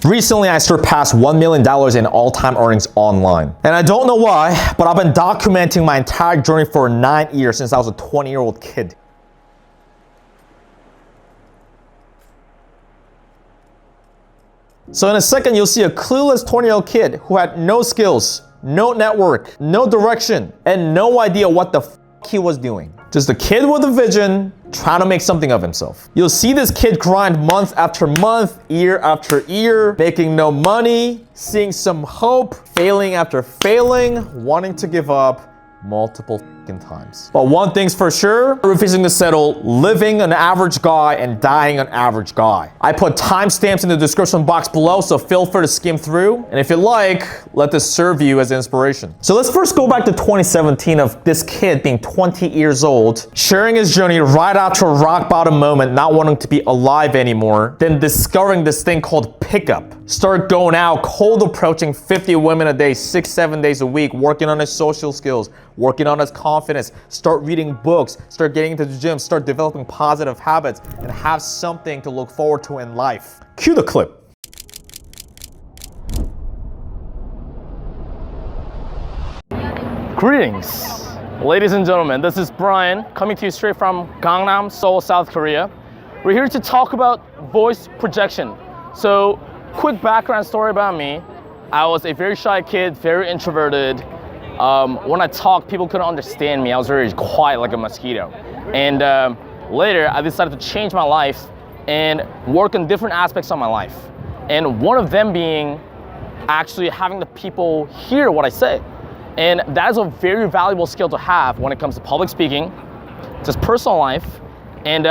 Recently, I surpassed $1 million in all-time earnings online. And I don't know why, but I've been documenting my entire journey for 9 years since I was a 20-year-old kid. So in a second, you'll see a clueless 20-year-old kid who had no skills, no network, no direction, and no idea what the f he was doing. Just a kid with a vision, trying to make something of himself. You'll see this kid grind month after month, year after year, making no money, seeing some hope, failing after failing, wanting to give up multiple times. But one thing's for sure, refusing to settle, living an average guy and dying an average guy. I put timestamps in the description box below, so feel free to skim through. And if you like, let this serve you as inspiration. So let's first go back to 2017 of this kid being 20 years old, sharing his journey right after a rock bottom moment, not wanting to be alive anymore, then discovering this thing called pickup. Start going out, cold approaching 50 women a day, 6-7 days a week, working on his social skills, working on his confidence, start reading books, start getting into the gym, start developing positive habits, and have something to look forward to in life. Cue the clip. Greetings, ladies and gentlemen. This is Brian, coming to you straight from Gangnam, Seoul, South Korea. We're here to talk about voice projection. So, quick background story about me. I was a very shy kid, very introverted. When I talked, people couldn't understand me. I was very quiet like a mosquito. And later, I decided to change my life and work on different aspects of my life. And one of them being actually having the people hear what I say. And that is a very valuable skill to have when it comes to public speaking, just personal life, and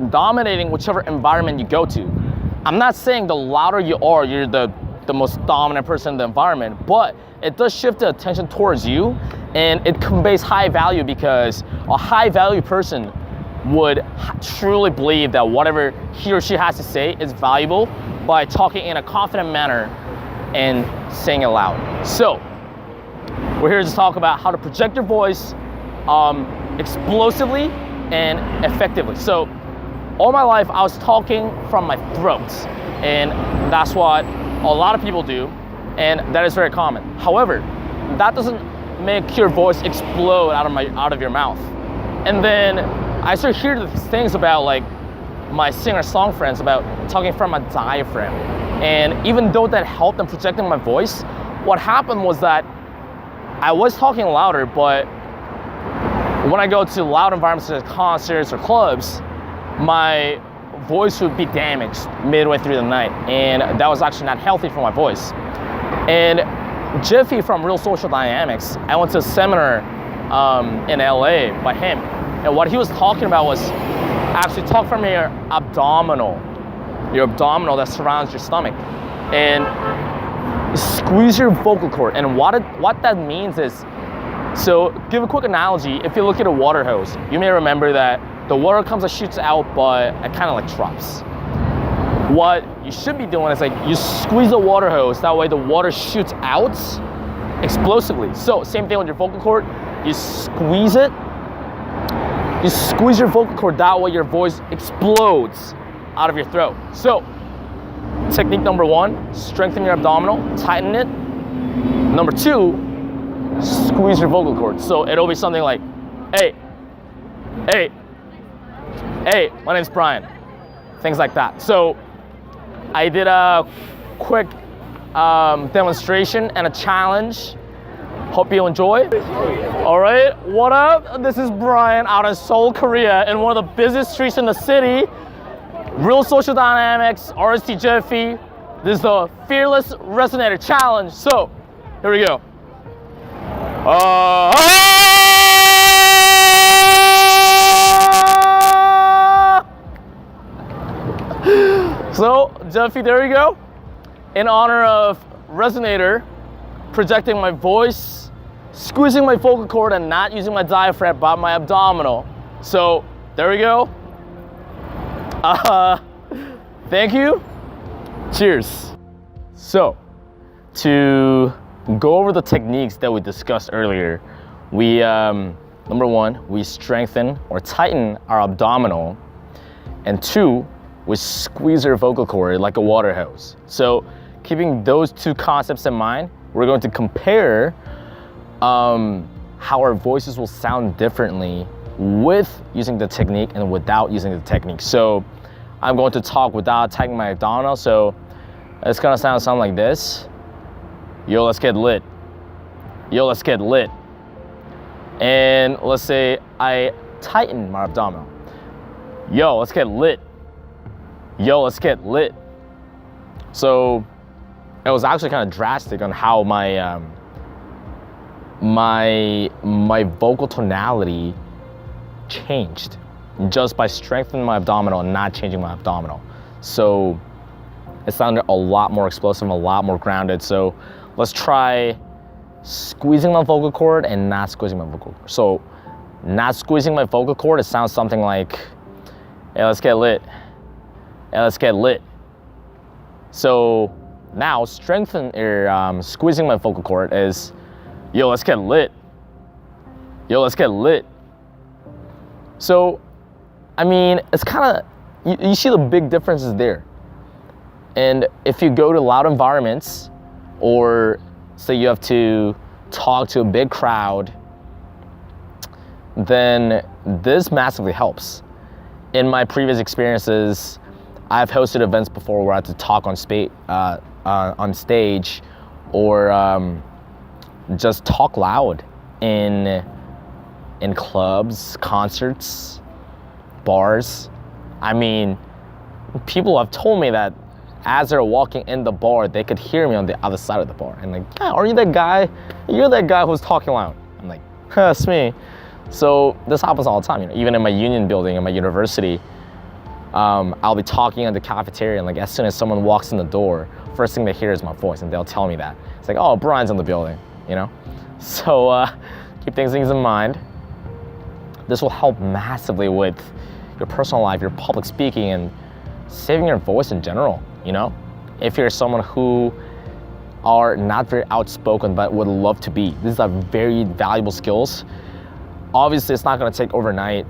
dominating whichever environment you go to. I'm not saying the louder you are, you're the most dominant person in the environment, but it does shift the attention towards you, and it conveys high value because a high value person would truly believe that whatever he or she has to say is valuable by talking in a confident manner and saying it loud. So we're here to talk about how to project your voice explosively and effectively. So all my life I was talking from my throat, and that's what a lot of people do, and that is very common. However, that doesn't make your voice explode out of your mouth. And then I started hearing these things about like my singer-song friends about talking from a diaphragm. And even though that helped in projecting my voice, what happened was that I was talking louder, but when I go to loud environments such as concerts or clubs, my voice would be damaged midway through the night, and that was actually not healthy for my voice. And Jeffy from Real Social Dynamics, I went to a seminar in LA by him, and what he was talking about was actually talk from your abdominal that surrounds your stomach, and squeeze your vocal cord. And what that means is, so give a quick analogy. If you look at a water hose, you may remember that the water comes and shoots out, but it kind of like drops. What you should be doing is like you squeeze the water hose, that way the water shoots out explosively. So same thing with your vocal cord, you squeeze it, you squeeze your vocal cord, that way your voice explodes out of your throat. So technique number 1, strengthen your abdominal, tighten it. Number 2, squeeze your vocal cord. So it'll be something like, hey, my name's Brian. Things like that. So I did a quick demonstration and a challenge. Hope you enjoy. All right, what up? This is Brian out in Seoul, Korea, in one of the busiest streets in the city. Real Social Dynamics, RST Jeffy. This is the Fearless Resonator Challenge. So here we go. So, Jeffy, there you go. In honor of Resonator, projecting my voice, squeezing my vocal cord, and not using my diaphragm but my abdominal. So, there we go. Thank you. Cheers. So, to go over the techniques that we discussed earlier, we, number 1, we strengthen or tighten our abdominal, and 2, we squeeze our vocal cord like a water hose. So keeping those two concepts in mind, we're going to compare how our voices will sound differently with using the technique and without using the technique. So I'm going to talk without tagging my abdominal. So it's gonna sound like this. Yo, let's get lit. Yo, let's get lit. And let's say I tighten my abdominal. Yo, let's get lit. Yo, let's get lit. So it was actually kind of drastic on how my my vocal tonality changed just by strengthening my abdominal and not changing my abdominal. So it sounded a lot more explosive, a lot more grounded. So let's try squeezing my vocal cord and not squeezing my vocal cord. So not squeezing my vocal cord, it sounds something like, hey, let's get lit. Hey, let's get lit. So now squeezing my vocal cord is, yo, let's get lit. Yo, let's get lit. So, I mean, it's kind of, you see the big differences there. And if you go to loud environments, or say you have to talk to a big crowd, then this massively helps. In my previous experiences, I've hosted events before where I had to talk on stage, or just talk loud in clubs, concerts, bars. I mean, people have told me that as they're walking in the bar, they could hear me on the other side of the bar. And like, yeah, are you that guy? You're that guy who's talking loud. I'm like, that's me. So this happens all the time. You know, even in my union building, in my university, I'll be talking in the cafeteria, and like as soon as someone walks in the door, first thing they hear is my voice, and they'll tell me that. It's like, oh, Brian's in the building, you know? So keep things in mind. This will help massively with your personal life, your public speaking, and saving your voice in general, you know? If you're someone who are not very outspoken but would love to be, these are very valuable skills. Obviously, it's not gonna take overnight.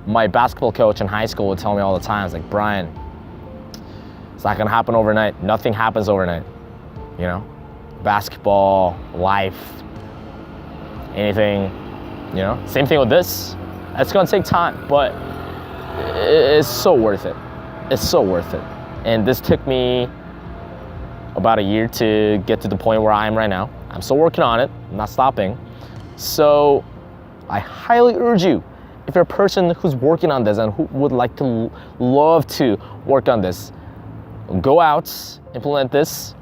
My basketball coach in high school would tell me all the time, it's like, Brian, it's not gonna happen overnight. Nothing happens overnight, you know? Basketball, life, anything, you know? Same thing with this. It's gonna take time, but it's so worth it. It's so worth it. And this took me about a year to get to the point where I am right now. I'm still working on it, I'm not stopping. So I highly urge you, if you're a person who's working on this and who would like to love to work on this, go out, implement this,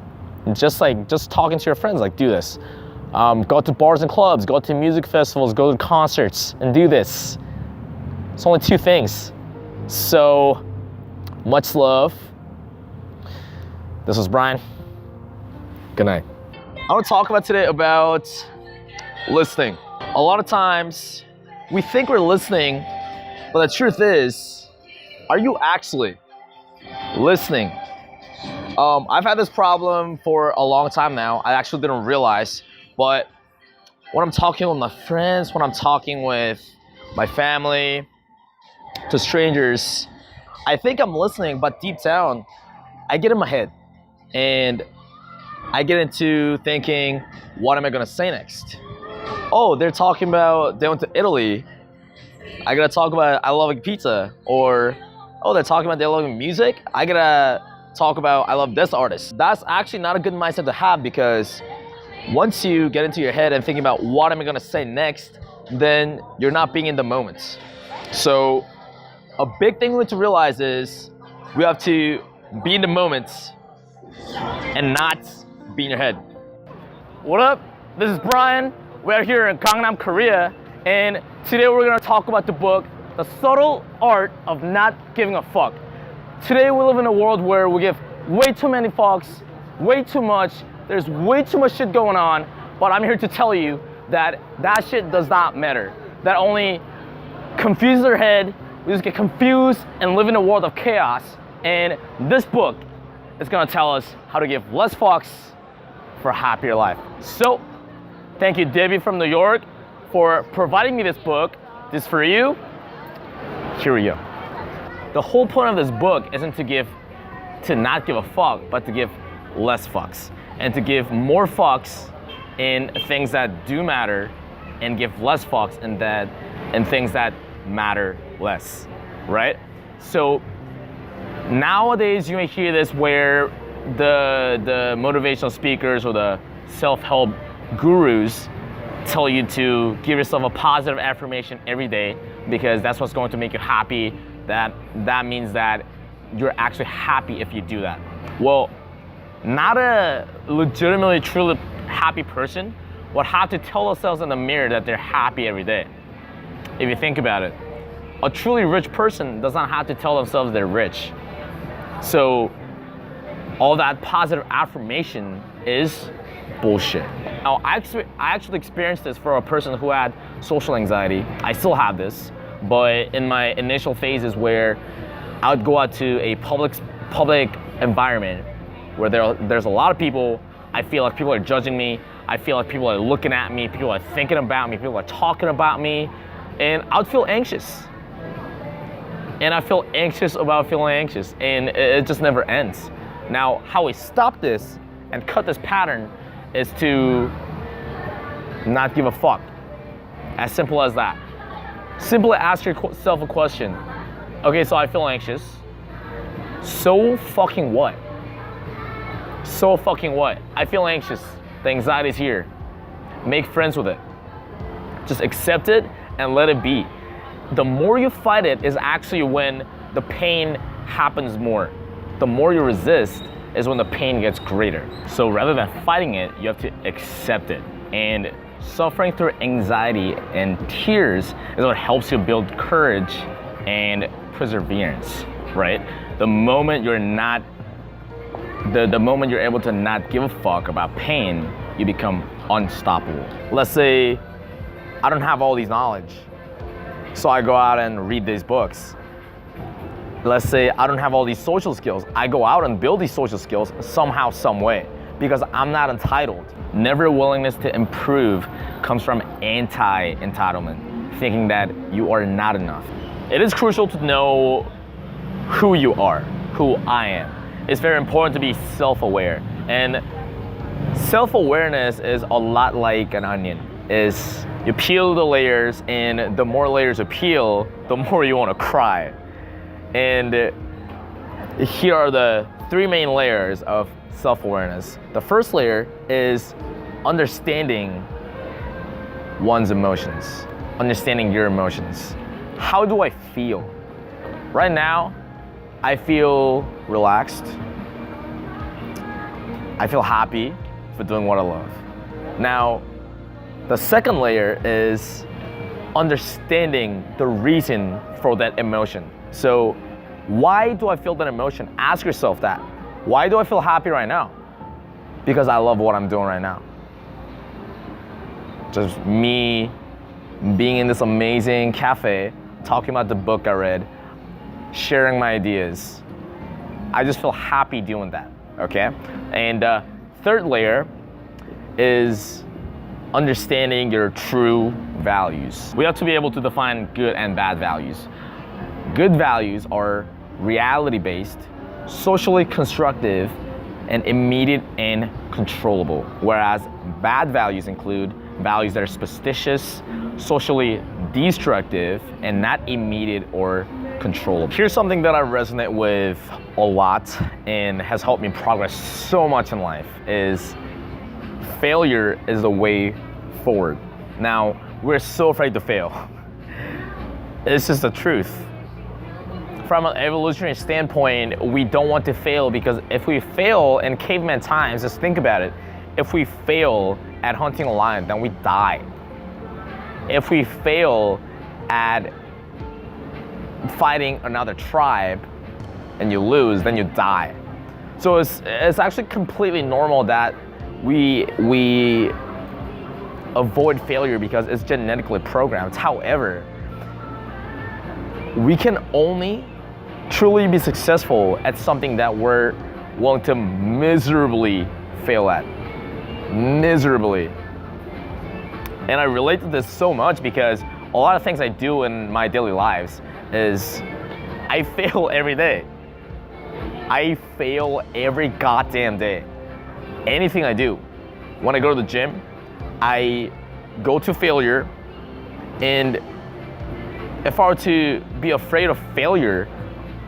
just talking to your friends, like do this. Go to bars and clubs, go to music festivals, go to concerts, and do this. It's only 2 things. So, much love. This was Brian. Good night. I want to talk about today about listening. A lot of times, we think we're listening, but the truth is, are you actually listening? I've had this problem for a long time now. I actually didn't realize, but when I'm talking with my friends, when I'm talking with my family, to strangers, I think I'm listening, but deep down, I get in my head and I get into thinking, what am I gonna say next? Oh, they're talking about they went to Italy. I gotta talk about I love pizza. Or, oh, they're talking about they love music. I gotta talk about I love this artist. That's actually not a good mindset to have, because once you get into your head and thinking about what am I gonna say next, then you're not being in the moment. So a big thing we need to realize is we have to be in the moment and not be in your head. What up? This is Brian. We're here in Gangnam, Korea, and today we're gonna talk about the book, The Subtle Art of Not Giving a Fuck. Today we live in a world where we give way too many fucks, way too much. There's way too much shit going on, but I'm here to tell you that that shit does not matter. That only confuses our head. We just get confused and live in a world of chaos. And this book is gonna tell us how to give less fucks for a happier life. So, thank you, Debbie from New York, for providing me this book. This is for you. Here we go. The whole point of this book isn't to give to not give a fuck, but to give less fucks. And to give more fucks in things that do matter and give less fucks in things that matter less, right? So nowadays you may hear this where the motivational speakers or the self-help gurus tell you to give yourself a positive affirmation every day because that's what's going to make you happy. That means that you're actually happy if you do that. Well, not a legitimately, truly happy person would have to tell themselves in the mirror that they're happy every day. If you think about it, a truly rich person does not have to tell themselves they're rich. So all that positive affirmation is bullshit. Now, I actually experienced this for a person who had social anxiety. I still have this, but in my initial phases where I would go out to a public environment where there's a lot of people, I feel like people are judging me, I feel like people are looking at me, people are thinking about me, people are talking about me, and I would feel anxious. And I feel anxious about feeling anxious, and it just never ends. Now, how we stop this and cut this pattern is to not give a fuck. As simple as that. Simply ask yourself a question. Okay, so I feel anxious. So fucking what? So fucking what? I feel anxious. The anxiety's here. Make friends with it. Just accept it and let it be. The more you fight it is actually when the pain happens more. The more you resist is when the pain gets greater. So rather than fighting it, you have to accept it. And suffering through anxiety and tears is what helps you build courage and perseverance, right? The moment you're not, the moment you're able to not give a fuck about pain, you become unstoppable. Let's say I don't have all these knowledge, so I go out and read these books. Let's say I don't have all these social skills. I go out and build these social skills somehow, some way, because I'm not entitled. Never willingness to improve comes from anti-entitlement, thinking that you are not enough. It is crucial to know who you are, who I am. It's very important to be self-aware. And self-awareness is a lot like an onion. You peel the layers, and the more layers you peel, the more you want to cry. And here are the three main layers of self-awareness. The first layer is understanding one's emotions, understanding your emotions. How do I feel? Right now, I feel relaxed. I feel happy for doing what I love. Now, the second layer is understanding the reason for that emotion. So, why do I feel that emotion? Ask yourself that. Why do I feel happy right now? Because I love what I'm doing right now. Just me being in this amazing cafe, talking about the book I read, sharing my ideas. I just feel happy doing that, okay? And third layer is understanding your true values. We have to be able to define good and bad values. Good values are reality-based, socially constructive, and immediate and controllable, whereas bad values include values that are superstitious, socially destructive, and not immediate or controllable. Here's something that I resonate with a lot and has helped me progress so much in life is failure is the way forward. Now, we're so afraid to fail. It's just the truth. From an evolutionary standpoint, we don't want to fail because if we fail in caveman times, just think about it. If we fail at hunting a lion, then we die. If we fail at fighting another tribe and you lose, then you die. So it's actually completely normal that we avoid failure because it's genetically programmed. However, we can only truly be successful at something that we're willing to miserably fail at. Miserably. And I relate to this so much because a lot of things I do in my daily lives is I fail every day. I fail every goddamn day. Anything I do. When I go to the gym, I go to failure, and if I were to be afraid of failure,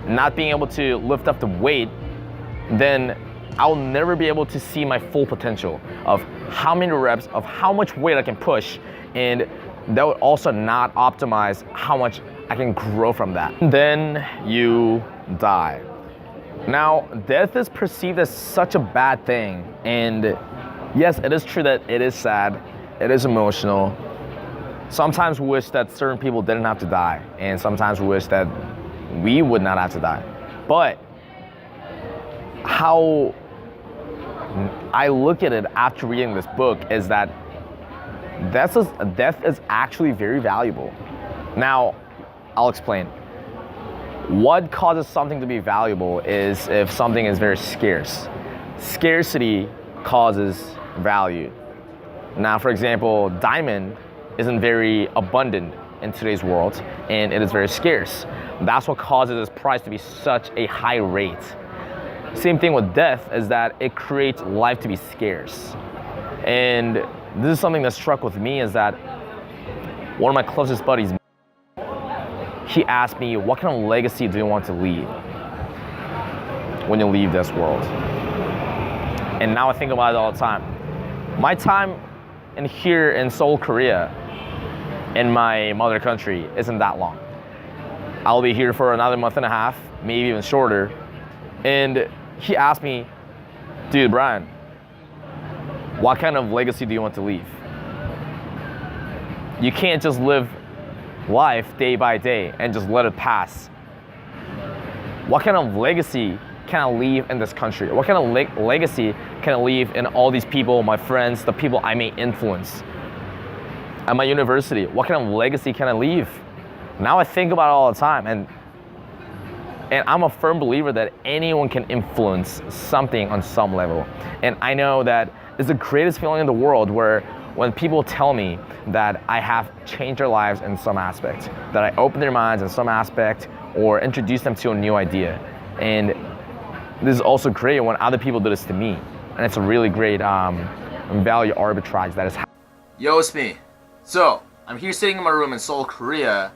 not being able to lift up the weight, then I'll never be able to see my full potential of how many reps, of how much weight I can push, and that would also not optimize how much I can grow from that. Then you die. Now, death is perceived as such a bad thing, and yes, it is true that it is sad, it is emotional. Sometimes we wish that certain people didn't have to die, and sometimes we wish that we would not have to die. But how I look at it after reading this book is that death is actually very valuable. Now, I'll explain. What causes something to be valuable is if something is very scarce. Scarcity causes value. Now, for example, diamond isn't very abundant in today's world, and it is very scarce. That's what causes its price to be such a high rate. Same thing with death is that it creates life to be scarce. And this is something that struck with me is that one of my closest buddies, he asked me, what kind of legacy do you want to leave when you leave this world? And now I think about it all the time. My time here in Seoul, Korea, in my mother country, isn't that long. I'll be here for another month and a half, maybe even shorter. And he asked me, dude, Brian, what kind of legacy do you want to leave? You can't just live life day by day and just let it pass. What kind of legacy can I leave in this country? What kind of legacy can I leave in all these people, my friends, the people I may influence? At my university, what kind of legacy can I leave? Now I think about it all the time, and I'm a firm believer that anyone can influence something on some level. And I know that it's the greatest feeling in the world where when people tell me that I have changed their lives in some aspect, that I opened their minds in some aspect or introduced them to a new idea. And this is also great when other people do this to me. And it's a really great value arbitrage that is happening. Yo, it's me. So, I'm here sitting in my room in Seoul, Korea.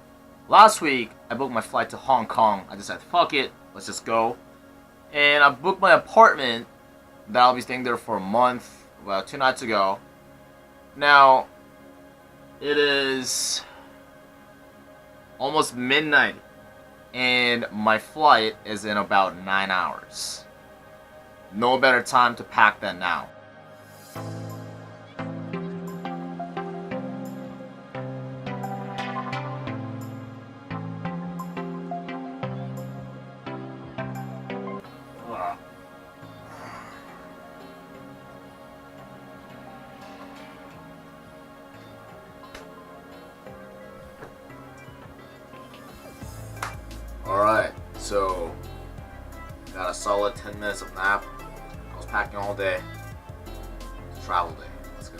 Last week, I booked my flight to Hong Kong. I just said, fuck it, let's just go. And I booked my apartment that I'll be staying there for a month, well, 2 nights ago. Now, it is almost midnight, and my flight is in about 9 hours. No better time to pack than now. Alright, so got a solid 10 minutes of nap. I was packing all day. It's travel day. Let's go.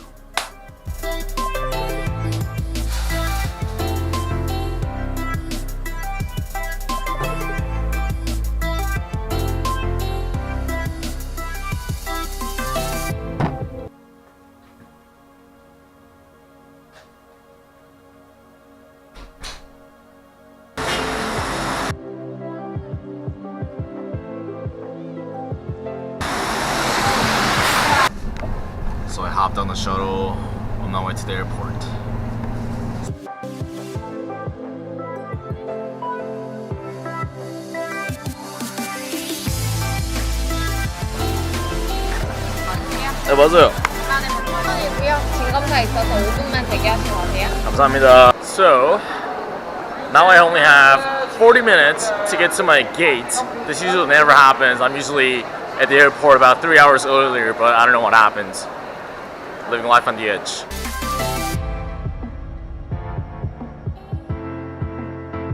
So I hopped on the shuttle on my way to the airport. 네, 맞아요. 중간이고요. 진검사 있어서 5분만 대기하시면 어때요? 감사합니다. So, now I only have 40 minutes to get to my gate. This usually never happens. I'm usually at the airport about 3 hours earlier, but I don't know what happens. Living life on the edge.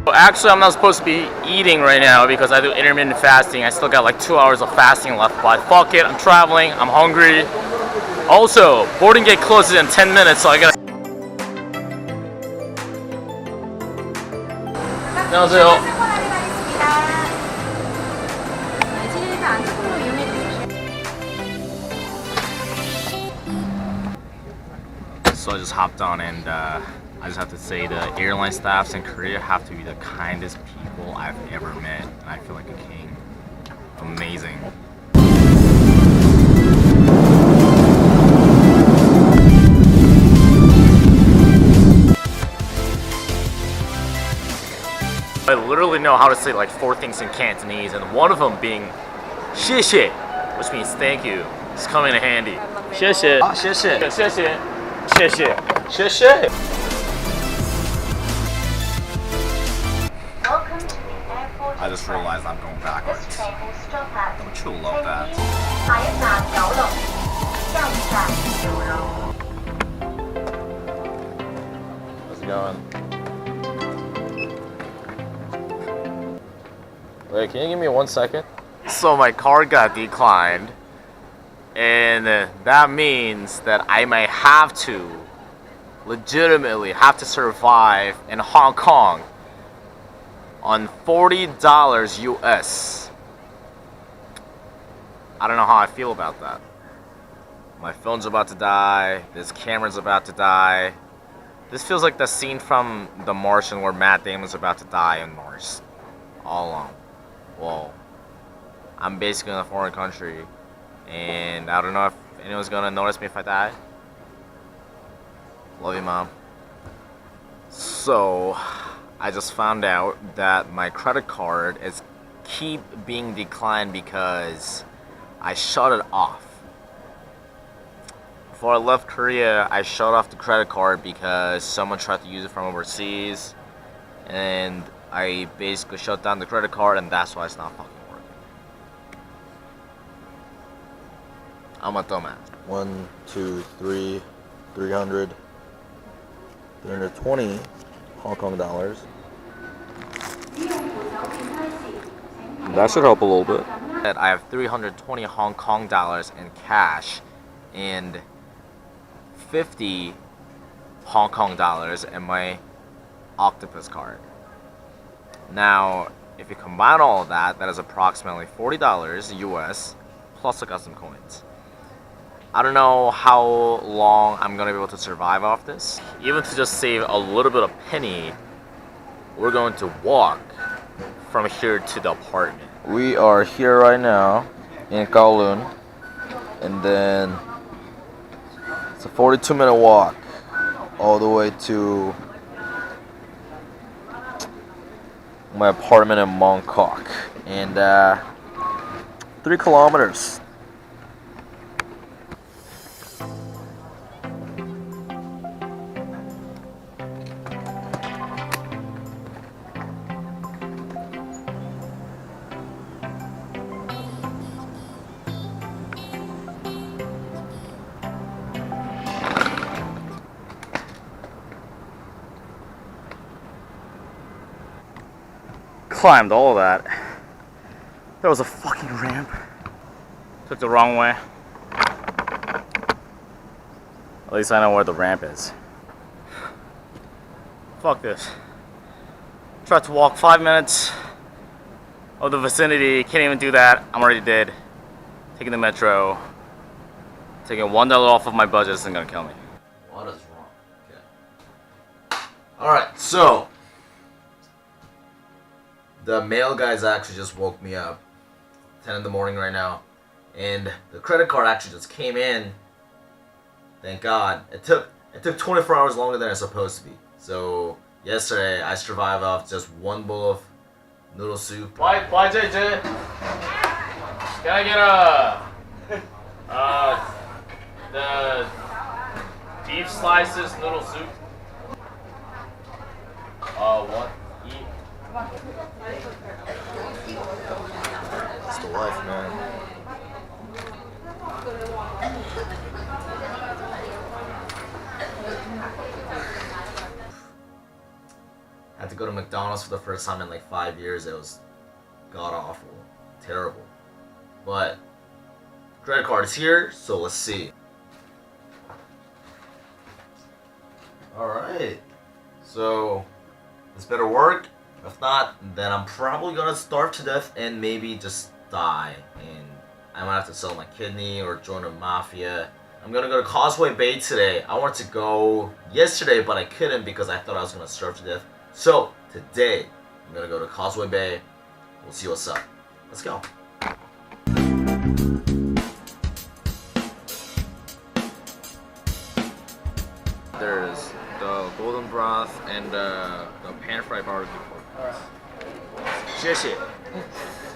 Actually, I'm not supposed to be eating right now because I do intermittent fasting. I still got like 2 hours of fasting left, but fuck it, I'm traveling, I'm hungry. Also, boarding gate closes in 10 minutes, so I gotta... 안녕하세요. So I just hopped on, and I just have to say the airline staffs in Korea have to be the kindest people I've ever met, and I feel like a king. Amazing. I literally know how to say like 4 things in Cantonese, and one of them being 谢谢, which means thank you. It's coming in handy. 谢谢，谢谢，谢谢。谢谢，谢谢。I just realized I'm going backwards. Don't you love that? How's it going? Wait, can you give me 1 second? So my card got declined, and that means that I may have to legitimately have to survive in Hong Kong on $40 US. I don't know how I feel about that. My phone's about to die. This camera's about to die. This feels like the scene from The Martian where Matt Damon's about to die on Mars. All alone. Whoa. I'm basically in a foreign country, and I don't know if anyone's gonna notice me if I die. Love you, Mom. So, I just found out that my credit card is keep being declined because I shut it off. Before I left Korea, I shut off the credit card because someone tried to use it from overseas, and I basically shut down the credit card, and that's why it's not fucking working. I'm a dumbass. 1, 2, 3, 300, 320 Hong Kong dollars. That should help a little bit. I have 320 Hong Kong dollars in cash and 50 Hong Kong dollars in my Octopus card. Now, if you combine all of that, that is approximately $40 US, plus I got some coins. I don't know how long I'm gonna be able to survive off this. Even to just save a little bit of penny, we're going to walk from here to the apartment. We are here right now in Kowloon, and then it's a 42-minute walk all the way to my apartment in Mongkok, and 3 kilometers. Climbed all of that. There was a fucking ramp. Took the wrong way. At least I know where the ramp is. Fuck this. Tried to walk 5 minutes of the vicinity. Can't even do that. I'm already dead. Taking the metro. Taking $1 off of my budget isn't gonna kill me. What is wrong? Okay. Alright, so the mail guys actually just woke me up 10 in the morning right now, and the credit card actually just came in. Thank God. It took 24 hours longer than it's supposed to be. So yesterday I survived off just 1 bowl of noodle soup. Why JJ? Can I get the beef slices noodle soup? What? It's the life, man. Had to go to McDonald's for the first time in like 5 years. It was god awful, terrible. But credit card is here, so let's see. Alright, so this better work. If not, then I'm probably gonna starve to death and maybe just die. And I might have to sell my kidney or join a mafia. I'm gonna go to Causeway Bay today. I wanted to go yesterday, but I couldn't because I thought I was gonna starve to death. So today, I'm gonna go to Causeway Bay. We'll see what's up. Let's go. There's the golden broth and the pan-fried barbecue pork. Alright. 谢谢.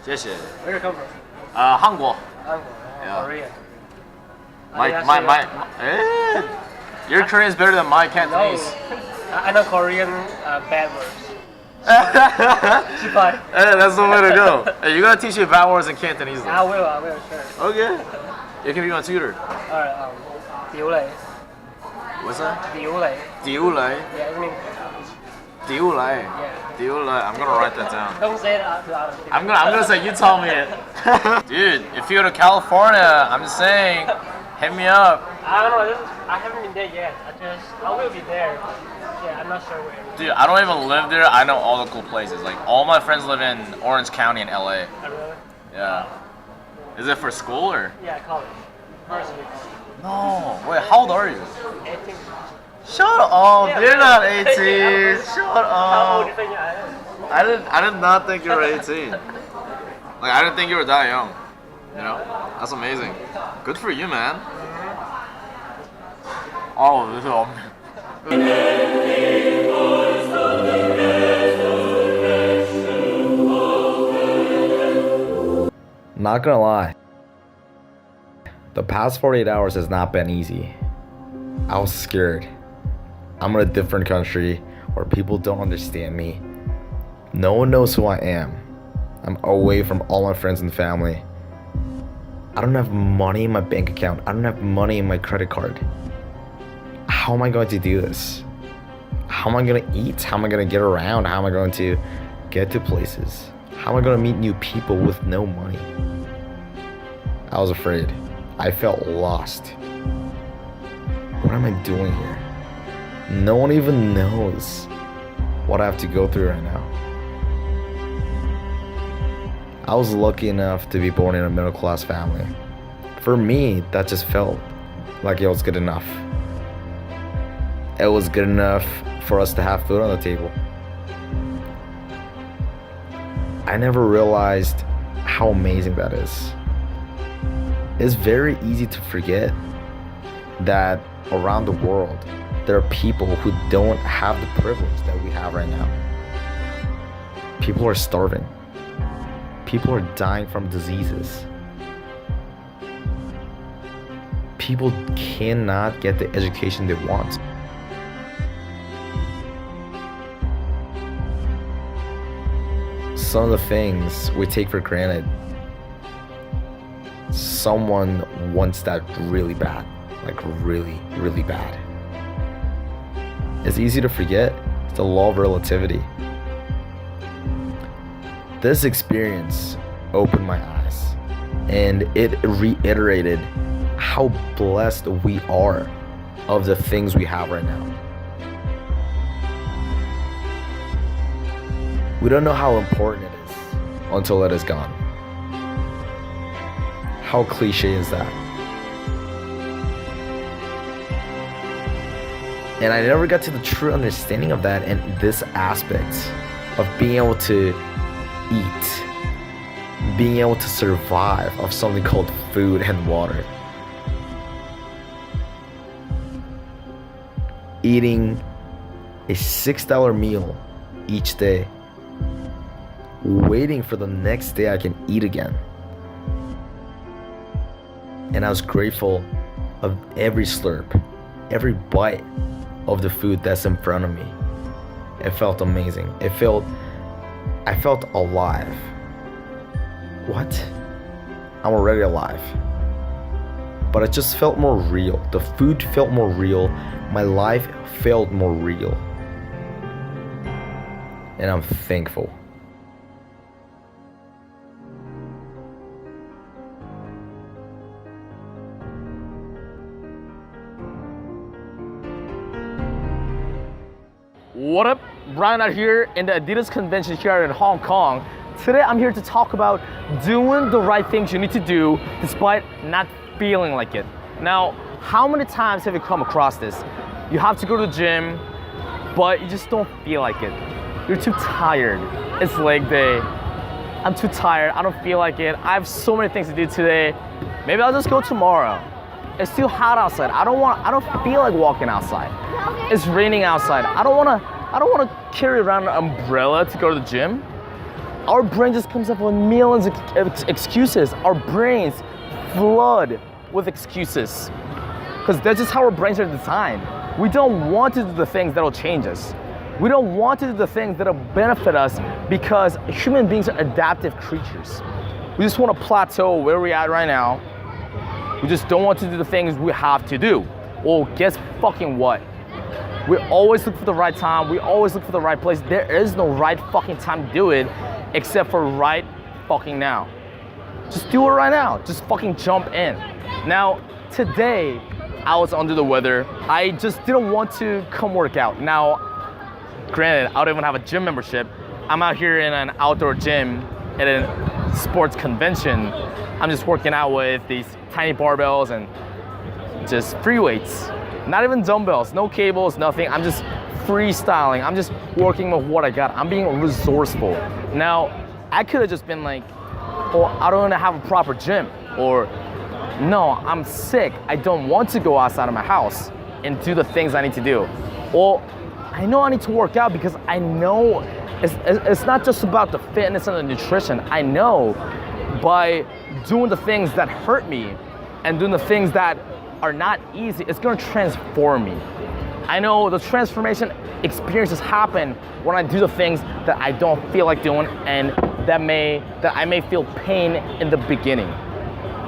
谢谢. Where you come from? 한국. Yeah. Korea. Your Korean is better than my No, Cantonese. I know Korean bad words. Hey, that's the way to go. Hey, you gotta teach me bad words in Cantonese. I will, sure. Okay. You can be my tutor. Alright, 屌你. What's that? 屌你. 屌你. Yeah, I mean, 屌你. yeah. 屌你. I'm gonna write that down. Don't say it out loud. I'm gonna say you tell me it. Dude, if you go to California, I'm just saying, hit me up. I don't know, I haven't been there yet. I will be there. Yeah, I'm not sure where. Dude, I don't even live there. I know all the cool places. Like, all my friends live in Orange County in LA. I really? Yeah. Is it for school or? Yeah, college. University. No. Wait, how old are you? 18. Shut up. Yeah, You're not yeah. 18. Shut How old do you up. think I am? I did not think you were 18. Like, I didn't think you were that young. You know? That's amazing. Good for you, man. Oh, this is Not gonna lie, the past 48 hours has not been easy. I was scared. I'm in a different country where people don't understand me. No one knows who I am. I'm away from all my friends and family. I don't have money in my bank account. I don't have money in my credit card. How am I going to do this? How am I going to eat? How am I going to get around? How am I going to get to places? How am I going to meet new people with no money? I was afraid. I felt lost. What am I doing here? No one even knows what I have to go through right now. I was lucky enough to be born in a middle-class family. For me, that just felt like it was good enough. It was good enough for us to have food on the table. I never realized how amazing that is. It's very easy to forget that around the world, there are people who don't have the privilege that we have right now. People are starving. People are dying from diseases. People cannot get the education they want. Some of the things we take for granted, someone wants that really bad, like really, really bad. It's easy to forget. It's the law of relativity. This experience opened my eyes, and it reiterated how blessed we are of the things we have right now. We don't know how important it is until it is gone. How cliche is that? And I never got to the true understanding of that and this aspect of being able to eat, being able to survive of something called food and water. Eating a $6 meal each day, waiting for the next day I can eat again. And I was grateful of every slurp, every bite of the food that's in front of me. It felt amazing. I felt alive. What? I'm already alive. But it just felt more real. The food felt more real. My life felt more real. And I'm thankful. What up? Brian out here in the Adidas convention here in Hong Kong. Today I'm here to talk about doing the right things you need to do despite not feeling like it. Now, How many times have you come across this? You have to go to the gym, but you just don't feel like it. You're too tired. It's leg day. I'm too tired. I don't feel like it. I have so many things to do today. Maybe I'll just go tomorrow. It's too hot outside. I don't feel like walking outside. It's raining outside. I don't wanna carry around an umbrella to go to the gym. Our brain just comes up with millions of excuses. Our brains flood with excuses. Because that's just how our brains are designed. We don't want to do the things that'll change us. We don't want to do the things that'll benefit us because human beings are adaptive creatures. We just want to plateau where we're at right now. We just don't want to do the things we have to do. Well, guess fucking what? We always look for the right time. We always look for the right place. There is no right fucking time to do it except for right fucking now. Just do it right now. Just fucking jump in. Now, today, I was under the weather. I just didn't want to come work out. Now, granted, I don't even have a gym membership. I'm out here in an outdoor gym at a sports convention. I'm just working out with these tiny barbells and just free weights. Not even dumbbells, no cables, nothing. I'm just freestyling. I'm just working with what I got. I'm being resourceful. Now, I could have just been like, oh, I don't have a proper gym. Or, no, I'm sick. I don't want to go outside of my house and do the things I need to do. Well, I know I need to work out because I know it's not just about the fitness and the nutrition. I know by doing the things that hurt me and doing the things that are not easy, it's gonna transform me. I know the transformation experiences happen when I do the things that I don't feel like doing and that I may feel pain in the beginning.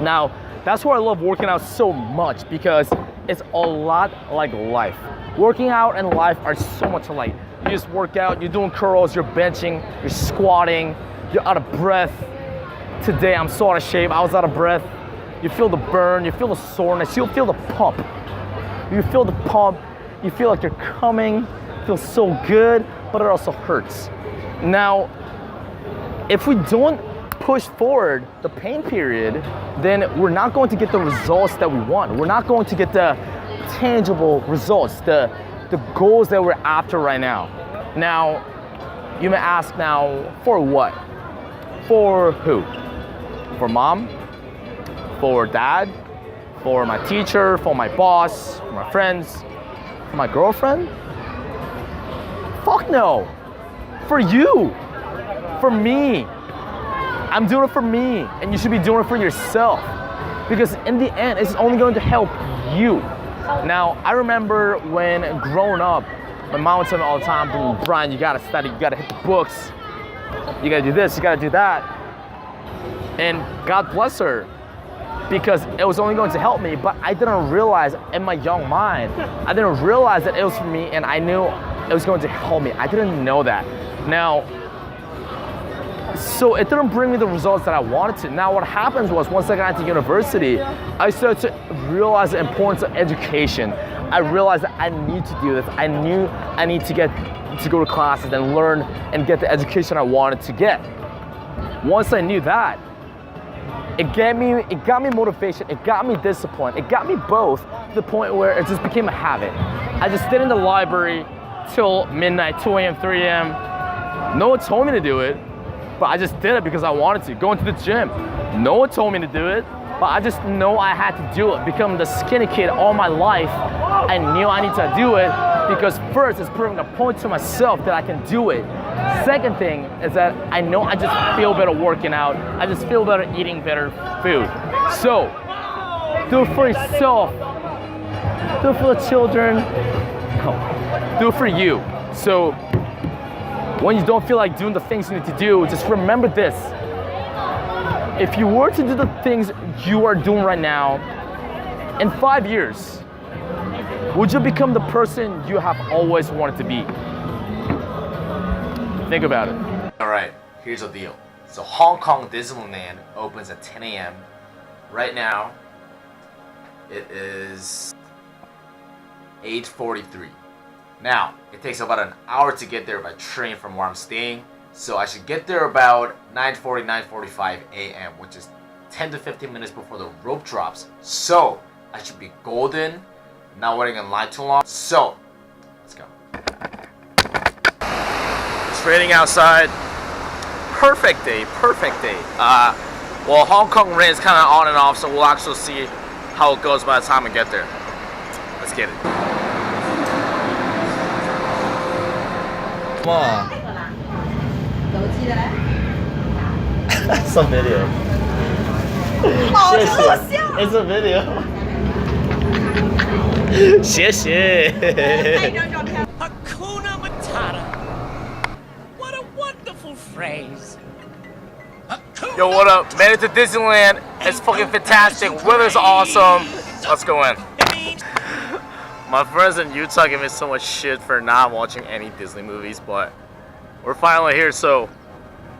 Now, that's why I love working out so much because it's a lot like life. Working out and life are so much alike. You just work out, you're doing curls, you're benching, you're squatting, you're out of breath. Today I'm so out of shape, I was out of breath. You feel the burn, you feel the soreness, you feel the pump. You feel the pump, you feel like you're coming, it feels so good, but it also hurts. Now, if we don't push forward the pain period, then we're not going to get the results that we want. We're not going to get the tangible results, the goals that we're after right now. Now, you may ask now, for what? For who? For mom? For dad? For my teacher? For my boss? For my friends? For my girlfriend? Fuck no. For you. For me. I'm doing it for me, and you should be doing it for yourself. Because in the end, it's only going to help you. Now, I remember when growing up, my mom would tell me all the time, Brian, you gotta study, you gotta hit the books, you gotta do this, you gotta do that. And God bless her, because it was only going to help me, but I didn't realize in my young mind, I didn't realize that it was for me, and I knew it was going to help me. I didn't know that. Now, so it didn't bring me the results that I wanted to. Now what happens was once I got into university, I started to realize the importance of education. I realized that I need to do this. I knew I need to go to classes and learn and get the education I wanted to get. Once I knew that, it got me motivation, it got me discipline, it got me both to the point where it just became a habit. I just stayed in the library till midnight, 2 a.m., 3 a.m. No one told me to do it. But I just did it because I wanted to. Going to the gym. No one told me to do it, but I just know I had to do it. Becoming the skinny kid all my life, I knew I need to do it because first, it's proving a point to myself that I can do it. Second thing is that I know I just feel better working out. I just feel better eating better food. So, do it for yourself. Do it for the children. No, do it for you. So, when you don't feel like doing the things you need to do, just remember this. If you were to do the things you are doing right now, in 5 years, would you become the person you have always wanted to be? Think about it. Alright, here's the deal. So Hong Kong Disneyland opens at 10 a.m. Right now, it is 8:43. Now, it takes about an hour to get there by train from where I'm staying, so I should get there about 9:45 a.m., which is 10 to 15 minutes before the rope drops. So, I should be golden, not waiting in line too long. So, let's go. It's raining outside. Perfect day, perfect day. Well, Hong Kong rain is kind of on and off, so we'll actually see how it goes by the time we get there. Let's get it. Come on. That's a video. It's a video. 谢谢。 Hakuna Matata. What a wonderful phrase. Yo, what up? Made it to Disneyland. It's fucking fantastic. Weather's awesome. Let's go in. My friends in Utah give me so much shit for not watching any Disney movies, but we're finally here, so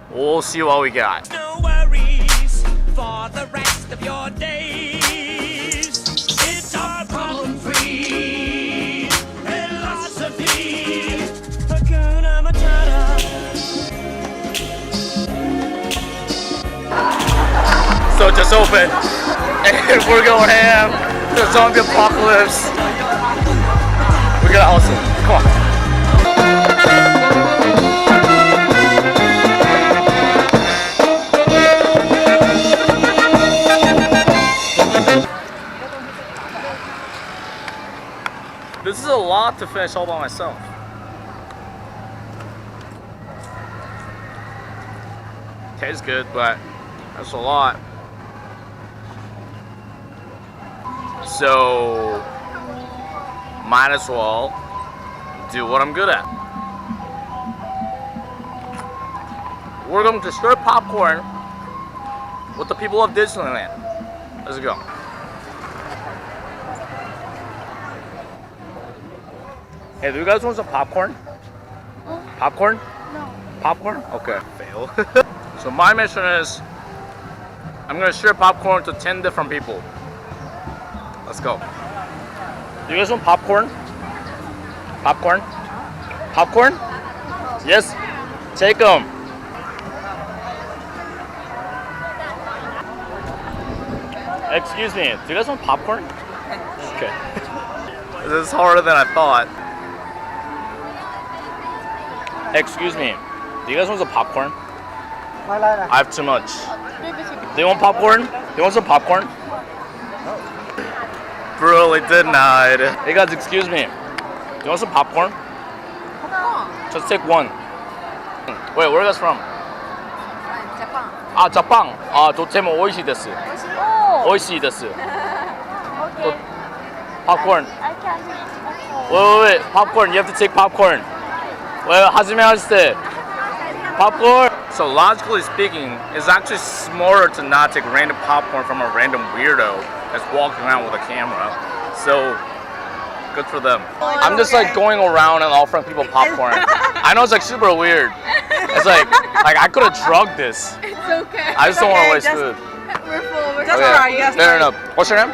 we'll see what we got. No worries for the rest of your days. It's our problem-free philosophy. Hakuna Matata. So it just opened, and we're going ham. The zombie apocalypse. We got awesome. Come on. This is a lot to finish all by myself. Tastes good, but that's a lot. So, might as well do what I'm good at. We're going to stir popcorn with the people of Disneyland. Let's go. Hey, do you guys want some popcorn? Popcorn? No. Popcorn? Okay, fail. So my mission is, I'm gonna share popcorn to 10 different people. Let's go. Do you guys want popcorn? Popcorn? Popcorn? Yes? Take them. Excuse me, do you guys want popcorn? Okay. This is harder than I thought. Excuse me, do you guys want some popcorn? I have too much. Do you want popcorn? Do you want some popcorn? Brutally denied. Hey guys, excuse me. Do you want some popcorn? Just take one. Wait, where are you guys from? Japan. Ah, Japan. Ah, とても美味しいです。美味しいです。 Okay. Popcorn. I can't eat. Wait. Popcorn. You have to take popcorn. Wait, 始めまして. Popcorn. So logically speaking, it's actually smarter to not take random popcorn from a random weirdo that's walking around with a camera. So good for them. I'm just like going around and offering people popcorn. I know it's like super weird. It's like I could have drugged this. It's okay. I just don't want to waste food. We're full. We're Okay, fair enough. What's your name?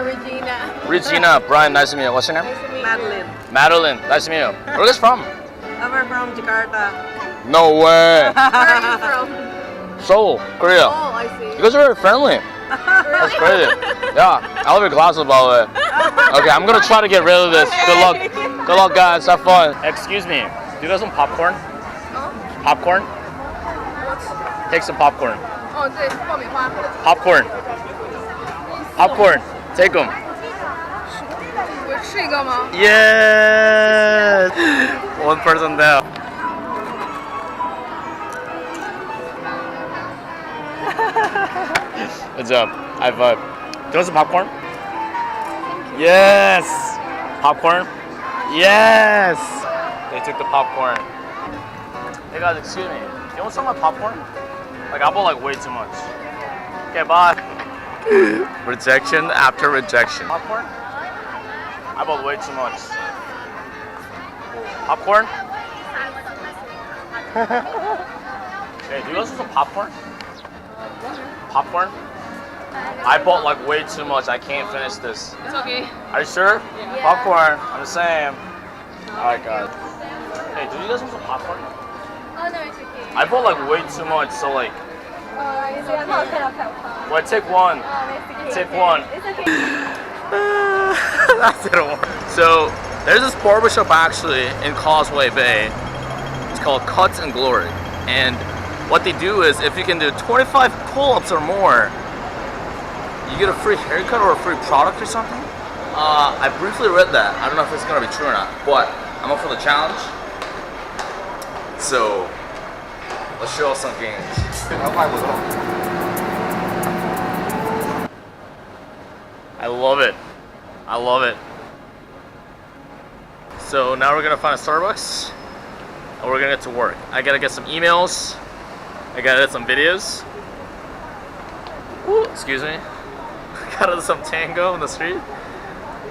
Regina. Regina. Brian, nice to meet you. What's your name? Madeline. Madeline. Nice to meet you. Where are you guys from? We're from Jakarta. No way. Where are you from? Seoul, Korea. Oh, I see. You guys are very friendly. That's crazy. Yeah, I love your glasses, by the way. Okay, I'm gonna try to get rid of this. Good luck. Good luck, guys. Have fun. Excuse me. Do you guys want popcorn? Popcorn? Take some popcorn. 哦，对，是爆米花。 Popcorn. Popcorn. Take them. 我吃一个吗？ Yes. One person down. Good job. High five. Do you want some popcorn? Yes. Popcorn? Yes. They took the popcorn. Hey guys, excuse me. Do you want some of my popcorn? Like I bought like way too much. Okay, bye. Rejection after rejection. Popcorn? I bought way too much. Popcorn? Hey, do you guys want some popcorn? Popcorn? I bought like way too much. I can't finish this. It's okay. Are you sure? Yeah. Popcorn. I'm just saying. Alright, guys. Hey, do you guys want some popcorn? Oh no, it's okay. I bought like way too much, so like. It's okay. Wait, take one. It's Take okay. one. It's okay. That didn't work. So there's this barbershop actually in Causeway Bay. It's called Cuts and Glory. And what they do is if you can do 25 pull-ups or more, you get a free haircut or a free product or something. I briefly read that. I don't know if it's gonna be true or not, but I'm up for the challenge. So let's show us some games. I love it. I love it. So now we're gonna find a Starbucks and we're gonna get to work. I gotta get some emails. I gotta edit some videos. Ooh, excuse me. I gotta do some tango on the street.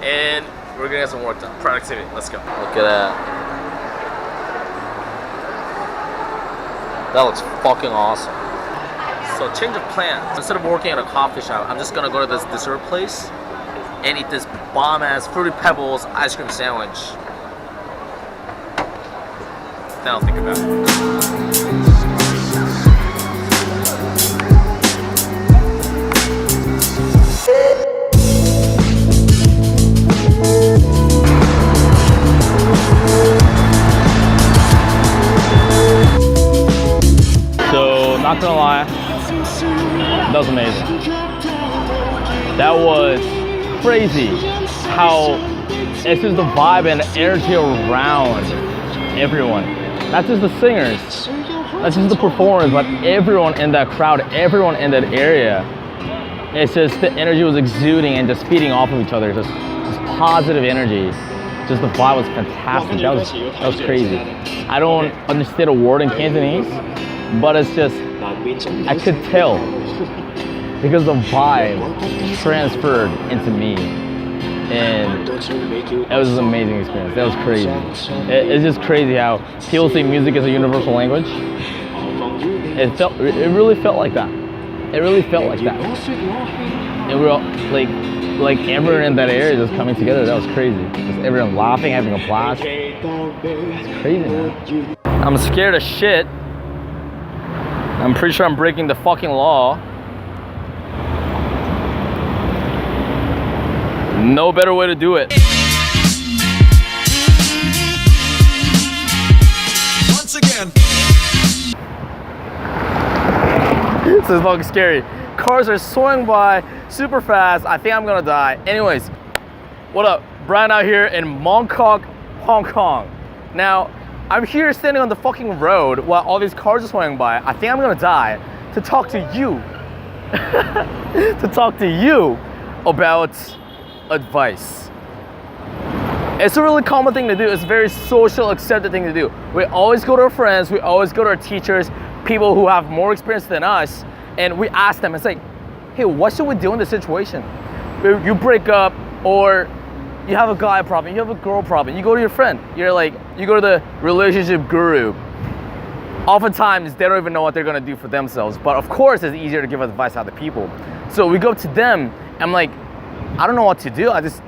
And we're gonna get some work done. Productivity, let's go. Look at that. That looks fucking awesome. So change of plans. Instead of working at a coffee shop, I'm just gonna go to this dessert place and eat this bomb ass Fruity Pebbles ice cream sandwich. Then I'll think about it. So, not gonna lie, that was amazing. That was crazy how it's just the vibe and energy around everyone. Not just the singers, not just the performers, but everyone in that crowd, everyone in that area. It's just the energy was exuding and just feeding off of each other. Just positive energy. Just the vibe was fantastic. That was crazy. I don't understand a word in Cantonese, but it's just, I could tell because the vibe transferred into me, and it was an amazing experience. That was crazy. It's just crazy how people say music is a universal language. It really felt like that. It really felt like that. And we were all, like everyone in that area just coming together. That was crazy. Just everyone laughing, having a blast. It's crazy, man. I'm scared as shit. I'm pretty sure I'm breaking the fucking law. No better way to do it. Once again. This is fucking scary. Cars are soaring by super fast. I think I'm gonna die. Anyways, what up? Brian out here in Mongkok, Hong Kong. Now, I'm here standing on the fucking road while all these cars are swinging by. I think I'm gonna die to talk to you. To talk to you about advice. It's a really common thing to do. It's a very social, accepted thing to do. We always go to our friends, we always go to our teachers, people who have more experience than us, and we ask them, it's like, hey, what should we do in this situation? You break up, or you have a guy problem, you have a girl problem, you go to your friend, you go to the relationship guru. Oftentimes, they don't even know what they're gonna do for themselves, but of course, it's easier to give advice to other people. So we go to them, and I'm like, I don't know what to do. I just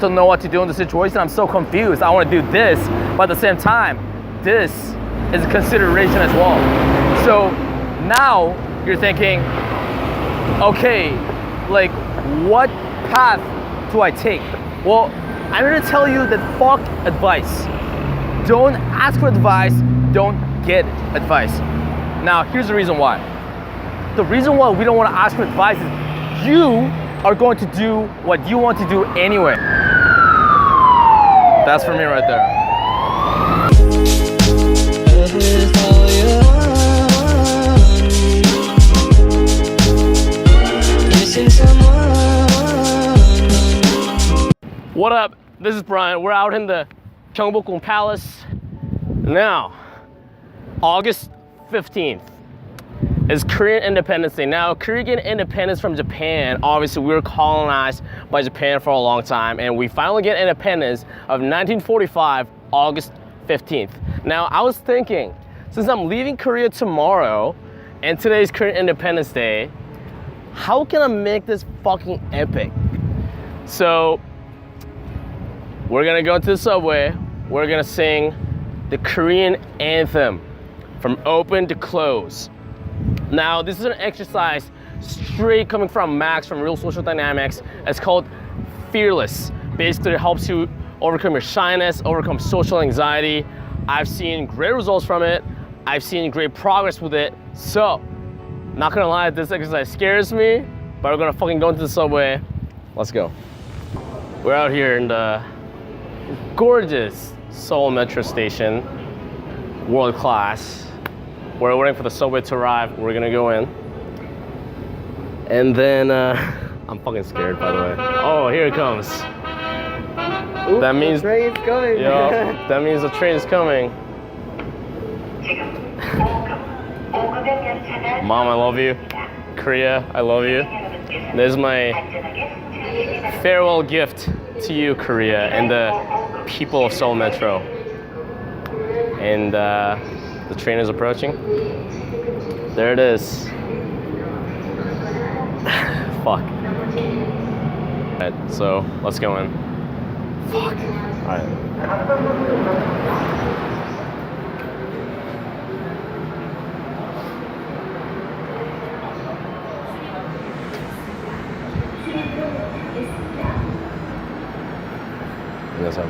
don't know what to do in the situation. I'm so confused. I want to do this, but at the same time, this is a consideration as well. So now you're thinking, okay, like what path do I take? Well, I'm here to tell you that fuck advice. Don't ask for advice, don't get advice. Now, here's the reason why. The reason why we don't want to ask for advice is you are going to do what you want to do anyway. That's for me right there. What up? This is Brian. We're out in the Gyeongbokgung Palace. Now, August 15th. It's Korean Independence Day. Now, Korean independence from Japan, obviously we were colonized by Japan for a long time, and we finally get independence of 1945, August 15th. Now, I was thinking, since I'm leaving Korea tomorrow, and today's Korean Independence Day, how can I make this fucking epic? So, we're gonna go to the subway, we're gonna sing the Korean anthem from open to close. Now, this is an exercise straight coming from Max from Real Social Dynamics. It's called Fearless. Basically, it helps you overcome your shyness, overcome social anxiety. I've seen great results from it. I've seen great progress with it. So, not gonna lie, this exercise scares me, but we're gonna fucking go into the subway. Let's go. We're out here in the gorgeous Seoul Metro Station, world class. We're waiting for the subway to arrive. We're gonna go in. And then, I'm fucking scared, by the way. Oh, here it comes. That means the train's coming. Yeah, that means the train is coming. Mom, I love you. Korea, I love you. This is my farewell gift to you, Korea, and the people of Seoul Metro. And the train is approaching. There it is. Fuck. Alright, so let's go in. Fuck. Alright. 안녕하세요.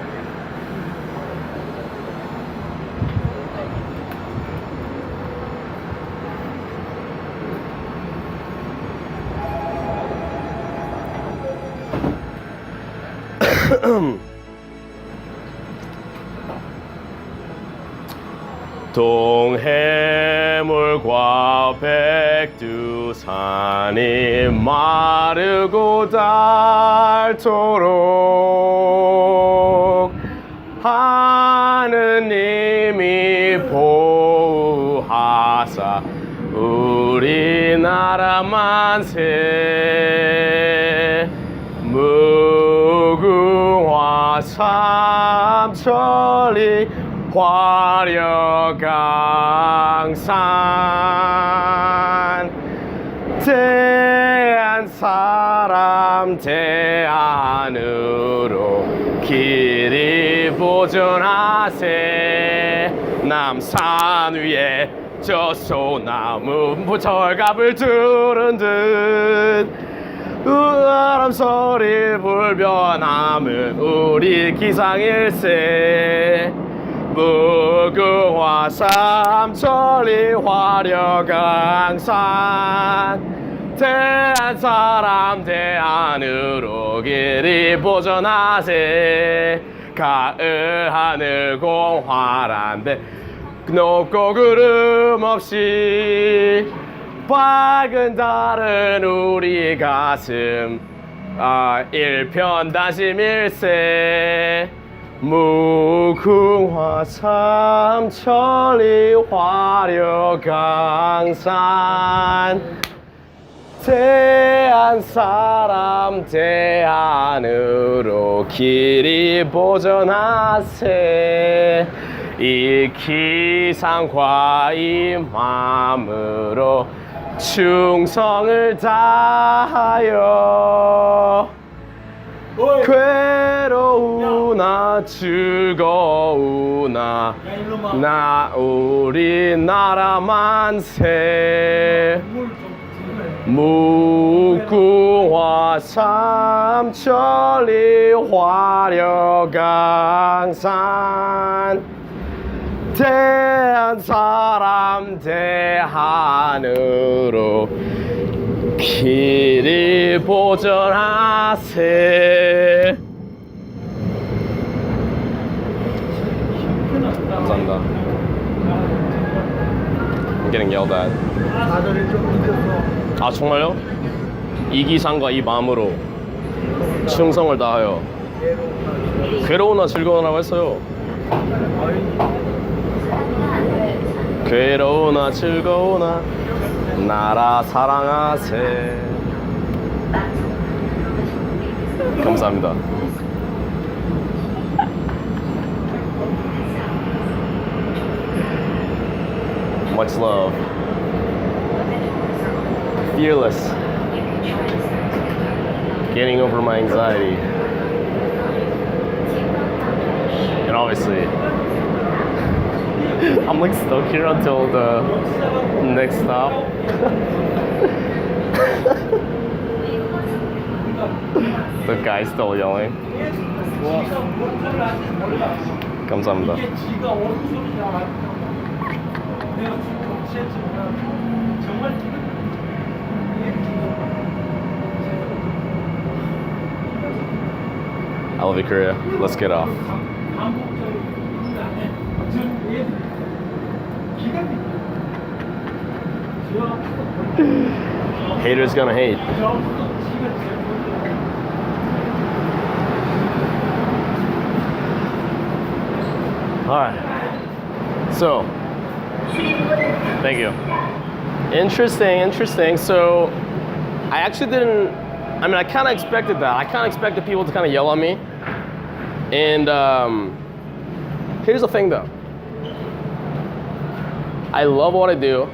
동해물과 백두산이 마르고 닳도록 하느님이 보호하사 우리나라 만세. 무궁화 삼천리 화려강산. 대한 사람 대안으로 길이 보존하세. 남산 위에 저 소나무 철갑을 두른 듯 우아람 소리 불변함은 우리 기상일세. 무궁화 삼천리 화려강산. 대한 사람 대안으로 길이 보존하세. 가을 하늘 공활한데 높고 구름 없이 밝은 달은 우리 가슴. 일편단심일세. 무궁화 삼천리 화려강산. 대한 사람 대안으로 길이 보존하세. 이 기상과 이 마음으로 충성을 다하여 괴로우나 즐거우나 나 우리나라 만세. 무궁화 삼천리 화려강산. 대한 사람 대안으로 길이 보존하세. 감사합니다. I'm getting yelled at. 아 정말요? 이 기상과 이 마음으로 충성을 다하여 괴로우나 즐거우나라고 했어요. 괴로우나 즐거우나 나라 사랑하세. 감사합니다. Much love. Fearless. Getting over my anxiety. And obviously, I'm like stuck here until the next stop. The guy's still yelling. 감사합니다. I love you, Korea. Let's get off. Haters gonna hate. Alright. So, thank you. Interesting. So, I actually didn't, I mean, I kind of expected that. I kind of expected people to kind of yell at me. And here's the thing though. I love what I do.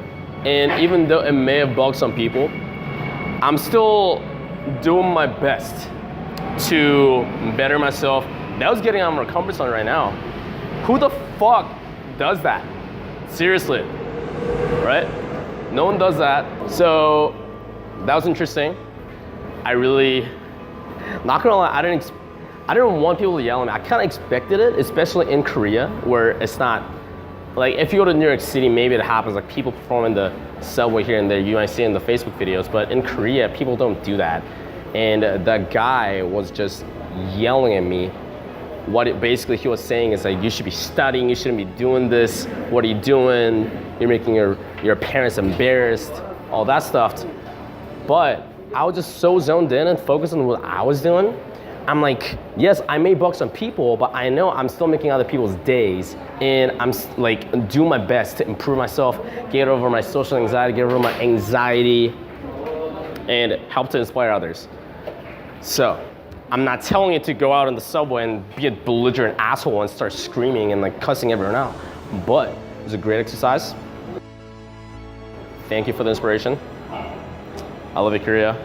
And even though it may have bugged some people, I'm still doing my best to better myself. That was getting out of my comfort zone right now. Who the fuck does that? Seriously, right? No one does that. So that was interesting. I really, not gonna lie, I didn't want people to yell at me. I kind of expected it, especially in Korea, where it's not, like if you go to New York City, maybe it happens, like people perform in the subway here and there, you might see it in the Facebook videos, but in Korea, people don't do that. And that guy was just yelling at me. Basically he was saying is like, you should be studying, you shouldn't be doing this, what are you doing? You're making your parents embarrassed, all that stuff. But I was just so zoned in and focused on what I was doing. I'm like, yes, I may bug some people, but I know I'm still making other people's days, and I'm like doing my best to improve myself, get over my social anxiety, get over my anxiety, and help to inspire others. So, I'm not telling you to go out in the subway and be a belligerent asshole and start screaming and like cussing everyone out, but it was a great exercise. Thank you for the inspiration. I love you, Korea.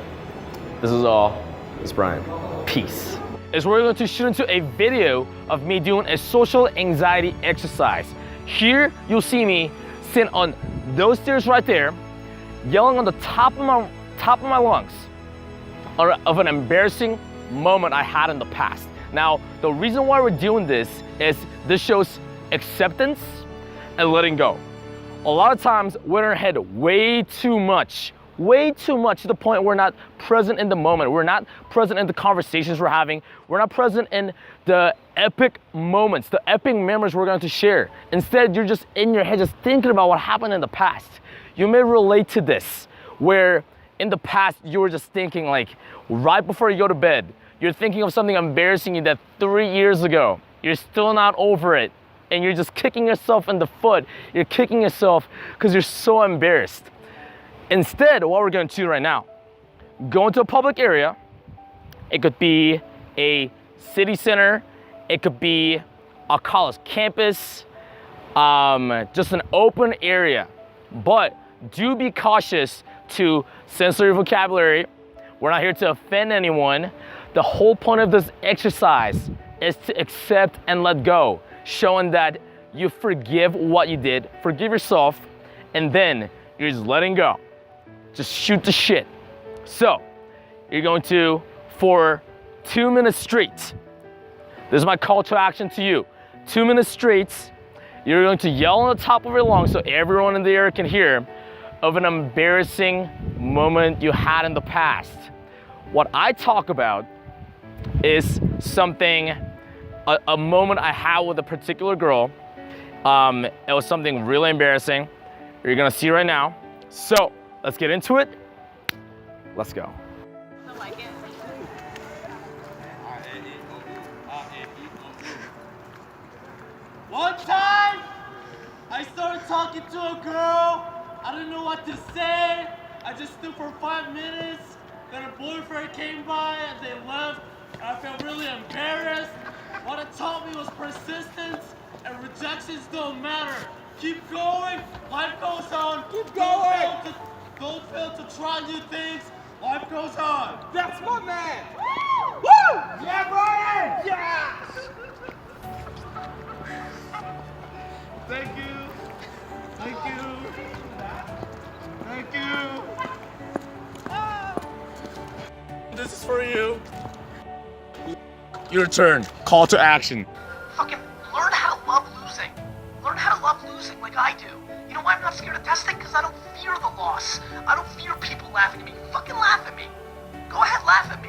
This is all. It's Brian. Peace. We're going to shoot into a video of me doing a social anxiety exercise. Here, you'll see me sitting on those stairs right there, yelling on the top of my lungs of an embarrassing moment I had in the past. Now, the reason why we're doing this is this shows acceptance and letting go. A lot of times, we're in our head way too much to the point we're not present in the moment. We're not present in the conversations we're having. We're not present in the epic moments, the epic memories we're going to share. Instead, you're just in your head, just thinking about what happened in the past. You may relate to this, where in the past, you were just thinking like, right before you go to bed, you're thinking of something embarrassing you did 3 years ago. You're still not over it. And you're just kicking yourself in the foot. You're kicking yourself because you're so embarrassed. Instead, what we're going to do right now, go into a public area. It could be a city center. It could be a college campus, just an open area. But do be cautious to censor your vocabulary. We're not here to offend anyone. The whole point of this exercise is to accept and let go, showing that you forgive what you did, forgive yourself, and then you're just letting go. Just shoot the shit. So, you're going to, for 2 minutes straight, this is my call to action to you. 2 minutes straight, you're going to yell on the top of your lungs so everyone in the area can hear of an embarrassing moment you had in the past. What I talk about is something, a moment I had with a particular girl. It was something really embarrassing. You're gonna see right now. So, let's get into it. Let's go. One time, I started talking to a girl. I didn't know what to say. I just stood for 5 minutes. Then her boyfriend came by and they left. And I felt really embarrassed. What it taught me was persistence and rejections don't matter. Keep going. Life goes on. Keep going. Don't fail to try new things. Life goes on. That's my man. Woo! Woo! Yeah, Brian! Yeah! Thank you. Thank you. Thank you. Your turn. Call to action. Fucking learn how to love losing. Learn how to love losing like I do. You know why I'm not scared of testing? Because I don't fear the loss. I don't fear people laughing at me. Fucking laugh at me. Go ahead, laugh at me.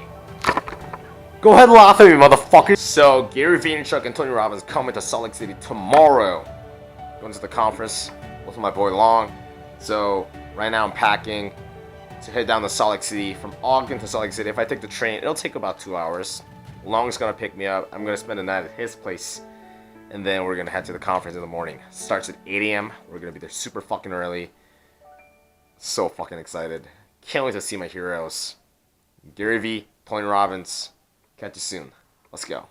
Go ahead and laugh at me, motherfucker. So, Gary Vaynerchuk and Tony Robbins coming to Salt Lake City tomorrow. Going to the conference with my boy Long. So, right now I'm packing to head down to Salt Lake City. From Ogden to Salt Lake City, if I take the train, it'll take about 2 hours. Long's gonna pick me up. I'm gonna spend the night at his place. And then we're gonna head to the conference in the morning. Starts at 8 a.m. We're gonna be there super fucking early. So fucking excited. Can't wait to see my heroes. Gary V, Tony Robbins. Catch you soon. Let's go.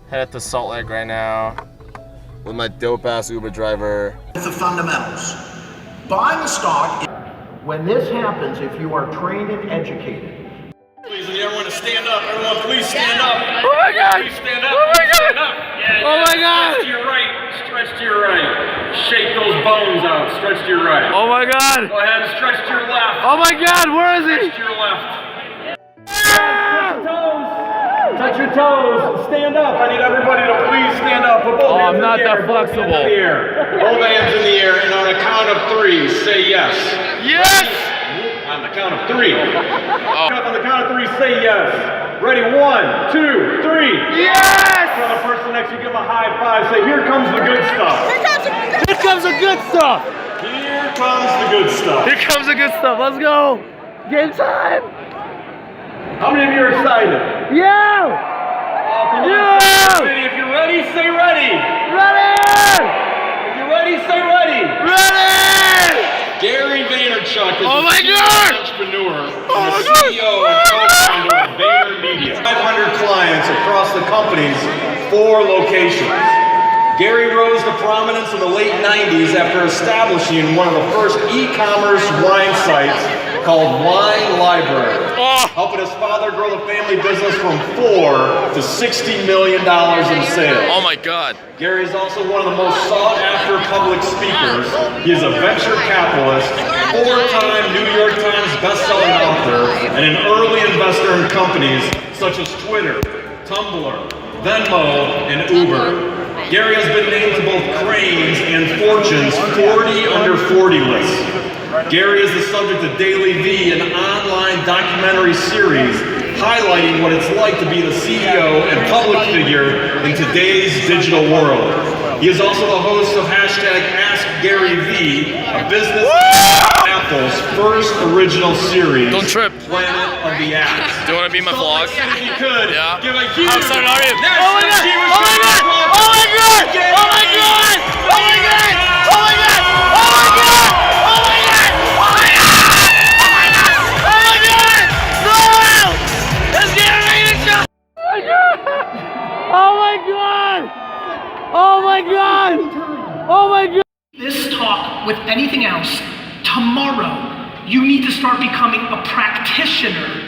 Headed to Salt Lake right now with my dope ass Uber driver. The fundamentals. Buying a stock. When this happens, if you are trained and educated. Please, everyone to stand up. Everyone, please stand up. Oh my God! Please stand up. Oh my God! Stand up. Yeah, Oh my God! Stretch to your right. Stretch to your right. Shake those bones out. Stretch to your right. Oh my God! Go ahead and stretch to your left. Oh my God! Where is he? Stretch to your left. Touch your toes. Stand up. I need everybody to please stand up. Put both hands I'm not in the that air. Both flexible. hands in the air. Both hands in the air, and on a count of 3, say yes. Yes! On the count of 3. On the count of 3, say yes. Ready? 1, 2, 3. Yes! Tell the person next to you, give them a high five. Say, here comes the good stuff. Here comes the good stuff! Here comes the good stuff. Here comes the good stuff. Let's go! Game time! How many of you are excited? Yeah! Yeah! If you're ready, say ready. Ready! If you're ready, say ready. Ready! Gary Vaynerchuk is Oh a my serial God! entrepreneur Oh and my the God! CEO and co-founder of VaynerMedia. 500 clients across the company's 4 locations. Gary rose to prominence in the late 90s after establishing one of the first e-commerce wine sites called Wine Library, helping his father grow the family business from 4 to $60 million in sales. Oh my God! Gary is also one of the most sought-after public speakers. He is a venture capitalist, 4-time New York Times best-selling author, and an early investor in companies such as Twitter, Tumblr, Venmo, and Uber. Gary has been named to both Crain's and Fortune's 40 under 40 lists. Gary is the subject of Daily V, an online documentary series highlighting what it's like to be the CEO and public figure in today's digital world. He is also the host of #AskGaryV, a business Apple's first original series. Don't trip. Planet of the Apps. Do you want to be my vlog? If you could, Yeah. give a huge How excited are you? national Oh my God! Achievers Oh my God! Award. Oh my God! Oh my God! Oh my God! Oh my God! Oh my God! Oh my God! Oh my God! Oh my God! Oh my God! No! Let's get a shot! Oh my God! Oh my God! Oh my God! This talk with anything else, tomorrow you need to start becoming a practitioner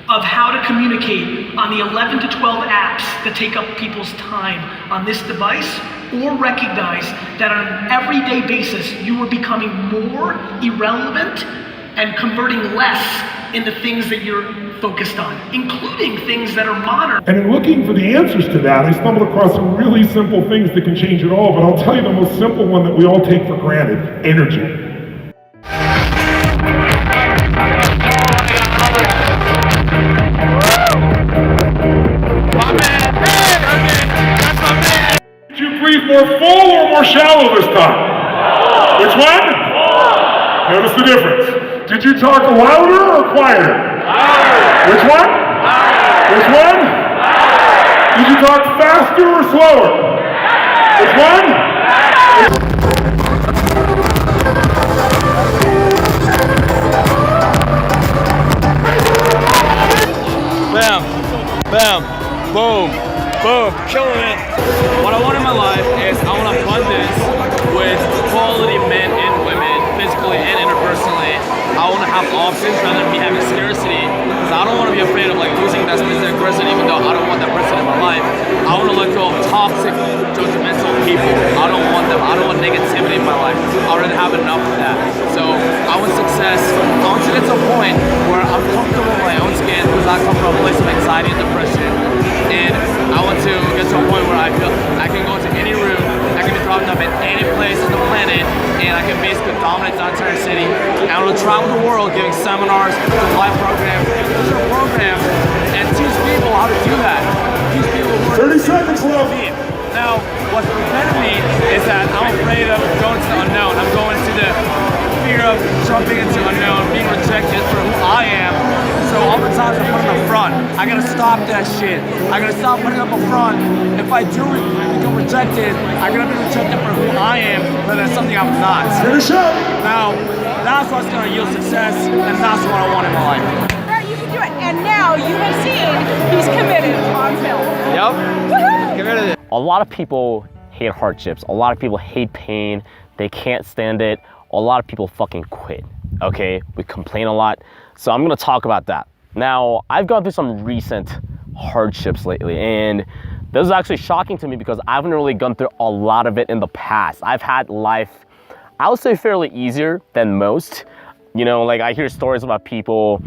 of how to communicate on the 11 to 12 apps that take up people's time on this device, or recognize that on an everyday basis you are becoming more irrelevant and converting less into things that you're focused on, including things that are modern. And in looking for the answers to that, I stumbled across some really simple things that can change it all, but I'll tell you the most simple one that we all take for granted: energy. Did you breathe more full or more shallow this time? Which one? Notice the difference. Did you talk louder or quieter? Which one? Which one? Did you talk faster or slower? Which one? Bam, bam, boom, boom, killing it. What I want in my life is I want abundance with quality men and women, physically and interpersonally. I want to have options rather than me having scarcity, because I don't want to be afraid of like losing that specific person, even though I don't want that person in my life. I want to let go of toxic, judgmental people. I don't want them. I don't want negativity in my life. I already have enough of that. So own success. I want to get to a point where I'm comfortable in my own skin because I come from a place of anxiety and depression. And I want to get to a point where I feel I can go into any room, I can be dropped up in any place on the planet, and I can basically dominate the entire city. And I will travel the world giving seminars, live programs, different programs, and teach people how to do that. Teach people who are 30 seconds left. Now, what's preventing me is that I'm afraid of going to the unknown. I'm going to the fear of jumping into unknown, being rejected for who I am. So oftentimes I put it up front. I gotta stop that shit. I gotta stop putting it up front. If I do become rejected, I gotta be rejected for who I am, but that's something I'm not. Finish up. Now, that's what's gonna yield success, and that's what I want in my life. You can do it. And now you have seen he's committed on film. Yep. Woohoo! Committed. A lot of people hate hardships. A lot of people hate pain. They can't stand it. A lot of people fucking quit, okay? We complain a lot. So I'm gonna talk about that. Now, I've gone through some recent hardships lately, and this is actually shocking to me because I haven't really gone through a lot of it in the past. I've had life, I would say, fairly easier than most. You know, like I hear stories about people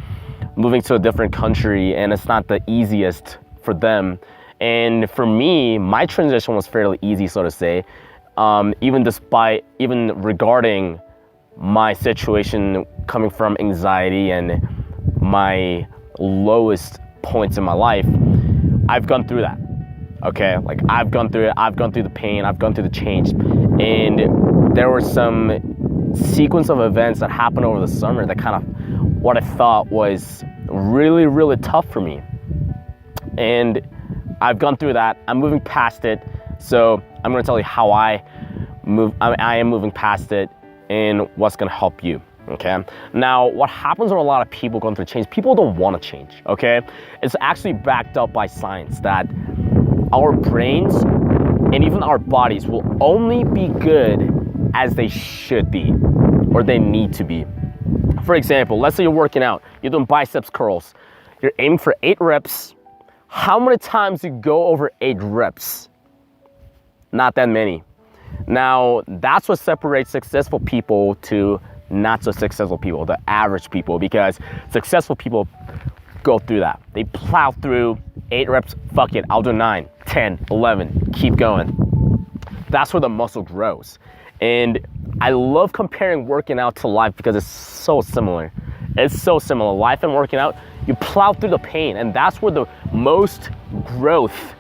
moving to a different country and it's not the easiest for them. And for me, my transition was fairly easy, so to say, even regarding my situation coming from anxiety and my lowest points in my life. I've gone through that, okay? Like I've gone through it, I've gone through the pain, I've gone through the change. And there were some sequence of events that happened over the summer that kind of what I thought was really, really tough for me. And I've gone through that. I'm moving past it. So I'm gonna tell you how I am moving past it and what's gonna help you, okay? Now, what happens with a lot of people going through change, people don't wanna change, okay? It's actually backed up by science that our brains and even our bodies will only be good as they should be or they need to be. For example, let's say you're working out, you're doing biceps curls, you're aiming for 8 reps. How many times do you go over 8 reps? Not that many. Now, that's what separates successful people to not so successful people, the average people, because successful people go through that. They plow through 8 reps, fuck it, I'll do 9, 10, 11, keep going. That's where the muscle grows. And I love comparing working out to life because it's so similar. It's so similar. Life and working out, you plow through the pain, and that's where the most growth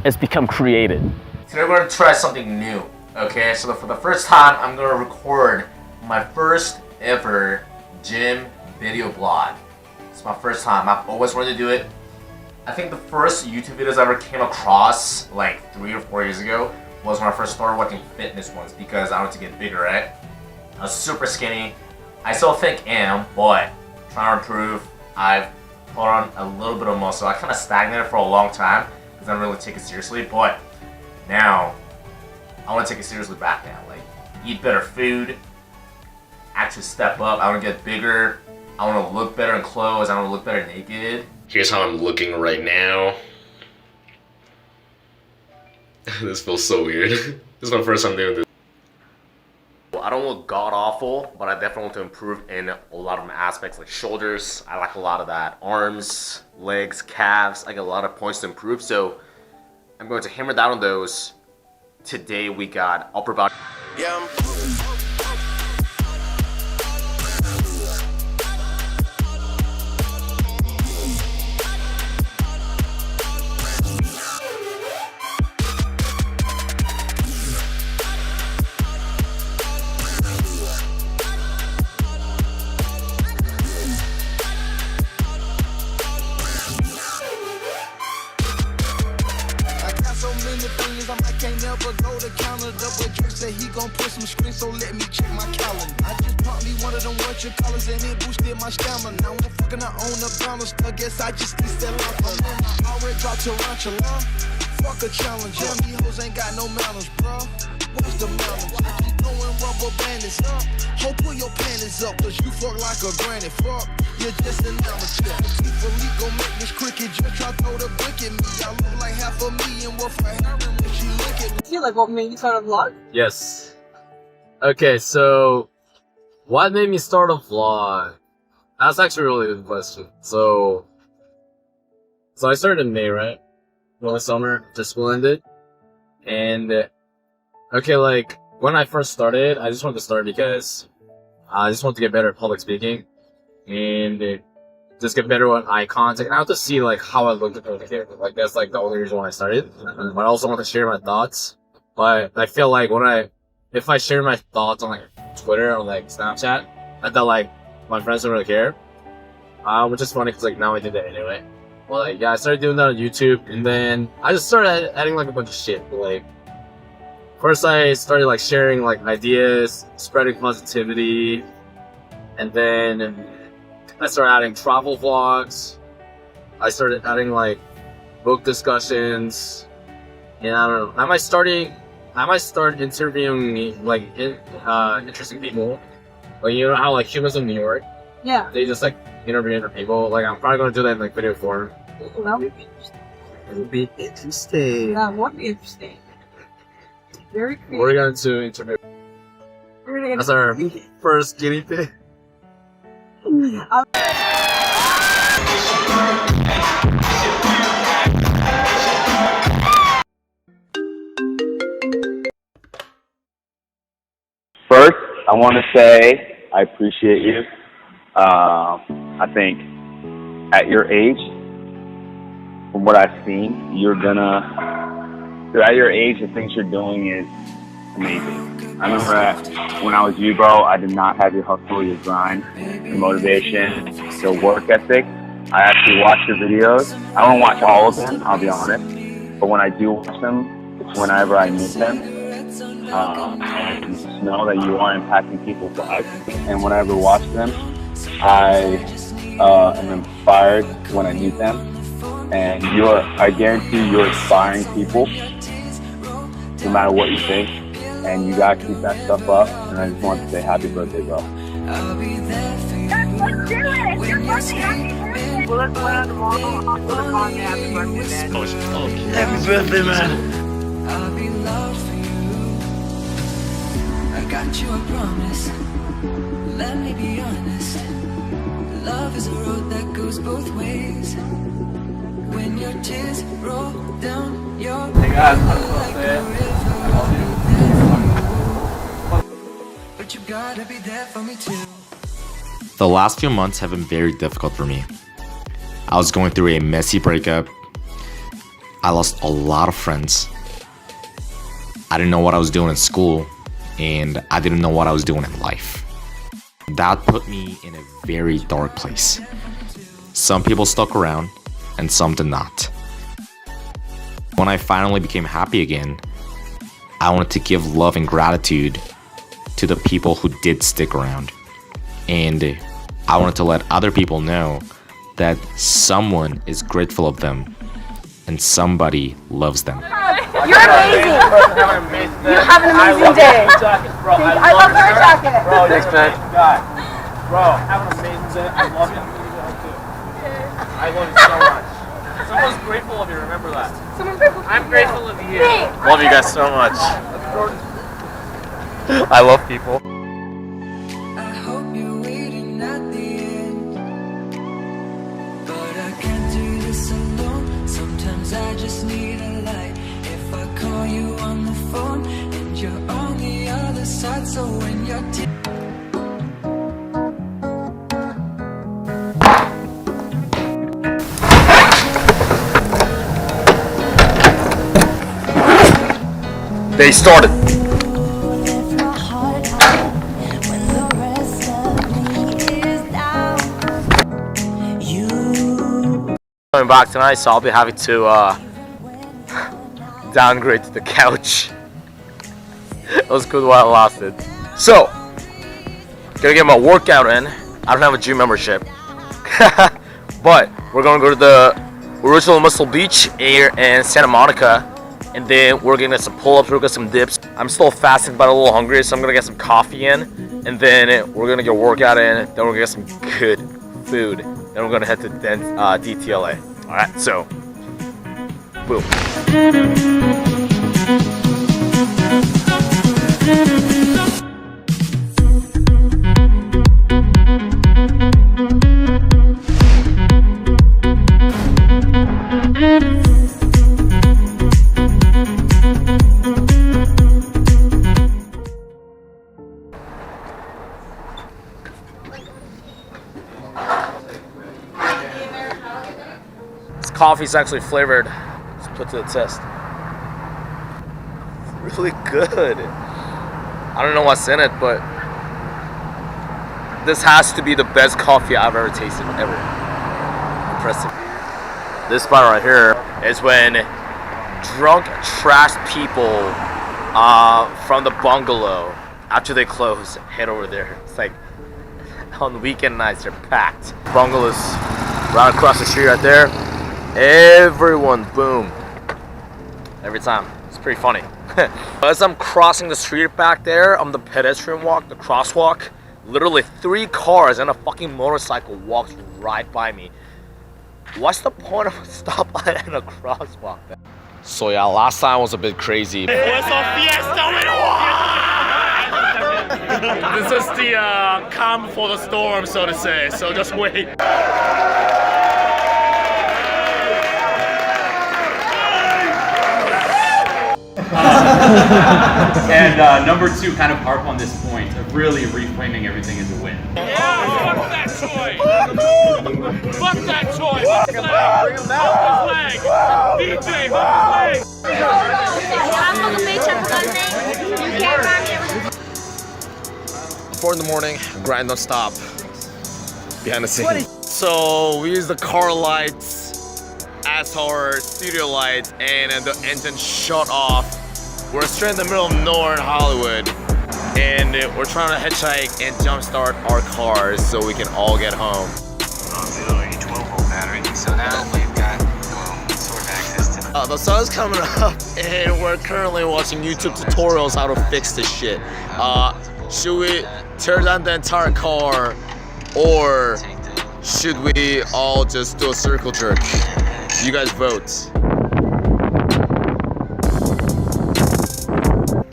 has become created. Today we're going to try something new, okay? So for the first time, I'm going to record my first ever gym video blog. It's my first time. I've always wanted to do it. I think the first YouTube videos I ever came across, like 3 or 4 years ago, was when I first started watching fitness ones because I wanted to get bigger, right? I was super skinny. I still think am, but trying to improve. I've put on a little bit of muscle. I kind of stagnated for a long time because I didn't really take it seriously, but now I want to take it seriously back now. Like, eat better food, actually step up. I want to get bigger. I want to look better in clothes. I want to look better naked. Here's how I'm looking right now. This feels so weird. This is my first time doing this. I don't look god-awful, but I definitely want to improve in a lot of my aspects, like shoulders. I like a lot of that. Arms, legs, calves. I got a lot of points to improve, so I'm going to hammer down on those. Today we got upper body. Yeah. So let me check my calendar. I just bought me one of them watcher colors and it boosted my stamina. Now I'm fucking I own a balance. I guess I just need that off. I already dropped tarantula. Fuck a challenge. Yeah, me hoes ain't got no manners, bro. What's the manners? I keep throwing rubber bandits up. Ho, pull your panties up, cause you fuck like a granny. Fuck, you're just an amateur. People gon' make this cricket just try to throw the brick at me. I look like $500,000 worth of heroin when she look at me. Do you like what made you start a vlog? Yes. Okay, so What made me start a vlog? That's actually a really good question. So I started in May, right? Well, the summer, after school ended. And, okay, like, when I first started, I just wanted to start because I just wanted to get better at public speaking. And just get better at eye contact. And I have to see, like, how I looked at the camera. Like, that's, like, the only reason why I started. But I also want to share my thoughts. But I feel like if I share my thoughts on, like, Twitter or, like, Snapchat, I thought, like, my friends don't really care. Which is funny because, like, now I did that anyway. Well, like, yeah, I started doing that on YouTube. And then I just started adding, like, a bunch of shit. Like, first I started, like, sharing, like, ideas, spreading positivity. And then I started adding travel vlogs. I started adding like book discussions. And I don't know. I might start interviewing like interesting people. Like, you know how like Humans of New York? Yeah. They just like interview other people. Like, I'm probably gonna do that in like video form. That would be interesting. It would be interesting. That would be interesting. Very creative. We're going to interview. That's our first guinea pig. First, I want to say I appreciate you. I think at your age, from what I've seen, at your age, the things you're doing is amazing. I remember when I was you, bro, I did not have your hustle, your grind, your motivation, your work ethic. I actually watch your videos. I don't watch all of them, I'll be honest. But when I do watch them, it's whenever I meet them. I just know that you are impacting people's lives. And whenever I watch them, I am inspired when I meet them. And I guarantee you're inspiring people, no matter what you think. And you gotta keep that stuff up. And I just want to say happy birthday, bro. Let's do it! It's your birthday! Happy birthday! Well, let's go out tomorrow. We'll call you happy birthday, man. Happy birthday, man. I'll be loud for you. I got you a promise. Let me be honest. Love is a road that goes both ways. When your tears roll down your Hey guys, happy birthday. I love you. But you gotta be there for me too. The last few months have been very difficult for me. I was going through a messy breakup. I lost a lot of friends. I didn't know what I was doing in school, and I didn't know what I was doing in life. That put me in a very dark place. Some people stuck around, and some did not. When I finally became happy again, I wanted to give love and gratitude to the people who did stick around. And I wanted to let other people know that someone is grateful of them and somebody loves them. You're amazing! You have an amazing day! I love your jacket! Bro, thanks, man. Bro, have an amazing day. I love you. I love you so much. Someone's grateful of you, remember that. Someone's grateful. I'm grateful of you. Love you guys so much. I love people. I hope you're waiting at the end. But I can't do this alone. Sometimes I just need a light. If I call you on the phone and you're on the other side, so when you're They started. Coming back tonight, so I'll be having to downgrade to the couch. It was good while it lasted. So, gonna get my workout in. I don't have a gym membership. But we're gonna go to the original Muscle Beach here in Santa Monica. And then we're gonna get some pull-ups, we're gonna get some dips. I'm still fasting but a little hungry, so I'm gonna get some coffee in. And then we're gonna get a workout in. Then we're gonna get some good food. Then we're gonna head to DTLA. Alright, so, boom. coffee is actually flavored. Let's put to the test. Really good. I don't know what's in it, but this has to be the best coffee I've ever tasted, ever. Impressive. This spot right here is when drunk trash people from the bungalow, after they close, head over there. It's like on weekend nights they're packed. Bungalows right across the street right there. Everyone, boom. Every time. It's pretty funny. As I'm crossing the street back there on the pedestrian walk, the crosswalk, literally 3 cars and a fucking motorcycle walks right by me. What's the point of a stoplight and a crosswalk? So yeah, last time was a bit crazy. This is the calm before the storm, so to say. So just wait. And number 2, kind of harp on this point of really reframing everything as a win. Yeah, fuck that Choi! Fuck that Choi! Fuck his leg! DJ, fuck his leg! 4 in the morning, grind don't stop. Behind the scenes. So we use the car lights as our studio lights, and then the engine shut off. We're straight in the middle of nowhere in Hollywood, and we're trying to hitchhike and jumpstart our cars so we can all get home. Auxiliary 12-volt battery. So now we've got sort of access to The sun's coming up, and we're currently watching YouTube tutorials how to fix this shit. Should we tear down the entire car, or should we all just do a circle jerk? You guys vote.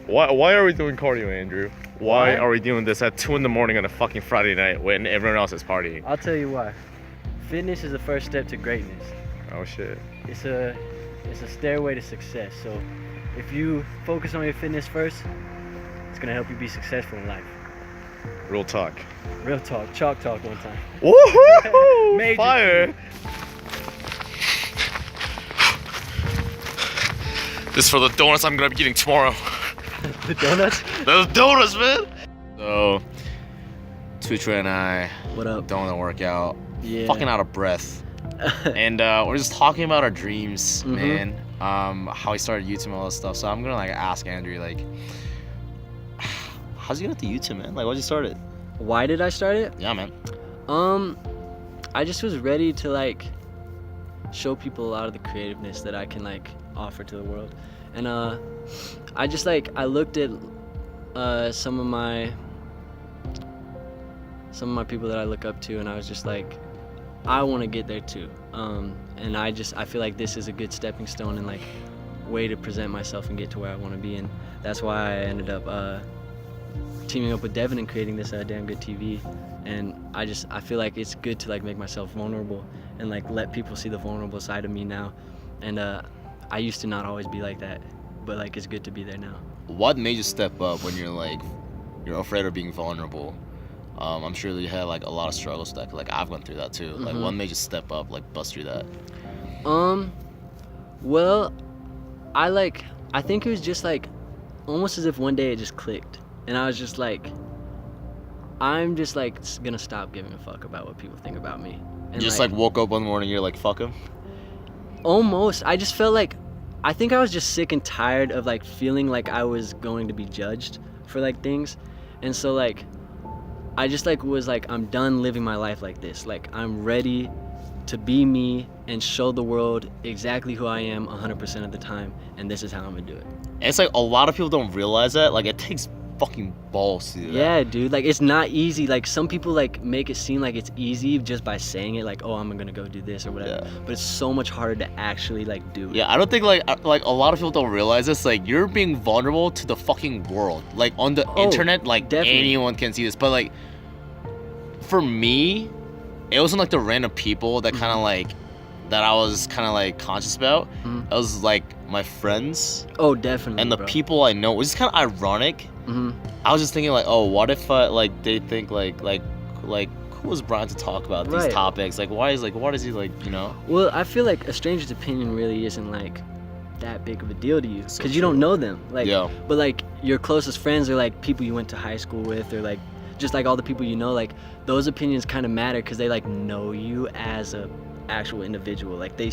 Why are we doing cardio, Andrew? Why are we doing this at 2 in the morning on a fucking Friday night when everyone else is partying? I'll tell you why. Fitness is the first step to greatness. Oh shit. It's a stairway to success. So if you focus on your fitness first, it's gonna help you be successful in life. Real talk. Real talk. Chalk talk one time. Woohoo! Fire! This is for the donuts I'm gonna be eating tomorrow. The donuts? Those donuts, man! So, Tutra and I what up? Doing the workout. Yeah. Fucking out of breath. And we're just talking about our dreams, man. How we started YouTube and all that stuff. So I'm gonna like ask Andrew, like, how'd you get into YouTube, man? Like, why'd you start it? Why did I start it? Yeah, man. I just was ready to like show people a lot of the creativeness that I can like offer to the world. And I just like, I looked at some of my people that I look up to, and I was just like, I want to get there too. And I feel like this is a good stepping stone and like way to present myself and get to where I want to be. And that's why I ended up teaming up with Devin and creating this Damn Good TV. And I feel like it's good to like make myself vulnerable and like let people see the vulnerable side of me now. And I used to not always be like that, but like it's good to be there now. What made you step up when you're afraid of being vulnerable? I'm sure that you had like a lot of struggles that like I've gone through that too. Like what made you step up, like bust through that? Well, I think it was just like almost as if one day it just clicked, and I was just like, I'm just like gonna stop giving a fuck about what people think about me. And You just like woke up one morning, you're like, fuck him? Almost. I just felt like, I think I was just sick and tired of like feeling like I was going to be judged for like things. And so like, I just like was like, I'm done living my life like this. Like I'm ready to be me and show the world exactly who I am 100% of the time. And this is how I'm gonna do it. And it's like a lot of people don't realize that. Like it takes fucking balls to do that. Yeah, dude, like it's not easy. Like some people like make it seem like it's easy just by saying it, like, oh, I'm gonna go do this or whatever. Yeah. But it's so much harder to actually like do it. Yeah, I don't think like a lot of people don't realize this. Like you're being vulnerable to the fucking world. Like on the internet, like definitely. Anyone can see this. But like for me, it wasn't like the random people that kind of like that I was kind of like conscious about. It was like my friends. Oh, definitely. And the people I know, which is kind of ironic. I was just thinking like, oh, what if like they think like was Brian to talk about these Right. topics? Like, why is he like, you know? Well, I feel like a stranger's opinion really isn't like that big of a deal to you because you don't know them. Like, Yeah. but like your closest friends are like people you went to high school with, or like just like all the people you know. Like those opinions kind of matter because they like know you as a actual individual. Like they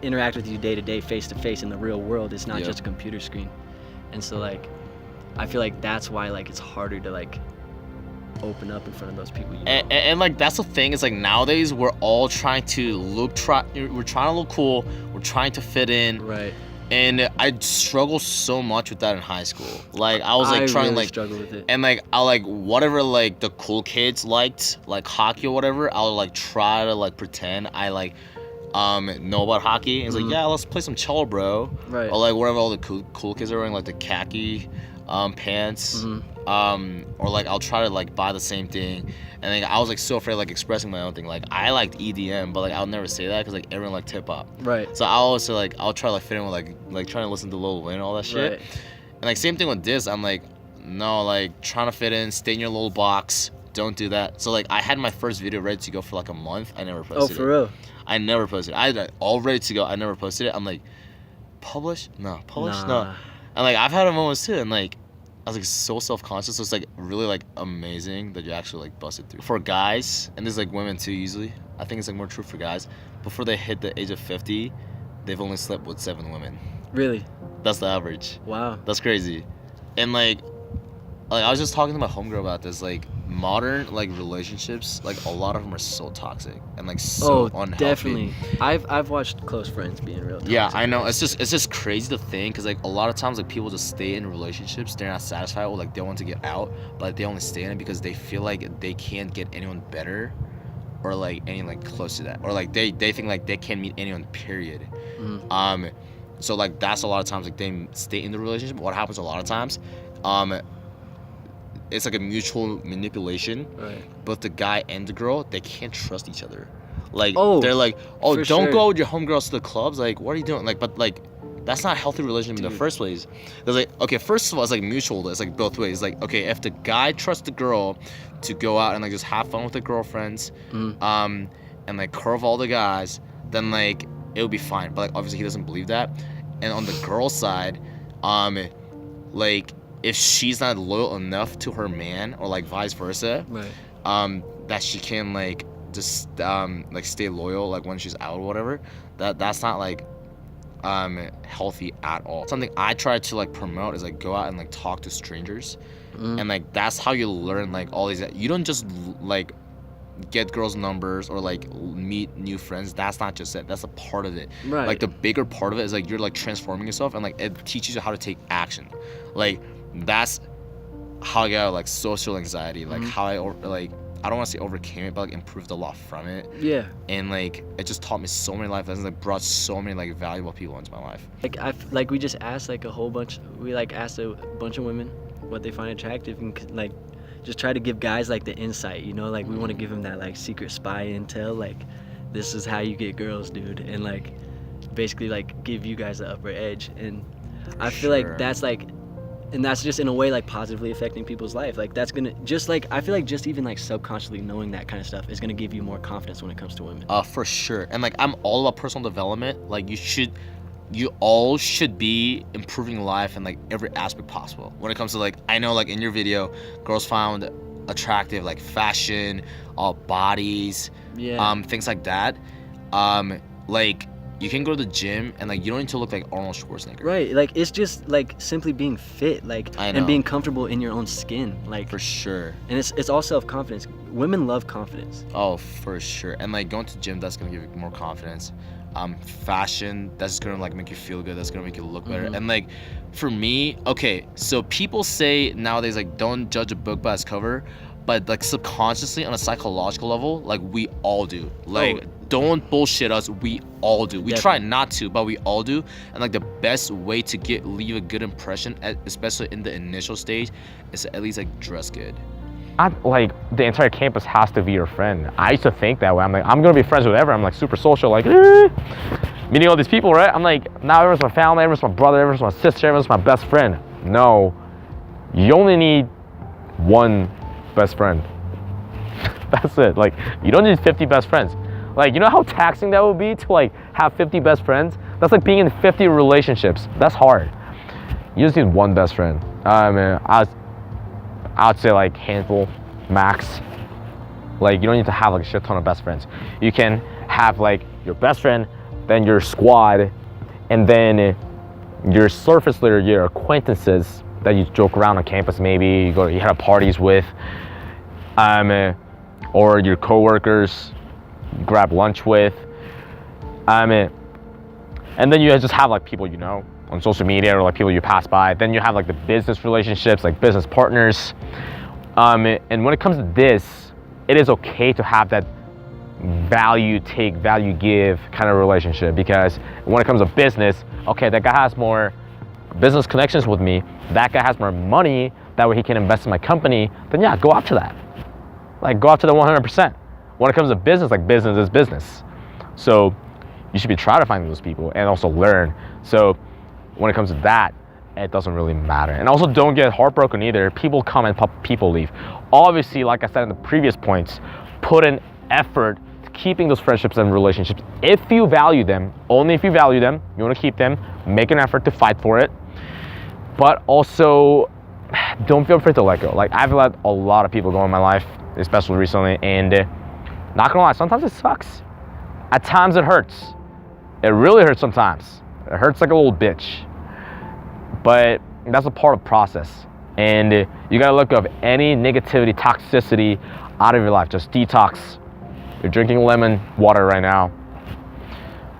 interact with you day to day, face to face in the real world. It's not Yeah. just a computer screen. And so like, I feel like that's why like it's harder to like open up in front of those people you know. And like that's the thing is like nowadays we're all trying to we're trying to look cool, we're trying to fit in. Right. And I struggled so much with that in high school. Like I was like I trying really to like struggle with it. And like I like whatever like the cool kids liked, like hockey or whatever, I'll like try to like pretend I like know about hockey. And it's like, yeah, let's play some cello, bro. Right. Or like whatever all the cool kids are wearing, like the khaki pants. Or like I'll try to like buy the same thing. And like I was like so afraid of like expressing my own thing. Like I liked EDM, but like I'll never say that because like everyone liked hip hop. Right. So I always say like I'll try to like fit in with like trying to listen to Lil Wayne and all that shit. Right. And like same thing with this, I'm like, no, like trying to fit in, stay in your little box, don't do that. So like I had my first video ready to go for like a month. I never posted it. Oh, for real? I never posted it. I had it all ready to go. I never posted it. I'm like, publish? No. Publish? No. Nah. And like I've had moments too, and like I was like so self-conscious. So it's like really like amazing that you actually like busted through. For guys, and there's like women too usually, I think it's like more true for guys, before they hit the age of 50, they've only slept with 7 women. Really? That's the average. Wow. That's crazy. And like I was just talking to my homegirl about this, like modern like relationships, like a lot of them are so toxic and like so unhealthy. Definitely. I've watched close friends being real toxic. Yeah, I know. It's just crazy to think, because like a lot of times like people just stay in relationships, they're not satisfied, or like they want to get out, but they only stay in it because they feel like they can't get anyone better or like any like close to that, or like they think like they can't meet anyone, period. So like that's a lot of times like they stay in the relationship. What happens a lot of times, it's like a mutual manipulation. Right. Both the guy and the girl, they can't trust each other. Like they're like, for don't sure. go out with your homegirls to the clubs. Like, what are you doing? Like, but like, that's not a healthy relationship in the first place. There's like, okay, first of all, it's like mutual. It's like both ways. Like, okay, if the guy trusts the girl to go out and like just have fun with the girlfriends, and like curve all the guys, then like it would be fine. But like obviously he doesn't believe that. And on the girl side, like if she's not loyal enough to her man, or like vice versa, right. That she can like just like stay loyal like when she's out or whatever, that's not like healthy at all. Something I try to like promote is like go out and like talk to strangers, and like that's how you learn like all these. You don't just like get girls' numbers or like meet new friends. That's not just it. That's a part of it. Right. Like the bigger part of it is like you're like transforming yourself, and like it teaches you how to take action. Like that's how I got like social anxiety. Like how I I don't want to say overcame it, but like improved a lot from it. Yeah. And like it just taught me so many life lessons. Like brought so many like valuable people into my life. Like we just asked like a whole bunch. We like asked a bunch of women what they find attractive, and like just try to give guys like the insight, you know, like we want to give them that like secret spy intel, like this is how you get girls, dude, and like basically like give you guys the upper edge. And I feel like that's like, and that's just in a way like positively affecting people's life. Like that's gonna just like, I feel like just even like subconsciously knowing that kind of stuff is gonna give you more confidence when it comes to women. For sure. And like I'm all about personal development. Like you all should be improving life in like every aspect possible. When it comes to like, I know like in your video, girls found attractive like fashion, bodies, things like that. Like you can go to the gym and like you don't need to look like Arnold Schwarzenegger. Right, like it's just like simply being fit, like and being comfortable in your own skin, like for sure. And it's all self-confidence. Women love confidence. Oh, for sure. And like going to the gym, that's gonna give you more confidence. Fashion, that's gonna like make you feel good, that's gonna make you look better. And like for me, okay, so people say nowadays like don't judge a book by its cover, but like subconsciously on a psychological level, like we all do. Like don't bullshit us, we all do. We try not to, but we all do. And like the best way to leave a good impression, especially in the initial stage, is to at least like dress good. Not like the entire campus has to be your friend. I used to think that way. I'm like, I'm gonna be friends with everyone. I'm like super social, like meeting all these people, right? I'm like, now everyone's my family, everyone's my brother, everyone's my sister, everyone's my best friend. No, you only need one best friend. That's it. Like, you don't need 50 best friends. Like, you know how taxing that would be to like have 50 best friends? That's like being in 50 relationships. That's hard. You just need one best friend. I'd say like handful, max. Like, you don't need to have like a shit ton of best friends. You can have like your best friend, then your squad, and then your surface layer, your acquaintances that you joke around on campus. Maybe you head to parties with, or your coworkers, you grab lunch with, and then you just have like people you know on social media or like people you pass by. Then you have like the business relationships, like business partners. And when it comes to this, it is okay to have that value take, value give kind of relationship, because when it comes to business, okay, that guy has more business connections with me, that guy has more money, that way he can invest in my company, then yeah, go after that. Like, go after the 100%. When it comes to business, like, business is business. So you should be trying to find those people and also learn. So when it comes to that, it doesn't really matter. And also, don't get heartbroken either. People come and people leave. Obviously, like I said in the previous points, put in effort to keeping those friendships and relationships. If you value them, only if you value them, you want to keep them, make an effort to fight for it. But also, don't feel afraid to let go. Like, I've let a lot of people go in my life, especially recently, and not gonna lie, sometimes it sucks. At times it hurts. It really hurts sometimes. It hurts like a little bitch. But that's a part of the process. And you gotta let go of any negativity, toxicity out of your life. Just detox. You're drinking lemon water right now.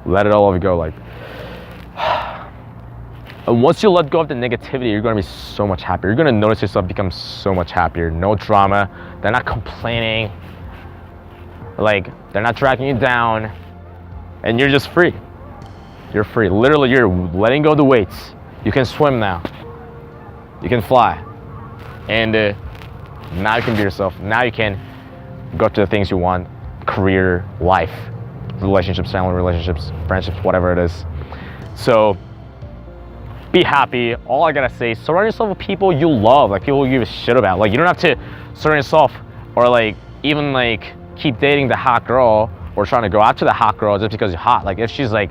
Let it all go. Like, and once you let go of the negativity, you're gonna be so much happier. You're gonna notice yourself become so much happier. No drama. They're not complaining. Like, they're not dragging you down. And you're just free. You're free. Literally, you're letting go of the weights. You can swim now. You can fly. And now you can be yourself. Now you can go to the things you want. Career, life, relationships, family relationships, friendships, whatever it is. So be happy. All I gotta say, surround yourself with people you love, like people you give a shit about. Like, you don't have to surround yourself or like even like keep dating the hot girl or trying to go after the hot girl just because you're hot. Like, if she's like,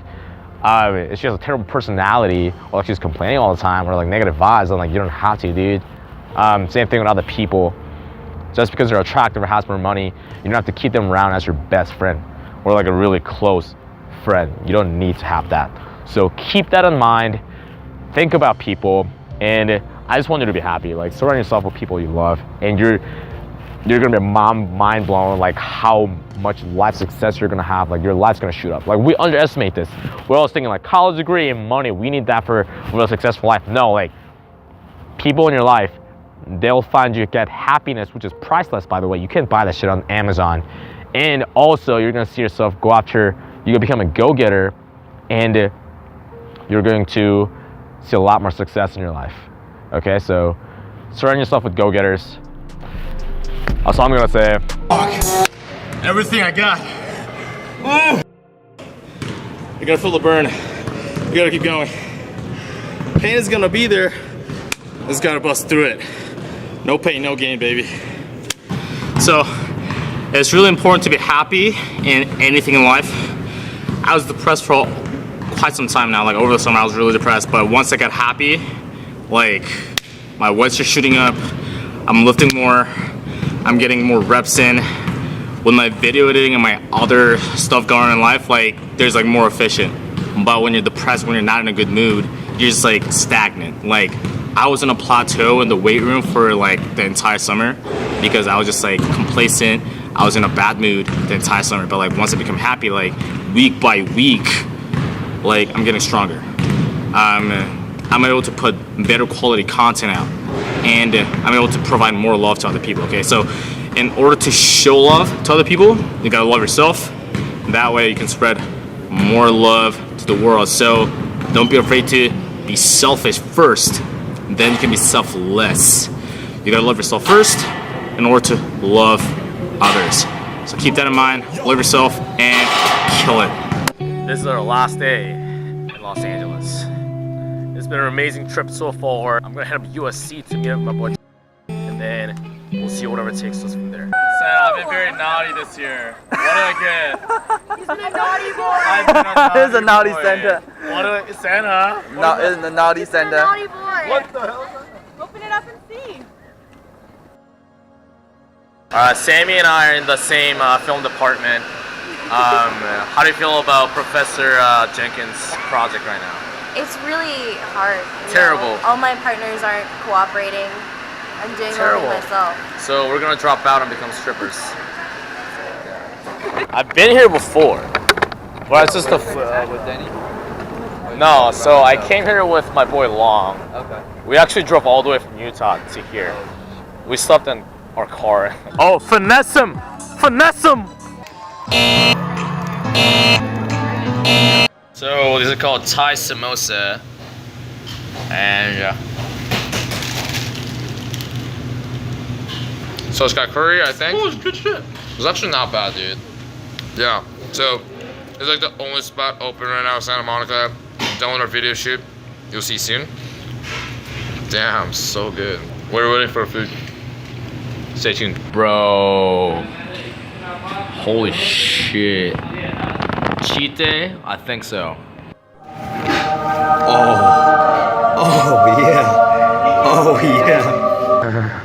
if she has a terrible personality or like she's complaining all the time or like negative vibes, then like you don't have to, dude. Same thing with other people. Just because they're attractive or has more money, you don't have to keep them around as your best friend or like a really close friend. You don't need to have that. So keep that in mind. Think about people, and I just want you to be happy. Like, surround yourself with people you love, and you're gonna be mind blown like how much life success you're gonna have. Like, your life's gonna shoot up. Like, we underestimate this. We're always thinking like college degree and money, we need that for a successful life. No, like, people in your life, they'll find you get happiness, which is priceless, by the way. You can't buy that shit on Amazon. And also, you're gonna see yourself go after, you're gonna become a go-getter, and you're going to see a lot more success in your life. Okay, so surround yourself with go-getters. That's all I'm gonna say. Everything I got. You gotta feel the burn. You gotta keep going. Pain is gonna be there. Just gotta bust through it. No pain, no gain, baby. So, it's really important to be happy in anything in life. I was depressed for quite some time now. Like, over the summer I was really depressed, but once I got happy, like, my weights are shooting up, I'm lifting more, I'm getting more reps in. With my video editing and my other stuff going on in life, like, there's like more efficient. But when you're depressed, when you're not in a good mood, you're just like stagnant. Like, I was in a plateau in the weight room for like the entire summer because I was just like complacent. I was in a bad mood the entire summer. But like, once I become happy, like week by week, like, I'm getting stronger. I'm able to put better quality content out, and I'm able to provide more love to other people. Okay, so in order to show love to other people, you gotta love yourself. That way you can spread more love to the world. So don't be afraid to be selfish first, then you can be selfless. You gotta love yourself first in order to love others. So keep that in mind, love yourself, and kill it. This is our last day in Los Angeles. It's been an amazing trip so far. I'm gonna head up USC to meet up with my boy, and then we'll see whatever takes us from there. So I I've been very naughty this year. What did I get? He's been a naughty boy. I've been a naughty It's a naughty boy. Santa. What did I, Santa? No, it's the naughty Santa. Naughty boy. What the hell is that? Open it up and see. Sammy and I are in the same film department. How do you feel about Professor Jenkins' project right now? It's really hard. Terrible. All my partners aren't cooperating. I'm doing Terrible. it myself. So we're gonna drop out and become strippers. I've been here before, but it's just a. With Danny? No, so I came here with my boy Long. Okay. We actually drove all the way from Utah to here. We slept in our car. Oh, finesse him! Finesse him! So these are called Thai samosa, and so it's got curry, I think. Oh, it's good shit. It's actually not bad, dude. Yeah. So it's like the only spot open right now in Santa Monica. Done with our video shoot. You'll see soon. Damn, so good. We're waiting for food. Stay tuned, bro. Holy shit. Cheat day? I think so. Oh yeah. Oh yeah.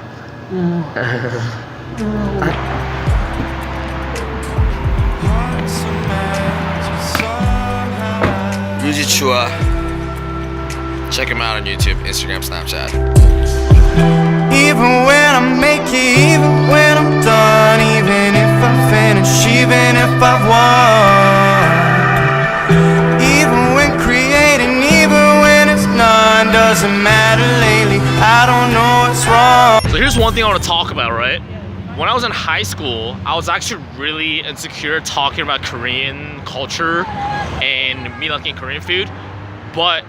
Yuji Chua. Check him out on YouTube, Instagram, Snapchat. Even when I make it, even when I'm done, even if I finish, even if I've won, even when creating, even when it's none, doesn't matter lately, I don't know what's wrong. So here's one thing I want to talk about, right? When I was in high school, I was actually really insecure talking about Korean culture and me liking Korean food, but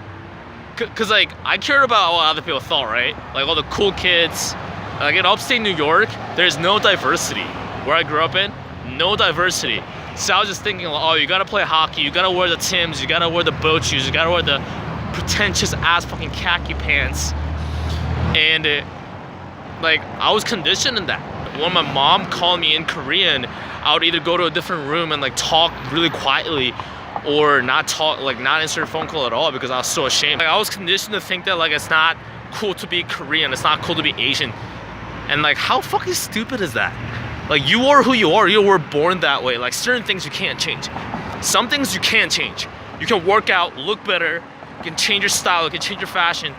cause like I cared about what other people thought, right? Like all the cool kids. Like in upstate New York, there's no diversity. Where I grew up in, no diversity. So I was just thinking, oh, you gotta play hockey, you gotta wear the Timbs, you gotta wear the boat shoes, you gotta wear the pretentious ass fucking khaki pants. And like I was conditioned in that. When my mom called me in Korean, I would either go to a different room and like talk really quietly, or not talk, like not answer a phone call at all because I was so ashamed. Like I was conditioned to think that like it's not cool to be Korean, it's not cool to be Asian. And like how fucking stupid is that? Like you are who you are, you were born that way. Like certain things you can't change. Some things you can change. You can work out, look better, you can change your style, you can change your fashion.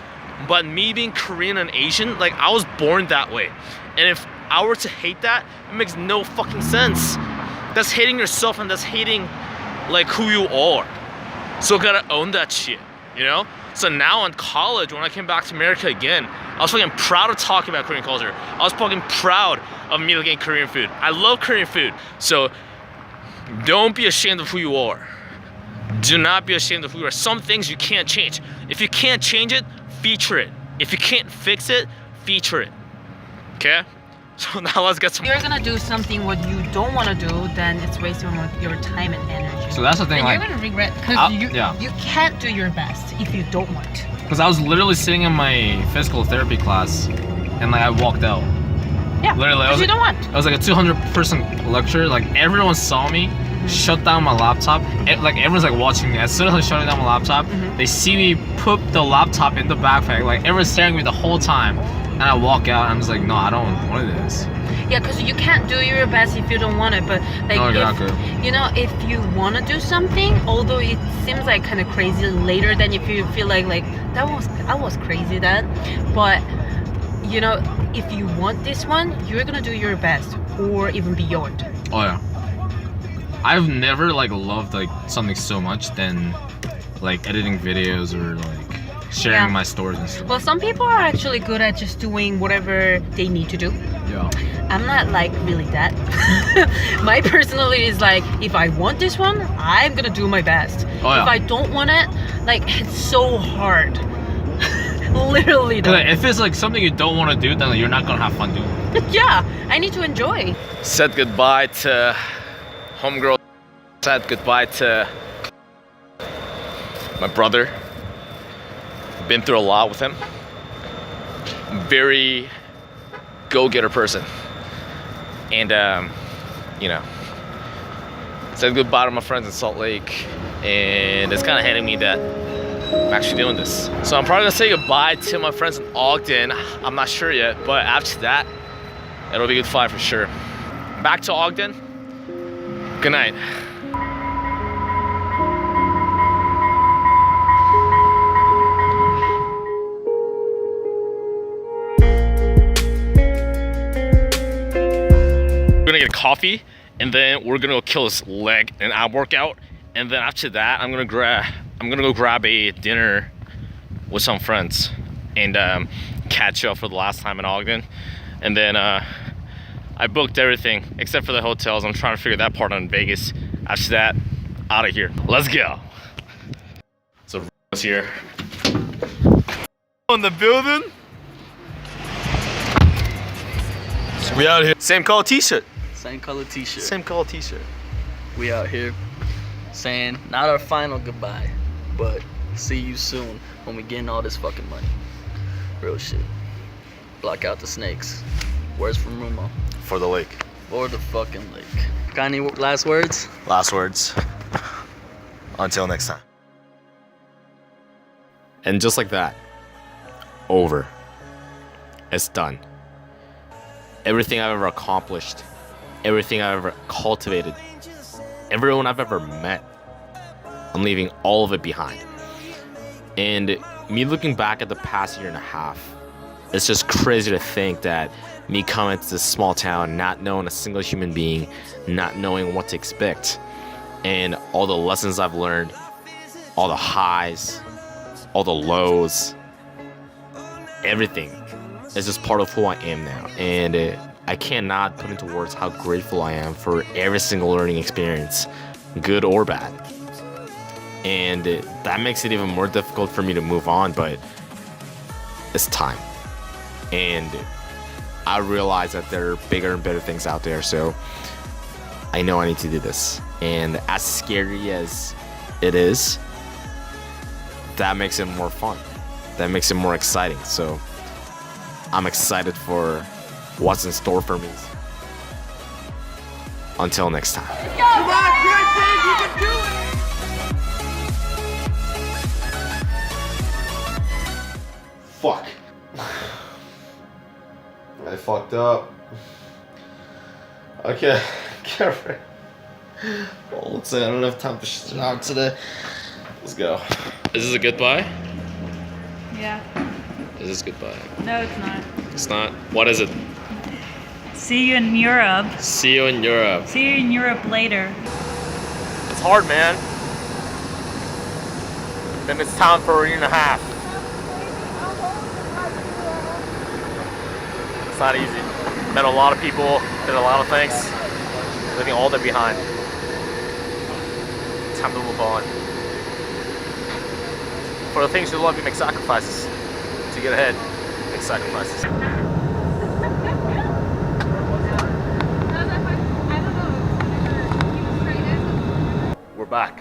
But me being Korean and Asian, like I was born that way. And if I were to hate that, it makes no fucking sense. That's hating yourself and that's hating like who you are. So gotta own that shit, you know? So now in college, when I came back to America again, I was fucking proud of talking about Korean culture. I was fucking proud of me liking Korean food. I love Korean food. So don't be ashamed of who you are. Do not be ashamed of who you are. Some things you can't change. If you can't change it, feature it. If you can't fix it, feature it. Okay? So now let's get some. If you're gonna do something what you don't want to do, then it's wasting your time and energy. So that's the thing, And like, you're gonna regret because you yeah. you can't do your best if you don't want to. Because I was literally sitting in my physical therapy class and like I walked out. Yeah, literally, because you don't want. It was like a 200-person lecture. Like everyone saw me shut down my laptop. Like everyone's like watching me. As soon as I shut down my laptop, they see me put the laptop in the backpack. Like everyone's staring at me the whole time. And I walk out and I'm just like, no, I don't want this. Yeah, because you can't do your best if you don't want it. But like, No, if, exactly. you know, if you want to do something, although it seems like kind of crazy later, then if you feel like I was crazy then, but you know, if you want this one, you're gonna do your best or even beyond. Oh yeah. I've never like loved like something so much than like editing videos or like sharing my stories and stuff. Well, some people are actually good at just doing whatever they need to do. Yeah. I'm not like really that. My personality is like, if I want this one, I'm gonna do my best. Oh, yeah. If I don't want it, like it's so hard. Literally though. Like, if it's like something you don't want to do, then like, you're not gonna have fun doing it. Yeah, I need to enjoy. Said goodbye to homegirl. Said goodbye to my brother. Been through a lot with him. Very go-getter person. And you know, said goodbye to my friends in Salt Lake, and it's kind of hitting me that I'm actually doing this. So I'm probably gonna say goodbye to my friends in Ogden. I'm not sure yet, but after that, it'll be a good flight for sure. Back to Ogden. Good night. We're gonna get coffee, and then we're gonna go kill this leg and ab workout, and then after that, I'm gonna go grab a dinner with some friends and catch up for the last time in Ogden, and then I booked everything except for the hotels. I'm trying to figure that part out in Vegas. After that, out of here. Let's go. So here in the building. So we out here. Same color t-shirt. Same color t-shirt. Same color t-shirt. We out here saying not our final goodbye, but see you soon when we getting all this fucking money. Real shit. Block out the snakes. Words from Rumo. For the lake. For the fucking lake. Got any last words? Last words. Until next time. And just like that, over. It's done. Everything I've ever accomplished, everything I've ever cultivated, everyone I've ever met, I'm leaving all of it behind. And me looking back at the past year and a half, it's just crazy to think that me coming to this small town, not knowing a single human being, not knowing what to expect, and all the lessons I've learned, all the highs, all the lows, everything is just part of who I am now. And I cannot put into words how grateful I am for every single learning experience, good or bad. And that makes it even more difficult for me to move on, but it's time. And I realize that there are bigger and better things out there, so I know I need to do this. And as scary as it is, that makes it more fun. That makes it more exciting. So I'm excited for what's in store for me. Until next time. Come on, Griffin, you can do it! Fuck. I fucked up. Okay, Carefree. Well, let's say I don't have time for shit out today. Let's go. Is this a goodbye? Yeah. Is this goodbye? No, it's not. It's not? What is it? See you in Europe. See you in Europe. See you in Europe later. It's hard, man. Then it's time for a year and a half. It's not easy. Met a lot of people, did a lot of things, leaving all that behind. Time to move on. For the things you love, you make sacrifices. To get ahead, make sacrifices. We're back.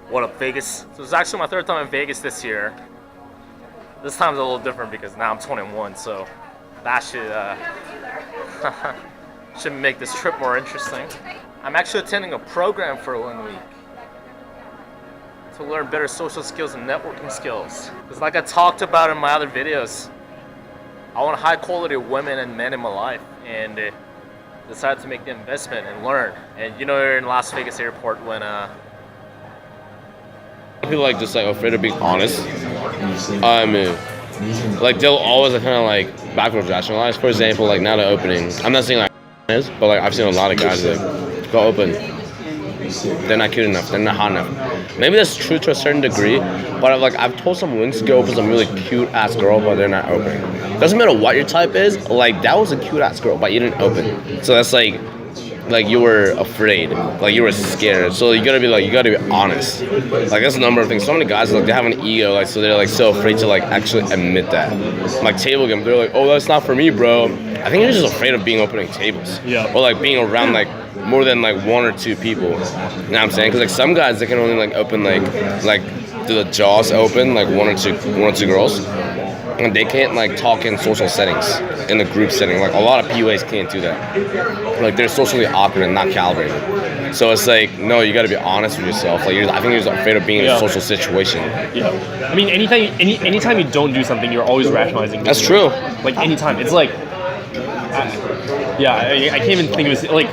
What up, Vegas? So it's actually my third time in Vegas this year. This time's a little different because now I'm 21, so that should make this trip more interesting. I'm actually attending a program for 1 week to learn better social skills and networking skills. Because like I talked about in my other videos, I want high quality women and men in my life, and decided to make the investment and learn. And you know, you're in Las Vegas airport when people like just like afraid to be honest. I mean, like they'll always kind of like backwards rationalize. For example, like now the opening. I'm not saying like is, but like I've seen a lot of guys like go open. They're not cute enough. They're not hot enough. Maybe that's true to a certain degree, but I've told some wings to go open some really cute ass girl, but they're not open. Doesn't matter what your type is. Like that was a cute ass girl, but you didn't open. So that's like you were afraid, like you were scared. So you gotta be honest. Like that's a number of things. So many guys like they have an ego, like so they're like so afraid to like actually admit that. Like table game, they're like, oh that's not for me, bro. I think you're just afraid of opening tables. Yeah. Or like being around like more than like one or two people. You know what I'm saying? Because like some guys they can only like open like do the jaws open like one or two girls. and they can't like talk in social settings, in a group setting. Like a lot of PUAs can't do that. Like they're socially awkward and not calibrated. So it's like, no, you got to be honest with yourself. Like I think you're afraid of being in a social situation. Yeah. I mean, anytime you don't do something, you're always rationalizing. That's true. Like anytime, it's like, I can't even think of it. Like,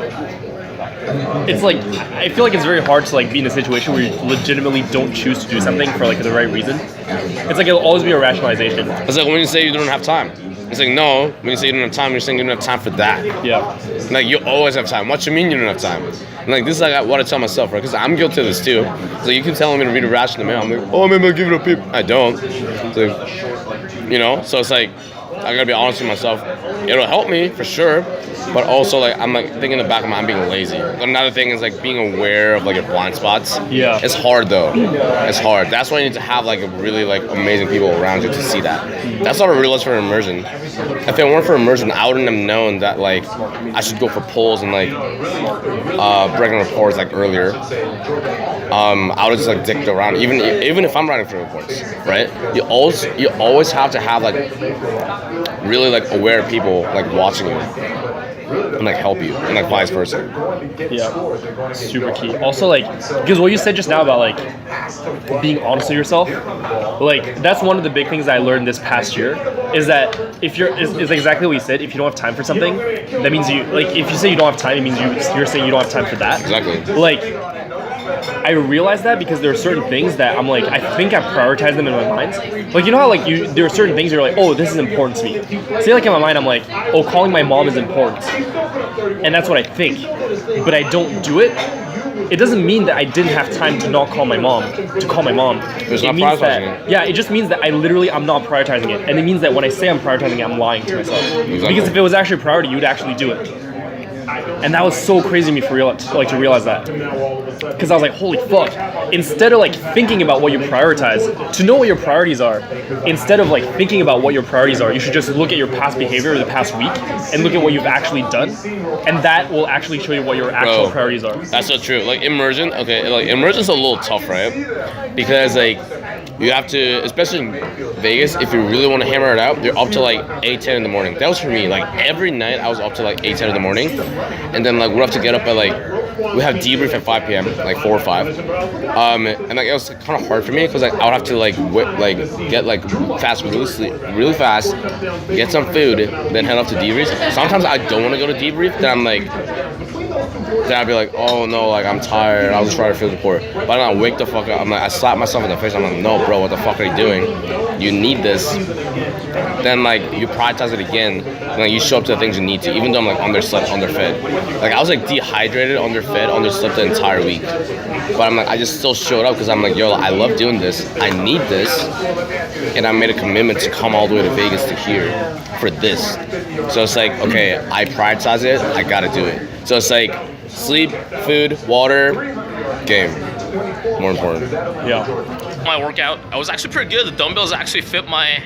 it's like I feel like it's very hard to like be in a situation where you legitimately don't choose to do something for like the right reason. It's like it'll always be a rationalization. It's like when you say you don't have time. It's like, no, when you say you don't have time, you're saying you don't have time for that. Yeah. Like, you always have time. What you mean you don't have time? And like, this is like what I tell myself, right? Because I'm guilty of this too. So you keep telling me to read a ration mail. I'm like, oh, maybe I'll give it a peep. I don't. It's like, you know? So it's like, I gotta be honest with myself. It'll help me, for sure. But also, like, I'm like thinking in the back of my mind, I'm being lazy. Another thing is like being aware of like your blind spots. Yeah. It's hard though. It's hard. That's why you need to have like really like amazing people around you to see that. That's what I realized for immersion. If it weren't for immersion, I wouldn't have known that like I should go for polls and like breaking reports like earlier. I would just like dick around. Even if I'm writing for reports, right? You always have to have like really like aware people like watching you. And like help you, and like vice versa. Yeah, super key. Also, like, because what you said just now about like being honest with yourself, like that's one of the big things that I learned this past year. Is that if you're is exactly what you said. If you don't have time for something, that means you like. If you say you don't have time, it means you're saying you don't have time for that. Exactly. Like, I realized that because there are certain things that I'm like, I think I prioritize them in my mind. Like, you know how like there are certain things you're like, oh, this is important to me. Say like in my mind, I'm like, oh, calling my mom is important. And that's what I think. But I don't do it. It doesn't mean that I didn't have time to not call my mom, It's it not means that, prioritizing it. yeah, it just means that I'm not prioritizing it. And it means that when I say I'm prioritizing it, I'm lying to myself. Exactly. Because if it was actually a priority, you'd actually do it. And that was so crazy to me to realize that. Because I was like, holy fuck. Instead of like thinking about what you prioritize, to know what your priorities are, instead of like thinking about what your priorities are, you should just look at your past behavior of the past week and look at what you've actually done. And that will actually show you what your actual priorities are. That's so true. Like immersion, okay, like immersion's a little tough, right? Because like you have to, especially in Vegas, if you really want to hammer it out, you're up to like 8, 10 in the morning. That was for me. Like every night I was up to like 8, 10 in the morning. And then like we'll have to get up at like, we have debrief at 5 p.m., like 4 or 5. And like it was kind of hard for me because like I would have to like get like fast really fast, get some food, then head up to debrief. Sometimes I don't want to go to debrief, then I'm like, then I'd be like, oh no, like I'm tired, I'll just try to field report. But then I wake the fuck up, I'm like, I slap myself in the face, I'm like, no bro, what the fuck are you doing? You need this. Then like you prioritize it again, and like you show up to the things you need to, even though I'm like underslept, underfed. Like I was like dehydrated, underfed, underslept the entire week. But I'm like, I just still showed up because I'm like, yo, I love doing this, I need this, and I made a commitment to come all the way to Vegas to here for this. So it's like, okay, I prioritize it, I gotta do it. So it's like sleep, food, water, game. More important. Yeah. My workout, I was actually pretty good. The dumbbells actually fit my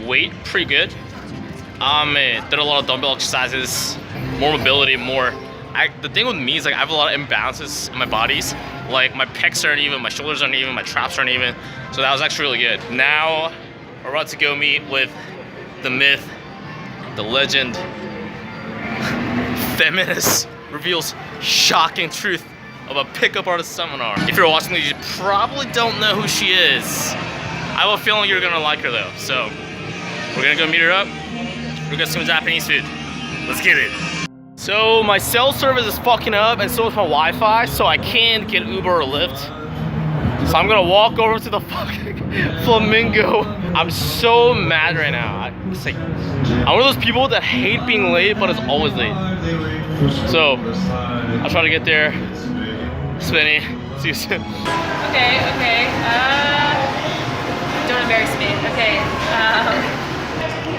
weight pretty good. Did a lot of dumbbell exercises, more mobility, the thing with me is like I have a lot of imbalances in my bodies. Like my pecs aren't even, my shoulders aren't even, my traps aren't even. So that was actually really good. Now we're about to go meet with the myth, the legend, feminist reveals shocking truth of a pickup artist seminar. If you're watching this, you probably don't know who she is. I have a feeling you're gonna like her though. So we're gonna go meet her up. We're gonna get some Japanese food. Let's get it. So my cell service is fucking up and so is my Wi-Fi, so I can't get Uber or Lyft. So I'm gonna walk over to the fucking Flamingo. I'm so mad right now. It's like, I'm one of those people that hate being late, but it's always late. So I'll try to get there. Spinny, see you soon. Okay. Don't embarrass me. Okay.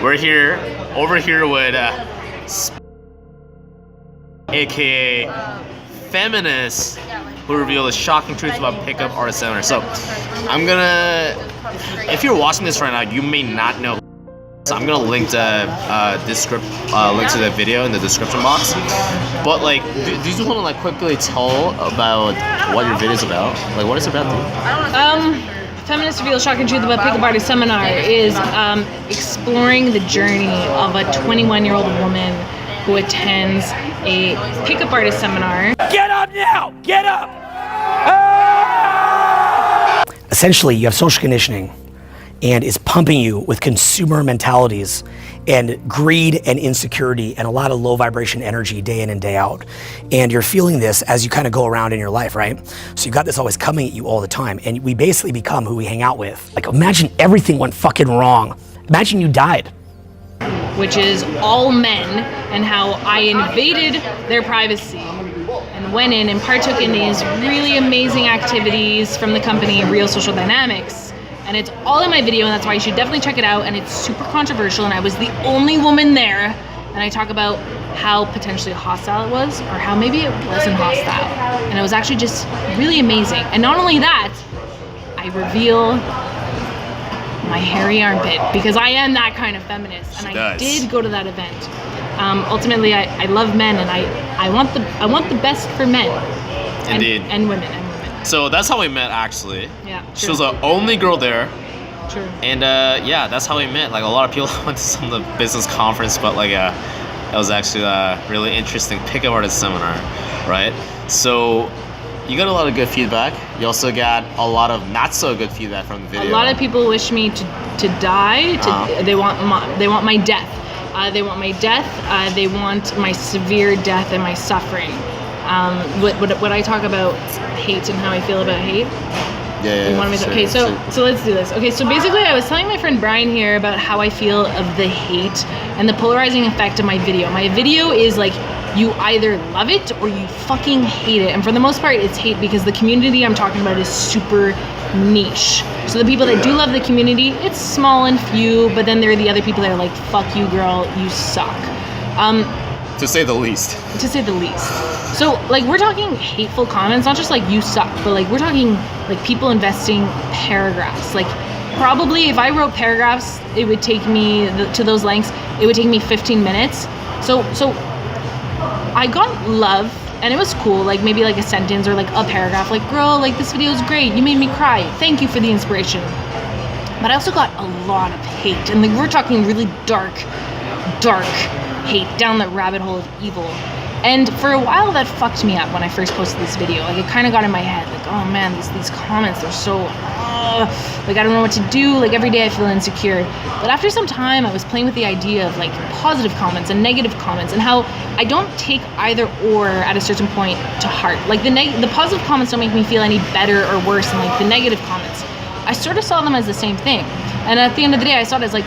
We're over here with aka feminists who reveal the shocking truth about pickup artist seminar. So I'm gonna, if you're watching this right now, you may not know. So I'm gonna link the link to the video in the description box. But like, do you just want to like quickly tell about what your video is about? Like, what is it about, dude? Feminist Reveal Shock and Truth About Pickup Artist seminar is exploring the journey of a 21-year-old woman who attends a pickup artist seminar. Get up now! Get up! Essentially, you have social conditioning and is pumping you with consumer mentalities and greed and insecurity and a lot of low vibration energy day in and day out. And you're feeling this as you kind of go around in your life, right? So you've got this always coming at you all the time. And we basically become who we hang out with. Like, imagine everything went fucking wrong. Imagine you died. Which is all men, and how I invaded their privacy and went in and partook in these really amazing activities from the company Real Social Dynamics. And it's all in my video, and that's why you should definitely check it out. And it's super controversial, and I was the only woman there. And I talk about how potentially hostile it was, or how maybe it wasn't hostile. And it was actually just really amazing. And not only that, I reveal my hairy armpit, because I am that kind of feminist. And I did go to that event. Ultimately, I love men, and I want the best for men. Indeed. And women. So that's how we met, actually. Yeah. She was the only girl there. True. And yeah, that's how we met. Like, a lot of people went to some of the business conference, but like it was actually a really interesting pickup artist seminar, right? So you got a lot of good feedback. You also got a lot of not so good feedback from the video. A lot of people wish me to die. They want my death. They want my death. They want my severe death and my suffering. What I talk about hate and how I feel about hate. Yeah. You want me to, okay, so let's do this. Okay, so basically I was telling my friend Brian here about how I feel of the hate and the polarizing effect of my video. My video is like, you either love it or you fucking hate it. And for the most part, it's hate because the community I'm talking about is super niche. So the people that do love the community, it's small and few, but then there are the other people that are like, fuck you, girl, you suck. To say the least. To say the least. So, like, we're talking hateful comments, not just like, you suck, but like, we're talking like people investing paragraphs. Like, probably if I wrote paragraphs, it would take me to those lengths, it would take me 15 minutes. So I got love, and it was cool, like maybe like a sentence or like a paragraph, like, girl, like, this video is great, you made me cry, thank you for the inspiration. But I also got a lot of hate, and like, we're talking really dark hate down the rabbit hole of evil. And for a while that fucked me up when I first posted this video. Like, it kind of got in my head, like, oh man, these comments are so, like, I don't know what to do. Like, every day I feel insecure. But after some time, I was playing with the idea of like positive comments and negative comments, and how I don't take either or at a certain point to heart. Like, the positive comments don't make me feel any better or worse than like the negative comments. I sort of saw them as the same thing. And at the end of the day, I saw it as like,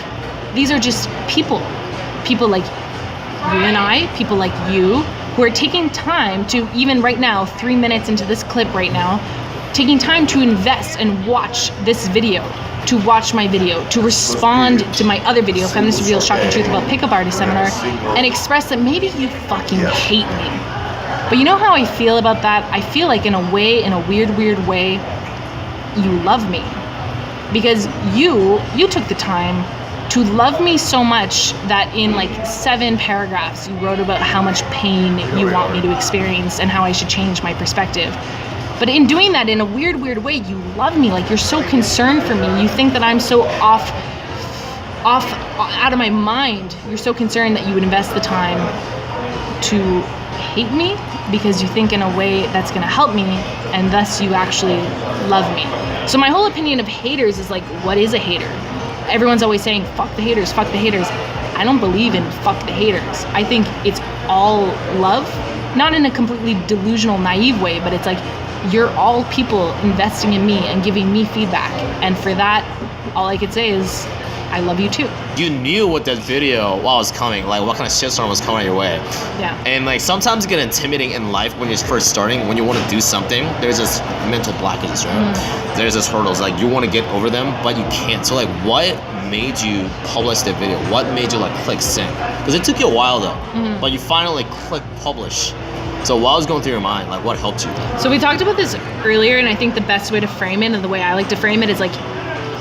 these are just people like you and I, people like you, who are taking time to, even right now, 3 minutes into this clip right now, taking time to invest and watch this video, to watch my video, to respond to my other video, Feminist Reveal Shock and Truth About Pickup Artist Seminar, and express that maybe you fucking hate me. But you know how I feel about that? I feel like in a weird way, you love me. Because you took the time to love me so much that in like 7 paragraphs you wrote about how much pain you want me to experience and how I should change my perspective. But in doing that, in a weird way, you love me. Like, you're so concerned for me. You think that I'm so off out of my mind. You're so concerned that you would invest the time to hate me because you think in a way that's gonna help me, and thus you actually love me. So my whole opinion of haters is like, what is a hater? Everyone's always saying, fuck the haters, fuck the haters. I don't believe in fuck the haters. I think it's all love, not in a completely delusional, naive way, but it's like, you're all people investing in me and giving me feedback. And for that, all I could say is, I love you too. You knew what that video was coming, like what kind of shitstorm was coming your way. Yeah. And like, sometimes it gets intimidating in life when you're first starting, when you want to do something, there's this mental blockages, right? There's this hurdles, like you want to get over them, but you can't. So like, what made you publish the video? What made you like click send? Because it took you a while though, but you finally click publish. So what was going through your mind? Like, what helped you? So we talked about this earlier, and I think the best way to frame it, and the way I like to frame it, is like,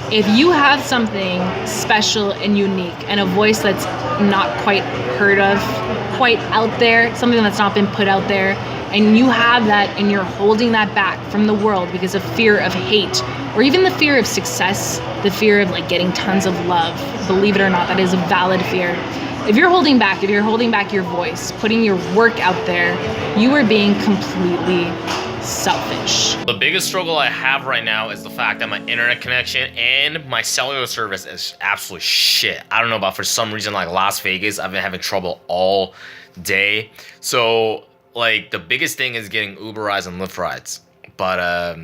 if you have something special and unique and a voice that's not quite heard of, quite out there, something that's not been put out there, and you have that and you're holding that back from the world because of fear of hate or even the fear of success, the fear of like getting tons of love, believe it or not, that is a valid fear. If you're holding back your voice, putting your work out there, you are being completely selfish. The biggest struggle I have right now is the fact that my internet connection and my cellular service is absolute shit. I don't know, but for some reason, like Las Vegas, I've been having trouble all day. So like the biggest thing is getting Uber rides and Lyft rides. But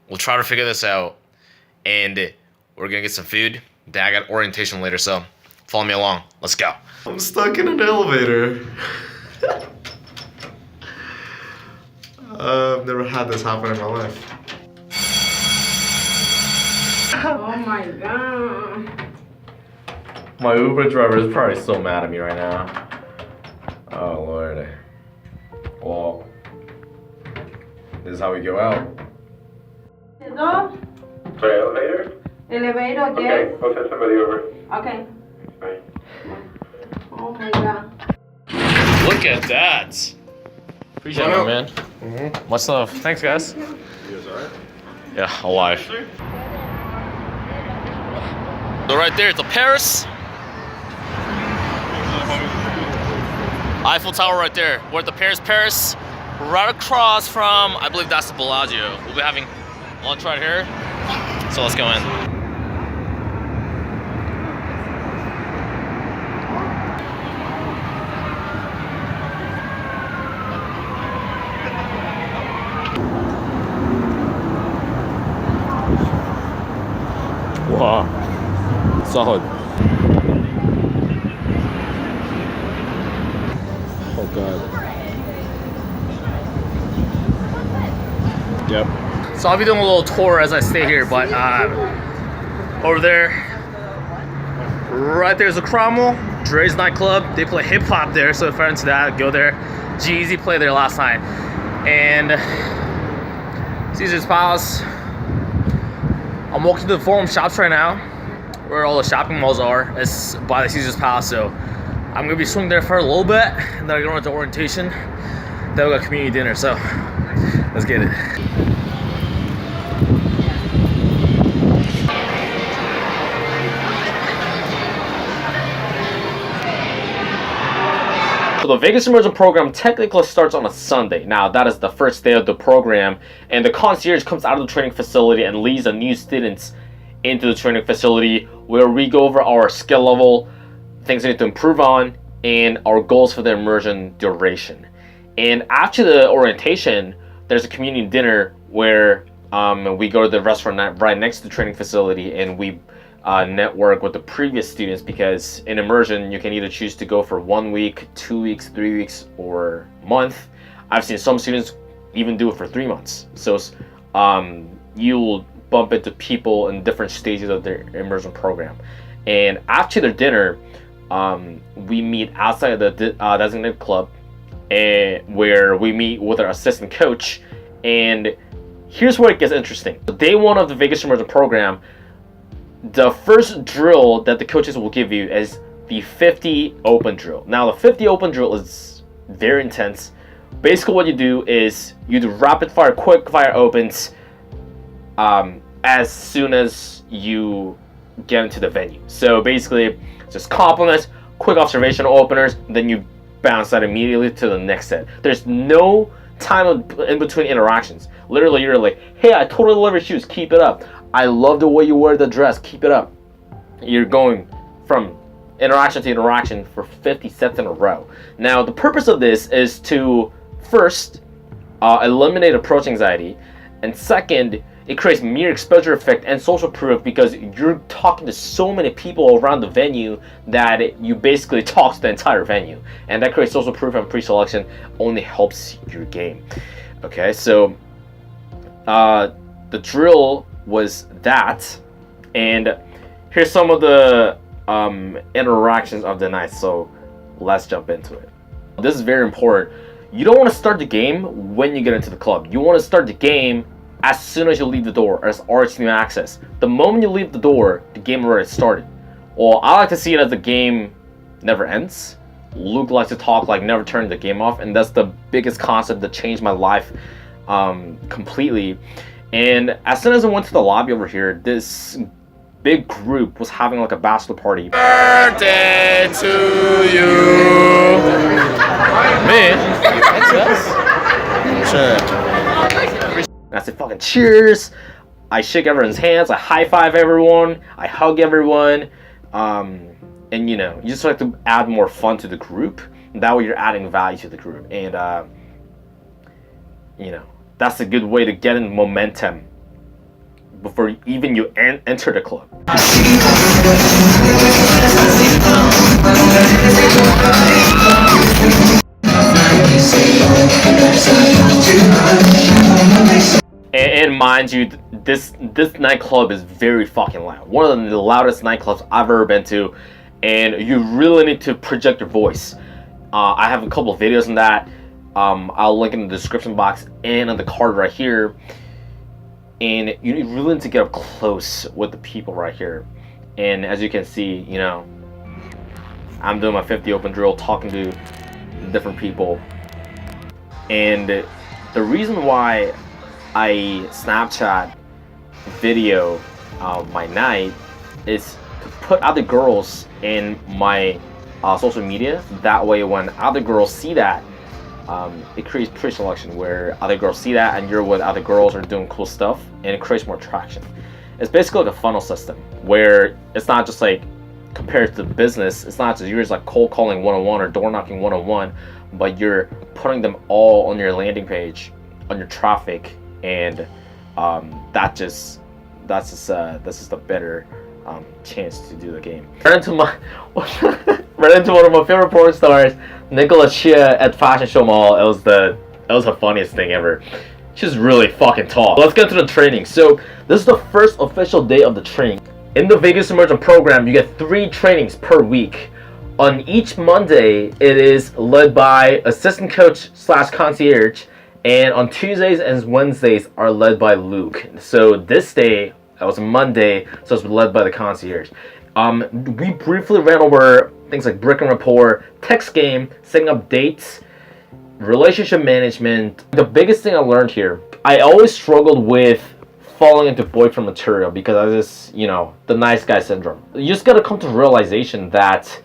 we'll try to figure this out, and we're gonna get some food. Then I got orientation later, so follow me along. Let's go. I'm stuck in an elevator. I've never had this happen in my life. Oh my god. My Uber driver is probably so mad at me right now. Oh lord. Well, this is how we go out. Hello? Sorry, elevator? Elevator, Okay, yes? I'll send somebody over. Okay. Bye. Oh my god. Look at that. Appreciate it, man. Much love. Thanks, guys. You guys alright? Yeah, alive. So right there, it's a Paris. Eiffel Tower right there. We're at the Paris. Right across from, I believe that's the Bellagio. We'll be having lunch right here. So let's go in. Wow, solid. Oh god. Yep. So I'll be doing a little tour as I stay here, but over there, right there's a Cromwell, Dre's nightclub. They play hip hop there, so if you're into that, go there. G-Eazy played there last night. And Caesar's Palace. I'm walking to the Forum Shops right now, where all the shopping malls are. It's by the Caesar's Palace, so I'm gonna be swinging there for a little bit, and then I'm going to orientation. Then we got community dinner, so let's get it. So the Vegas Immersion program technically starts on a Sunday. Now that is the first day of the program, and the concierge comes out of the training facility and leads the new students into the training facility where we go over our skill level, things we need to improve on, and our goals for the immersion duration. And after the orientation, there's a community dinner where we go to the restaurant right next to the training facility, and we network with the previous students, because in immersion you can either choose to go for 1 week, 2 weeks, 3 weeks, or a month. I've seen some students even do it for 3 months. So you'll bump into people in different stages of their immersion program. And after their dinner, we meet outside of the designated club, where we meet with our assistant coach. And here's where it gets interesting. Day one of the Vegas Immersion program, the first drill that the coaches will give you is the 50 open drill. Now the 50 open drill is very intense. Basically what you do is you do rapid fire, quick fire opens as soon as you get into the venue. So basically just compliments, quick observational openers, then you bounce that immediately to the next set. There's no time in between interactions. Literally you're like, hey, I totally love your shoes, keep it up. I love the way you wear the dress, keep it up. You're going from interaction to interaction for 50 sets in a row. Now, the purpose of this is to first eliminate approach anxiety, and second, it creates mere exposure effect and social proof, because you're talking to so many people around the venue that you basically talk to the entire venue, and that creates social proof, and pre-selection only helps your game. Okay, so the drill was that, and here's some of the interactions of the night, so let's jump into it. This is very important. You don't want to start the game when you get into the club. You want to start the game as soon as you leave the door, as RC new access. The moment you leave the door, the game already started. Well, I like to see it as the game never ends. Luke likes to talk like never turning the game off, and that's the biggest concept that changed my life completely. And as soon as I went to the lobby over here, this big group was having like a bachelor party. Birthday to you. Man, I said fucking cheers. I shake everyone's hands. I high five everyone. I hug everyone. And you know, you just like to add more fun to the group. That way you're adding value to the group. And you know, that's a good way to get in momentum before even you enter the club. And mind you, this nightclub is very fucking loud. One of the loudest nightclubs I've ever been to, and you really need to project your voice. I have a couple of videos on that. I'll link in the description box and on the card right here. And you really need to get up close with the people right here. And as you can see, you know, I'm doing my 50 open drill, talking to different people. And the reason why I Snapchat video my night is to put other girls in my social media. That way when other girls see that, it creates pre-selection where other girls see that and you're with other girls or doing cool stuff, and it creates more traction. It's basically like a funnel system where it's not just like compared to the business, it's not just you're just like cold calling 101 or door knocking 101, but you're putting them all on your landing page, on your traffic, and that's just a better chance to do the game. Right into one of my favorite porn stars, Nicola Chia at Fashion Show Mall. It was the funniest thing ever. She's really fucking tall. Let's get to the training. So this is the first official day of the training. In the Vegas Immersion program, you get 3 trainings per week. On each Monday, it is led by assistant coach / concierge, and on Tuesdays and Wednesdays are led by Luke. So this day, that was Monday, so it's led by the concierge. We briefly ran over things like brick and rapport, text game, setting up dates, relationship management. The biggest thing I learned here, I always struggled with falling into boyfriend material because I just, you know, the nice guy syndrome. You just gotta come to the realization that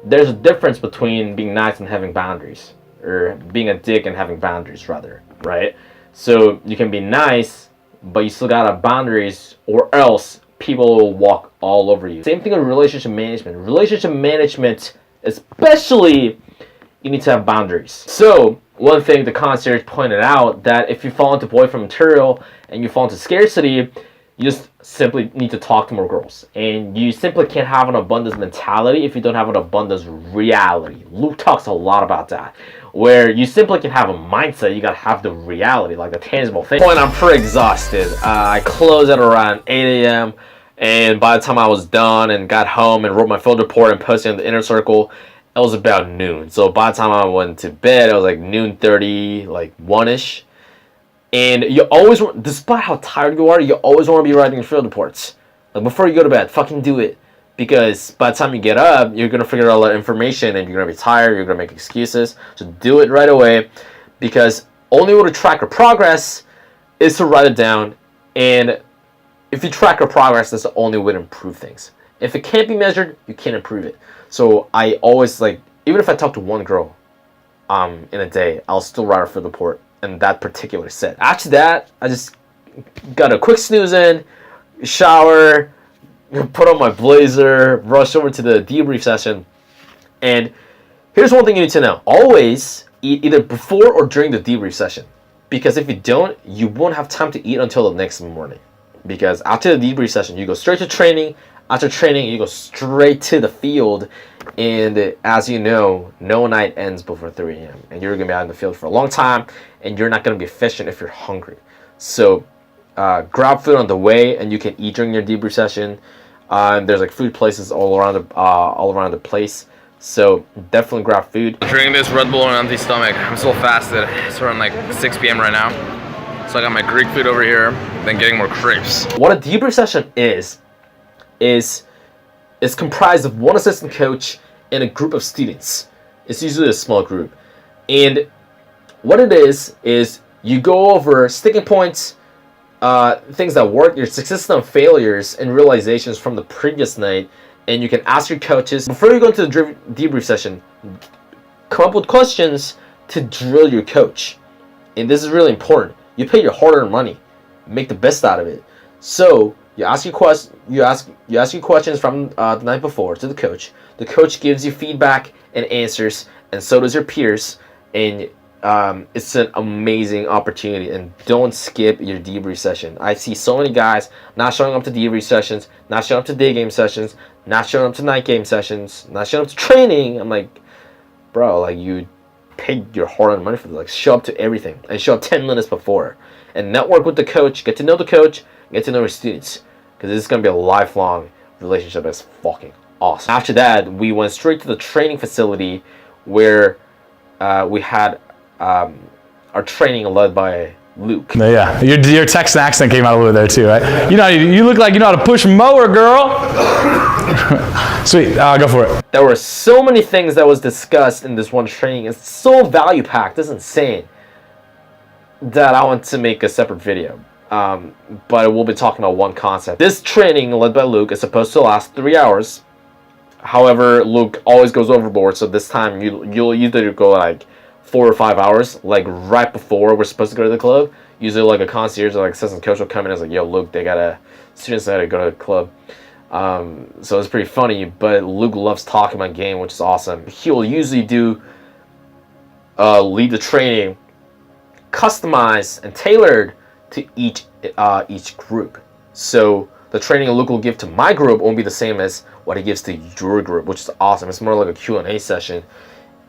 there's a difference between being nice and having boundaries, or being a dick and having boundaries rather, right? So you can be nice, but you still gotta have boundaries, or else people will walk all over you. Same thing with relationship management. Relationship management, especially, you need to have boundaries. So one thing the concierge pointed out, that if you fall into boyfriend material and you fall into scarcity, you just simply need to talk to more girls. And you simply can't have an abundance mentality if you don't have an abundance reality. Luke talks a lot about that, where you simply can have a mindset, you gotta have the reality, like the tangible thing. I'm pretty exhausted. I closed at around 8 a.m. and by the time I was done and got home and wrote my field report and posted in the inner circle, it was about noon. So by the time I went to bed, it was like noon 30, like 1-ish. And you always, despite how tired you are, you always want to be writing your field reports. Like before you go to bed, fucking do it. Because by the time you get up, you're going to figure out a lot of information and you're going to be tired, you're going to make excuses. So do it right away, because only way to track your progress is to write it down. And if you track your progress, that's the only way to improve things. If it can't be measured, you can't improve it. So I always, like, even if I talk to one girl in a day, I'll still write her field report in that particular set. After that, I just got a quick snooze in, shower, put on my blazer, rush over to the debrief session. And here's one thing you need to know. Always eat either before or during the debrief session. Because if you don't, you won't have time to eat until the next morning. Because after the debrief session, you go straight to training. After training, you go straight to the field. And as you know, no night ends before 3 a.m. And you're going to be out in the field for a long time. And you're not going to be efficient if you're hungry. So grab food on the way, and you can eat during your debrief session. There's like food places all around the place. So definitely grab food. Drinking this Red Bull on an empty stomach. I'm still fasted. It's around like 6 p.m. right now. So I got my Greek food over here, then getting more crepes. What a debrief session is comprised of one assistant coach and a group of students. It's usually a small group. And what it is you go over sticking points, things that work, your successes and failures, and realizations from the previous night, and you can ask your coaches. Before you go into the debrief session, come up with questions to drill your coach. And this is really important. You pay your hard-earned money. Make the best out of it. So you ask your questions from the night before to the coach. The coach gives you feedback and answers, and so does your peers. And it's an amazing opportunity. And don't skip your debrief session. I see so many guys not showing up to debrief sessions, not showing up to day game sessions, not showing up to night game sessions, not showing up to training. I'm like, bro, like, you paid your hard-earned money for this. Like, show up to everything and show up 10 minutes before and network with the coach. Get to know the coach, get to know your students, because this is going to be a lifelong relationship. That's fucking awesome. After that, we went straight to the training facility where we had our training led by Luke. Yeah, your Texan accent came out a little there too, right? You look like you know how to push mower, girl. Sweet, go for it. There were so many things that was discussed in this one training. It's so value packed. It's insane that I want to make a separate video. But we'll be talking about one concept. This training led by Luke is supposed to last 3 hours. However, Luke always goes overboard, so this time you'll either go like 4 or 5 hours, like right before we're supposed to go to the club. Usually like a concierge or like assistant coach will come in and is like, yo, Luke, students gotta go to the club. So it's pretty funny, but Luke loves talking about game, which is awesome. He will usually lead the training customized and tailored to each group. So the training Luke will give to my group won't be the same as what he gives to your group, which is awesome. It's more like a Q&A session,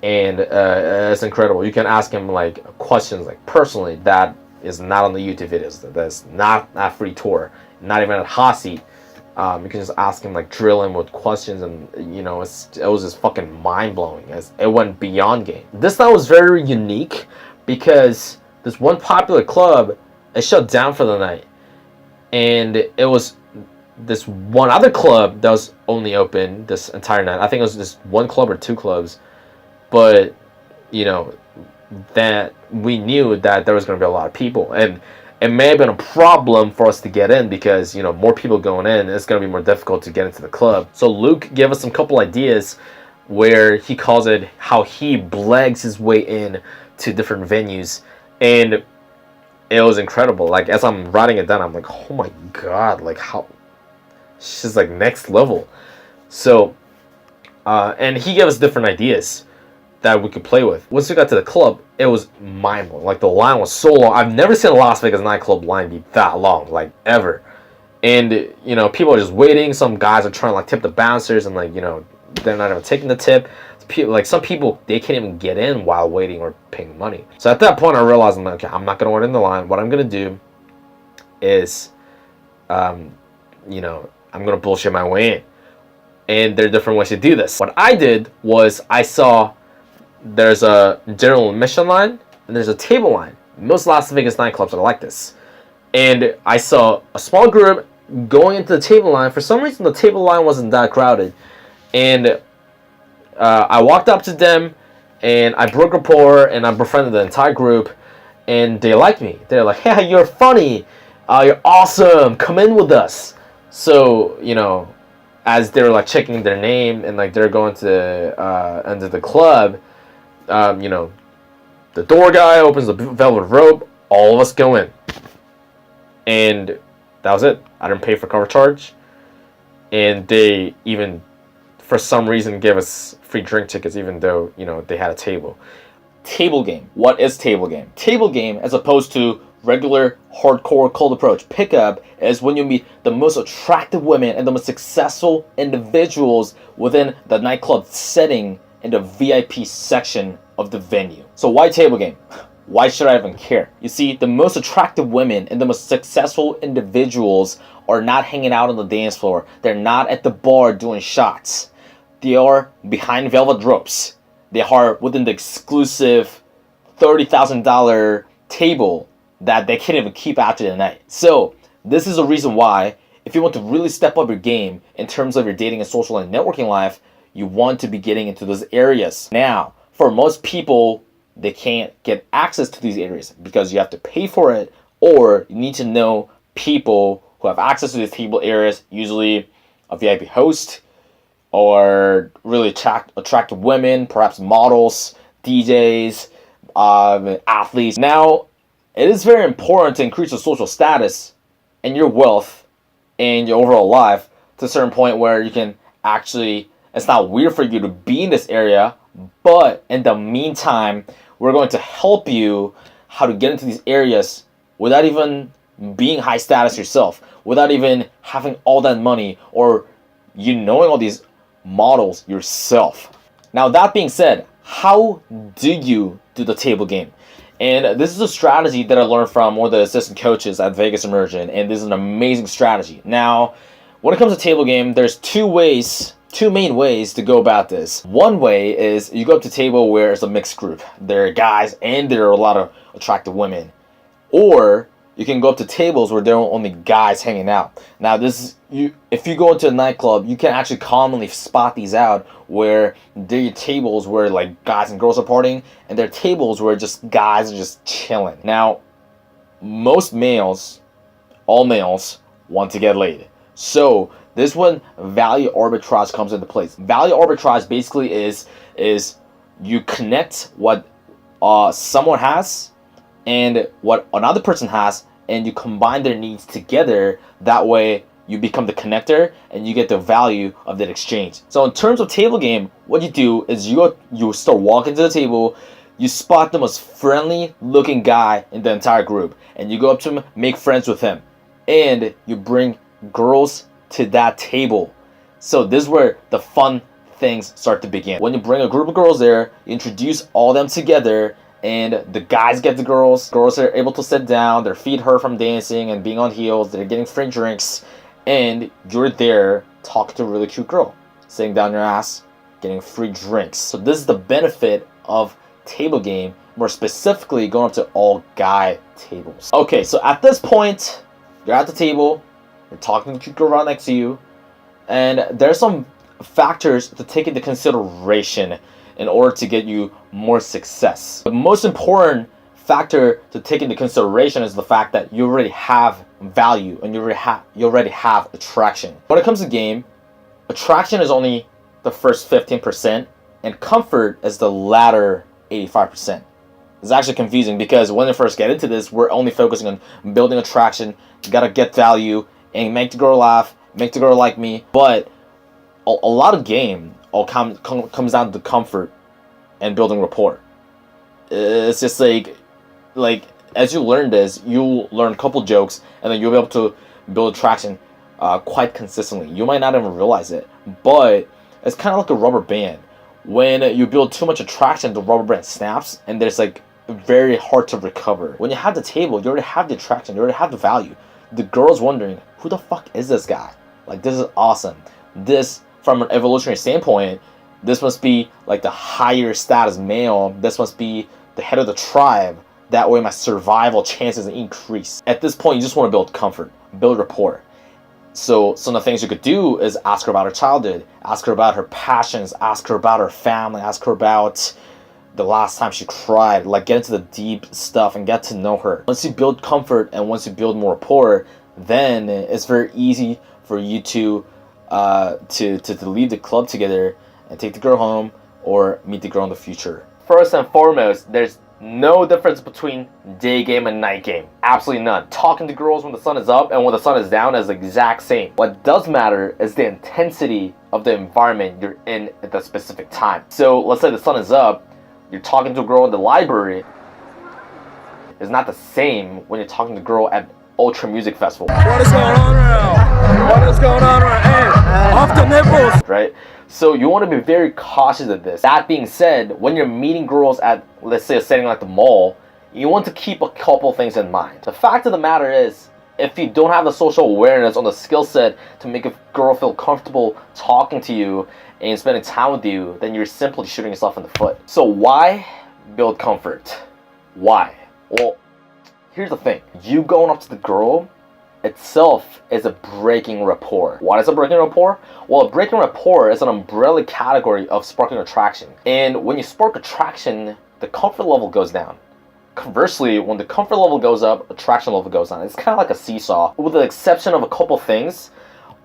and it's incredible. You can ask him like questions like personally that is not on the YouTube videos. That's not a free tour, not even at hot seat. You can just ask him, like, drill him with questions, and it was just fucking mind-blowing as it went beyond game. This night was very unique because this one popular club is shut down for the night, and it was this one other club that was only open this entire night. I think it was just one club or two clubs, but that we knew that there was going to be a lot of people, and it may have been a problem for us to get in because, more people going in, it's going to be more difficult to get into the club. So Luke gave us some couple ideas where he calls it how he blegs his way in to different venues. And it was incredible. Like, as I'm writing it down, I'm like, oh my God, like how, she's like next level. So, and he gave us different ideas that we could play with. Once we got to the club, it was mind-blowing. Like, the line was so long. I've never seen a Las Vegas nightclub line be that long, like, ever. And, people are just waiting. Some guys are trying to, like, tip the bouncers, and, like, they're not even taking the tip. Like, some people, they can't even get in while waiting or paying money. So at that point, I realized, I'm like, okay, I'm not going to order in the line. What I'm going to do is, I'm going to bullshit my way in. And there are different ways to do this. What I did was I saw there's a general admission line and there's a table line. Most Las Vegas nightclubs are like this. And I saw a small group going into the table line. For some reason, the table line wasn't that crowded. And I walked up to them and I broke rapport and I befriended the entire group. And they liked me. They're like, hey, you're funny. You're awesome. Come in with us. So, as they were like checking their name and like they're going to enter the club, the door guy opens the velvet rope, all of us go in. And that was it. I didn't pay for cover charge. And they even, for some reason, gave us free drink tickets even though, they had a table. Table game. What is table game? Table game, as opposed to regular hardcore cold approach pickup, is when you meet the most attractive women and the most successful individuals within the nightclub setting in the VIP section of the venue. So why table game? Why should I even care? You see, the most attractive women and the most successful individuals are not hanging out on the dance floor. They're not at the bar doing shots. They are behind velvet ropes. They are within the exclusive $30,000 table that they can't even keep after the night. So this is a reason why, if you want to really step up your game in terms of your dating and social and networking life, you want to be getting into those areas. Now, For most people, they can't get access to these areas because you have to pay for it, or you need to know people who have access to these table areas, usually a VIP host, or really attractive women, perhaps models, DJs, athletes. Now, it is very important to increase your social status and your wealth and your overall life to a certain point where you can actually, it's not weird for you to be in this area, but in the meantime, we're going to help you how to get into these areas without even being high status yourself, without even having all that money or you knowing all these models yourself. Now, that being said, how do you do the table game? And this is a strategy that I learned from one of the assistant coaches at Vegas Immersion, and this is an amazing strategy. Now, when it comes to table game, there's two main ways to go about this. One way is you go up to table where it's a mixed group. There are guys and there are a lot of attractive women. Or you can go up to tables where there are only guys hanging out. Now, if you go into a nightclub, you can actually commonly spot these out where there are tables where like guys and girls are partying, and there are tables where just guys are just chilling. Now, most males, all males, want to get laid. So this when value arbitrage comes into place. Value arbitrage basically is you connect what someone has and what another person has, and you combine their needs together. That way you become the connector and you get the value of that exchange. So in terms of table game, what you do is you start walking to the table, you spot the most friendly looking guy in the entire group, and you go up to him, make friends with him, and you bring girls to that table. So this is where the fun things start to begin. When you bring a group of girls there, you introduce all them together, and the guys get the girls. Girls are able to sit down, their feet hurt from dancing and being on heels, they're getting free drinks, and you're there talking to a really cute girl, sitting down your ass, getting free drinks. So this is the benefit of table game, more specifically going up to all guy tables. Okay, so at this point, you're at the table, you're talking to the cute girl right next to you, and there's some factors to take into consideration in order to get you more success. The most important factor to take into consideration is the fact that you already have value and you already have attraction. When it comes to game, attraction is only the first 15%, and comfort is the latter 85%. It's actually confusing because when we first get into this, we're only focusing on building attraction. You gotta get value and make the girl laugh, make the girl like me. But a lot of game all comes down to comfort and building rapport. It's just like as you learn this, you'll learn a couple jokes, and then you'll be able to build attraction quite consistently. You might not even realize it, but it's kind of like a rubber band. When you build too much attraction, the rubber band snaps, and there's like very hard to recover. When you have the table, you already have the attraction, you already have the value. The girl's wondering, who the fuck is this guy? Like, this is awesome. This, from an evolutionary standpoint, this must be like the higher status male. This must be the head of the tribe. That way my survival chances increase. At this point, you just want to build comfort, build rapport. So some of the things you could do is ask her about her childhood, ask her about her passions, ask her about her family, ask her about the last time she cried. Like, get into the deep stuff and get to know her. Once you build comfort and once you build more rapport, then it's very easy for you to leave the club together and take the girl home or meet the girl in the future. First and foremost, there's no difference between day game and night game. Absolutely none. Talking to girls when the sun is up and when the sun is down is the exact same. What does matter is the intensity of the environment you're in at that specific time. So let's say the sun is up, you're talking to a girl in the library. It's not the same when you're talking to a girl at Ultra Music Festival. What is going on right now? What is going on right now? Off the nipples! Right? So you want to be very cautious of this. That being said, when you're meeting girls at, let's say, a setting like the mall, you want to keep a couple things in mind. The fact of the matter is, if you don't have the social awareness or the skill set to make a girl feel comfortable talking to you and spending time with you, then you're simply shooting yourself in the foot. So why build comfort? Why? Well, here's the thing. You going up to the girl itself is a breaking rapport. What is a breaking rapport? Well, a breaking rapport is an umbrella category of sparking attraction. And when you spark attraction, the comfort level goes down. Conversely, when the comfort level goes up, attraction level goes down. It's kind of like a seesaw. With the exception of a couple things,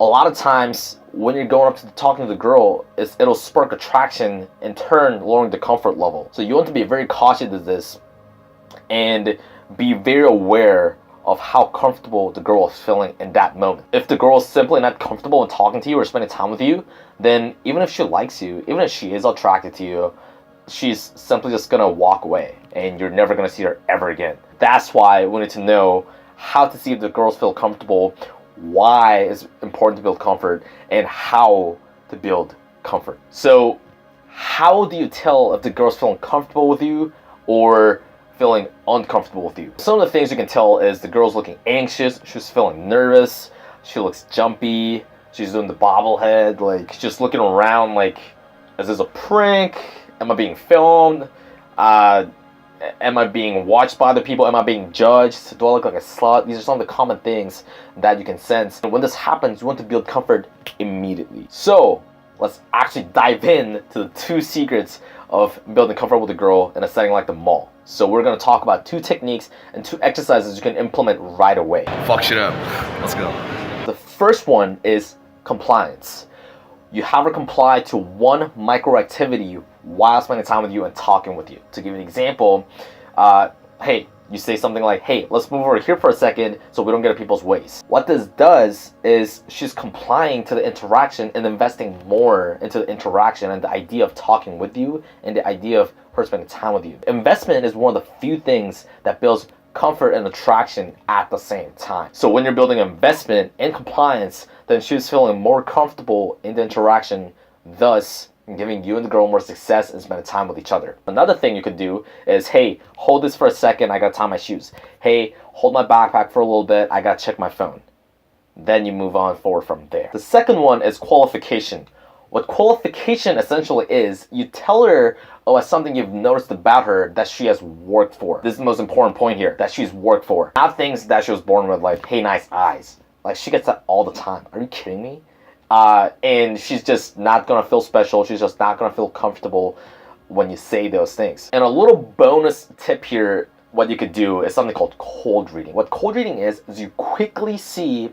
a lot of times when you're going up to talking to the girl, it'll spark attraction, in turn lowering the comfort level. So you want to be very cautious of this and be very aware of how comfortable the girl is feeling in that moment. If the girl is simply not comfortable in talking to you or spending time with you, then even if she likes you, even if she is attracted to you, she's simply just gonna walk away and you're never gonna see her ever again. That's why we need to know how to see if the girls feel comfortable, why it's important to build comfort, and how to build comfort. So how do you tell if the girl's feeling comfortable with you or feeling uncomfortable with you? Some of the things you can tell is the girl's looking anxious, she's feeling nervous, she looks jumpy, she's doing the bobblehead, like just looking around like, is this a prank? Am I being filmed? Am I being watched by other people? Am I being judged? Do I look like a slut? These are some of the common things that you can sense. And when this happens, you want to build comfort immediately. So let's actually dive in to the 2 secrets of building comfort with a girl in a setting like the mall. So we're gonna talk about 2 techniques and 2 exercises you can implement right away. Fuck shit up. Let's go. The first one is compliance. You have her comply to one micro activity while spending time with you and talking with you. To give you an example, hey, you say something like, hey, let's move over here for a second so we don't get in people's ways. What this does is she's complying to the interaction and investing more into the interaction and the idea of talking with you and the idea of her spending time with you. Investment is one of the few things that builds comfort and attraction at the same time. So when you're building investment and compliance, then she's feeling more comfortable in the interaction, thus giving you and the girl more success and spending time with each other. Another thing you could do is, hey, hold this for a second, I gotta tie my shoes. Hey, hold my backpack for a little bit, I gotta check my phone. Then you move on forward from there. The second one is qualification. What qualification essentially is, you tell her, oh, as something you've noticed about her that she has worked for. This is the most important point here, that she's worked for. Not things that she was born with, like, hey, nice eyes. Like, she gets that all the time. Are you kidding me? And she's just not gonna feel special. She's just not gonna feel comfortable when you say those things. And a little bonus tip here, what you could do is something called cold reading. What cold reading is you quickly see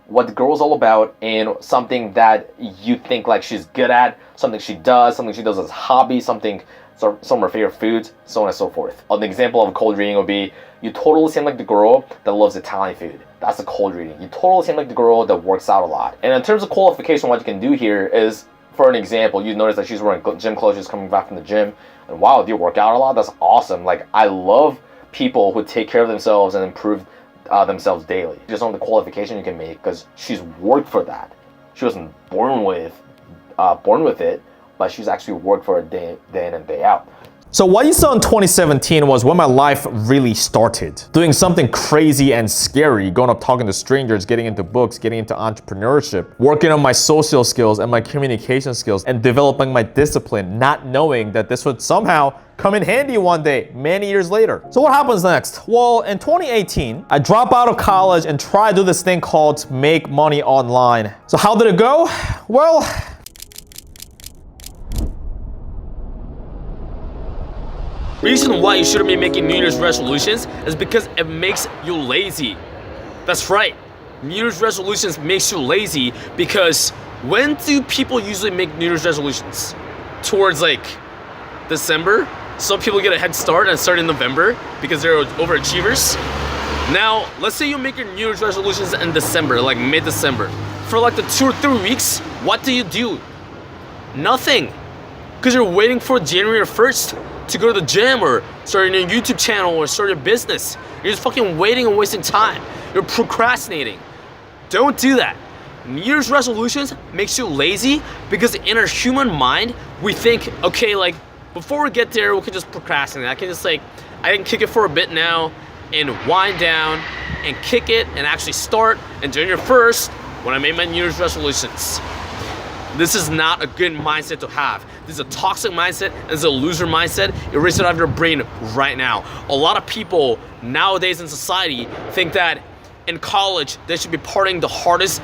what the girl's all about and something that you think like she's good at, something she does as a hobby, some of her favorite foods, so on and so forth. An example of a cold reading would be, you totally seem like the girl that loves Italian food. That's a cold reading. You totally seem like the girl that works out a lot. And in terms of qualification, what you can do here is, for an example, you notice that she's wearing gym clothes, she's coming back from the gym, and wow, do you work out a lot? That's awesome. Like, I love people who take care of themselves and improve themselves daily. Just on the qualification you can make, because she's worked for that. She wasn't born with it, but she's actually worked for it day in and day out. So what you saw in 2017 was when my life really started. Doing something crazy and scary, going up talking to strangers, getting into books, getting into entrepreneurship, working on my social skills and my communication skills, and developing my discipline, not knowing that this would somehow come in handy one day, many years later. So what happens next? Well, in 2018, I dropped out of college and tried to do this thing called make money online. So how did it go? Well, reason why you shouldn't be making New Year's resolutions is because it makes you lazy. That's right. New Year's resolutions makes you lazy because when do people usually make New Year's resolutions? Towards like December? Some people get a head start and start in November because they're overachievers. Now, let's say you make your New Year's resolutions in December, like mid-December. For like the 2 or 3 weeks, what do? Nothing. Because you're waiting for January 1st to go to the gym or start a new YouTube channel or start your business. You're just fucking waiting and wasting time. You're procrastinating. Don't do that. New Year's resolutions makes you lazy because in our human mind, we think, okay, like before we get there, we can just procrastinate. I can kick it for a bit now and wind down and kick it and actually start and January 1st when I made my New Year's resolutions. This is not a good mindset to have. This is a toxic mindset. This is a loser mindset. Erase it out of your brain right now. A lot of people nowadays in society think that in college, they should be partying the hardest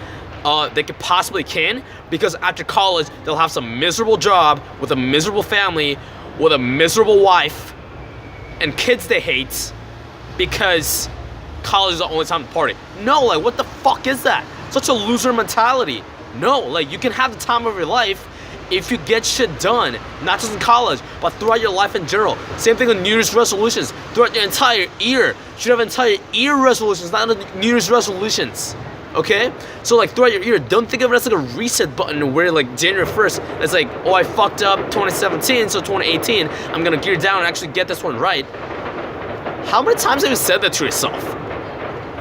they could possibly can, because after college, they'll have some miserable job with a miserable family, with a miserable wife, and kids they hate, because college is the only time to party. No, like, what the fuck is that? Such a loser mentality. No, like, you can have the time of your life if you get shit done, not just in college, but throughout your life in general. Same thing with New Year's resolutions. Throughout your entire year, you should have entire year resolutions, not New Year's resolutions. Okay? So like throughout your year, don't think of it as like a reset button where like January 1st, it's like, oh, I fucked up 2017, so 2018, I'm gonna gear down and actually get this one right. How many times have you said that to yourself?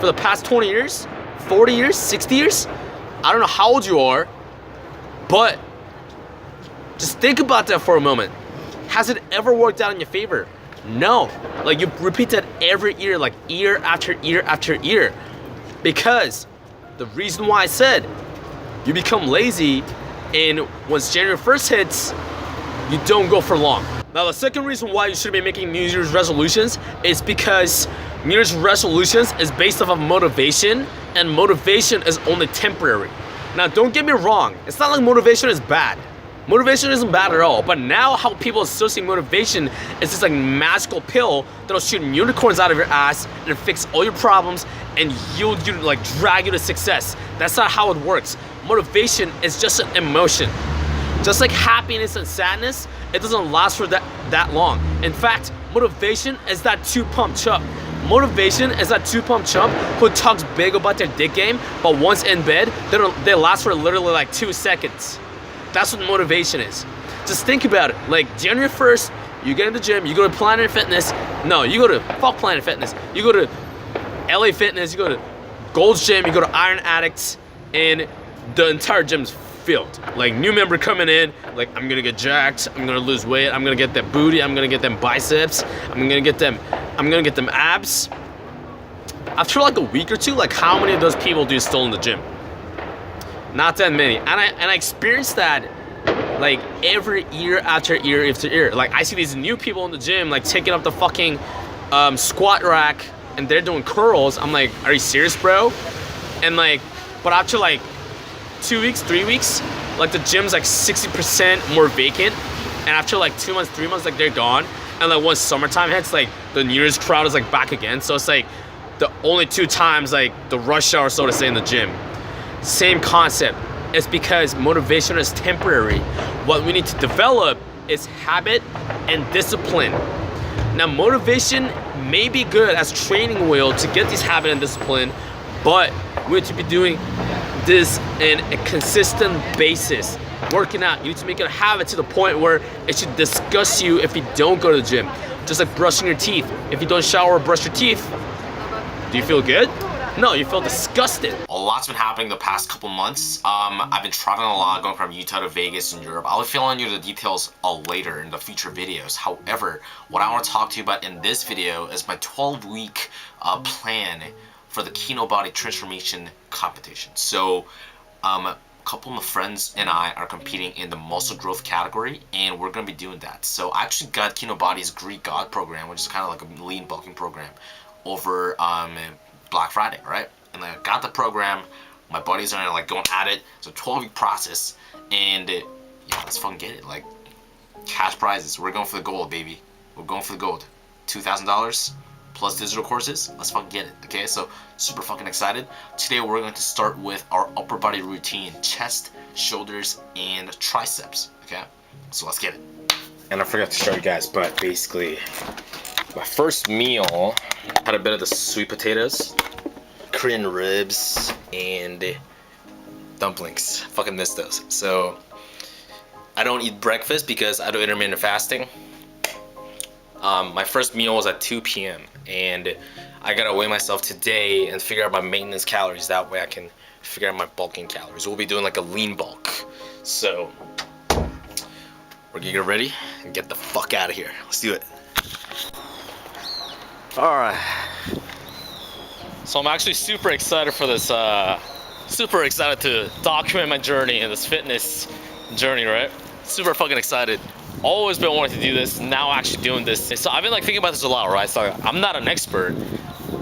For the past 20 years? 40 years? 60 years? I don't know how old you are, but just think about that for a moment. Has it ever worked out in your favor? No. Like, you repeat that every year, like year after year after year. Because the reason why I said you become lazy, and once January 1st hits, you don't go for long. Now, the second reason why you should be making New Year's resolutions is because New Year's resolutions is based off of motivation, and motivation is only temporary. Now, don't get me wrong. It's not like motivation is bad. Motivation isn't bad at all, but now how people associate motivation is this like magical pill that'll shoot unicorns out of your ass and fix all your problems and yield you, like drag you to success. That's not how it works. Motivation is just an emotion. Just like happiness and sadness, it doesn't last for that long. In fact, motivation is that two-pump chump. Motivation is that two-pump chump who talks big about their dick game, but once in bed, they last for literally like 2 seconds. That's what motivation is. Just think about it. Like January 1st, you get in the gym, you go to Planet Fitness. No, you go to fuck Planet Fitness. You go to LA Fitness, you go to Gold's Gym, you go to Iron Addicts, and the entire gym's filled. Like new member coming in, like I'm gonna get jacked, I'm gonna lose weight, I'm gonna get that booty, I'm gonna get them biceps, I'm gonna get them abs. After like a week or two, like how many of those people do you still in the gym? Not that many. And I experienced that like every year after year after year. Like I see these new people in the gym like taking up the fucking squat rack and they're doing curls. I'm like, are you serious, bro? And like, but after like 2 weeks, 3 weeks, like the gym's like 60% more vacant. And after like 2 months, 3 months, like they're gone. And like once summertime hits, like the New Year's crowd is like back again. So it's like the only 2 times like the rush hour, so to say, in the gym. Same concept. It's because motivation is temporary. What we need to develop is habit and discipline. Now, motivation may be good as training wheel to get this habit and discipline, but we need to be doing this in a consistent basis. Working out, you need to make it a habit to the point where it should disgust you if you don't go to the gym. Just like brushing your teeth. If you don't shower or brush your teeth, do you feel good? No, you feel disgusted. A lot's been happening the past couple months. I've been traveling a lot, going from Utah to Vegas in Europe. I'll fill in you the details later in the future videos. However, what I want to talk to you about in this video is my 12-week plan for the Kino Body Transformation competition. So, a couple of my friends and I are competing in the muscle growth category, and we're going to be doing that. So I actually got Kino Body's Greek God program, which is kind of like a lean bulking program, over Black Friday, right? And I got the program. My buddies are like going at it. It's a 12-week process, and yeah, let's fucking get it. Like cash prizes. We're going for the gold, baby. We're going for the gold. $2,000 plus digital courses. Let's fucking get it. Okay, so super fucking excited. Today we're going to start with our upper body routine: chest, shoulders, and triceps. Okay, so let's get it. And I forgot to show you guys, but basically, my first meal had a bit of the sweet potatoes, Korean ribs, and dumplings. Fucking miss those. So I don't eat breakfast because I do intermittent fasting. My first meal was at 2 p.m. and I gotta weigh myself today and figure out my maintenance calories. That way I can figure out my bulking calories. We'll be doing like a lean bulk. So we're gonna get ready and get the fuck out of here. Let's do it. Alright. So I'm actually super excited for this, super excited to document my journey in this fitness journey, right? Super fucking excited. Always been wanting to do this, now actually doing this. So I've been like thinking about this a lot, right? So I'm not an expert,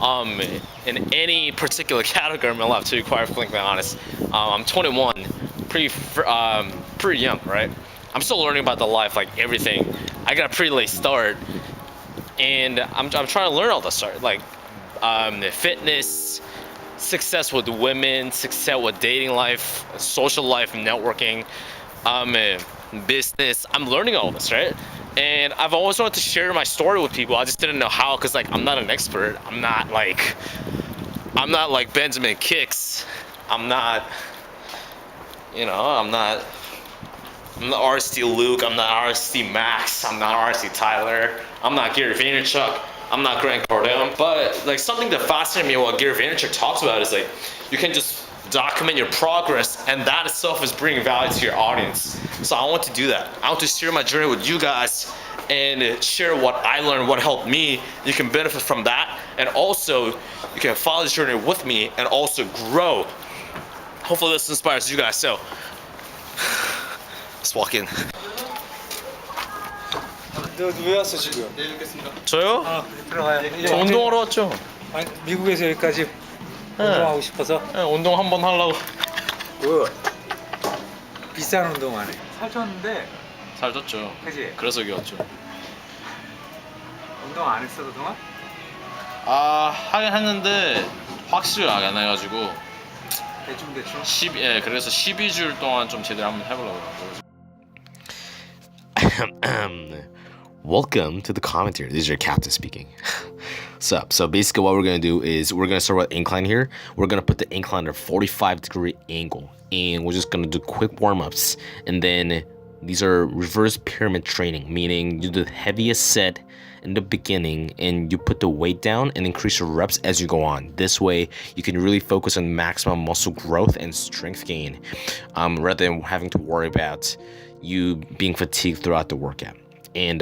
in any particular category in my life, to be quite frankly honest. I'm 21, pretty young, right? I'm still learning about the life, like everything. I got a pretty late start, and I'm trying to learn all this stuff, like fitness, success with women, success with dating life, social life, networking, business. I'm learning all this, right? And I've always wanted to share my story with people. I just didn't know how, because like I'm not an expert. I'm not like Benjamin Kicks. I'm not RST Luke. I'm not RST Max. I'm not RST Tyler. I'm not Gary Vaynerchuk. I'm not Grant Cardone. But like something that fascinates me what Gary Vaynerchuk talks about is like you can just document your progress, and that itself is bringing value to your audience. So I want to do that. I want to share my journey with you guys and share what I learned, what helped me. You can benefit from that, and also you can follow this journey with me and also grow. Hopefully this inspires you guys. So let's walk in. 너 왜 왔어 지금? 저요? 들어가요. 저 운동하러 왔죠. 아니, 미국에서 여기까지 운동하고 싶어서? 네, 운동 한번 하려고. 뭐야? 비싼 운동 안 해. 살쪘는데. 살쪘죠. 그지? 그래서 여기 왔죠. 운동 안 했어 그동안? 하긴 했는데 확실히 안 해가지고. 대충. 그래서 12주일 동안 좀 제대로 한번 해보려고. Welcome to the commentary. This is your captain speaking. So basically what we're going to do is we're going to start with incline here. We're going to put the incline at a 45-degree angle. And we're just going to do quick warm-ups. And then these are reverse pyramid training, meaning you do the heaviest set in the beginning and you put the weight down and increase your reps as you go on. This way you can really focus on maximum muscle growth and strength gain rather than having to worry about you being fatigued throughout the workout. And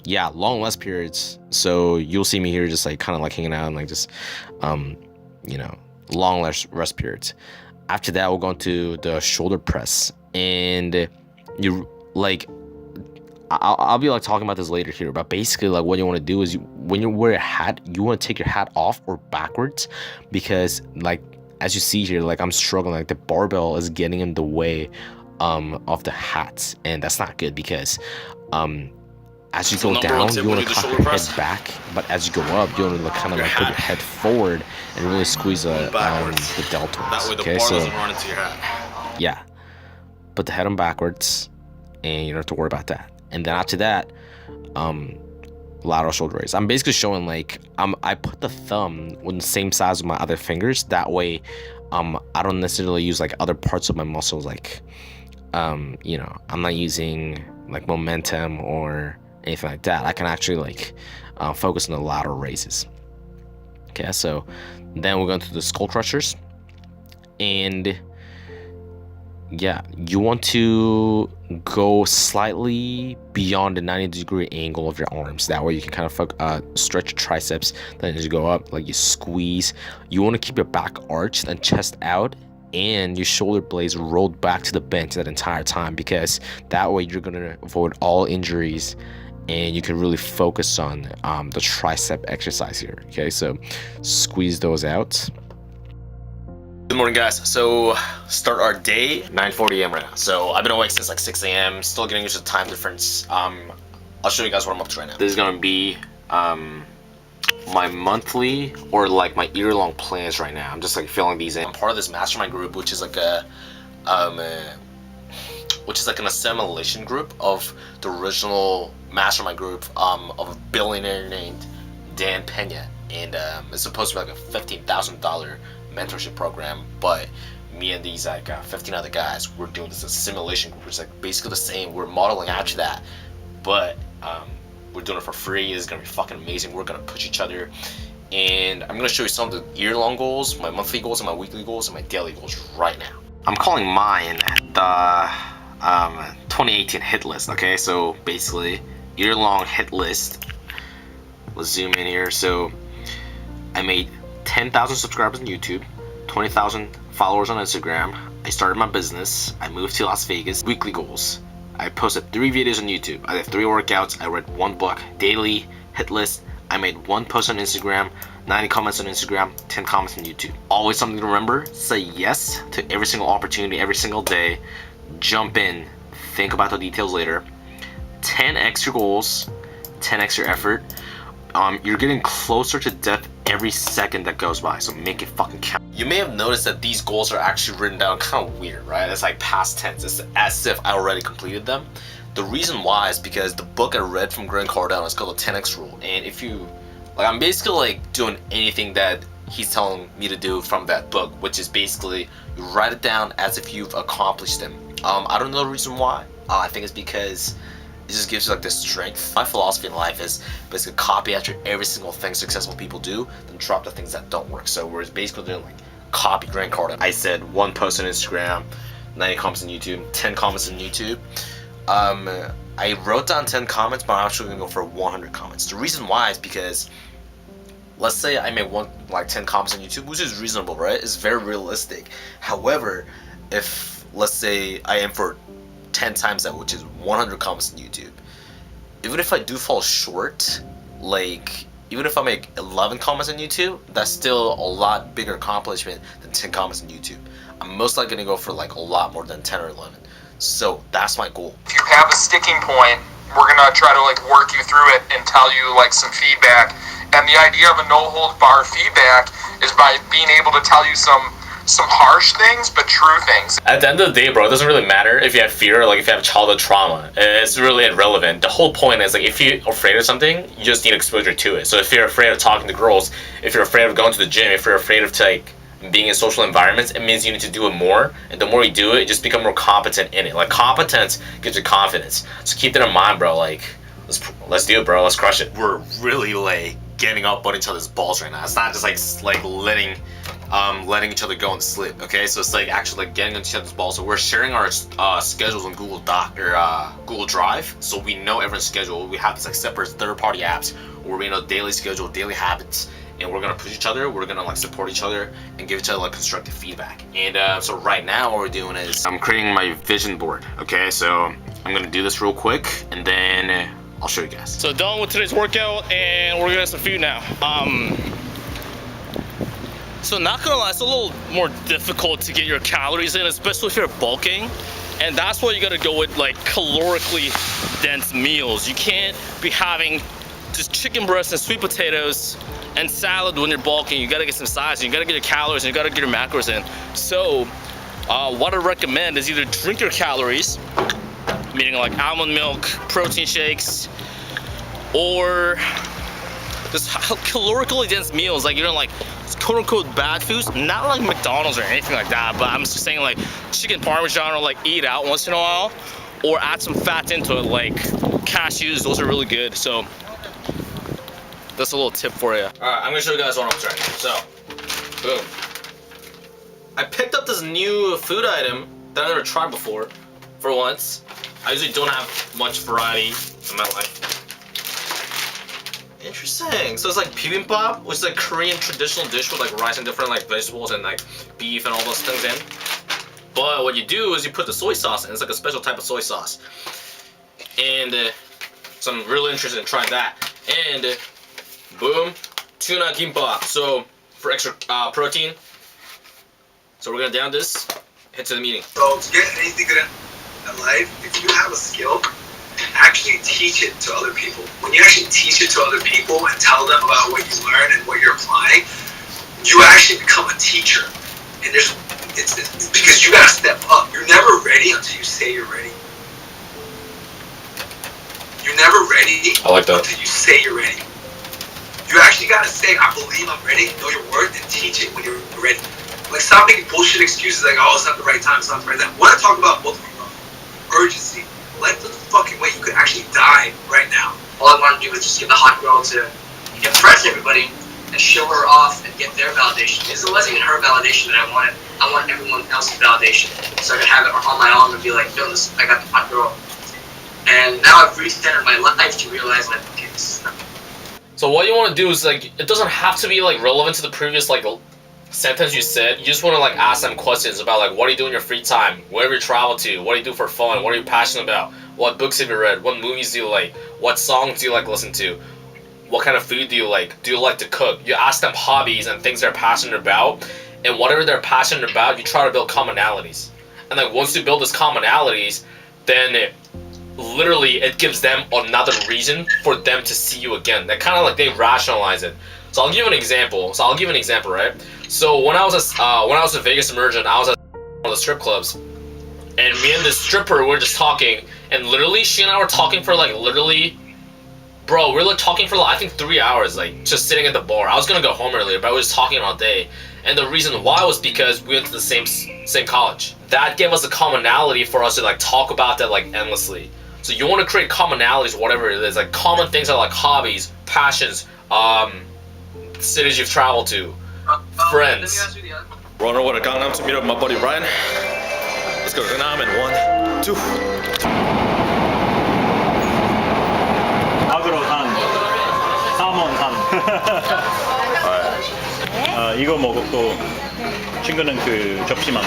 yeah, long rest periods. So you'll see me here just like kind of like hanging out and like just long rest periods. After that, we'll go into the shoulder press, and you like I'll be like talking about this later here, but basically like what you want to do is when you wear a hat, you want to take your hat off or backwards, because like as you see here, like I'm struggling, like the barbell is getting in the way of the hat, and that's not good because as you go down, you want to cock your head back, but as you go up, you want to kind of like put your head forward and really squeeze the deltoids. That way the bar doesn't run into your head. Yeah, put the head on backwards, and you don't have to worry about that. And then after that, lateral shoulder raise. I'm basically showing like I put the thumb on the same size as my other fingers. That way, I don't necessarily use like other parts of my muscles. Like, I'm not using like momentum or anything like that. I can actually like focus on the lateral raises. Okay, so then we're going to the skull crushers, and yeah, you want to go slightly beyond the 90-degree angle of your arms. That way you can kind of stretch your triceps. Then as you go up, like you squeeze. You want to keep your back arched and chest out, and your shoulder blades rolled back to the bench that entire time, because that way you're gonna avoid all injuries and you can really focus on the tricep exercise here. Okay, so squeeze those out. Good morning, guys. So start our day 9:40 a.m. right now. So I've been awake since like 6 a.m. Still getting used to the time difference. I'll show you guys what I'm up to right now. This is gonna be my monthly or like my year-long plans right now. I'm just like filling these in. I'm part of this mastermind group, which is like an assimilation group of the original mastermind group of a billionaire named Dan Pena, and it's supposed to be like a $15,000 mentorship program, but me and these like 15 other guys, we're doing this assimilation group. It's like basically the same. We're modeling after that, but we're doing it for free. It's gonna be fucking amazing. We're gonna push each other, and I'm gonna show you some of the year-long goals, my monthly goals, and my weekly goals, and my daily goals right now. I'm calling mine the 2018 hit list. Okay, so basically year-long hit list. Let's zoom in here. So I made 10,000 subscribers on YouTube, 20,000 followers on Instagram. I started my business. I moved to Las Vegas. Weekly goals. I posted 3 videos on YouTube. I did 3 workouts. I read 1 book daily. Hit list. I made 1 post on Instagram. 90 comments on Instagram, 10 comments on YouTube. Always something to remember, say yes to every single opportunity every single day. Jump in, think about the details later. 10x your goals, 10x your effort. You're getting closer to death every second that goes by, so make it fucking count. You may have noticed that these goals are actually written down kind of weird, right? It's like past tense. It's as if I already completed them. The reason why is because the book I read from Grant Cardone is called the 10x rule, and if you like, I'm basically like doing anything that he's telling me to do from that book, which is basically you write it down as if you've accomplished them. I don't know the reason why. I think it's because it just gives you like this strength. My philosophy in life is basically copy after every single thing successful people do, then drop the things that don't work. So we're basically doing like copy Grant Cardone. I said 1 post on Instagram, 90 comments on YouTube, 10 comments on YouTube. I wrote down 10 comments, but I'm actually gonna go for 100 comments. The reason why is because let's say I make 10 comments on YouTube, which is reasonable, right? It's very realistic. However, if let's say I aim for 10 times that, which is 100 comments on YouTube, even if I do fall short, like even if I make 11 comments on YouTube, that's still a lot bigger accomplishment than 10 comments on YouTube. I'm most likely gonna go for like a lot more than 10 or 11. So that's my goal. If you have a sticking point, we're gonna try to like work you through it and tell you like some feedback. And the idea of a no-hold-bar feedback is by being able to tell you some harsh things, but true things. At the end of the day, bro, it doesn't really matter if you have fear or like if you have childhood trauma. It's really irrelevant. The whole point is like if you're afraid of something, you just need exposure to it. So if you're afraid of talking to girls, if you're afraid of going to the gym, if you're afraid of like being in social environments, it means you need to do it more. And the more you do it, you just become more competent in it. Like competence gives you confidence. So keep that in mind, bro. Like let's do it, bro. Let's crush it. We're really like getting up on each other's balls right now. It's not just like letting each other go and slip. Okay, so it's like actually like getting on each other's balls. So we're sharing our schedules on Google Doc or Google Drive, so we know everyone's schedule. We have these like separate third-party apps where we know daily schedule, daily habits, and we're gonna push each other. We're gonna like support each other and give each other like constructive feedback. And so right now what we're doing is I'm creating my vision board. Okay, so I'm gonna do this real quick and then I'll show you guys. So done with today's workout and we're gonna have some food now. So not gonna lie, it's a little more difficult to get your calories in, especially if you're bulking. And that's why you gotta go with like calorically dense meals. You can't be having just chicken breasts and sweet potatoes and salad when you're bulking. You gotta get some size, and you gotta get your calories, and you gotta get your macros in. So what I recommend is either drink your calories, meaning like almond milk, protein shakes, or just calorically dense meals, like, you know, like quote-unquote bad foods, not like McDonald's or anything like that, but I'm just saying like chicken parmesan, or like eat out once in a while, or add some fat into it, like cashews. Those are really good. So that's a little tip for you. All right, I'm gonna show you guys what I'm trying. So, boom. I picked up this new food item that I've never tried before, for once. I usually don't have much variety in my life. Interesting. So it's like bibimbap, which is like Korean traditional dish with like rice and different like vegetables and like beef and all those things in. But what you do is you put the soy sauce in. It's like a special type of soy sauce. And so I'm really interested in trying that. And boom, tuna kimbap. So for extra protein. So we're gonna down this, head to the meeting. So to get anything good in life, if you have a skill, actually teach it to other people. When you actually teach it to other people and tell them about what you learn and what you're applying, you actually become a teacher. And it's because you gotta step up. You're never ready until you say you're ready. You're never ready until you say you're ready. You actually gotta say, I believe I'm ready, know your worth, and teach it when you're ready. Like, stop making bullshit excuses like, oh, it's not the right time, it's not the right time. When I talk about both of them, urgency, life doesn't fucking wait. You could actually die right now. All I want to do is just get the hot girl to impress everybody and show her off and get their validation. Because it wasn't even her validation that I wanted. I want everyone else's validation. So I could have it on my arm and be like, yo, this, I got the hot girl. And now I've recentered my life to realize, like, okay, this is not. So what you want to do is, like, it doesn't have to be like relevant to the previous like sentence you said. You just want to like ask them questions about like, what do you do in your free time, where do you travel to, what do you do for fun, what are you passionate about, what books have you read, what movies do you like, what songs do you like listen to, what kind of food do you like? Do you like to cook? You ask them hobbies and things they're passionate about, and whatever they're passionate about, you try to build commonalities. And like once you build these commonalities, then it gives them another reason for them to see you again. That kind of like they rationalize it. So I'll give you an example. Right? So when I was a Vegas Emergent, I was at one of the strip clubs, and me and this stripper were just talking, and literally she and I were talking for like bro, we were like talking for like, I think 3 hours, like just sitting at the bar. I was gonna go home earlier, but I was talking all day. And the reason why was because we went to the same college. That gave us a commonality for us to like talk about that like endlessly. So you want to create commonalities, whatever it is, like common things are like hobbies, passions, cities you've traveled to, friends. We're on our way to Gangnam to meet up with my buddy Ryan. Let's go to Gangnam in 1, 2. 막으로 산 3원 산. 이거 먹었고 친구는 그 접시만.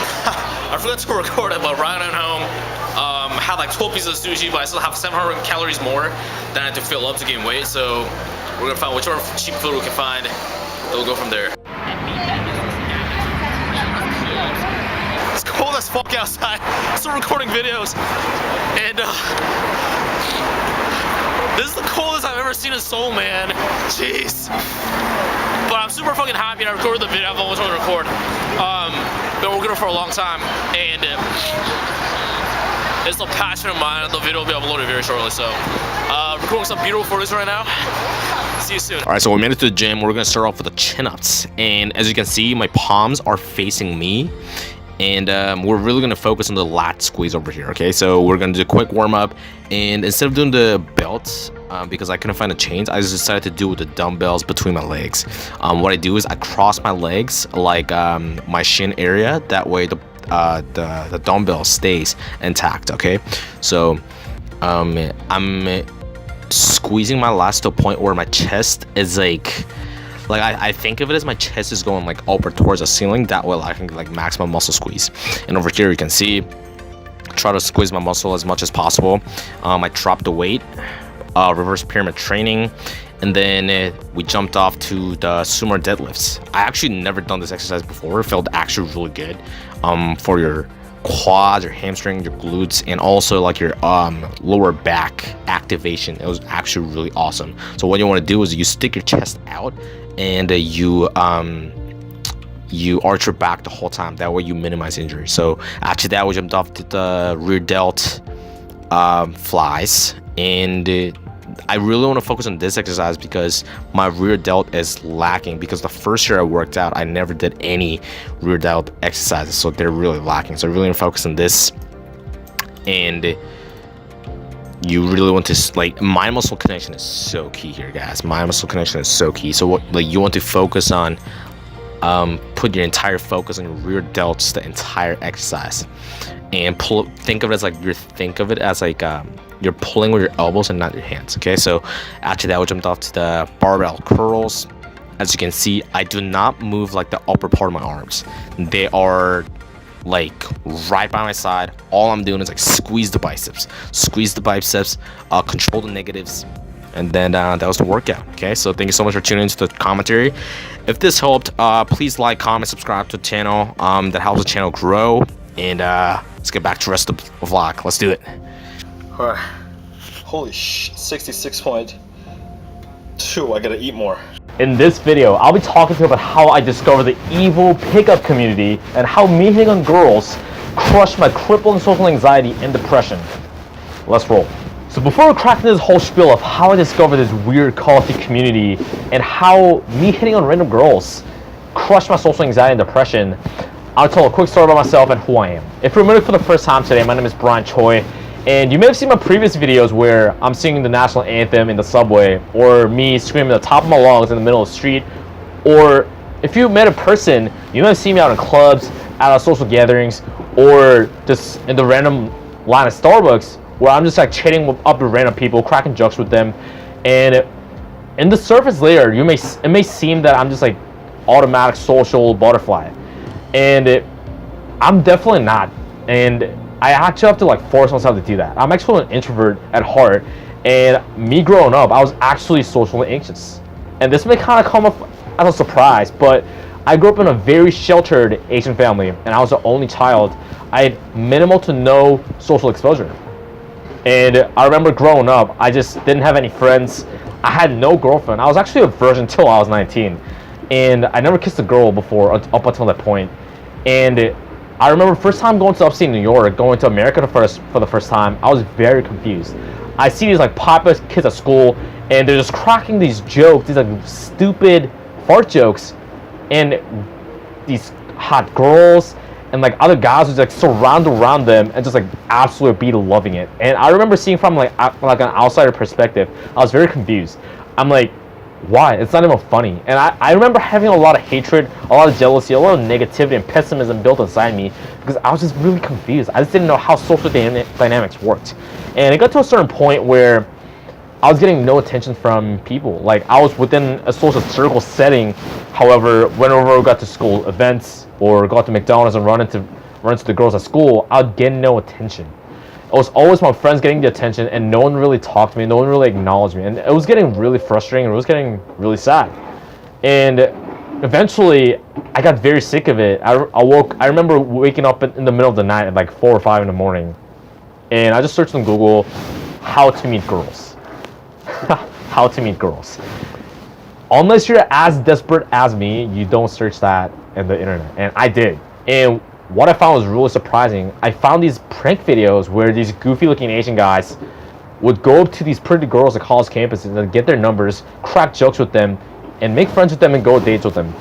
I forgot to record it, but Ryan at home had like 12 pieces of sushi, but I still have 700 calories more than I had to fill up to gain weight. So we're gonna find whichever cheap food we can find, and we'll go from there. It's cold as fuck outside. Still recording videos, and this is the coldest I've ever seen in Seoul, man. Jeez. But I'm super fucking happy I recorded the video. I've always wanted to record. Been working for a long time, and it's a passion of mine, and the video will be uploaded very shortly. So, recording some beautiful photos right now. See you soon. All right, so we made it to the gym. We're gonna start off with the chin-ups, and as you can see, my palms are facing me. And we're really gonna focus on the lat squeeze over here, okay? So we're gonna do a quick warm up, and instead of doing the belts, because I couldn't find the chains, I just decided to do it with the dumbbells between my legs. What I do is I cross my legs like my shin area. That way the dumbbell stays intact, okay? So I'm squeezing my lats to a point where my chest is like I think of it as my chest is going like upward towards the ceiling. That way I can like maximum muscle squeeze. And over here you can see, try to squeeze my muscle as much as possible. I dropped the weight, reverse pyramid training, and then we jumped off to the sumo deadlifts. I actually never done this exercise before. It felt actually really good for your quads, your hamstring, your glutes, and also like your lower back activation. It was actually really awesome. So what you want to do is you stick your chest out, and you arch your back the whole time. That way you minimize injury. So after that, we jumped off to the rear delt flies, and I really want to focus on this exercise because my rear delt is lacking, because the first year I worked out I never did any rear delt exercises, so they're really lacking. So I really want to focus on this, and you really want to like mind muscle connection is so key here, guys. Mind muscle connection is so key. So what like you want to focus on, put your entire focus on your rear delts the entire exercise, and think of it as like you're pulling with your elbows and not your hands, okay? So after that, we jumped off to the barbell curls. As you can see, I do not move like the upper part of my arms. They are like right by my side. All I'm doing is like squeeze the biceps, control the negatives, and then that was the workout. Okay, so thank you so much for tuning into the commentary. If this helped, please like, comment, subscribe to the channel. That helps the channel grow. And let's get back to the rest of the vlog. Let's do it. Alright. Holy shit, 66.2. I gotta eat more. In this video, I'll be talking to you about how I discovered the evil pickup community and how me hitting on girls crushed my crippling social anxiety and depression. Let's roll. So before we crack into this whole spiel of how I discovered this weird Call of Duty community and how me hitting on random girls crushed my social anxiety and depression, I'll tell a quick story about myself and who I am. If you're meeting for the first time today, my name is Brian Choi, and you may have seen my previous videos where I'm singing the national anthem in the subway, or me screaming at the top of my lungs in the middle of the street, or if you met a person, you might have seen me out in clubs, at social gatherings, or just in the random line of Starbucks where I'm just like chatting up with random people, cracking jokes with them, and in the surface layer, it may seem that I'm just like automatic social butterfly, and I'm definitely not. And I actually have to like force myself to do that. I'm actually an introvert at heart, And me growing up, I was actually socially anxious. And this may kind of come up as a surprise, but I grew up in a very sheltered Asian family, and I was the only child. I had minimal to no social exposure. And I remember growing up, I just didn't have any friends. I had no girlfriend. I was actually a virgin until I was 19. And I never kissed a girl before, up until that point. And I remember first time going to upstate New York, going to America for the first time, I was very confused. I see these like popular kids at school, and they're just cracking these jokes, these like stupid fart jokes, and these hot girls and like other guys who just like surround around them and just like absolutely be loving it. And I remember seeing from like an outsider perspective, I was very confused. I'm like, why? It's not even funny. And I remember having a lot of hatred, a lot of jealousy, a lot of negativity and pessimism built inside me because I was just really confused. I just didn't know how social dynamics worked. And it got to a certain point where I was getting no attention from people. Like, I was within a social circle setting. However, whenever we got to school events or go out to McDonald's and run into the girls at school, I'd get no attention. It was always my friends getting the attention, and no one really talked to me, no one really acknowledged me, and it was getting really frustrating, and it was getting really sad. And eventually, I got very sick of it. I remember waking up in the middle of the night at like 4 or 5 in the morning, and I just searched on Google, how to meet girls. How to meet girls. Unless you're as desperate as me, you don't search that in the internet, and I did. And what I found was really surprising. I found these prank videos where these goofy looking Asian guys would go up to these pretty girls at college campuses and get their numbers, crack jokes with them, and make friends with them and go on dates with them.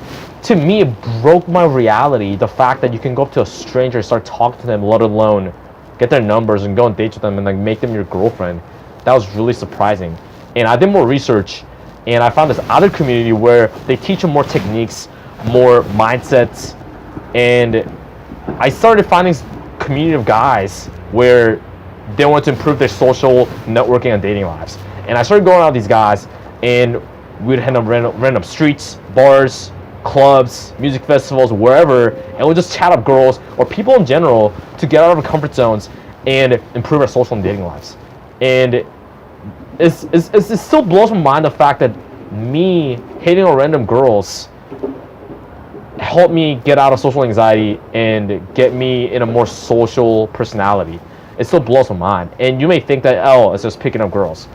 To me, it broke my reality, the fact that you can go up to a stranger and start talking to them, let alone get their numbers and go on dates with them and like make them your girlfriend. That was really surprising. And I did more research, and I found this other community where they teach them more techniques, more mindsets, and I started finding this community of guys where they want to improve their social networking and dating lives. And I started going out with these guys, and we'd end up random streets, bars, clubs, music festivals, wherever, and we'd just chat up girls or people in general to get out of our comfort zones and improve our social and dating lives. And it still blows my mind the fact that me hating on random girls helped me get out of social anxiety and get me in a more social personality. It still blows my mind. And you may think that, oh, it's just picking up girls.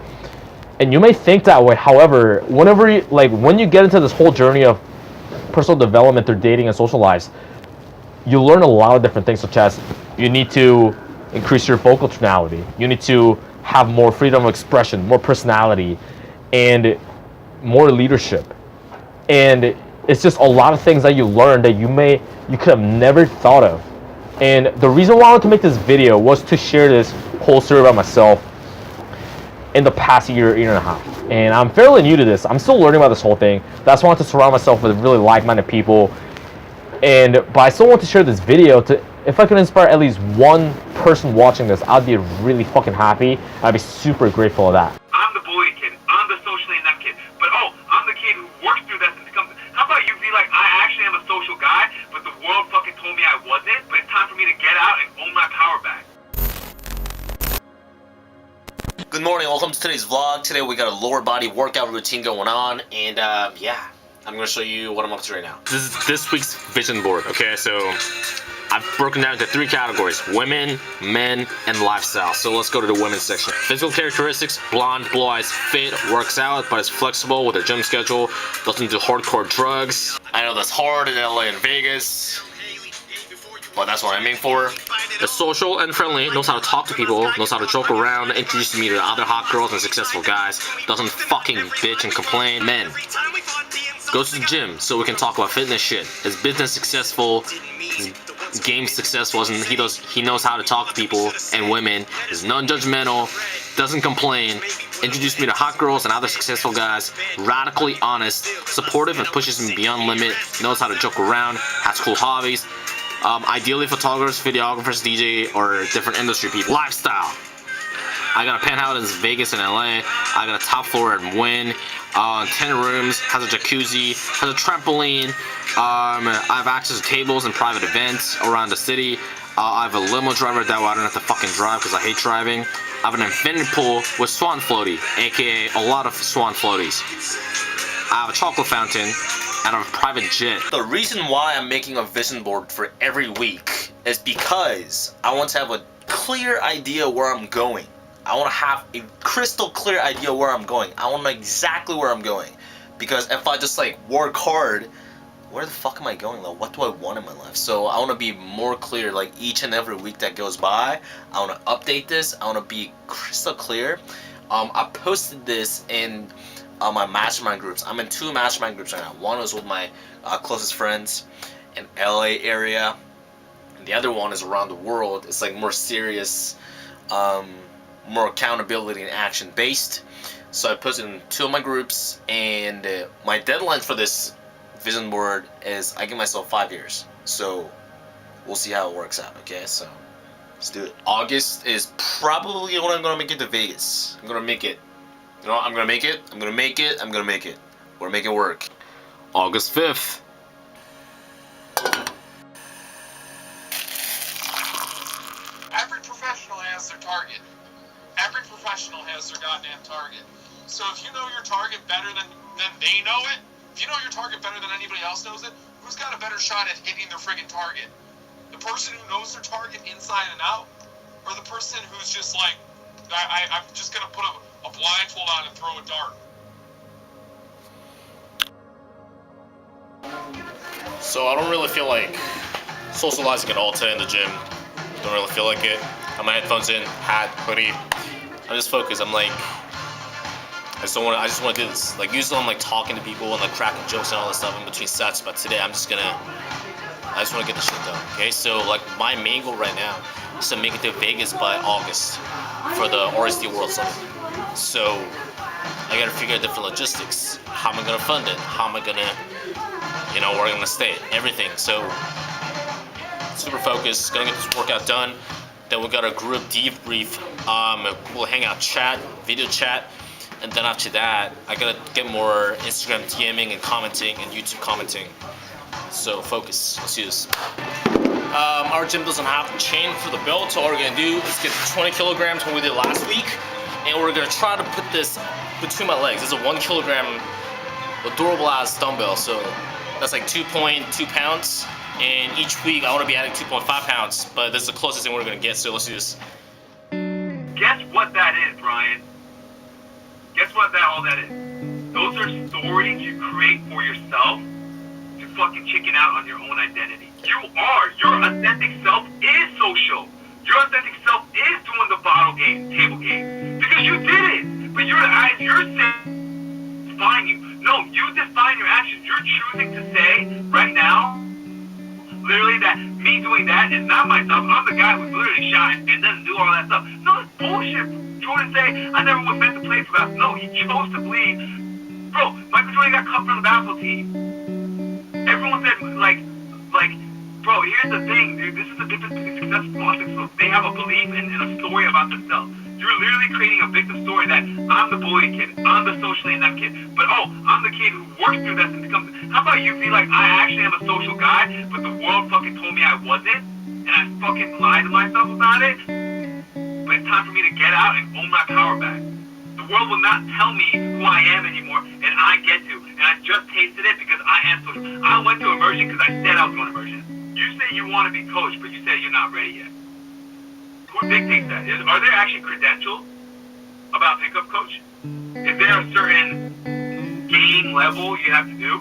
And you may think that way. However, when you get into this whole journey of personal development through dating and social lives, you learn a lot of different things, such as you need to increase your vocal tonality. You need to have more freedom of expression, more personality, and more leadership. And it's just a lot of things that you learn that you could have never thought of. And the reason why I wanted to make this video was to share this whole story about myself in the past year and a half. And I'm fairly new to this. I'm still learning about this whole thing. That's why I want to surround myself with really like-minded people. But I still want to share this video if I can inspire at least one person watching this, I'd be really fucking happy. I'd be super grateful of that. I'm the bully kid. I'm the socially inept kid. But I'm the kid who works through that and becomes. How about you be like, I actually am a social guy, but the world fucking told me I wasn't. But it's time for me to get out and own my power back. Good morning, welcome to today's vlog. Today we got a lower body workout routine going on, and yeah, I'm gonna show you what I'm up to right now. This is this week's vision board, okay? So I've broken down into 3 categories: women, men, and lifestyle. So let's go to the women's section. Physical characteristics: blonde, blue eyes, fit, works out, but is flexible with a gym schedule, doesn't do hardcore drugs. I know that's hard in LA and Vegas, but that's what I'm aiming for. Is social and friendly, knows how to talk to people, knows how to joke around, introduces me to other hot girls and successful guys, doesn't fucking bitch and complain. Men, goes to the gym so we can talk about fitness shit. Is business successful, his game successful, and he knows how to talk to people. And women, is non-judgmental, doesn't complain, introduced me to hot girls and other successful guys, radically honest, supportive and pushes me beyond limit, knows how to joke around, has cool hobbies. Ideally photographers, videographers, DJ, or different industry people. Lifestyle. I got a penthouse in Vegas and LA. I got a top floor in Wynn. 10 rooms, has a jacuzzi, has a trampoline. I have access to tables and private events around the city. I have a limo driver that way I don't have to fucking drive because I hate driving. I have an infinity pool with swan floaty, aka a lot of swan floaties. I have a chocolate fountain and I have a private jet. The reason why I'm making a vision board for every week is because I want to have a clear idea where I'm going. I want to have a crystal clear idea where I'm going. I want to know exactly where I'm going. Because if I just like work hard, where the fuck am I going? Like, what do I want in my life? So I want to be more clear, like each and every week that goes by. I want to update this. I want to be crystal clear. I posted this in my mastermind groups. I'm in 2 mastermind groups right now. One was with my closest friends in LA area. And the other one is around the world. It's like more serious, more accountability and action based. So I posted in 2 of my groups, and my deadline for this vision board is I give myself 5 years. So we'll see how it works out. Okay, so let's do it. August is probably when I'm gonna make it to Vegas. I'm gonna make it. You know, I'm gonna make it. I'm gonna make it. I'm gonna make it. We're making it work. August 5th. Every professional has their target. Every professional has their goddamn target. So if you know your target better than they know it, if you know your target better than anybody else knows it, who's got a better shot at hitting their friggin' target? The person who knows their target inside and out, or the person who's just like, I'm just gonna put a blindfold on and throw a dart? So I don't really feel like socializing at all today in the gym. Don't really feel like it. Got my headphones in, hat, hoodie. I'm just focused. I'm like, I just want to do this. Like usually I'm like talking to people and like cracking jokes and all that stuff in between sets, but today I just want to get this shit done. Okay, so like my main goal right now is to make it to Vegas by August for the RSD World Summit. So I gotta figure out different logistics. How am I gonna fund it? How am I gonna, you know, where I'm gonna stay? Everything. So super focused. Gonna get this workout done. Then we got a group debrief. We'll hang out, chat, video chat. And then after that, I gotta get more Instagram DMing and commenting and YouTube commenting. So focus. Let's do this. Our gym doesn't have the chain for the belt, so all we're gonna do is get 20 kilograms when we did last week, and we're gonna try to put this between my legs. It's a 1 kilogram adorable ass dumbbell, so that's like 2.2 pounds. And each week I want to be adding 2.5 pounds, but this is the closest thing we're gonna get. So let's do this. Guess what that is, Brian? Guess what all that is? Those are stories you create for yourself to fucking chicken out on your own identity. Your authentic self is social. Your authentic self is doing the bottle game, table game. Because you did it. But you're saying define you. No, you define your actions. You're choosing to say right now, literally, that me doing that is not myself. I'm the guy who's literally shy and doesn't do all that stuff. No, it's bullshit. Jordan say, I never was meant to play for basketball. No, he chose to believe. Bro, Michael Jordan got cut from the basketball team. Everyone said, bro, here's the thing, dude. This is the difference between successful and unsuccessful. They have a belief in a story about themselves. You're literally creating a victim story that I'm the bully kid, I'm the socially inept kid, but I'm the kid who works through that and becomes. How about you be like, I actually am a social guy, but the world fucking told me I wasn't, and I fucking lied to myself about it? But it's time for me to get out and own my power back. The world will not tell me who I am anymore, and I get to. And I just tasted it because I am social. I went to immersion because I said I was going to immersion. You say you want to be coached, but you said you're not ready yet. Who dictates that? Are there actually credentials about pickup coach? Is there a certain game level you have to do?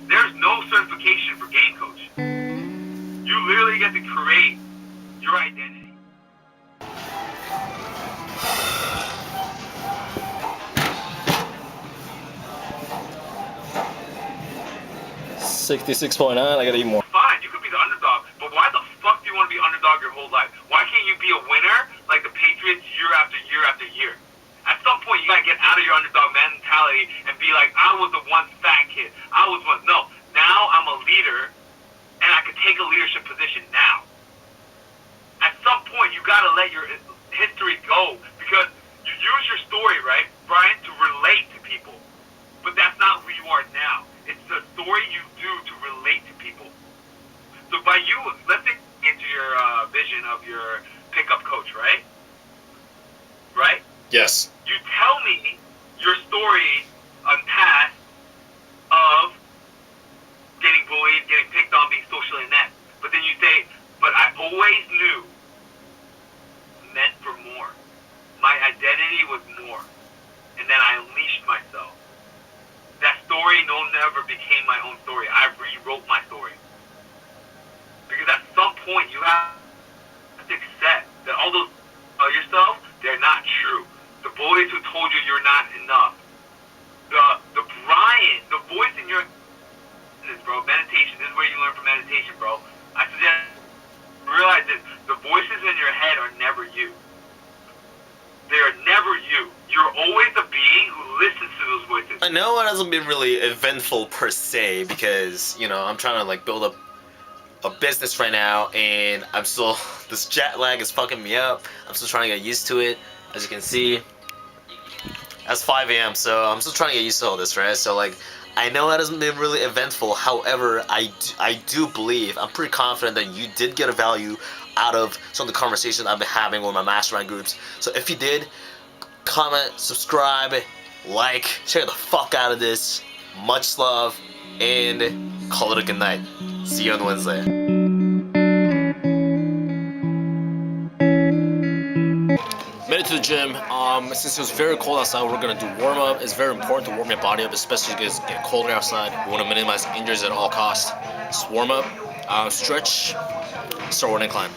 There's no certification for game coach. You literally get to create your identity. 66.9, I gotta eat more. Fine, you could be the underdog, but why the fuck do you want to be underdog your whole life? Why can't you be a winner like the Patriots year after year after year? At some point, you gotta get out of your underdog mentality and be like, I was the one fat kid. I was one. No, now I'm a leader, and I can take a leadership position now. At some point, you gotta let your history go, because you use your story, right, Brian, to relate to people. But that's not who you are now. It's the story you do to relate to people. So by you, let's think into your vision of your pickup coach, right? Yes. You tell me your story on past of getting bullied, getting picked on, being socially inept. But then you say, but I always knew meant for more. My identity was more. And then I unleashed myself. That story never became my own story. I rewrote my story. Because at some point you have to accept that all those yourself, they're not true. The boys who told you you're not enough. The Brian, the voice in your bro, meditation, this is where you learn from meditation, bro. I suggest realize that the voices in your head are never you. They are never you. You're always the being who listens to those voices. I know it hasn't been really eventful per se because, you know, I'm trying to like build up a business right now and I'm still, this jet lag is fucking me up. I'm still trying to get used to it. As you can see, that's 5 a.m. so I'm still trying to get used to all this, right? So like, I know that hasn't been really eventful. However, I do believe, I'm pretty confident that you did get a value out of some of the conversations I've been having with my mastermind groups. So if you did, comment, subscribe, like, share the fuck out of this. Much love, and call it a good night. See you on Wednesday. Made it to the gym. Since it was very cold outside, we're gonna do warm up. It's very important to warm your body up, especially because it's getting colder outside. We want to minimize injuries at all costs. Just warm up, stretch, start with an incline.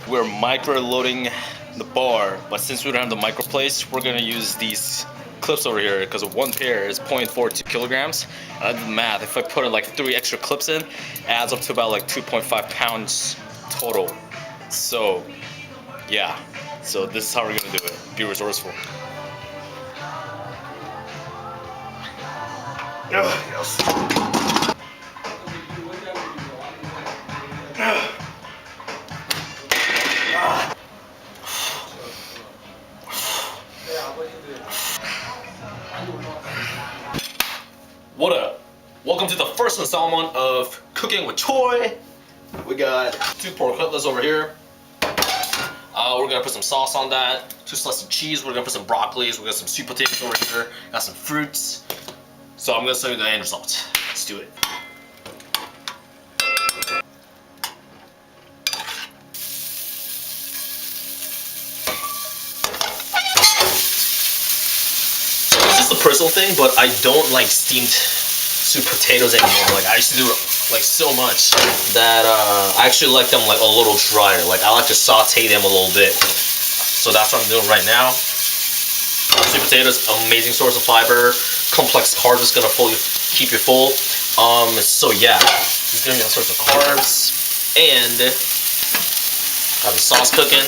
We're micro loading the bar, but since we don't have the micro plates, we're gonna use these clips over here because one pair is 0.42 kilograms. And I did the math. If I put in like 3 extra clips in, it adds up to about like 2.5 pounds total. So, yeah. So this is how we're gonna do it. Be resourceful. Yes. What up? Welcome to the first installment of Cooking with Choi. We got 2 pork cutlets over here. We're gonna put some sauce on that. 2 slices of cheese. We're gonna put some broccolis. We got some sweet potatoes over here. Got some fruits. So I'm gonna show you the end result. Let's do it. It's just a personal thing, but I don't like steamed sweet potatoes anymore. Like I used to do it like so much that I actually like them like a little drier. Like I like to saute them a little bit. So that's what I'm doing right now. Sweet potatoes, amazing source of fiber. Complex carbs is gonna keep you full. So yeah, it's gonna be all sorts of carbs, and I have the sauce cooking.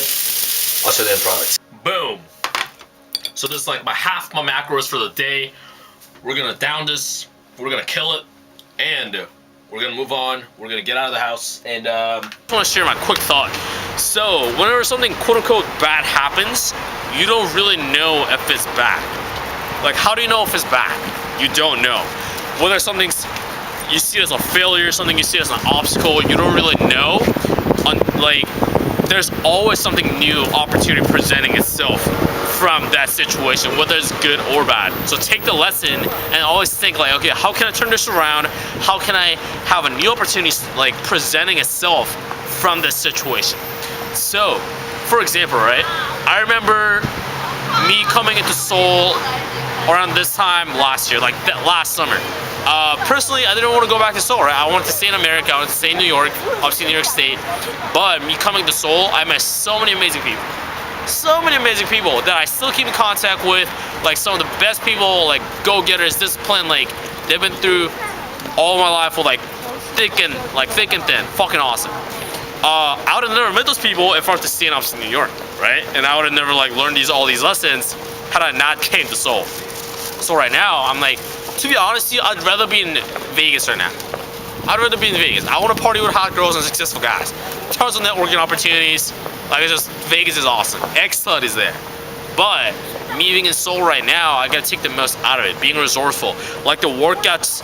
I'll show you the end product. Boom. So this is like half my macros for the day. We're gonna down this. We're gonna kill it, and we're gonna move on. We're gonna get out of the house, and I just want to share my quick thought. So whenever something quote-unquote bad happens, you don't really know if it's bad. Like, how do you know if it's bad? You don't know. Whether something's you see it as a failure, something you see it as an obstacle, you don't really know. Like, there's always something new, opportunity presenting itself from that situation, whether it's good or bad. So take the lesson and always think like, okay, how can I turn this around? How can I have a new opportunity like presenting itself from this situation? So, for example, right? I remember me coming into Seoul around this time last year, like last summer. Personally, I didn't want to go back to Seoul, right? I wanted to stay in America, I wanted to stay in New York, obviously New York State. But me coming to Seoul, I met so many amazing people. So many amazing people that I still keep in contact with, like some of the best people, like go-getters, disciplined, like they've been through all my life with like thick and thin, fucking awesome. I would have never met those people if I were to stay in upstate New York, right? And I would have never like learned all these lessons had I not came to Seoul. So right now, I'm like, to be honest with you, I'd rather be in Vegas right now. I'd rather be in Vegas. I want to party with hot girls and successful guys. Tons of networking opportunities. Like, it's just, Vegas is awesome. Excellent is there. But me being in Seoul right now, I gotta take the most out of it, being resourceful. Like the workouts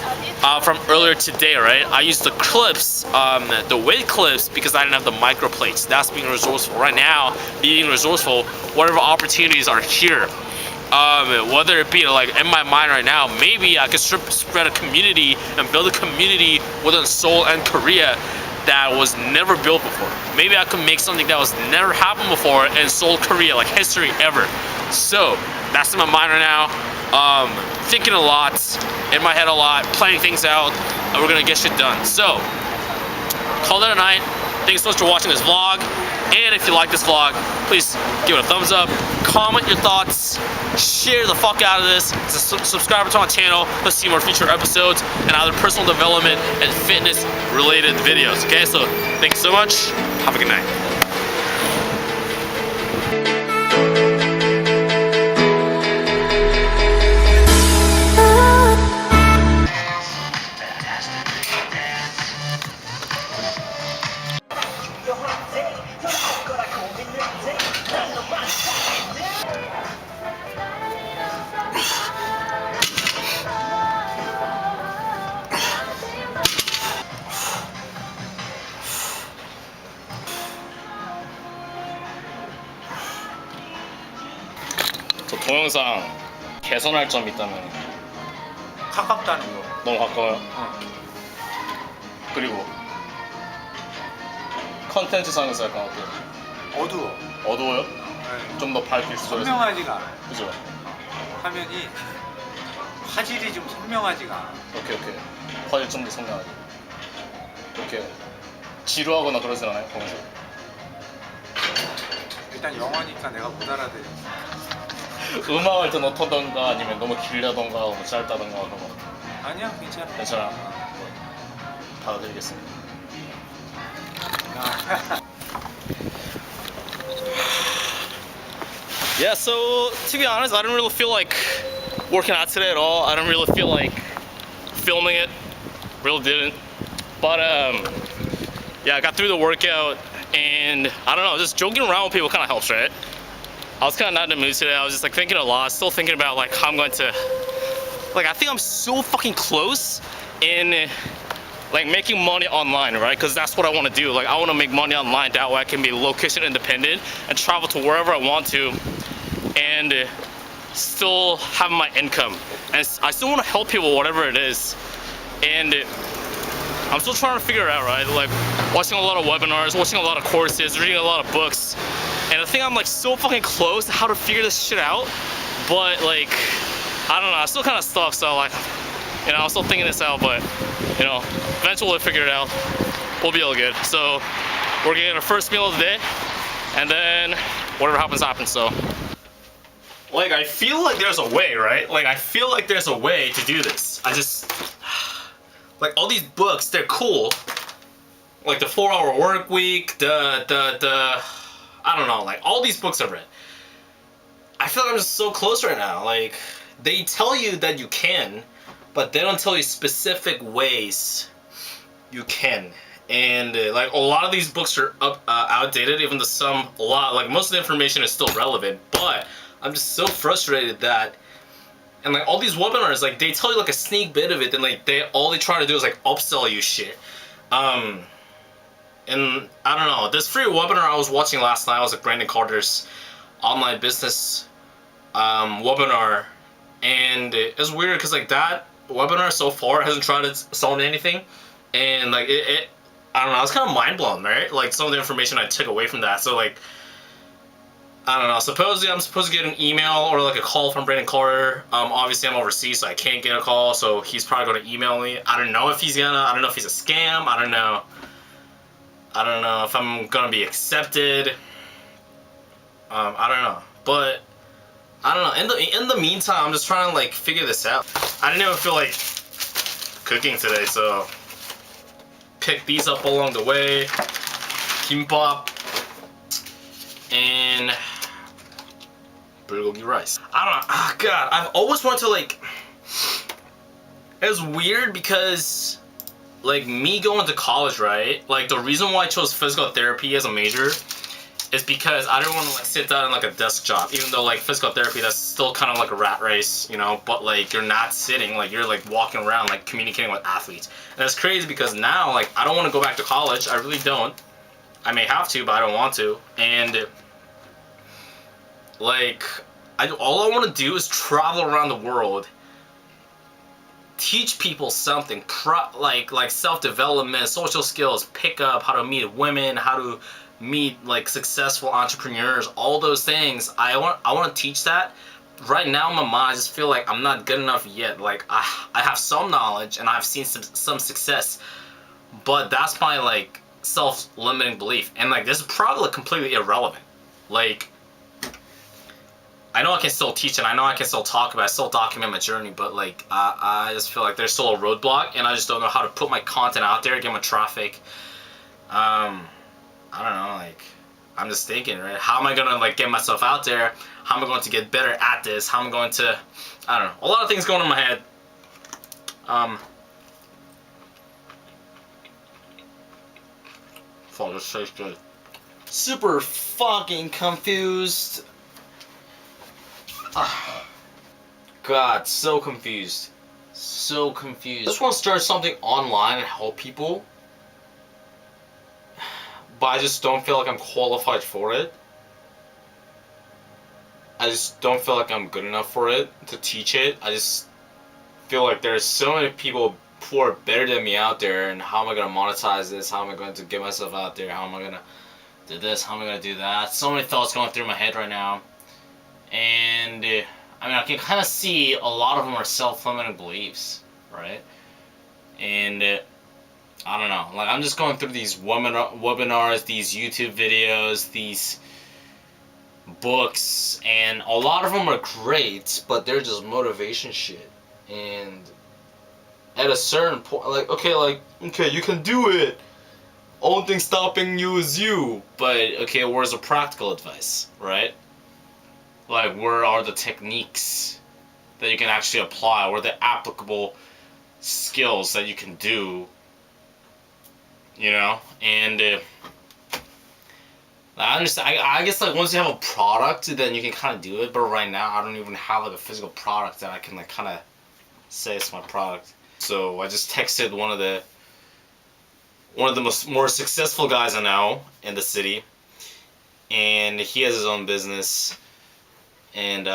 from earlier today, right? I used the clips, the weight clips, because I didn't have the micro plates. That's being resourceful. Right now, being resourceful, whatever opportunities are here, whether it be like in my mind right now, maybe I could spread a community and build a community within Seoul and Korea that was never built before. Maybe I could make something that was never happened before in Seoul, Korea, like history ever. So that's in my mind right now. Thinking a lot, in my head a lot, planning things out, and we're gonna get shit done. So call it a night. Thanks so much for watching this vlog. And if you like this vlog, please give it a thumbs up, comment your thoughts, share the fuck out of this, subscribe to my channel, let's see more future episodes and other personal development and fitness related videos. Okay, so thanks so much, have a good night. 저 동영상 개선할 점이 있다면 가깝다는 거. 너무 가까워요? 그리고 컨텐츠상에서 약간 어때요? 어두워. 어두워요? 네. 좀 더 밝게 있어요. 선명하지가 않아. 그죠? 화면이 화질이 좀 선명하지가 않아. 오케이. 화질 좀 더 선명하게. 이렇게 지루하거나 그러진 않아요? 보면서? 일단 영화니까 내가 못 알아들어. 음악을 더 넣던가 아니면 너무 길다던가 너무 짧다던가 그런 거. 아니야, 괜찮아. 괜찮아. 받아드리겠습니다. Yeah, so to be honest, I didn't really feel like working out today at all. I didn't really feel like filming it. Really didn't. But yeah, I got through the workout and I don't know, just joking around with people kind of helps, right? I was kind of not in the mood today. I was just like thinking a lot, still thinking about like how I'm going to, like I think I'm so fucking close in like making money online, right? Because that's what I want to do. Like I want to make money online, that way I can be location independent and travel to wherever I want to and still have my income. And I still want to help people, whatever it is. And I'm still trying to figure it out, right? Like watching a lot of webinars, watching a lot of courses, reading a lot of books. And I think I'm like so fucking close to how to figure this shit out. But like, I don't know, I'm still kind of stuck. So like, you know, I'm still thinking this out, but you know, eventually we'll figure it out. We'll be all good. So we're getting our first meal of the day and then whatever happens, happens, so. Like, I feel like there's a way, right? Like, I feel like there's a way to do this. I just, like all these books, they're cool. Like the 4-Hour Work Week, I don't know, like all these books I've read. I feel like I'm just so close right now. Like, they tell you that you can, but they don't tell you specific ways you can. And like a lot of these books are outdated, even though like most of the information is still relevant, but I'm just so frustrated that, and like all these webinars, like they tell you like a sneak bit of it, and like all they try to do is like upsell you shit. And I don't know, this free webinar I was watching last night was like Brandon Carter's online business webinar, and it's weird because like that webinar so far hasn't tried to sell me anything, and like I don't know, I was kind of mind blown, right? Like some of the information I took away from that. So like, I don't know, supposedly I'm supposed to get an email or like a call from Brandon Carter. Obviously I'm overseas, so I can't get a call, so he's probably going to email me. I don't know if he's gonna, I don't know if he's a scam, I don't know if I'm gonna be accepted. I don't know, but I don't know. In the meantime, I'm just trying to like figure this out. I didn't even feel like cooking today, so pick these up along the way. Kimbap and bulgogi rice. I don't know. Oh God, I've always wanted to like. It's weird because, like, me going to college, right? Like, the reason why I chose physical therapy as a major is because I didn't want to like sit down in like a desk job, even though like physical therapy, that's still kind of like a rat race, you know, but like you're not sitting, like you're like walking around, like communicating with athletes. And it's crazy because now like I don't want to go back to college. I really don't. I may have to, but I don't want to. And like all I want to do is travel around the world, teach people something, like self-development, social skills, pick up how to meet women, how to meet like successful entrepreneurs, all those things. I want to teach that. Right now in my mind, I just feel like I'm not good enough yet. Like I have some knowledge and I've seen some success, but that's my like self-limiting belief. And like this is probably completely irrelevant. Like I know I can still teach and I know I can still talk about it, still document my journey, but like I just feel like there's still a roadblock and I just don't know how to put my content out there, get my traffic. I don't know, like, I'm just thinking, right? How am I gonna like get myself out there? How am I going to get better at this? How am I going to, I don't know, a lot of things going on in my head. Fuck, this tastes good. Super fucking confused. God, so confused. So confused. I just want to start something online and help people, but I just don't feel like I'm qualified for it. I just don't feel like I'm good enough for it, to teach it. I just feel like there's so many people who are better than me out there, and how am I going to monetize this? How am I going to get myself out there? How am I going to do this? How am I going to do that? So many thoughts going through my head right now. And I mean, I can kind of see a lot of them are self-limiting beliefs, right? And I don't know. Like, I'm just going through these webinars, these YouTube videos, these books, and a lot of them are great, but they're just motivation shit. And at a certain point, like, okay, you can do it. Only thing stopping you is you. But, okay, where's the practical advice, right? Like, where are the techniques that you can actually apply? Where are the applicable skills that you can do? You know? And I understand. I guess, like, once you have a product, then you can kind of do it. But right now, I don't even have, like, a physical product that I can, like, kind of say it's my product. So I just texted one of the more successful guys I know in the city. And he has his own business. And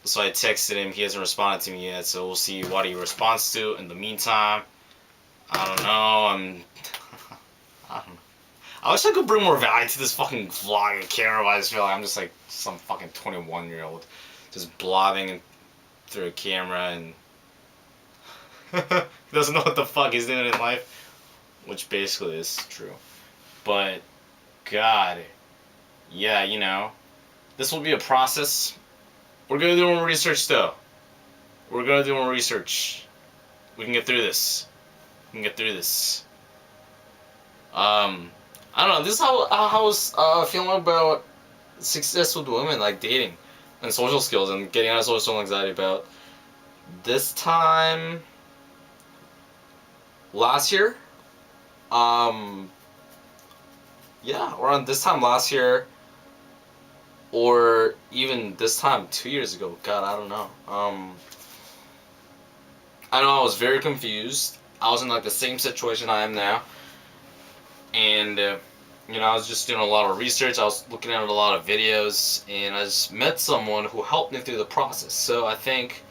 so I texted him. He hasn't responded to me yet, so we'll see what he responds to. In the meantime, I don't know. I don't know. I wish I could bring more value to this fucking vlog and camera, but I just feel like I'm just like some fucking 21-year-old just blobbing through a camera and doesn't know what the fuck he's doing in life, which basically is true. But God, yeah, you know. This will be a process. We're gonna do more research though. We're gonna do more research. We can get through this. We can get through this. I don't know. This is how I was feeling about success with women, like dating and social skills and getting out of social anxiety about this time last year. Yeah, around this time last year. Or even this time 2 years ago. God, I don't know. I know I was very confused. I was in like the same situation I am now. And, you know, I was just doing a lot of research. I was looking at a lot of videos. And I just met someone who helped me through the process. So I think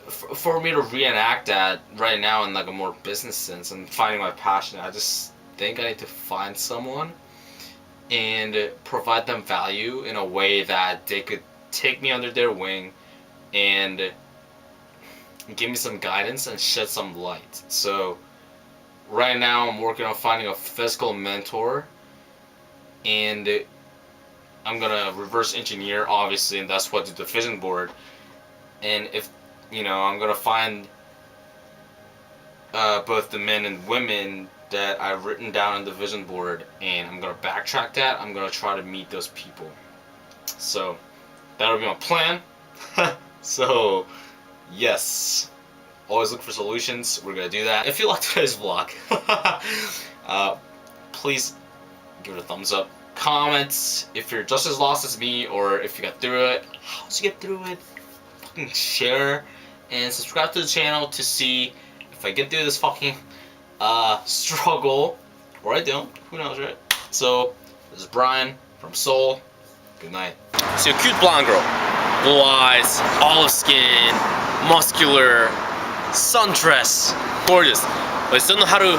for me to reenact that right now in like a more business sense and finding my passion, I just think I need to find someone and provide them value in a way that they could take me under their wing and give me some guidance and shed some light. So right now I'm working on finding a physical mentor, and I'm gonna reverse engineer, obviously, and that's what the vision board. And if, you know, I'm gonna find both the men and women that I've written down on the vision board, and I'm gonna backtrack that. I'm gonna try to meet those people. So that'll be my plan. So yes, always look for solutions. We're gonna do that. If you like today's vlog, please give it a thumbs up. Comment if you're just as lost as me, or if you got through it. How did you get through it? Fucking share and subscribe to the channel to see if I get through this fucking struggle, or I don't. Who knows, right? So this is Brian from Seoul. Good night. See a cute blonde girl, blue eyes, olive skin, muscular, sundress, gorgeous. But you still know how to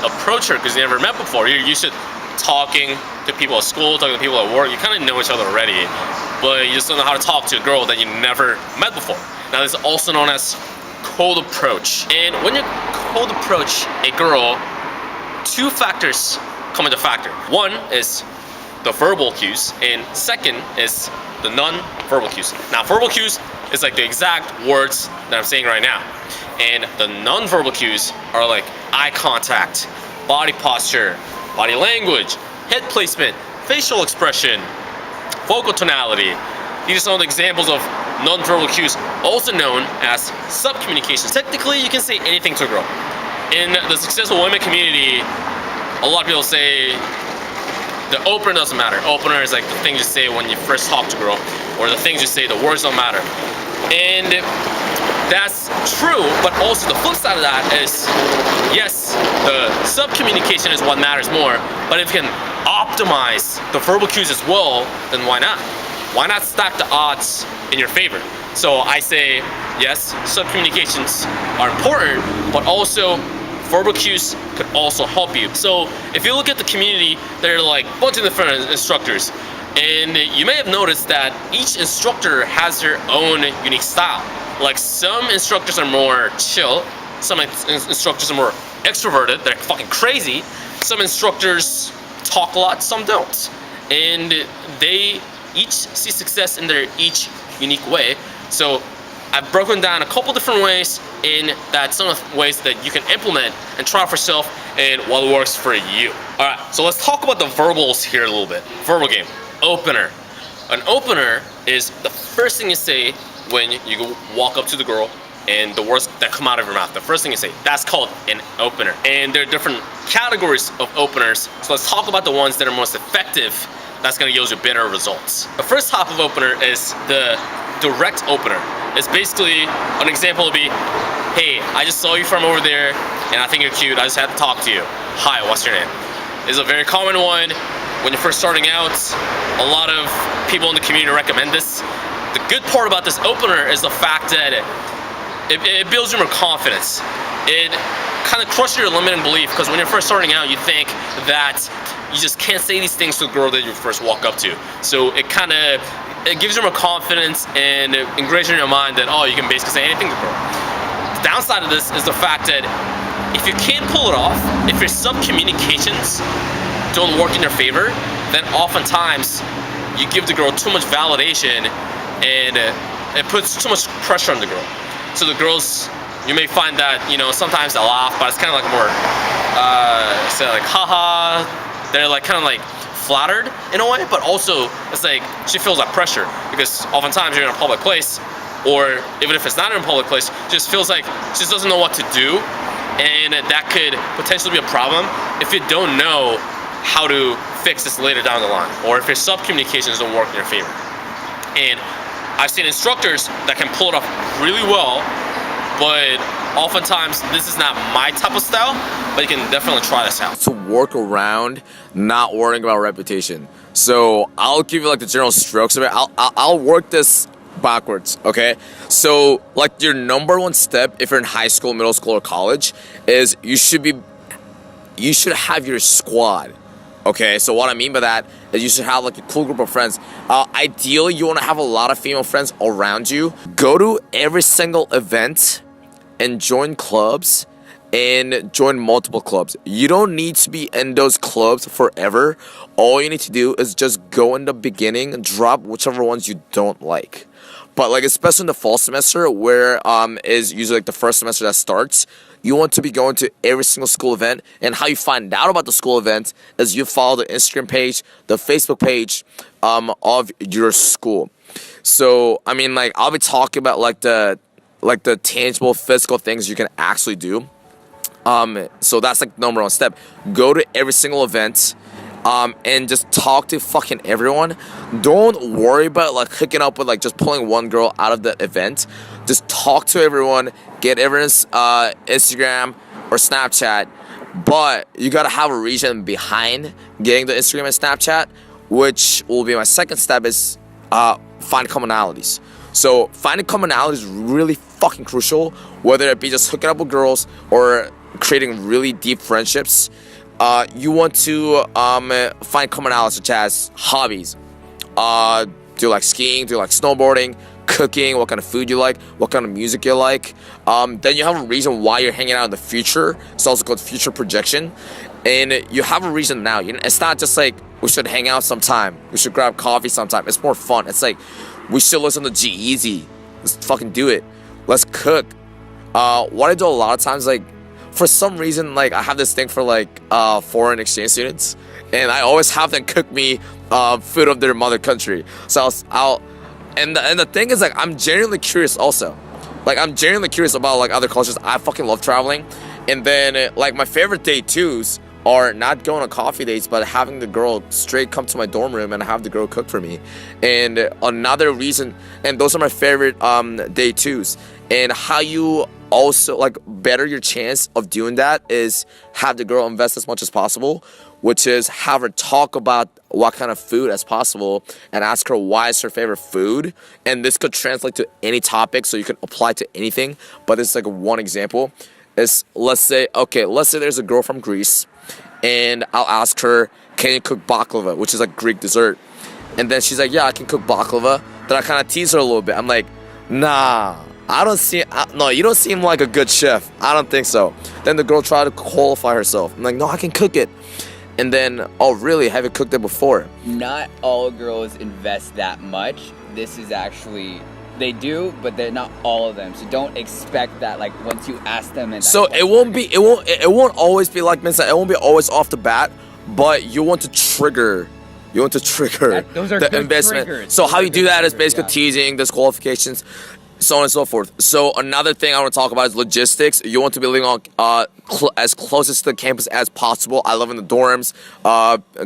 approach her because you never met before. You're used to talking to people at school, talking to people at work. You kind of know each other already, but you just don't know how to talk to a girl that you never met before. Now this is also known as cold approach. And when you cold approach a girl, two factors come into factor. One is the verbal cues, and second is the non-verbal cues. Now verbal cues is like the exact words that I'm saying right now. And the non-verbal cues are like eye contact, body posture, body language, head placement, facial expression, vocal tonality. These are some of the examples of non-verbal cues, also known as sub-communications. Technically, you can say anything to a girl. In the successful women community, a lot of people say the opener doesn't matter. Opener is like the things you say when you first talk to a girl, or the things you say, the words don't matter. And that's true, but also the flip side of that is, yes, the sub-communication is what matters more, but if you can optimize the verbal cues as well, then why not? Why not stack the odds in your favor? So I say, yes, sub-communications are important, but also verbal cues could also help you. So if you look at the community, there are like a bunch of different instructors, and you may have noticed that each instructor has their own unique style. Like some instructors are more chill, some instructors are more extroverted, they're fucking crazy. Some instructors talk a lot, some don't. And they each see success in their each unique way. So I've broken down a couple different ways, and that's some of the ways that you can implement and try for yourself and what works for you. Alright, so let's talk about the verbals here a little bit. Verbal game. Opener. An opener is the first thing you say when you walk up to the girl, and the words that come out of your mouth, the first thing you say, that's called an opener. And there are different categories of openers, so let's talk about the ones that are most effective, that's gonna yield you better results. The first type of opener is the direct opener. It's basically, an example would be, hey, I just saw you from over there, and I think you're cute, I just had to talk to you. Hi, what's your name? It's a very common one. When you're first starting out, a lot of people in the community recommend this. The good part about this opener is the fact that it builds you more confidence. It kind of crushes your limiting belief, because when you're first starting out, you think that you just can't say these things to a girl that you first walk up to. So it gives you more confidence and ingrains in your mind that, oh, you can basically say anything to a girl. The downside of this is the fact that if you can't pull it off, if your sub-communications don't work in your favor, then oftentimes you give the girl too much validation, and it puts too much pressure on the girl. So the girls, you may find that, you know, sometimes they laugh, but it's kind of like more, say like, haha. They're like kind of like flattered in a way, but also it's like she feels that pressure, because oftentimes you're in a public place, or even if it's not in a public place, she just feels like she just doesn't know what to do, and that could potentially be a problem if you don't know how to fix this later down the line, or if your sub-communications don't work in your favor. And I've seen instructors that can pull it off really well, but oftentimes this is not my type of style, but you can definitely try this out. To work around not worrying about reputation. So I'll give you like the general strokes of it. I'll work this backwards, okay? So like your number one step if you're in high school, middle school, or college is you should have your squad. Okay, so what I mean by that is you should have like a cool group of friends. Ideally, you want to have a lot of female friends around you. Go to every single event and join clubs and join multiple clubs. You don't need to be in those clubs forever. All you need to do is just go in the beginning and drop whichever ones you don't like. But like especially in the fall semester, where is usually like the first semester that starts, you want to be going to every single school event. And how you find out about the school event is you follow the Instagram page, the Facebook page of your school. So I mean, like I'll be talking about like the tangible physical things you can actually do. So that's like number one step. Go to every single event. And just talk to fucking everyone. Don't worry about like hooking up with like just pulling one girl out of the event. Just talk to everyone, get everyone's Instagram or Snapchat. But you gotta have a reason behind getting the Instagram and Snapchat, which will be my second step is find commonalities. So finding commonalities is really fucking crucial, whether it be just hooking up with girls or creating really deep friendships. You want to find commonalities such as hobbies. Do you like skiing? Do you like snowboarding? Cooking? What kind of food you like? What kind of music you like? Then you have a reason why you're hanging out in the future. It's also called future projection. And you have a reason now. It's not just like we should hang out sometime. We should grab coffee sometime. It's more fun. It's like we should listen to G-Eazy. Let's fucking do it. Let's cook. What I do a lot of times, like, for some reason, like, I have this thing for, like, foreign exchange students. And I always have them cook me food of their mother country. So and the thing is, like, I'm genuinely curious also. Like, I'm genuinely curious about, like, other cultures. I fucking love traveling. And then, like, my favorite day twos are not going on coffee dates, but having the girl straight come to my dorm room and have the girl cook for me. And another reason, and those are my favorite day twos. And how you also like better your chance of doing that is have the girl invest as much as possible, which is have her talk about what kind of food as possible and ask her why is her favorite food. And this could translate to any topic, so you can apply to anything, but it's like one example is, let's say there's a girl from Greece and I'll ask her, can you cook baklava, which is like Greek dessert? And then she's like, yeah, I can cook baklava. Then I kind of tease her a little bit. I'm like, nah, no, you don't seem like a good chef. I don't think so. Then the girl tried to qualify herself. I'm like, no, I can cook it. And then, oh, really? Have you cooked it before? Not all girls invest that much. This is actually, they do, but they're not all of them. So don't expect that, like, once you ask them. And so it won't always be like Minsa. It won't be always off the bat, but you want to trigger. Those are the investment. Triggers. So how you do that is basically teasing, disqualifications, so on and so forth. So another thing I want to talk about is logistics. You want to be living on as closest to the campus as possible. I live in the dorms.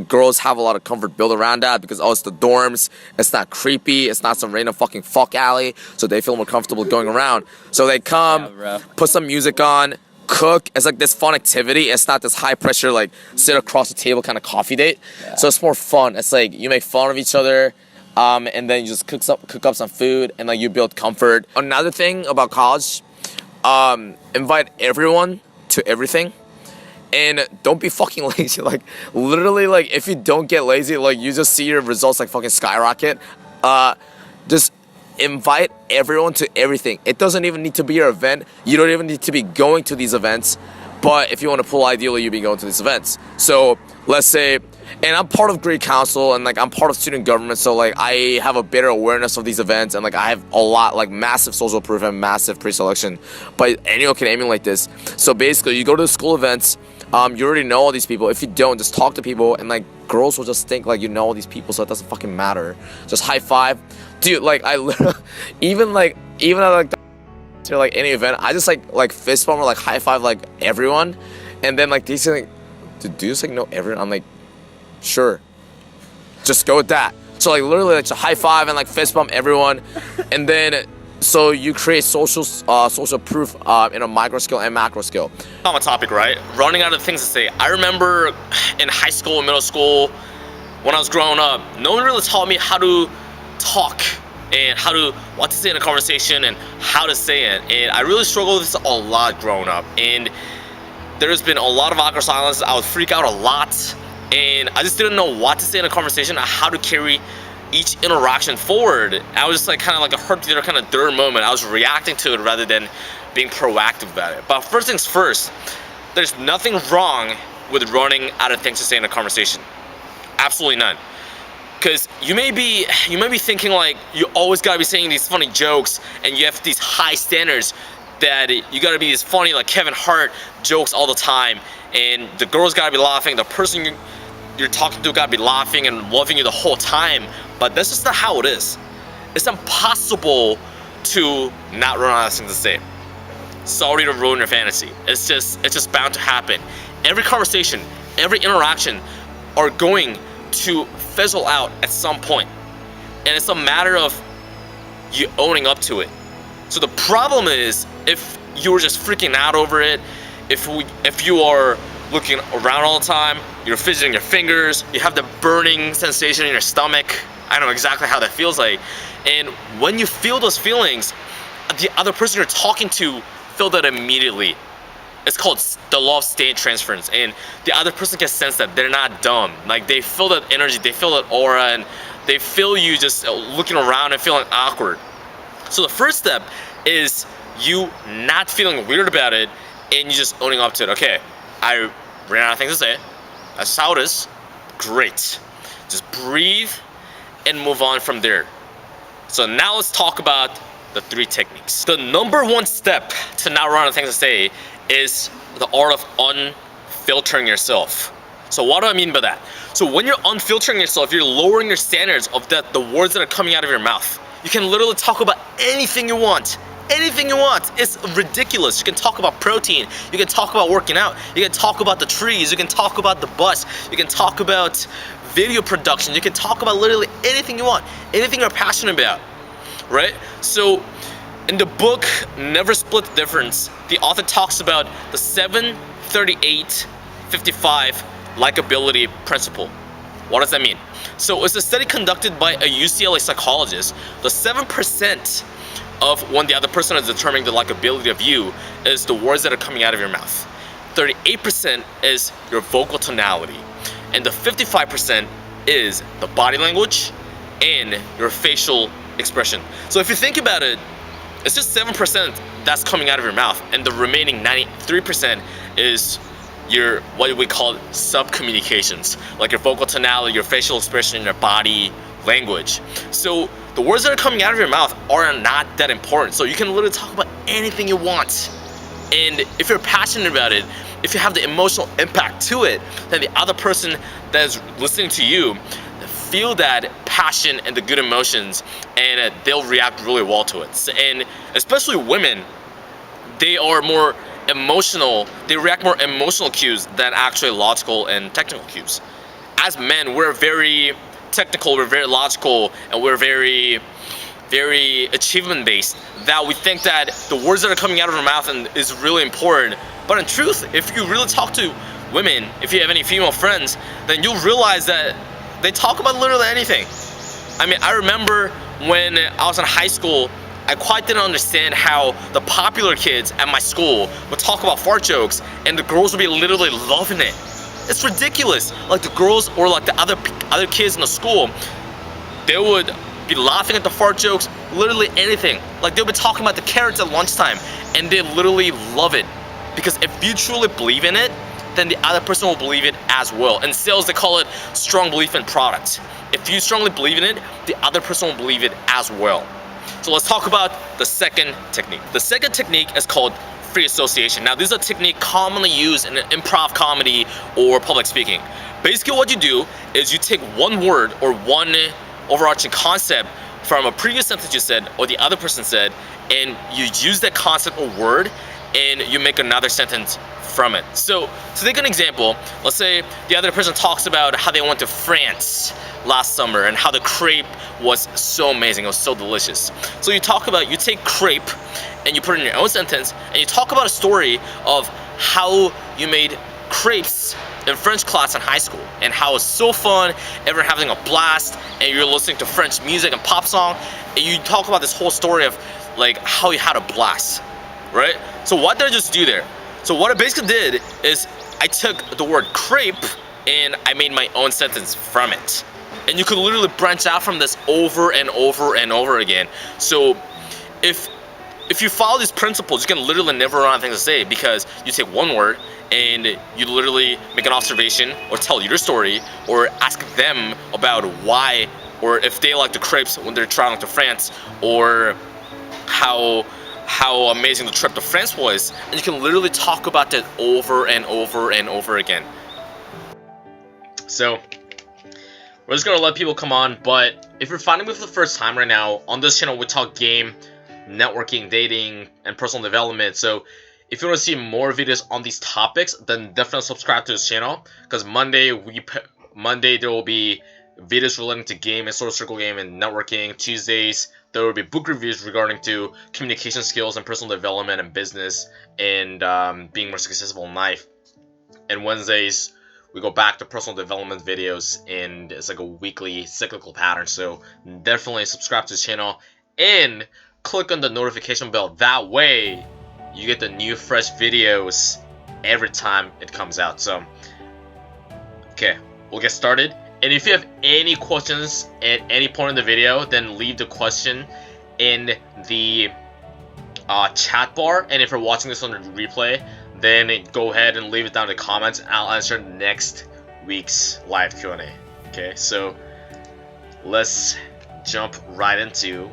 Girls have a lot of comfort built around that because it's the dorms. It's not creepy. It's not some random fucking fuck alley. So they feel more comfortable going around. So they come, put some music on, cook. It's like this fun activity. It's not this high pressure like sit across the table kind of coffee date. Yeah. So it's more fun. It's like you make fun of each other. And then you just cook up some food and like you build comfort. Another thing about college, invite everyone to everything, and don't be fucking lazy. Like literally, like if you don't get lazy, like you just see your results like fucking skyrocket. Just invite everyone to everything. It doesn't even need to be your event. You don't even need to be going to these events. But if you want to pull, ideally, you'd be going to these events. So let's say, and I'm part of Greek Council and like I'm part of student government. So like I have a better awareness of these events and like I have a lot, like massive social proof and massive pre-selection by anyone can aiming like this. So basically you go to the school events, you already know all these people. If you don't, just talk to people and like girls will just think like you know all these people, so it doesn't fucking matter. Just high five. Dude, like I literally, even at like to like any event, I just like fist bump or like high five like everyone, and then like they say like, do you just like know everyone? I'm like, sure, just go with that. So like literally like just high five and like fist bump everyone, and then so you create social proof in a micro scale and macro scale. On a topic, right? Running out of things to say. I remember in high school and middle school when I was growing up, no one really taught me how to talk and what to say in a conversation and how to say it. And I really struggled with this a lot growing up. And there's been a lot of awkward silence. I would freak out a lot. And I just didn't know what to say in a conversation, how to carry each interaction forward. I was just like kind of like a hurt theater kind of dirt moment. I was reacting to it rather than being proactive about it. But first things first, there's nothing wrong with running out of things to say in a conversation. Absolutely none. Because you may be thinking like you always gotta be saying these funny jokes and you have these high standards that you gotta be this funny like Kevin Hart jokes all the time, and the girl's gotta be laughing, the person you're talking to gotta be laughing and loving you the whole time. But that's just not how it is. It's impossible to not run out of things to say. sorry to ruin your fantasy. It's just bound to happen. Every conversation, every interaction are going to fizzle out at some point. And it's a matter of you owning up to it. So the problem is, if you were just freaking out over it, if you are looking around all the time, you're fidgeting your fingers, you have the burning sensation in your stomach. I know exactly how that feels like. And when you feel those feelings, the other person you're talking to feel that immediately. It's called the law of state transference, and the other person can sense that they're not dumb. Like, they feel that energy, they feel that aura, and they feel you just looking around and feeling awkward. So the first step is you not feeling weird about it, and you just owning up to it. Okay, I ran out of things to say. That's how it is. Great. Just breathe and move on from there. So now let's talk about the 3 techniques. The number 1 step to not run out of things to say is the art of unfiltering yourself. So what do I mean by that? So when you're unfiltering yourself, you're lowering your standards of the words that are coming out of your mouth. You can literally talk about anything you want. Anything you want. It's ridiculous. You can talk about protein. You can talk about working out. You can talk about the trees. You can talk about the bus. You can talk about video production. You can talk about literally anything you want. Anything you're passionate about. Right? So in the book, Never Split the Difference, the author talks about the 7-38-55 likability principle. What does that mean? So it's a study conducted by a UCLA psychologist. The 7% of when the other person is determining the likability of you is the words that are coming out of your mouth. 38% is your vocal tonality. And the 55% is the body language and your facial expression. So if you think about it, it's just 7% that's coming out of your mouth, and the remaining 93% is your, what we call sub-communications, like your vocal tonality, your facial expression, your body language. So the words that are coming out of your mouth are not that important. So you can literally talk about anything you want. And if you're passionate about it, if you have the emotional impact to it, then the other person that is listening to you feel that passion and the good emotions, and they'll react really well to it. And especially women, they are more emotional, they react more emotional cues than actually logical and technical cues. As men, we're very technical, we're very logical, and we're very achievement based, that we think that the words that are coming out of our mouth is really important. But in truth, if you really talk to women, if you have any female friends, then you'll realize that they talk about literally anything. I mean, I remember when I was in high school, I quite didn't understand how the popular kids at my school would talk about fart jokes, and the girls would be literally loving it. It's ridiculous. Like, the girls or like the other kids in the school, they would be laughing at the fart jokes, literally anything. Like, they'll be talking about the carrots at lunchtime, and they literally love it. Because if you truly believe in it, then the other person will believe it as well. In sales, they call it strong belief in product. If you strongly believe in it, the other person will believe it as well. So let's talk about the second technique. The second technique is called free association. Now, this is a technique commonly used in improv comedy or public speaking. Basically, what you do is you take one word or one overarching concept from a previous sentence you said or the other person said, and you use that concept or word and you make another sentence from it. So to take an example, let's say the other person talks about how they went to France last summer and how the crepe was so amazing, it was so delicious. So you take crepe and you put it in your own sentence, and you talk about a story of how you made crepes in French class in high school and how it's so fun, everyone having a blast, and you're listening to French music and pop song, and you talk about this whole story of like how you had a blast, right? So what did I just do there? So what I basically did is I took the word crepe and I made my own sentence from it. And you could literally branch out from this over and over and over again. So if you follow these principles, you can literally never run out of things to say, because you take one word and you literally make an observation or tell your story or ask them about why, or if they like the crepes when they're traveling to France, or how amazing the trip to France was, and you can literally talk about that over and over and over again. So we're just gonna let people come on, but if you're finding me for the first time right now, on this channel we talk game, networking, dating, and personal development. So if you want to see more videos on these topics, then definitely subscribe to this channel, because Monday there will be videos relating to game and social circle game and networking. Tuesdays there will be book reviews regarding to communication skills and personal development and business and being more successful in life. And Wednesdays we go back to personal development videos, and it's like a weekly cyclical pattern. So definitely subscribe to this channel and click on the notification bell. That way you get the new fresh videos every time it comes out. So okay, we'll get started. And if you have any questions at any point in the video, then leave the question in the chat bar. And if you're watching this on the replay, then go ahead and leave it down in the comments. I'll answer next week's live Q&A. Okay, so let's jump right into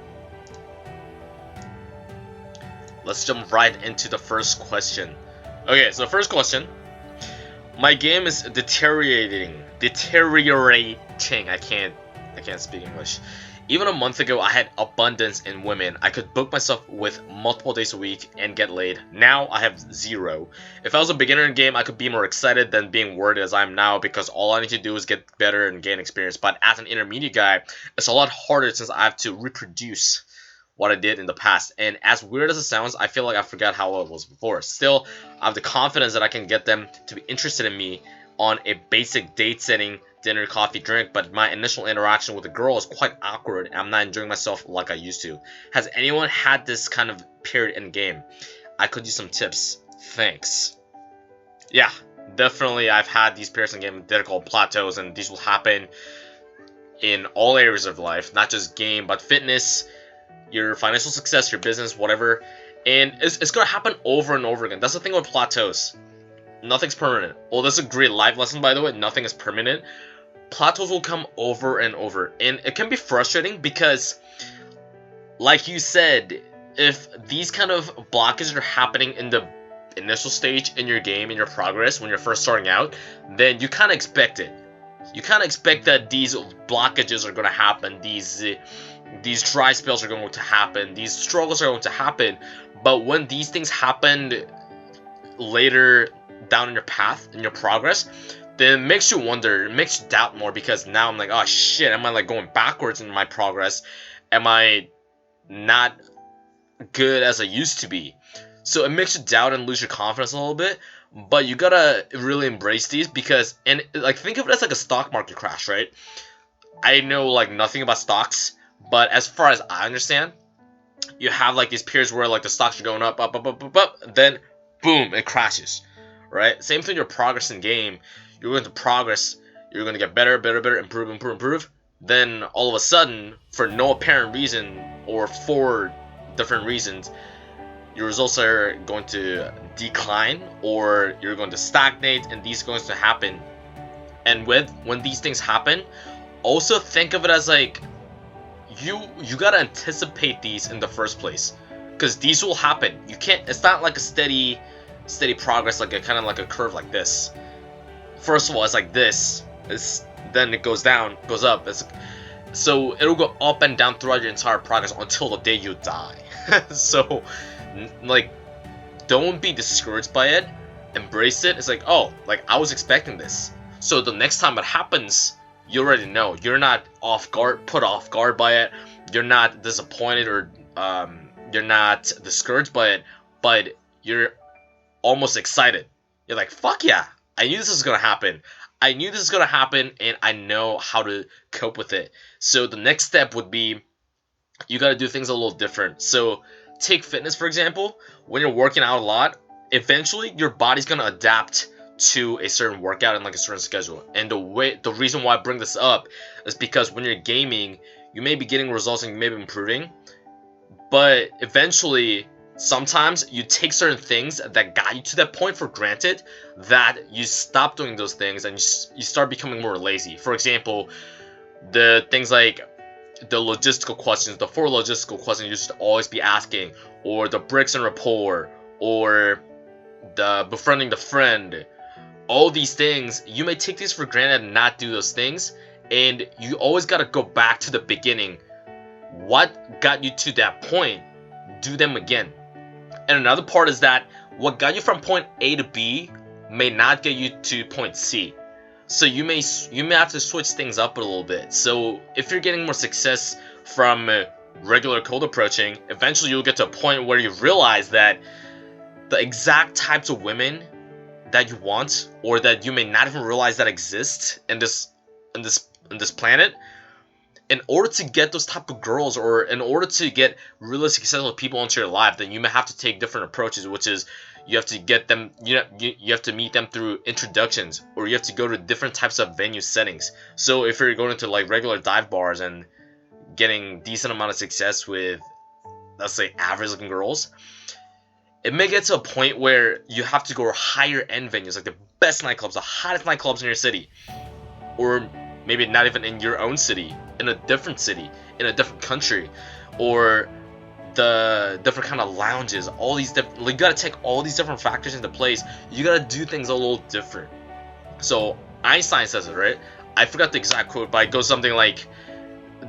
the first question. Okay, so first question. My game is deteriorating. I can't speak English. Even a month ago, I had abundance in women. I could book myself with multiple days a week and get laid. Now I have 0. If I was a beginner in game, I could be more excited than being worried as I am now, because all I need to do is get better and gain experience. But as an intermediate guy, it's a lot harder since I have to reproduce what I did in the past. And as weird as it sounds, I feel like I forgot how it was before. Still, I have the confidence that I can get them to be interested in me on a basic date setting, dinner, coffee, drink, but my initial interaction with a girl is quite awkward and I'm not enjoying myself like I used to. Has anyone had this kind of period in game? I could use some tips. Thanks. Yeah, definitely I've had these periods in game. They're called plateaus, and these will happen in all areas of life, not just game, but fitness, your financial success, your business, whatever. And it's gonna happen over and over again. That's the thing with plateaus. Nothing's permanent. Well, that's a great life lesson, by the way. Nothing is permanent. Plateaus will come over and over, and it can be frustrating because, like you said, if these kind of blockages are happening in the initial stage in your game, in your progress, when you're first starting out, then you kind of expect it. You kind of expect that these blockages are going to happen, these dry spells are going to happen, these struggles are going to happen. But when these things happen later down in your path, in your progress, then it makes you wonder, it makes you doubt more, because now I'm like, oh shit, am I like going backwards in my progress? Am I not good as I used to be? So it makes you doubt and lose your confidence a little bit. But you gotta really embrace these, because, and like, think of it as like a stock market crash, right? I know like nothing about stocks, but as far as I understand, you have like these periods where like the stocks are going up, then boom, it crashes, right? Same thing, your progress in game. You're going to progress, you're going to get better, improve. Then all of a sudden, for no apparent reason or for different reasons, your results are going to decline, or you're going to stagnate, and these are going to happen. And when these things happen, also think of it as like you gotta anticipate these in the first place, because these will happen. You can't. It's not like a steady progress, like a kind of like a curve like this. First of all, it's like this. Then it goes down, goes up. So it'll go up and down throughout your entire progress until the day you die. So, like, don't be discouraged by it. Embrace it. It's like, oh, like I was expecting this. So the next time it happens, you already know. You're not put off guard by it. You're not disappointed, or you're not discouraged by it, but you're almost excited. You're like, fuck yeah, I knew this was gonna happen. I knew this was gonna happen, and I know how to cope with it. So the next step would be, you gotta do things a little different. So take fitness, for example. When you're working out a lot, eventually your body's gonna adapt to a certain workout and like a certain schedule. And the reason why I bring this up is because when you're gaming, you may be getting results and you may be improving, but eventually, sometimes you take certain things that got you to that point for granted, that you stop doing those things and you start becoming more lazy. For example, the things like the logistical questions, the 4 logistical questions you should always be asking, or the bricks and rapport, or the befriending the friend. All these things, you may take these for granted and not do those things, and you always got to go back to the beginning. What got you to that point? do them again. And another part is that what got you from point A to B may not get you to point C. So you may have to switch things up a little bit. So if you're getting more success from regular cold approaching, eventually you'll get to a point where you realize that the exact types of women that you want, or that you may not even realize that exist in this planet, in order to get those type of girls, or in order to get really successful people into your life, then you may have to take different approaches, which is you have to get them, you have to meet them through introductions, or you have to go to different types of venue settings. So if you're going to like regular dive bars and getting decent amount of success with, let's say, average looking girls, it may get to a point where you have to go to higher end venues, like the best nightclubs, the hottest nightclubs in your city, or maybe not even in your own city, in a different city, in a different country, or the different kind of lounges. All these different, you gotta take all these different factors into place. You gotta do things a little different. So Einstein says it, right? I forgot the exact quote, but it goes something like,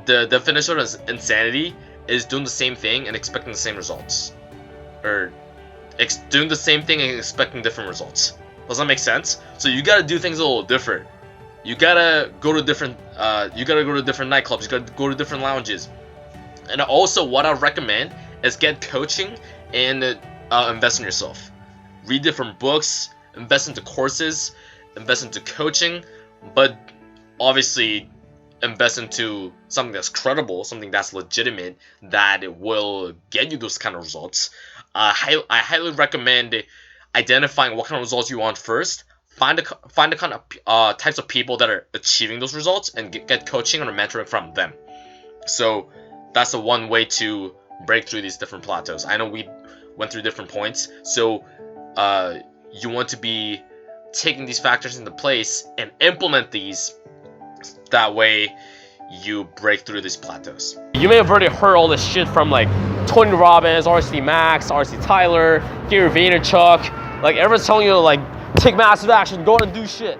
the definition of insanity is doing the same thing and expecting the same results, or doing the same thing and expecting different results. Does that make sense? So you gotta do things a little different. You gotta go to different nightclubs. You gotta go to different lounges. And also, what I recommend is get coaching and invest in yourself. Read different books, invest into courses, invest into coaching, but obviously invest into something that's credible, something that's legitimate, that will get you those kind of results. I highly recommend identifying what kind of results you want first. Find the kind of types of people that are achieving those results, and get coaching or mentoring from them. So that's the one way to break through these different plateaus. I know we went through different points, so you want to be taking these factors into place and implement these. That way you break through these plateaus. You may have already heard all this shit from like Tony Robbins, RC Max, RC Tyler, Gary Vaynerchuk. Like everyone's telling you to like take massive action, go out and do shit.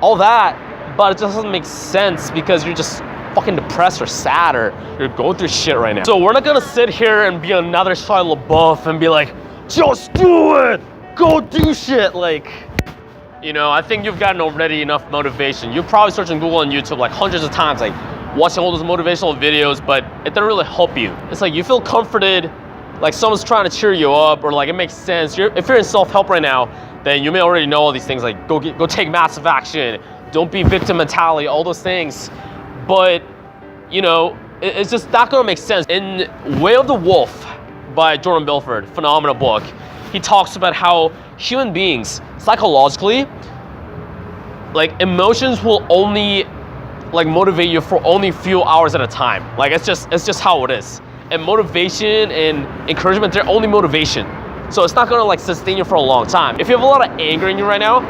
All that, but it just doesn't make sense because you're just fucking depressed or sad, or you're going through shit right now. So we're not gonna sit here and be another Shia LaBeouf and be like, just do it, go do shit. Like, you know, I think you've gotten already enough motivation. You're probably searching Google and YouTube like hundreds of times, like watching all those motivational videos, but it didn't really help you. It's like you feel comforted, like someone's trying to cheer you up, or like it makes sense. If you're in self-help right now, then you may already know all these things, like go take massive action, don't be victim mentality, all those things. But, you know, it's just not gonna make sense. In Way of the Wolf by Jordan Belfort, phenomenal book, he talks about how human beings, psychologically, like emotions will only like motivate you for only a few hours at a time. Like it's just how it is. And motivation and encouragement, they're only motivation. So it's not gonna like sustain you for a long time. If you have a lot of anger in you right now,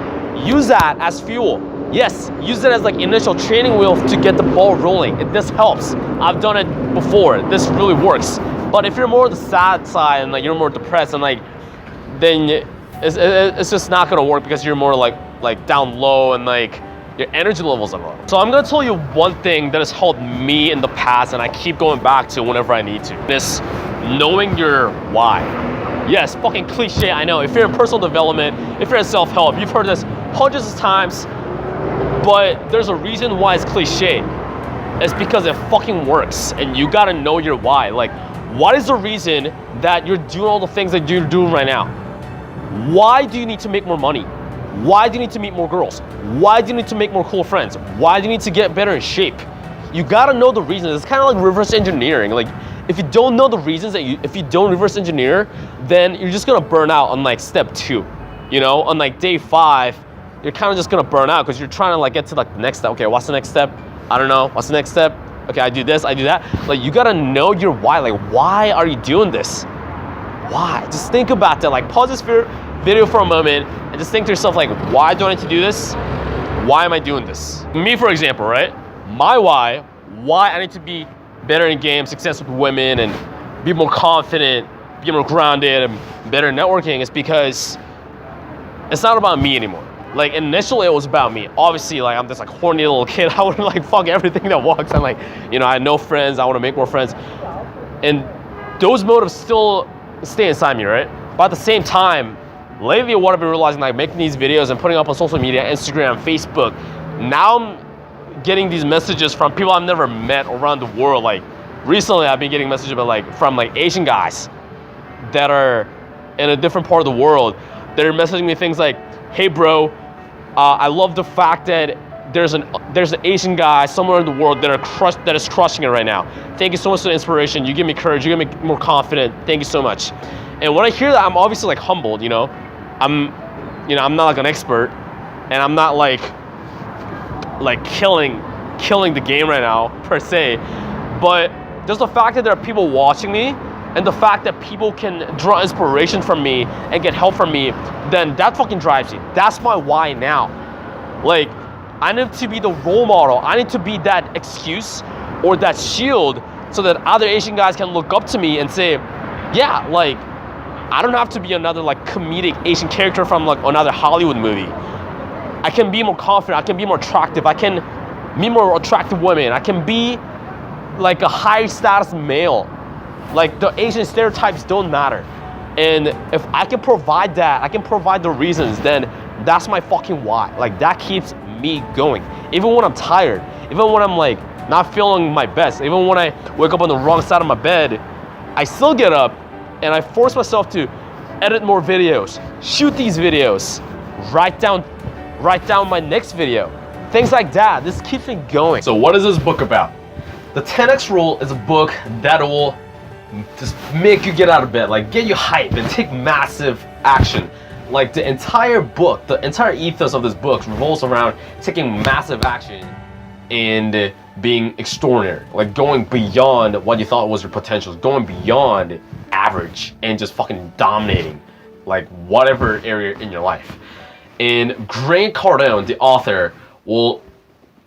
use that as fuel. Yes, use it as like initial training wheel to get the ball rolling. This helps. I've done it before. This really works. But if you're more the sad side and like you're more depressed and like, then it's just not gonna work because you're more like down low and like your energy levels are low. So I'm gonna tell you one thing that has helped me in the past and I keep going back to whenever I need to. This knowing your why. Yes, fucking cliche, I know. If you're in personal development, if you're in self-help, you've heard this hundreds of times, but there's a reason why it's cliche. It's because it fucking works, and you gotta know your why. Like, what is the reason that you're doing all the things that you're doing right now? Why do you need to make more money? Why do you need to meet more girls? Why do you need to make more cool friends? Why do you need to get better in shape? You gotta know the reasons. It's kind of like reverse engineering. Like, if you don't know the reasons if you don't reverse engineer, then you're just gonna burn out on like step 2. You know, on like day 5, you're kind of just gonna burn out because you're trying to like get to like the next step. Okay, what's the next step? I don't know. What's the next step? Okay, I do this, I do that. Like, you gotta know your why. Like, why are you doing this? Why? Just think about that. Like, pause this video for a moment and just think to yourself, like, why do I need to do this? Why am I doing this? Me, for example, right? My why I need to be better in games, success with women, and be more confident, be more grounded, and better networking is because it's not about me anymore. Like, initially it was about me. Obviously, like, I'm this like horny little kid. I would like fuck everything that walks. I'm like, you know, I had no friends. I want to make more friends. And those motives still stay inside me, right? But at the same time, lately what I've been realizing, like making these videos and putting up on social media, Instagram, Facebook, now I'm getting these messages from people I've never met around the world. Like recently I've been getting messages about from Asian guys that are in a different part of the world. They're messaging me things like, hey bro, I love the fact that there's an Asian guy somewhere in the world that is crushing it right now. Thank you so much for the inspiration. You give me courage. You give me more confident. Thank you so much. And when I hear that, I'm obviously like humbled. I'm not like an expert, and I'm not like killing the game right now per se. But just the fact that there are people watching me, and the fact that people can draw inspiration from me and get help from me, then that fucking drives me. That's my why now. Like, I need to be the role model. I need to be that excuse or that shield so that other Asian guys can look up to me and say, yeah, like, I don't have to be another like comedic Asian character from like another Hollywood movie. I can be more confident. I can be more attractive. I can meet more attractive women. I can be like a high status male. Like the Asian stereotypes don't matter. And if I can provide that, I can provide the reasons, then that's my fucking why. Like that keeps me going. Even when I'm tired, even when I'm like not feeling my best, even when I wake up on the wrong side of my bed, I still get up and I force myself to edit more videos, shoot these videos, write down my next video. Things like that. This keeps me going. So what is this book about? The 10X Rule is a book that will just make you get out of bed, like get you hyped and take massive action. Like the entire book, the entire ethos of this book revolves around taking massive action and being extraordinary, like going beyond what you thought was your potential, going beyond average and just fucking dominating like whatever area in your life. And Grant Cardone, the author, will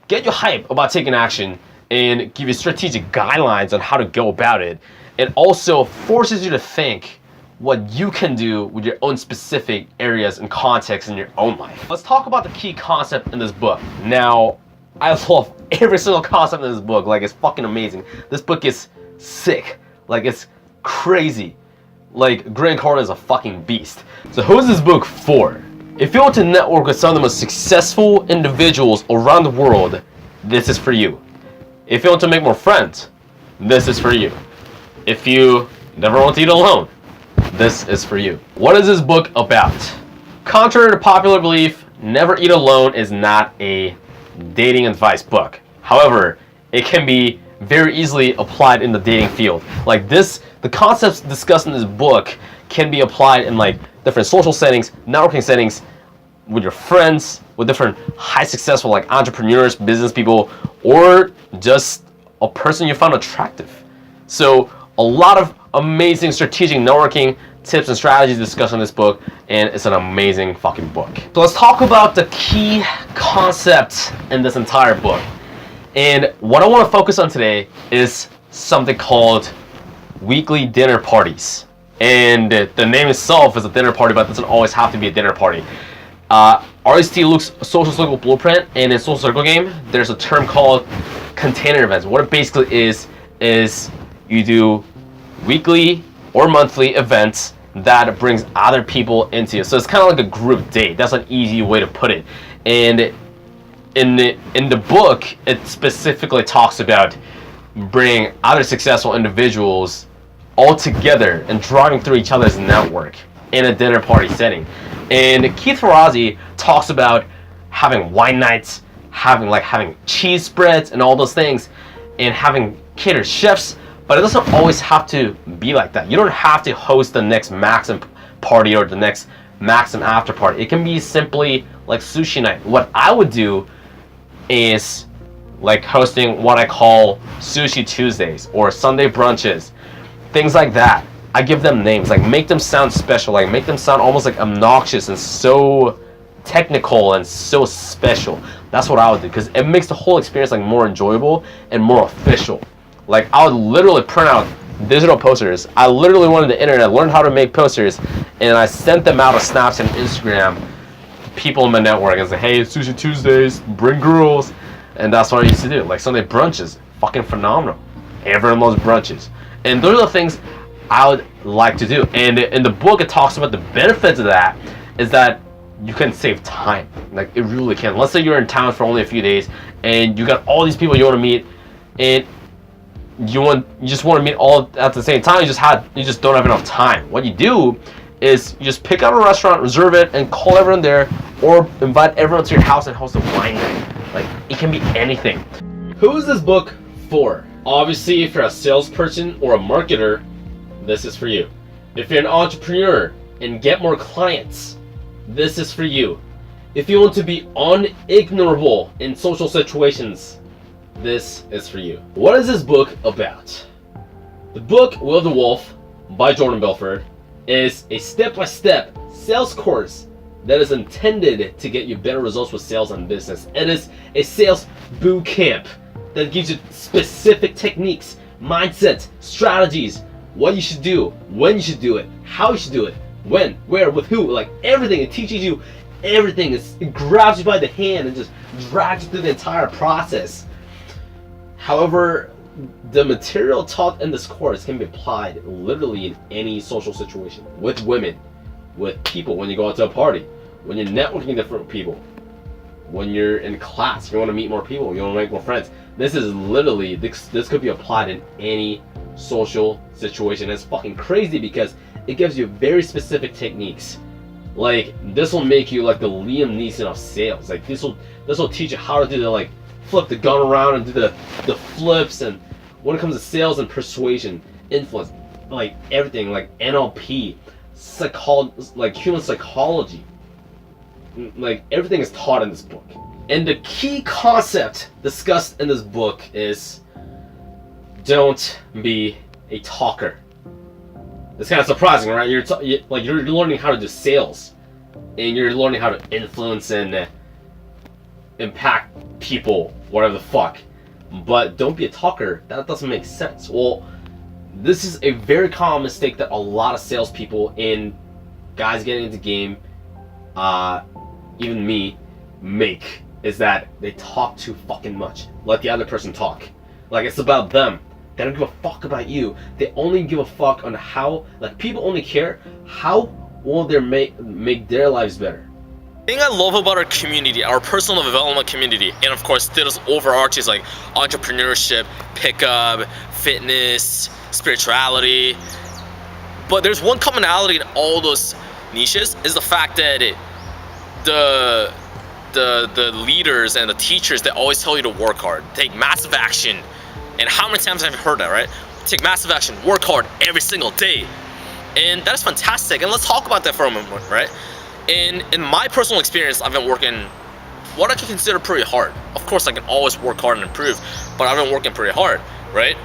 get you hyped about taking action and give you strategic guidelines on how to go about it. It also forces you to think what you can do with your own specific areas and contexts in your own life. Let's talk about the key concept in this book. Now, I love every single concept in this book. Like, it's fucking amazing. This book is sick. Like, it's crazy. Like, Grant Cardone is a fucking beast. So who is this book for? If you want to network with some of the most successful individuals around the world, this is for you. If you want to make more friends, this is for you. If you never want to eat alone, this is for you. What is this book about? Contrary to popular belief, Never Eat Alone is not a dating advice book. However, it can be very easily applied in the dating field. Like this, the concepts discussed in this book can be applied in like different social settings, networking settings, with your friends, with different high successful like entrepreneurs, business people, or just a person you found attractive. So a lot of amazing strategic networking tips and strategies discussed in this book, and it's an amazing fucking book. So let's talk about the key concepts in this entire book. And what I want to focus on today is something called weekly dinner parties. And the name itself is a dinner party, but it doesn't always have to be a dinner party. RST Luke's Social Circle Blueprint, and in Social Circle game, there's a term called container events. What it basically is you do weekly or monthly events that brings other people into you. So it's kind of like a group date. That's an easy way to put it. And in the book, it specifically talks about bringing other successful individuals all together and driving through each other's network in a dinner party setting. And Keith Ferrazzi talks about having wine nights, having cheese spreads and all those things, and having catered chefs. But it doesn't always have to be like that. You don't have to host the next Maxim party or the next Maxim after party. It can be simply like sushi night. What I would do is like hosting what I call Sushi Tuesdays or Sunday brunches, things like that. I give them names, like make them sound special, like make them sound almost like obnoxious and so technical and so special. That's what I would do, because it makes the whole experience like more enjoyable and more official. Like I would literally print out digital posters. I literally went on the internet, learned how to make posters, and I sent them out on Snapchat and Instagram to people in my network and say, hey, it's Sushi Tuesdays, bring girls. And that's what I used to do. Like Sunday brunches, fucking phenomenal. Everyone loves brunches. And those are the things I would like to do. And in the book, it talks about the benefits of that is that you can save time. Like, it really can. Let's say you're in town for only a few days and you got all these people you want to meet, and you just want to meet all at the same time. You just don't have enough time. What you do is you just pick out a restaurant, reserve it, and call everyone there, or invite everyone to your house and host a wine night. Like, it can be anything. Who is this book for? Obviously, if you're a salesperson or a marketer, this is for you. If you're an entrepreneur and get more clients, this is for you. If you want to be unignorable in social situations, this is for you. What is this book about? The book, Will the Wolf, by Jordan Belfort, is a step-by-step sales course that is intended to get you better results with sales and business. It is a sales boot camp that gives you specific techniques, mindsets, strategies, what you should do, when you should do it, how you should do it, when, where, with who, like everything. It teaches you everything. It grabs you by the hand and just drags you through the entire process. However, the material taught in this course can be applied literally in any social situation. With women, with people, when you go out to a party, when you're networking with different people, when you're in class, you want to meet more people, you want to make more friends. This is literally, this could be applied in any social situation. It's fucking crazy because it gives you very specific techniques. Like, this will make you like the Liam Neeson of sales. Like, this will teach you how to do the, like, flip the gun around and do the flips. And when it comes to sales and persuasion, influence, like everything, like NLP, like human psychology, like everything is taught in this book. And the key concept discussed in this book is don't be a talker. It's kind of surprising, right? You're learning how to do sales, and you're learning how to influence and impact people, whatever the fuck. But don't be a talker. That doesn't make sense. Well, this is a very common mistake that a lot of salespeople and guys getting into game, even me, make, is that they talk too fucking much. Let the other person talk. Like, it's about them. They don't give a fuck about you. They only give a fuck on how, like, people only care how will they make their lives better. The thing I love about our community, our personal development community, and of course there's overarches like entrepreneurship, pickup, fitness, spirituality, but there's one commonality in all those niches, is the fact that the leaders and the teachers, they always tell you to work hard, take massive action. And how many times have you heard that, right? Take massive action, work hard every single day. And that's fantastic. And let's talk about that for a moment, right? In my personal experience, I've been working what I can consider pretty hard. Of course, I can always work hard and improve, but I've been working pretty hard, right?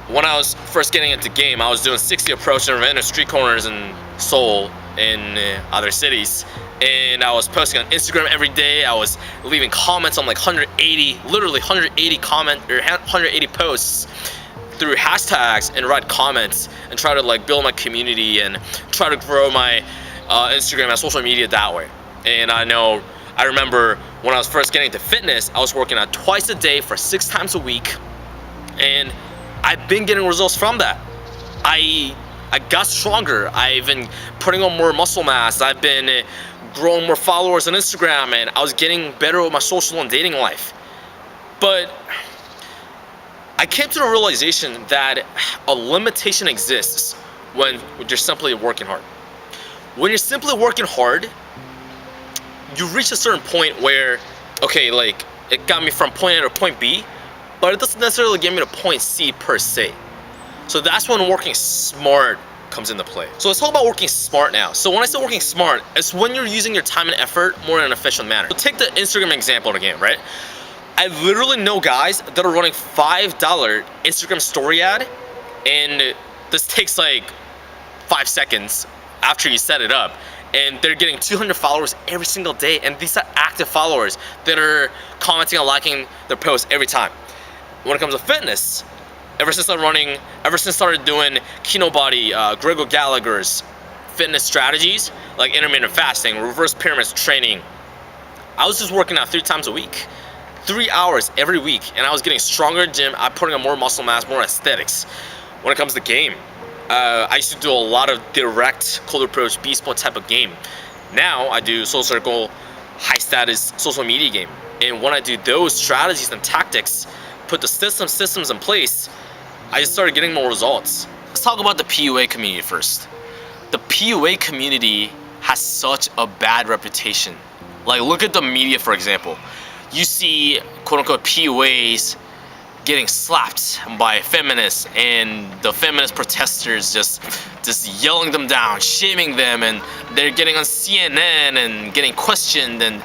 When I was first getting into game, I was doing 60 approach and random street corners in Seoul, in other cities. And I was posting on Instagram every day. I was leaving comments on like 180, literally 180 or 180 posts through hashtags, and write comments and try to like build my community and try to grow my Instagram and social media that way. And I remember when I was first getting into fitness, I was working out twice a day for 6 times a week, and I've been getting results from that. I got stronger. I've been putting on more muscle mass. I've been growing more followers on Instagram, and I was getting better with my social and dating life. But I came to the realization that a limitation exists when you're simply working hard. When you're simply working hard, you reach a certain point where, okay, like, it got me from point A to point B, but it doesn't necessarily get me to point C per se. So that's when working smart comes into play. So let's talk about working smart now. So when I say working smart, it's when you're using your time and effort more in an efficient manner. So take the Instagram example again, right? I literally know guys that are running $5 Instagram story ad, and this takes like 5 seconds after you set it up, and they're getting 200 followers every single day, and these are active followers that are commenting and liking their posts every time. When it comes to fitness, ever since I started doing Kino Body, Gregor Gallagher's fitness strategies, like intermittent fasting, reverse pyramids training, I was just working out 3 times a week, 3 hours every week, and I was getting stronger in the gym. I'm putting on more muscle mass, more aesthetics. When it comes to game, I used to do a lot of direct cold approach beast mode type of game. Now I do soul circle, high status social media game. And when I do those strategies and tactics, put the systems in place, I just started getting more results. Let's talk about the PUA community first. The PUA community has such a bad reputation. Like, look at the media, for example. You see quote-unquote PUAs getting slapped by feminists, and the feminist protesters just yelling them down, shaming them, and they're getting on CNN and getting questioned, and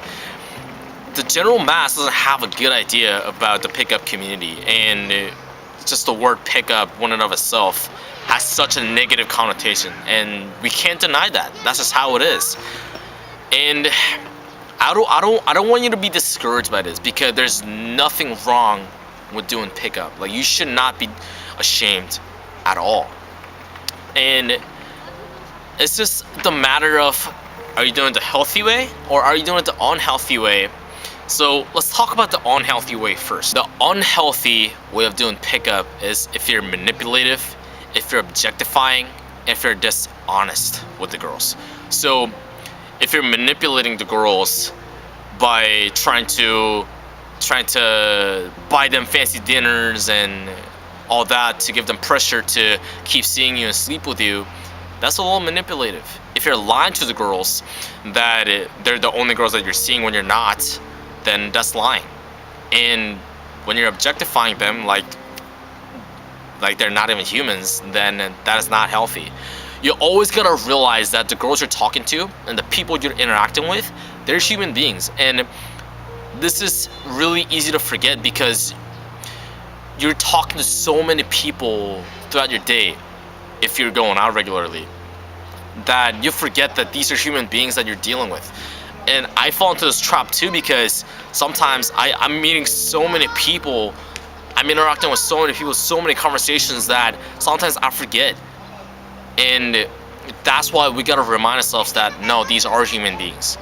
the general mass doesn't have a good idea about the pickup community, and just the word pickup in and of itself has such a negative connotation, and we can't deny that. That's just how it is. And I don't want you to be discouraged by this, because there's nothing wrong with doing pickup. Like, you should not be ashamed at all. And it's just the matter of, are you doing it the healthy way or are you doing it the unhealthy way? So let's talk about the unhealthy way first. The unhealthy way of doing pickup is if you're manipulative, if you're objectifying, if you're dishonest with the girls. So if you're manipulating the girls by trying to buy them fancy dinners and all that to give them pressure to keep seeing you and sleep with you, that's a little manipulative. If you're lying to the girls that they're the only girls that you're seeing when you're not, then that's lying. And when you're objectifying them like they're not even humans, then that is not healthy. You always gotta realize that the girls you're talking to and the people you're interacting with, they're human beings. And this is really easy to forget because you're talking to so many people throughout your day, if you're going out regularly, that you forget that these are human beings that you're dealing with. And I fall into this trap too, because sometimes I'm meeting so many people, I'm interacting with so many people, so many conversations, that sometimes I forget. And that's why we gotta remind ourselves that no, these are human beings.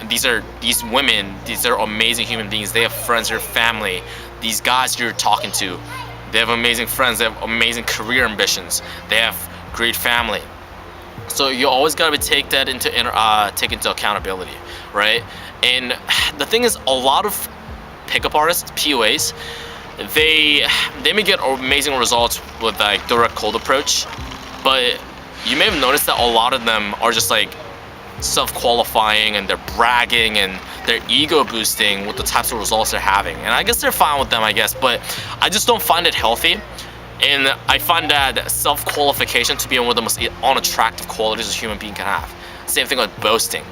These women, these are amazing human beings. They have friends, they have family. These guys you're talking to, they have amazing friends, they have amazing career ambitions, they have great family. So you always gotta take that into accountability, right? And the thing is, a lot of pickup artists, PUAs, they may get amazing results with like direct cold approach, but you may have noticed that a lot of them are just like self-qualifying, and they're bragging and they're ego boosting with the types of results they're having. And I guess they're fine with them, I guess, but I just don't find it healthy. And I find that self-qualification to be one of the most unattractive qualities a human being can have. Same thing with boasting.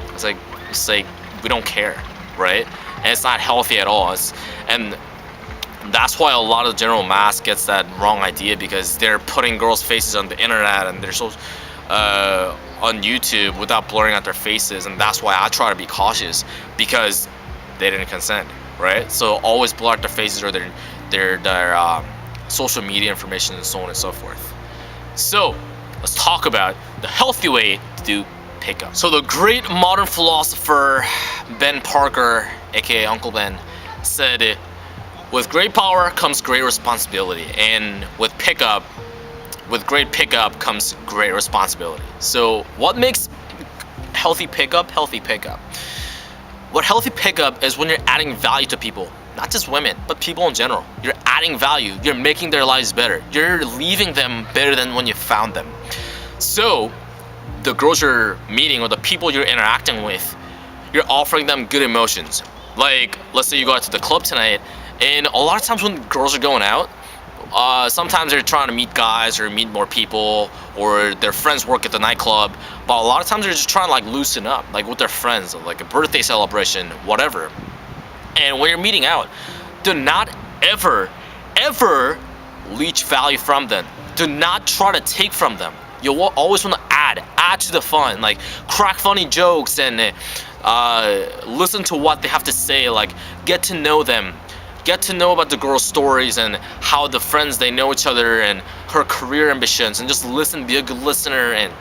It's like we don't care, right? And it's not healthy at all. And that's why a lot of the general mass gets that wrong idea, because they're putting girls' faces on the internet and they're so on YouTube without blurring out their faces. And that's why I try to be cautious, because they didn't consent, right? So always blur out their faces or their social media information and so on and so forth. So let's talk about the healthy way to do pickup. So the great modern philosopher Ben Parker, aka Uncle Ben, said, with great power comes great responsibility, and with great pickup comes great responsibility. So what makes healthy pickup healthy pickup? What healthy pickup is when you're adding value to people, not just women, but people in general. You're adding value, you're making their lives better, you're leaving them better than when you found them. So the girls you're meeting or the people you're interacting with, you're offering them good emotions. Like, let's say you go out to the club tonight, and a lot of times when girls are going out, sometimes they're trying to meet guys or meet more people, or their friends work at the nightclub, but a lot of times they're just trying to like loosen up, like with their friends, like a birthday celebration, whatever. And when you're meeting out, do not ever leech value from them. Do not try to take from them. You always want to add to the fun, like crack funny jokes and listen to what they have to say, like get to know them. Get to know about the girl's stories and how the friends, they know each other and her career ambitions, and just listen, be a good listener and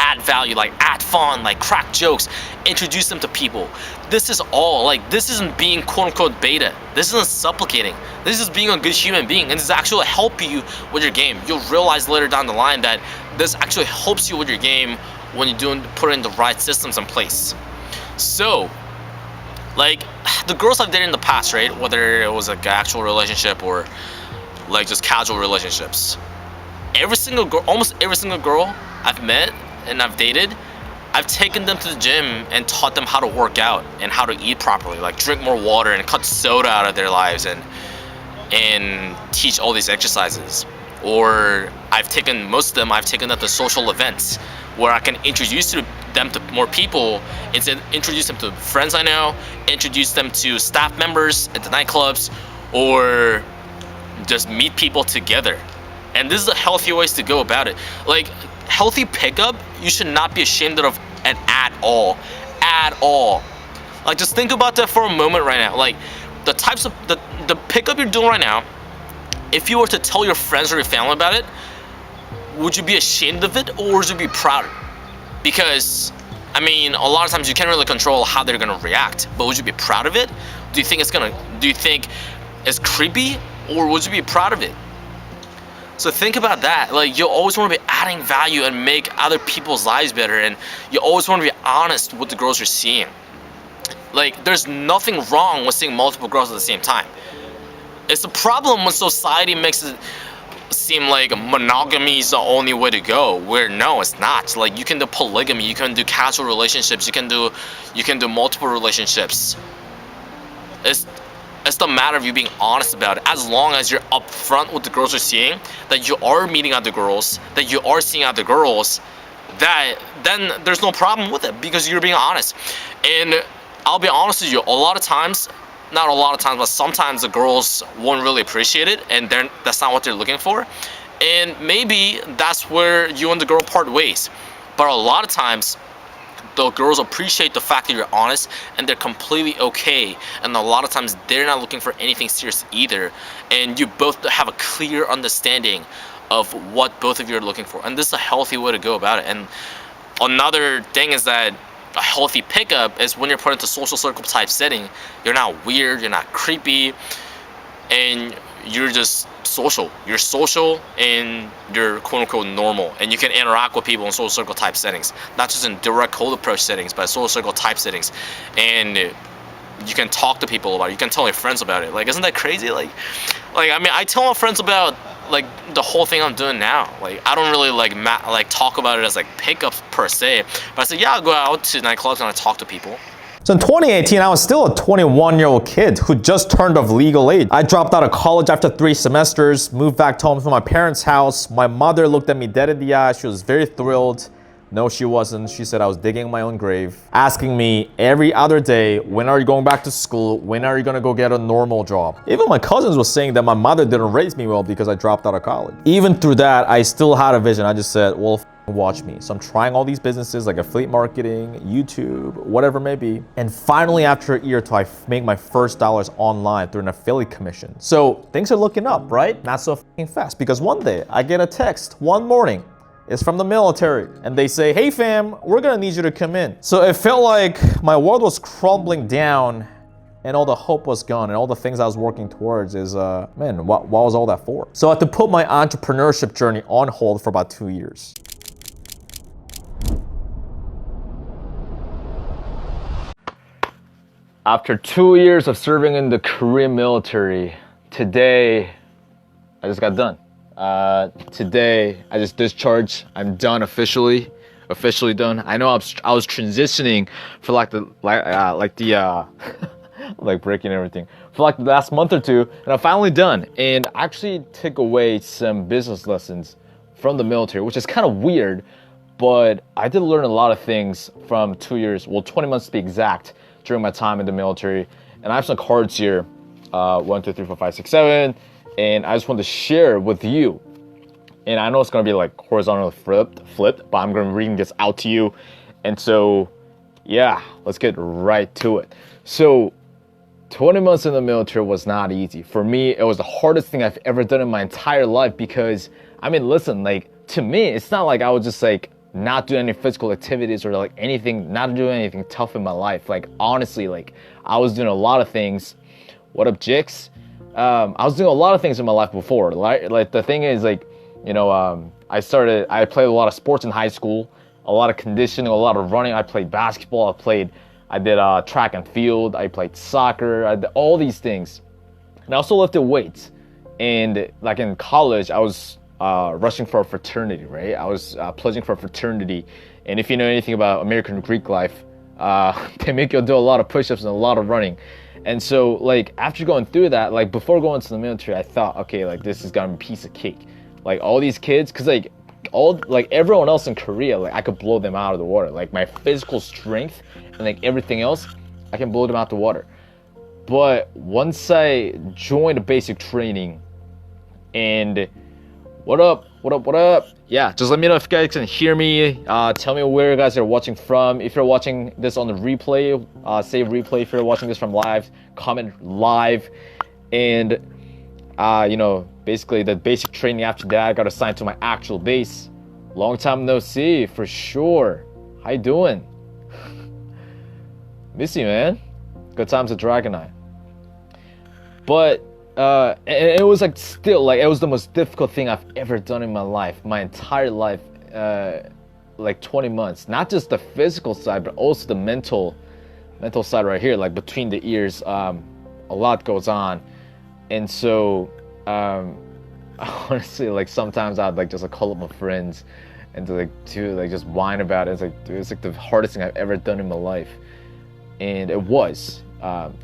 add value, like add fun, like crack jokes, introduce them to people. This is all, like, this isn't being quote unquote beta. This isn't supplicating. This is being a good human being, and this is actually help you with your game. You'll realize later down the line that this actually helps you with your game when you're putting the right systems in place. So, like, the girls I've dated in the past, right? Whether it was like an actual relationship or like just casual relationships. Every single girl, almost every single girl I've met and I've dated, I've taken them to the gym and taught them how to work out and how to eat properly, like drink more water and cut soda out of their lives and teach all these exercises. Or most of them I've taken them to social events where I can introduce them to more people, introduce them to friends I know, introduce them to staff members at the nightclubs, or just meet people together. And this is a healthy ways to go about it. Like, healthy pickup, you should not be ashamed of it at all. At all. Like, just think about that for a moment right now. Like, the types of, the pickup you're doing right now, if you were to tell your friends or your family about it, would you be ashamed of it or would you be proud? Because, I mean, a lot of times you can't really control how they're gonna react, but would you be proud of it? Do you think it's creepy, or would you be proud of it? So think about that. Like, you always want to be adding value and make other people's lives better, and you always want to be honest with the girls you're seeing. Like, there's nothing wrong with seeing multiple girls at the same time. It's a problem when society makes it seem like monogamy is the only way to go, where no, it's not. Like, you can do polygamy, you can do casual relationships, you can do multiple relationships. It's the matter of you being honest about it. As long as you're upfront with the girls you're seeing, that you are meeting other girls, that you are seeing other girls, then there's no problem with it because you're being honest. And I'll be honest with you, a lot of times, not a lot of times, but sometimes the girls won't really appreciate it, and that's not what they're looking for. And maybe that's where you and the girl part ways. But a lot of times, the girls appreciate the fact that you're honest, and they're completely okay. And a lot of times, they're not looking for anything serious either. And you both have a clear understanding of what both of you are looking for. And this is a healthy way to go about it. And another thing is that a healthy pickup is when you're put into social circle type setting. You're not weird, you're not creepy, and you're just social. You're social and you're quote unquote normal, and you can interact with people in social circle type settings, not just in direct cold approach settings, but social circle type settings. And you can talk to people about it. You can tell your friends about it. Like, isn't that crazy? Like I mean, I tell my friends about like the whole thing I'm doing now. Like, I don't really like talk about it as like pickups per se, but I say, yeah, I'll go out to nightclubs and I talk to people. So in 2018, I was still a 21-year-old kid who just turned of legal age. I dropped out of college after 3 semesters, moved back home to my parents' house. My mother looked at me dead in the eye. She was very thrilled. No, she wasn't. She said I was digging my own grave, asking me every other day, when are you going back to school? When are you gonna go get a normal job? Even my cousins were saying that my mother didn't raise me well because I dropped out of college. Even through that, I still had a vision. I just said, well, watch me. So I'm trying all these businesses like affiliate marketing, YouTube, whatever it may be. And finally, after a year or two, I make my first dollars online through an affiliate commission. So things are looking up, right? Not so fast, because one day I get a text one morning. It's from the military, and they say, hey fam, we're gonna need you to come in. So it felt like my world was crumbling down and all the hope was gone, and all the things I was working towards is, man, what was all that for? So I had to put my entrepreneurship journey on hold for about 2 years. After 2 years of serving in the Korean military, today, I just got done. Today, I just discharged. I'm done officially done. I know I was transitioning for like breaking everything for like the last month or two, and I'm finally done. And I actually took away some business lessons from the military, which is kind of weird, but I did learn a lot of things from 2 years, well, 20 months to be exact, during my time in the military. And I have some cards here, 1, 2, 3, 4, 5, 6, 7. And I just want to share with you. And I know it's gonna be like horizontally flipped, but I'm gonna read this out to you. And so, yeah, let's get right to it. So, 20 months in the military was not easy. For me, it was the hardest thing I've ever done in my entire life because, I mean, listen, like, to me, it's not like I was just like not doing any physical activities or like anything, not doing anything tough in my life. Like honestly, like I was doing a lot of things. What up, Jix? I was doing a lot of things in my life before. Like the thing is, like, you know, I played a lot of sports in high school, a lot of conditioning, a lot of running. I played basketball. I did track and field. I played soccer. I did all these things, and I also lifted weights. And like in college, I was rushing for a fraternity, right? I was pledging for a fraternity. And if you know anything about American Greek life, they make you do a lot of push-ups and a lot of running. And so like after going through that, like before going to the military, I thought, okay, like this is gonna be a piece of cake. Like all these kids, cause like everyone else in Korea, like I could blow them out of the water. Like my physical strength and like everything else, I can blow them out the water. But once I joined the basic training, and what up? Yeah, just let me know if you guys can hear me. Tell me where you guys are watching from. If you're watching this on the replay, save replay. If you're watching this from live, comment live. And you know, basically the basic training after that, I got assigned to my actual base. Long time no see, for sure. How you doing? Miss you, man. Good times at Dragon Eye. But and it was like still like it was the most difficult thing I've ever done in my life, my entire life. Like 20 months, not just the physical side, but also the mental side right here, like between the ears. A lot goes on, and so honestly, like sometimes I'd like just like call up my friends and to just whine about it. It's like, dude, it's like the hardest thing I've ever done in my life, and it was.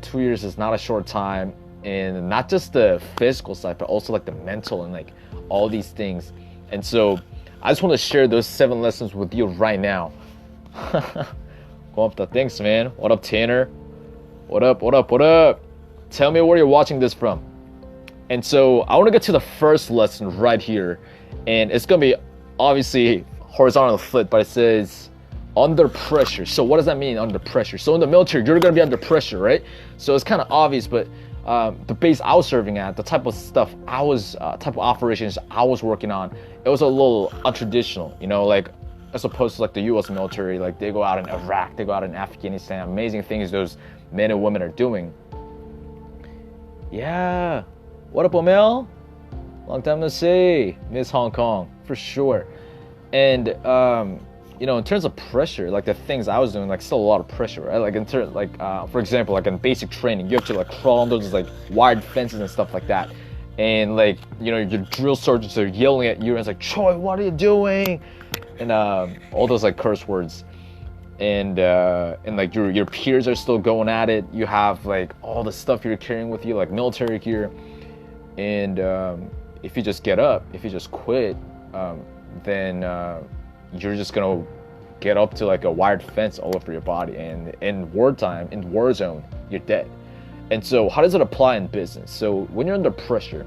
2 years is not a short time. And not just the physical side, but also like the mental and like all these things. And so I just want to share those 7 lessons with you right now. Go up the thanks, man. What up, Tanner? What up? Tell me where you're watching this from. And so I want to get to the first lesson right here. And it's going to be obviously horizontal flip, but it says under pressure. So what does that mean, under pressure? So in the military, you're going to be under pressure, right? So it's kind of obvious, but the base I was serving at, the type of stuff type of operations I was working on, it was a little untraditional, you know, like as opposed to like the U.S. military, like they go out in Iraq, they go out in Afghanistan, amazing things those men and women are doing. Yeah, what up, Omel? Long time no see, Miss Hong Kong, for sure. And you know, in terms of pressure, like the things I was doing, like still a lot of pressure, right? Like in terms, like for example, like in basic training, you have to like crawl under those like wired fences and stuff like that, and like, you know, your drill sergeants are yelling at you, and it's like, Choi, what are you doing? And all those like curse words, and like your peers are still going at it. You have like all the stuff you're carrying with you, like military gear, and if you just get up, if you just quit, then you're just gonna get up to like a wired fence all over your body, and in wartime, in war zone, you're dead. And so how does it apply in business? So when you're under pressure,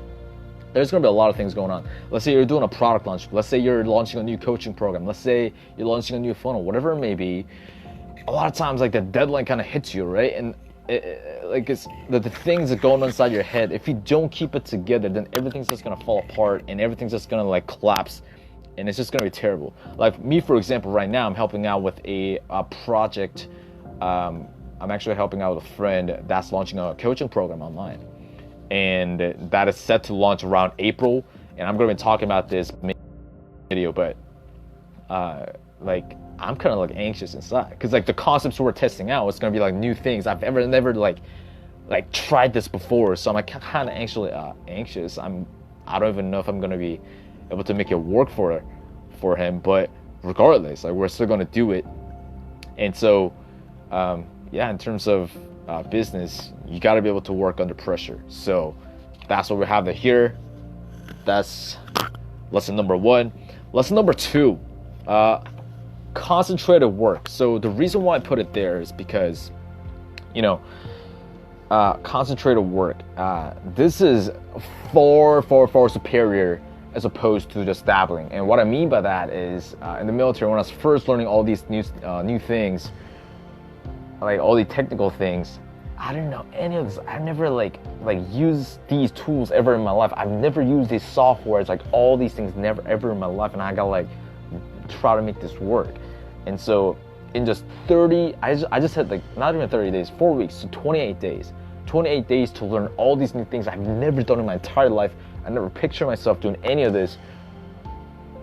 there's gonna be a lot of things going on. Let's say you're doing a product launch. Let's say you're launching a new coaching program. Let's say you're launching a new funnel, whatever it may be. A lot of times like the deadline kind of hits you, right? And like it's the things that go on inside your head, if you don't keep it together, then everything's just gonna fall apart and everything's just gonna like collapse. And it's just gonna be terrible. Like me, for example, right now I'm helping out with a project. I'm actually helping out with a friend that's launching a coaching program online, and that is set to launch around April. And I'm gonna be talking about this video, but like I'm kind of like anxious inside, because like the concepts we're testing out, it's gonna be like new things I've never like tried this before. So I'm like kind of anxious. I don't even know if I'm gonna be able to make it work for him, but regardless, like we're still gonna do it. And so yeah, in terms of business, you got to be able to work under pressure. So that's what we have here. That's lesson number 1. Lesson number 2, concentrated work. So the reason why I put it there is because, you know, concentrated work, this is far superior as opposed to just dabbling. And what I mean by that is, in the military, when I was first learning all these new things, like all the technical things, I didn't know any of this. I've never like used these tools ever in my life. I've never used these softwares, like all these things, never ever in my life. And I got like try to make this work. And so in just 30, I just had like not even 30 days, 4 weeks, so 28 days. 28 days to learn all these new things I've never done in my entire life. I never pictured myself doing any of this.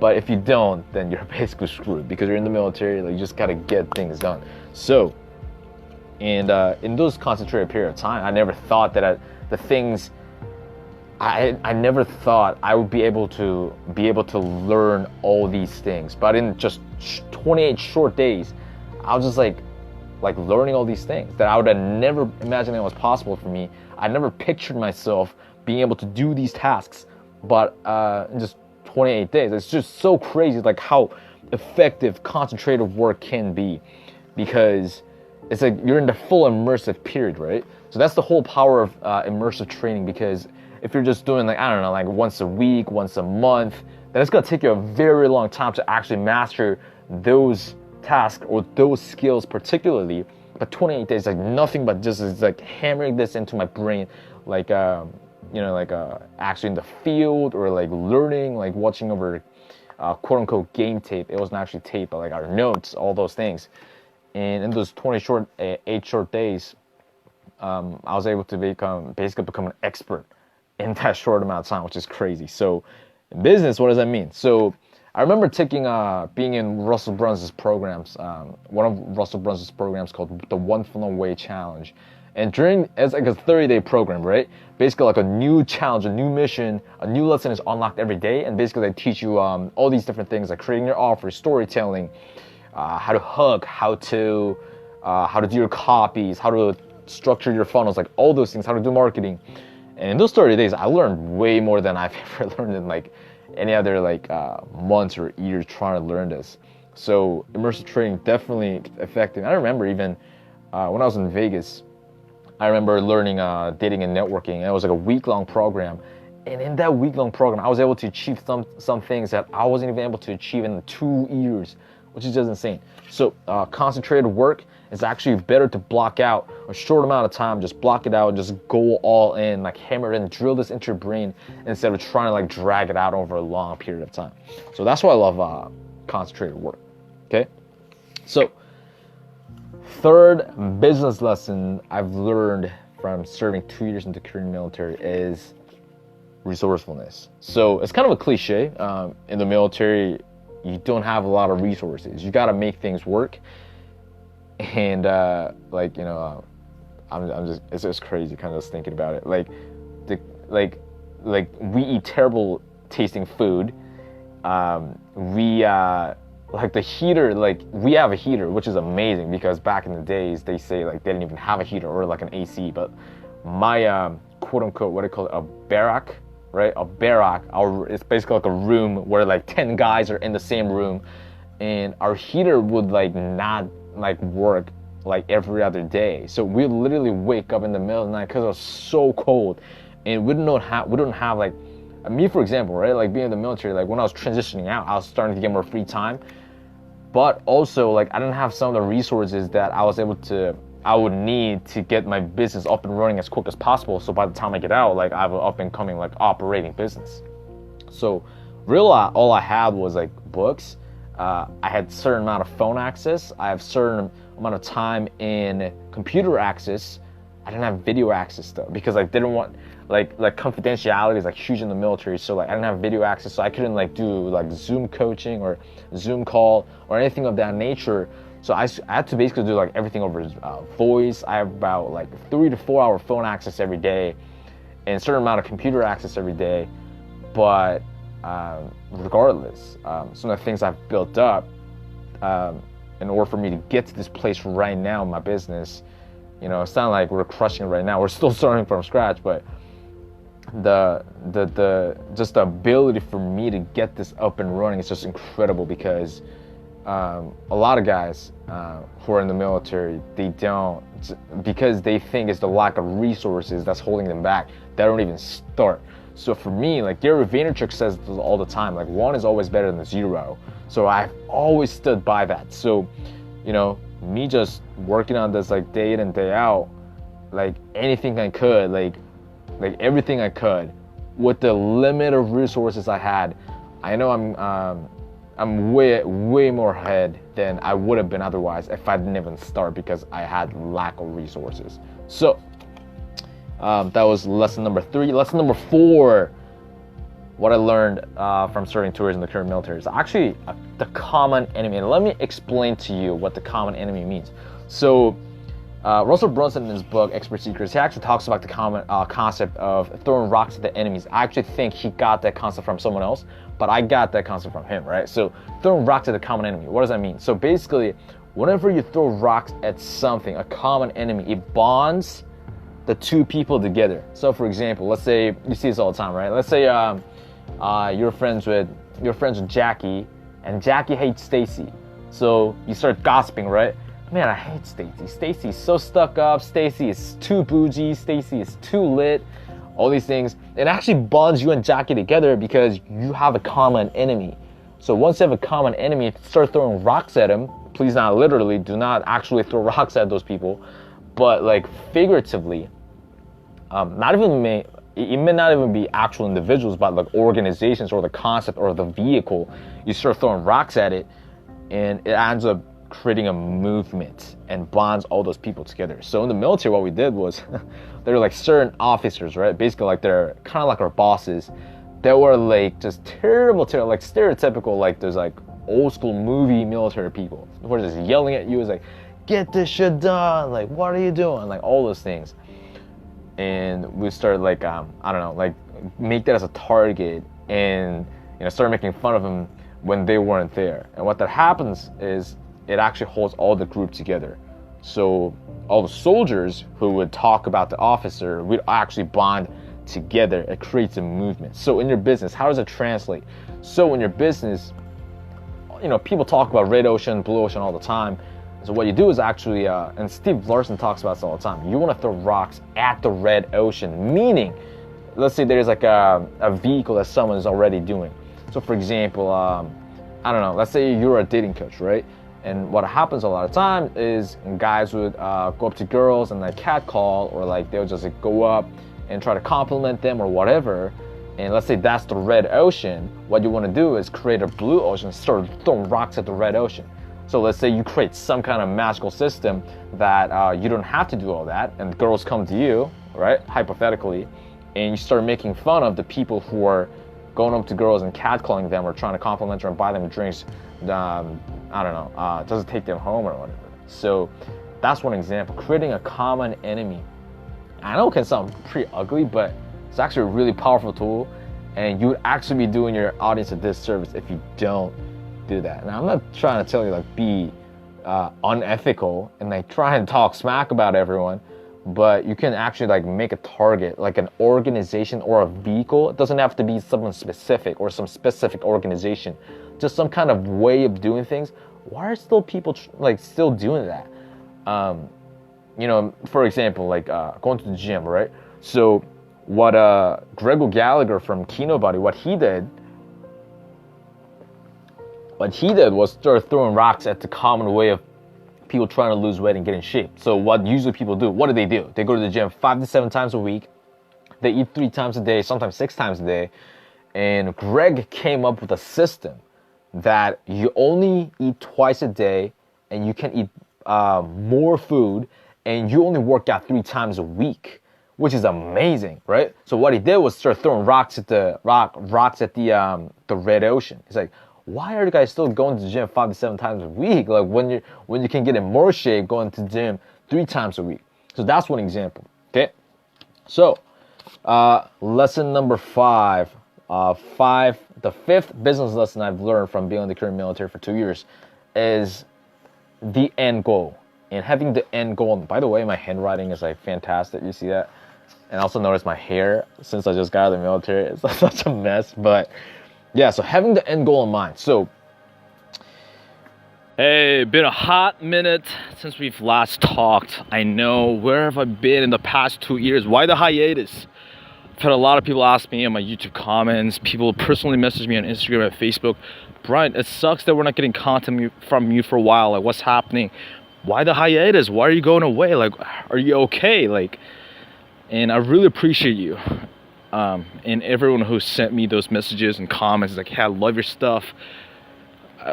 But if you don't, then you're basically screwed because you're in the military. Like, you just gotta get things done. So, and in those concentrated period of time, I never thought that I never thought I would be able to learn all these things. But in just 28 short days, I was just like learning all these things that I would have never imagined that was possible for me. I never pictured myself being able to do these tasks, but in just 28 days, it's just so crazy, like how effective concentrated work can be, because it's like you're in the full immersive period, right? So that's the whole power of immersive training, because if you're just doing like, I don't know, like once a week, once a month, then it's gonna take you a very long time to actually master those tasks or those skills particularly. But 28 days, like nothing but just is like hammering this into my brain, like actually in the field, or like learning, like watching over quote unquote game tape. It wasn't actually tape, but like our notes, all those things. And in those 8 short days, I was able to basically become an expert in that short amount of time, which is crazy. So in business, what does that mean? So I remember being in Russell Brunson's programs, one of Russell Brunson's programs called the 1 Way Challenge. And it's like a 30-day program, right? Basically like a new challenge, a new mission, a new lesson is unlocked every day. And basically they teach you all these different things, like creating your offer, storytelling, how to hook, how to do your copies, how to structure your funnels, like all those things, how to do marketing. And in those 30 days, I learned way more than I've ever learned in like any other like months or years trying to learn this. So immersive training, definitely effective. I remember even when I was in Vegas, I remember learning dating and networking, and it was like a week-long program. And in that week-long program, I was able to achieve some things that I wasn't even able to achieve in 2 years, which is just insane. So concentrated work is actually better to block out a short amount of time, just block it out and just go all in, like hammer it in, drill this into your brain instead of trying to like drag it out over a long period of time. So that's why I love concentrated work, okay? So third business lesson I've learned from serving 2 years in the Korean military is resourcefulness. So it's kind of a cliche. In the military, you don't have a lot of resources. You got to make things work. And it's just crazy kind of just thinking about it. Like we eat terrible tasting food. Like the heater, like we have a heater, which is amazing because back in the days they say like they didn't even have a heater or like an AC. But my quote unquote, what do you call it, a barrack, right? A barrack. It's basically like a room where like 10 guys are in the same room, and our heater would like not like work like every other day. So we literally wake up in the middle of the night because it was so cold, and we don't have like me, for example, right? Like being in the military, like when I was transitioning out, I was starting to get more free time, but also like I didn't have some of the resources that I would need to get my business up and running as quick as possible. So by the time I get out, like I have an up and coming like operating business. So really all I had was like books. I had certain amount of phone access. I have certain amount of time in computer access. I didn't have video access though, because I didn't want like confidentiality is like huge in the military. So like I didn't have video access, so I couldn't like do like Zoom coaching or Zoom call or anything of that nature. So I had to basically do like everything over voice. I have about like 3 to 4 hour phone access every day, and a certain amount of computer access every day. But regardless, some of the things I've built up in order for me to get to this place right now in my business, you know, it's not like we're crushing it right now. We're still starting from scratch, but just the ability for me to get this up and running is just incredible, because a lot of guys who are in the military, they don't, because they think it's the lack of resources that's holding them back, they don't even start. So for me, like Gary Vaynerchuk says this all the time, like 1 is always better than 0. So I've always stood by that. So, you know, me just working on this like day in and day out, like anything I could, like everything I could with the limit of resources I had. I know I'm way more ahead than I would have been otherwise if I didn't even start because I had lack of resources. So that was lesson number 3. Lesson number 4, what I learned from starting tours in the current military is actually the common enemy. And let me explain to you what the common enemy means. So Russell Brunson in his book Expert Secrets, he actually talks about the common concept of throwing rocks at the enemies. I actually think he got that concept from someone else, but I got that concept from him, right? So throwing rocks at the common enemy, what does that mean? So basically, whenever you throw rocks at something, a common enemy, it bonds the two people together. So for example, let's say, you see this all the time, right? Let's say you're friends with Jackie, and Jackie hates Stacy. So you start gossiping, right? Man, I hate Stacy. Stacy's so stuck up. Stacy is too bougie. Stacy is too lit. All these things. It actually bonds you and Jackie together because you have a common enemy. So once you have a common enemy, if you start throwing rocks at him, please not literally, do not actually throw rocks at those people, but like figuratively, it may not even be actual individuals, but like organizations or the concept or the vehicle, you start throwing rocks at it, and it ends up creating a movement and bonds all those people together. So in the military, what we did was there were like certain officers, right? Basically like they're kind of like our bosses. They were like just terrible, like stereotypical, like there's like old school movie military people who are just yelling at you. It's like, get this shit done. Like, what are you doing? Like all those things. And we started like, I don't know, like make that as a target and, you know, start making fun of them when they weren't there. And what that happens is it actually holds all the group together. So all the soldiers who would talk about the officer would actually bond together. It creates a movement. So in your business, how does it translate? So in your business, you know, people talk about red ocean, blue ocean all the time. So what you do is actually, and Steve Larson talks about this all the time, you want to throw rocks at the red ocean, meaning, let's say there's like a vehicle that someone is already doing. So for example, I don't know, let's say you're a dating coach, right? And what happens a lot of time is guys would go up to girls and like catcall, or like they'll just like go up and try to compliment them or whatever. And let's say that's the red ocean. What you want to do is create a blue ocean, start throwing rocks at the red ocean. So let's say you create some kind of magical system that you don't have to do all that, and girls come to you, right, hypothetically, and you start making fun of the people who are going up to girls and catcalling them or trying to compliment them or buy them drinks, I don't know, doesn't take them home or whatever. So that's one example, creating a common enemy. I know it can sound pretty ugly, but it's actually a really powerful tool, and you would actually be doing your audience a disservice if you don't do that. Now, I'm not trying to tell you like be unethical and like try and talk smack about everyone, but you can actually like make a target, like an organization or a vehicle. It doesn't have to be someone specific or some specific organization, just some kind of way of doing things. Why are still people like still doing that? You know, for example, like going to the gym, right? So what Greg Gallagher from Kino Body, what he did was start throwing rocks at the common way of people trying to lose weight and get in shape. So what usually people do, what do? They go to the gym 5 to 7 times a week. They eat 3 times a day, sometimes 6 times a day. And Greg came up with a system that you only eat twice a day, and you can eat more food, and you only work out 3 times a week, which is amazing, right? So what he did was start throwing rocks at the red ocean. He's like, why are you guys still going to the gym 5 to 7 times a week? Like when you can get in more shape going to the gym 3 times a week. So that's one example. Okay. So lesson number 5. The 5th business lesson I've learned from being in the Korean military for 2 years is the end goal. And having the end goal. And by the way, my handwriting is like fantastic. You see that? And also notice my hair since I just got out of the military. It's such a mess, but yeah, so having the end goal in mind. So, hey, been a hot minute since we've last talked. I know, where have I been in the past 2 years? Why the hiatus? I've had a lot of people ask me in my YouTube comments. People personally message me on Instagram and Facebook. Brian, it sucks that we're not getting content from you for a while. Like, what's happening? Why the hiatus? Why are you going away? Like, are you okay? Like, and I really appreciate you. And everyone who sent me those messages and comments, like, hey, I love your stuff.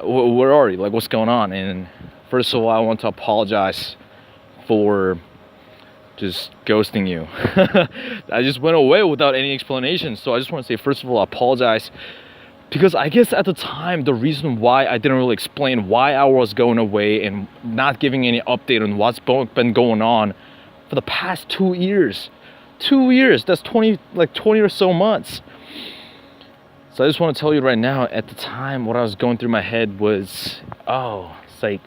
where are you? Like, what's going on? And first of all, I want to apologize for just ghosting you. I just went away without any explanation. So I just want to say, first of all, I apologize, because I guess at the time, the reason why I didn't really explain why I was going away and not giving any update on what's been going on for the past 2 years. 2 years, that's 20 or so months. So I just want to tell you right now, at the time, what I was going through my head was, oh, it's like,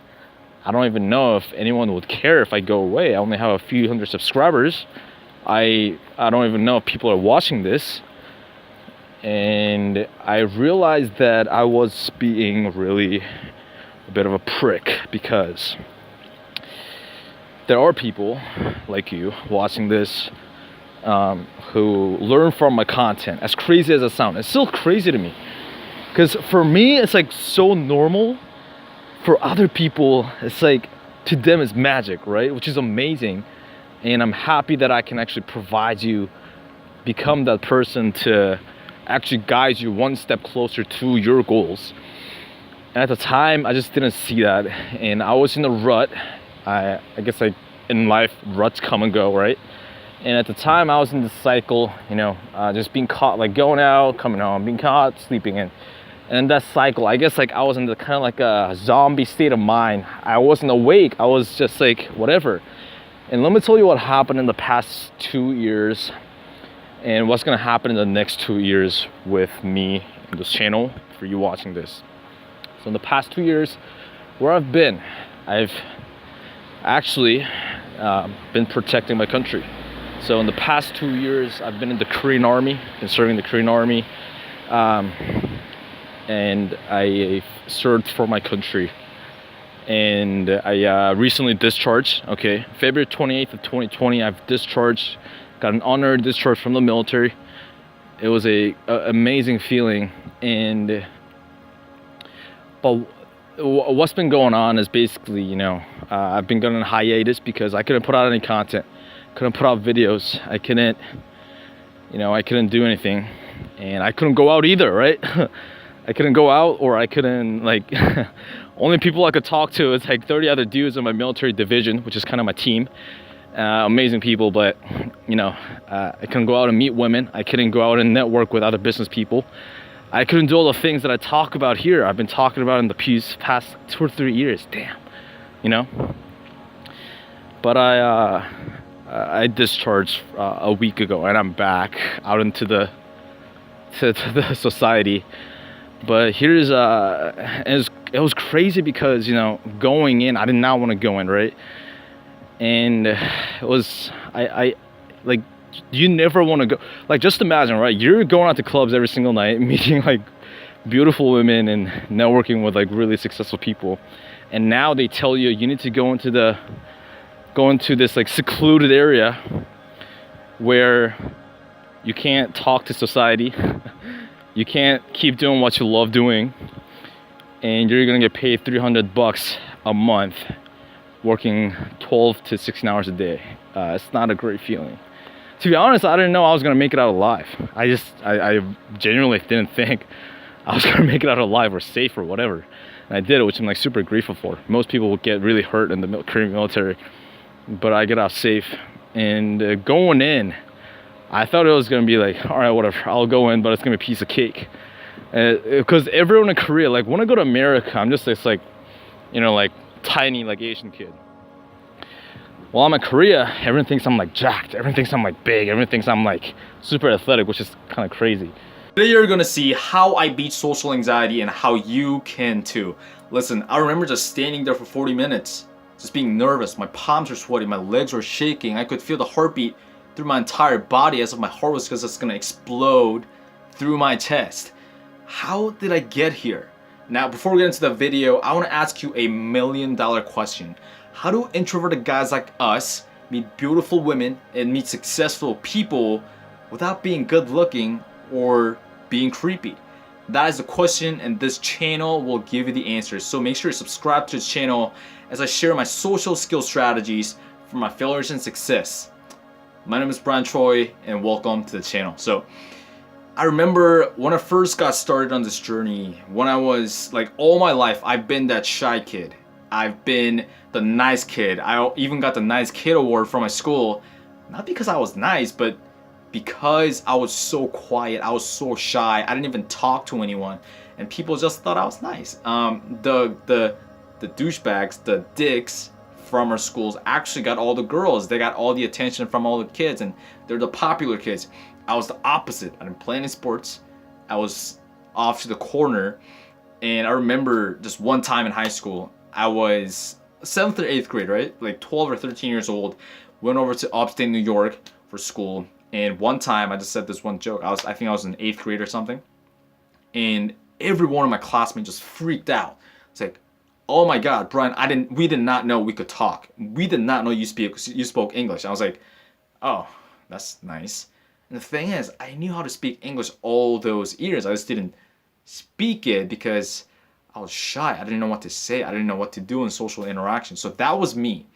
I don't even know if anyone would care if I go away. I only have a few hundred subscribers. I don't even know if people are watching this. And I realized that I was being really a bit of a prick, because there are people like you watching this who learn from my content. As crazy as it sounds, it's still crazy to me, because for me it's like so normal. For other people, it's like, to them it's magic, right? Which is amazing. And I'm happy that I can actually provide you, become that person to actually guide you one step closer to your goals. And at the time, I just didn't see that. And I was in a rut. I guess in life, ruts come and go, right? And at the time, I was in this cycle, just being caught, like going out, coming home, being caught, sleeping in. And that cycle, I guess I was in the kind of like a zombie state of mind. I wasn't awake. I was just like, whatever. And let me tell you what happened in the past 2 years and what's gonna happen in the next 2 years with me and this channel for you watching this. So in the past 2 years, where I've actually been protecting my country. So in the past 2 years, I've been in the Korean Army, been serving the Korean Army. And I served for my country, and I recently discharged. Okay, February 28th of 2020, I've discharged, got an honorary discharge from the military. It was a amazing feeling. And but what's been going on is basically, I've been going on hiatus because I couldn't put out any content, couldn't put out videos, I couldn't do anything, and I couldn't go out either, right? I couldn't go out, or I couldn't, only people I could talk to is 30 other dudes in my military division, which is kind of my team. Amazing people, but, I couldn't go out and meet women. I couldn't go out and network with other business people. I couldn't do all the things that I talk about here. I've been talking about in the past 2 or 3 years, damn, But I discharged a week ago, and I'm back out into the society. But here's it was crazy because going in, I did not want to go in, right? And it was I you never want to go, just imagine, right? You're going out to clubs every single night, meeting beautiful women and networking with really successful people, and now they tell you need to go into this secluded area where you can't talk to society. You can't keep doing what you love doing, and you're gonna get paid $300 a month working 12 to 16 hours a day. It's not a great feeling. To be honest, I didn't know I was gonna make it out alive. I genuinely didn't think I was gonna make it out alive or safe or whatever. And I did it, which I'm super grateful for. Most people would get really hurt in the Korean military, but I get out safe. And going in, I thought it was gonna be all right, whatever, I'll go in, but it's gonna be a piece of cake. Because everyone in Korea, when I go to America, I'm just this tiny Asian kid. While I'm in Korea, everyone thinks I'm jacked, everyone thinks I'm big, everyone thinks I'm super athletic, which is kind of crazy. Today you're gonna see how I beat social anxiety and how you can too. Listen, I remember just standing there for 40 minutes, just being nervous. My palms are sweaty, my legs were shaking. I could feel the heartbeat through my entire body as if my heart was just gonna explode through my chest. How did I get here? Now, before we get into the video, I wanna ask you a $1 million question. How do introverted guys like us meet beautiful women and meet successful people without being good looking or being creepy? That is the question, and this channel will give you the answers. So make sure you subscribe to this channel as I share my social skill strategies for my failures and success. My name is Choi, and welcome to the channel. So I remember when I first got started on this journey, when I was like all my life, I've been that shy kid. I've been the nice kid. I even got the nice kid award from my school, not because I was nice, but because I was so quiet. I was so shy. I didn't even talk to anyone, and people just thought I was nice. The douchebags, the dicks from our schools actually got all the girls. They got all the attention from all the kids, and they're the popular kids. I was the opposite. I didn't play any sports. I was off to the corner. And I remember just one time in high school, I was 7th or 8th grade, right? Like 12 or 13 years old. Went over to upstate New York for school. And one time I just said this one joke. I think I was in 8th grade or something. And every one of my classmates just freaked out. It's like, oh my God, Brian, we did not know we could talk. We did not know you spoke English. I was like, oh, that's nice. And the thing is, I knew how to speak English all those years. I just didn't speak it because I was shy. I didn't know what to say. I didn't know what to do in social interaction. So that was me.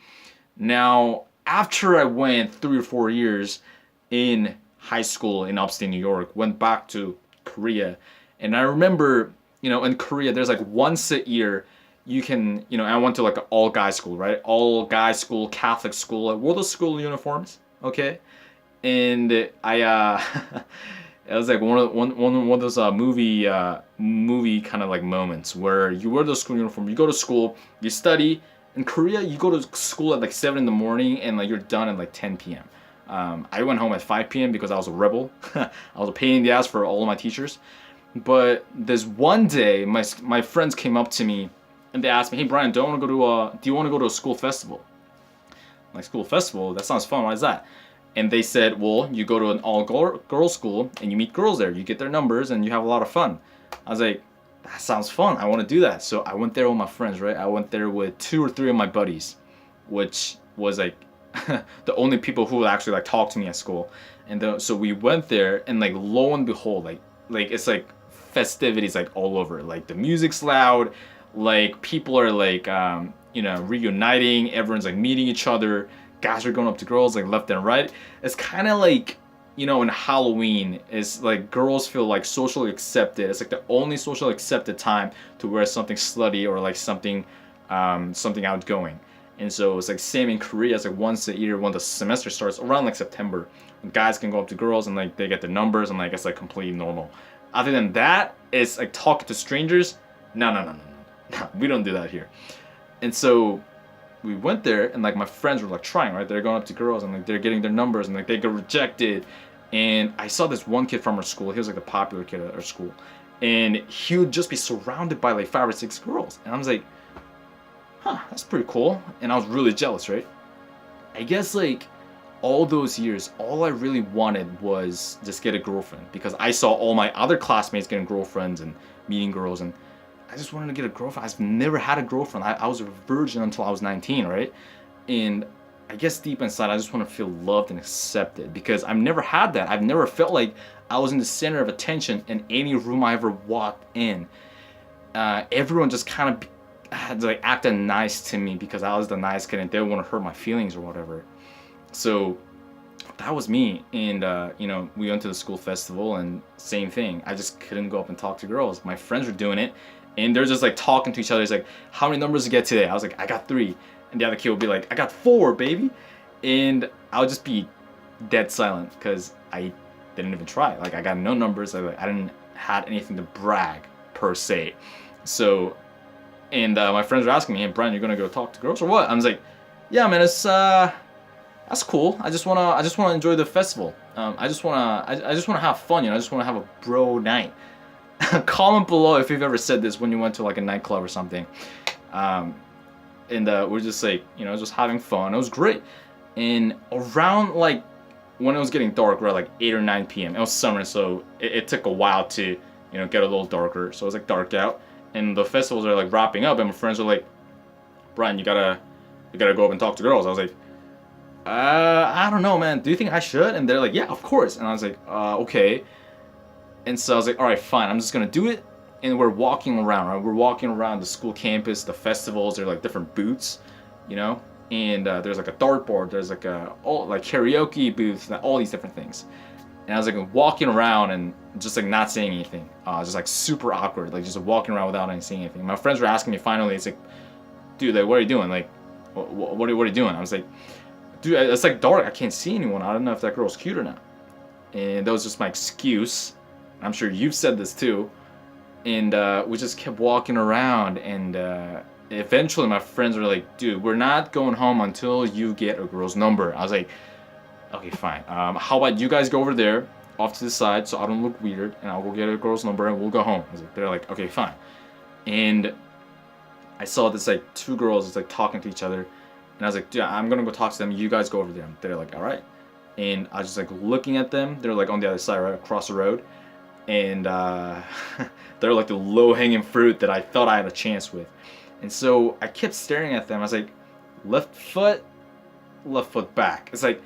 Now, after I went 3 or 4 years in high school in upstate New York, went back to Korea. And I remember, in Korea, there's like once a year, you can, I went to like an all-guys school, right? All-guys school, Catholic school. Like, wore those school uniforms, okay? And it was like one of those movie kind of like moments where you wear the school uniform, you go to school, you study. In Korea, you go to school at like 7 in the morning and like you're done at like 10 p.m. I went home at 5 p.m. because I was a rebel. I was a pain in the ass for all of my teachers. But this one day, my friends came up to me and they asked me, "Hey Brian, do you want to go to a school festival?" I'm like, school festival? That sounds fun. Why is that? And they said, well, you go to an all-girls school and you meet girls there. You get their numbers and you have a lot of fun. I was like, that sounds fun. I want to do that. So I went there with my friends, right? I went there with 2 or 3 of my buddies, which was like the only people who would actually like talk to me at school. And so we went there and like lo and behold, like it's like festivities like all over. Like the music's loud, like people are like, reuniting. Everyone's like meeting each other. Guys are going up to girls like left and right. It's kind of like, in Halloween, it's like girls feel like socially accepted. It's like the only socially accepted time to wear something slutty or like something outgoing. And so it's like same in Korea. It's like once a year when the semester starts around like September, guys can go up to girls and like they get the numbers and like it's like completely normal. Other than that, it's like talking to strangers. No, we don't do that here. And so we went there and like my friends were like trying, right? They're going up to girls and like they're getting their numbers and like they get rejected. And I saw this one kid from our school. He was like the popular kid at our school. And he would just be surrounded by like 5 or 6 girls. And I was like, that's pretty cool. And I was really jealous, right? I guess like all those years, all I really wanted was just get a girlfriend because I saw all my other classmates getting girlfriends and meeting girls, and I just wanted to get a girlfriend. I've never had a girlfriend. I was a virgin until I was 19, right? And I guess deep inside, I just want to feel loved and accepted because I've never had that. I've never felt like I was in the center of attention in any room I ever walked in. Everyone just kind of had to like acted nice to me because I was the nice kid and they didn't want to hurt my feelings or whatever. So that was me. And we went to the school festival and same thing. I just couldn't go up and talk to girls. My friends were doing it and they're just like talking to each other. It's like, how many numbers did you get today? I was like, I got 3. And the other kid would be like, I got 4, baby. And I would just be dead silent because I didn't even try. Like I got no numbers. I didn't had anything to brag per se. So, and my friends were asking me, "Hey Brian, you're gonna go talk to girls or what?" I was like, "Yeah, man, it's that's cool. I just wanna enjoy the festival. I just wanna have fun. I just wanna have a bro night." Comment below if you've ever said this when you went to like a nightclub or something. And we're just like, just having fun. It was great. And around like when it was getting dark, around like 8 or 9 p.m. It was summer, so it took a while to get a little darker. So it was like dark out, and the festivals are like wrapping up. And my friends were like, "Brian, you gotta go up and talk to girls." I was like, I don't know, man. Do you think I should? And they're like, "Yeah, of course." And I was like, okay. And so I was like, all right, fine. I'm just gonna do it. And we're walking around, right? We're walking around the school campus, the festivals. There are like different booths, and there's like a dartboard. There's like all like karaoke booths, all these different things. And I was like walking around and just like not saying anything. Just like super awkward, like just walking around without saying anything. My friends were asking me finally, it's like, dude, like, what are you doing? Like, what are you doing? I was like, dude, it's like dark. I can't see anyone. I don't know if that girl's cute or not. And that was just my excuse. I'm sure you've said this too. And we just kept walking around. And eventually my friends were like, dude, we're not going home until you get a girl's number. I was like, okay, fine. How about you guys go over there, off to the side, so I don't look weird, and I'll go get a girl's number and we'll go home. They're like, okay, fine. And I saw this like 2 girls just like talking to each other, and I was like, dude, I'm gonna go talk to them. You guys go over there. They're like, all right. And I was just like looking at them. They're like on the other side, right across the road, and they're like the low-hanging fruit that I thought I had a chance with. And so I kept staring at them. I was like, left foot back. It's like,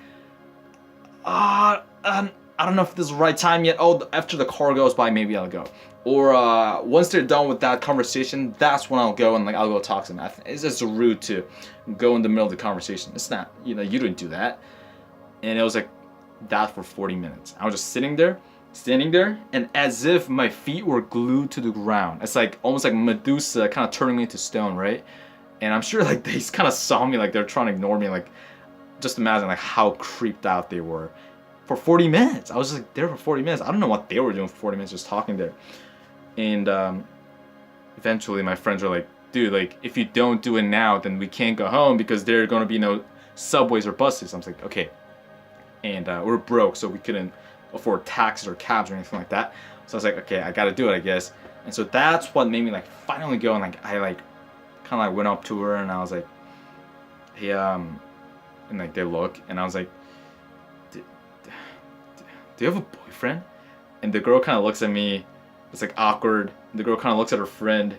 I don't know if this is the right time yet. Oh, after the car goes by, maybe I'll go. Or once they're done with that conversation, that's when I'll go and like I'll go talk to them. It's just rude to go in the middle of the conversation. It's not, you know, you don't do that. And it was like that for 40 minutes. I was just standing there, and as if my feet were glued to the ground. It's like almost like Medusa kind of turning me into stone, right? And I'm sure like they kind of saw me, like they're trying to ignore me. Like, just imagine like how creeped out they were for 40 minutes. I was just like there for 40 minutes. I don't know what they were doing for 40 minutes, just talking there. And eventually my friends were like, dude, like if you don't do it now, then we can't go home because there are going to be no subways or buses. I was like, okay. And we're broke, so we couldn't afford taxis or cabs or anything like that. So I was like, okay, I got to do it, I guess. And so that's what made me like finally go, and like I like kind of like went up to her and I was like, hey, and like they look, and I was like, do you have a boyfriend? And the girl kind of looks at me. It's like awkward. The girl kind of looks at her friend,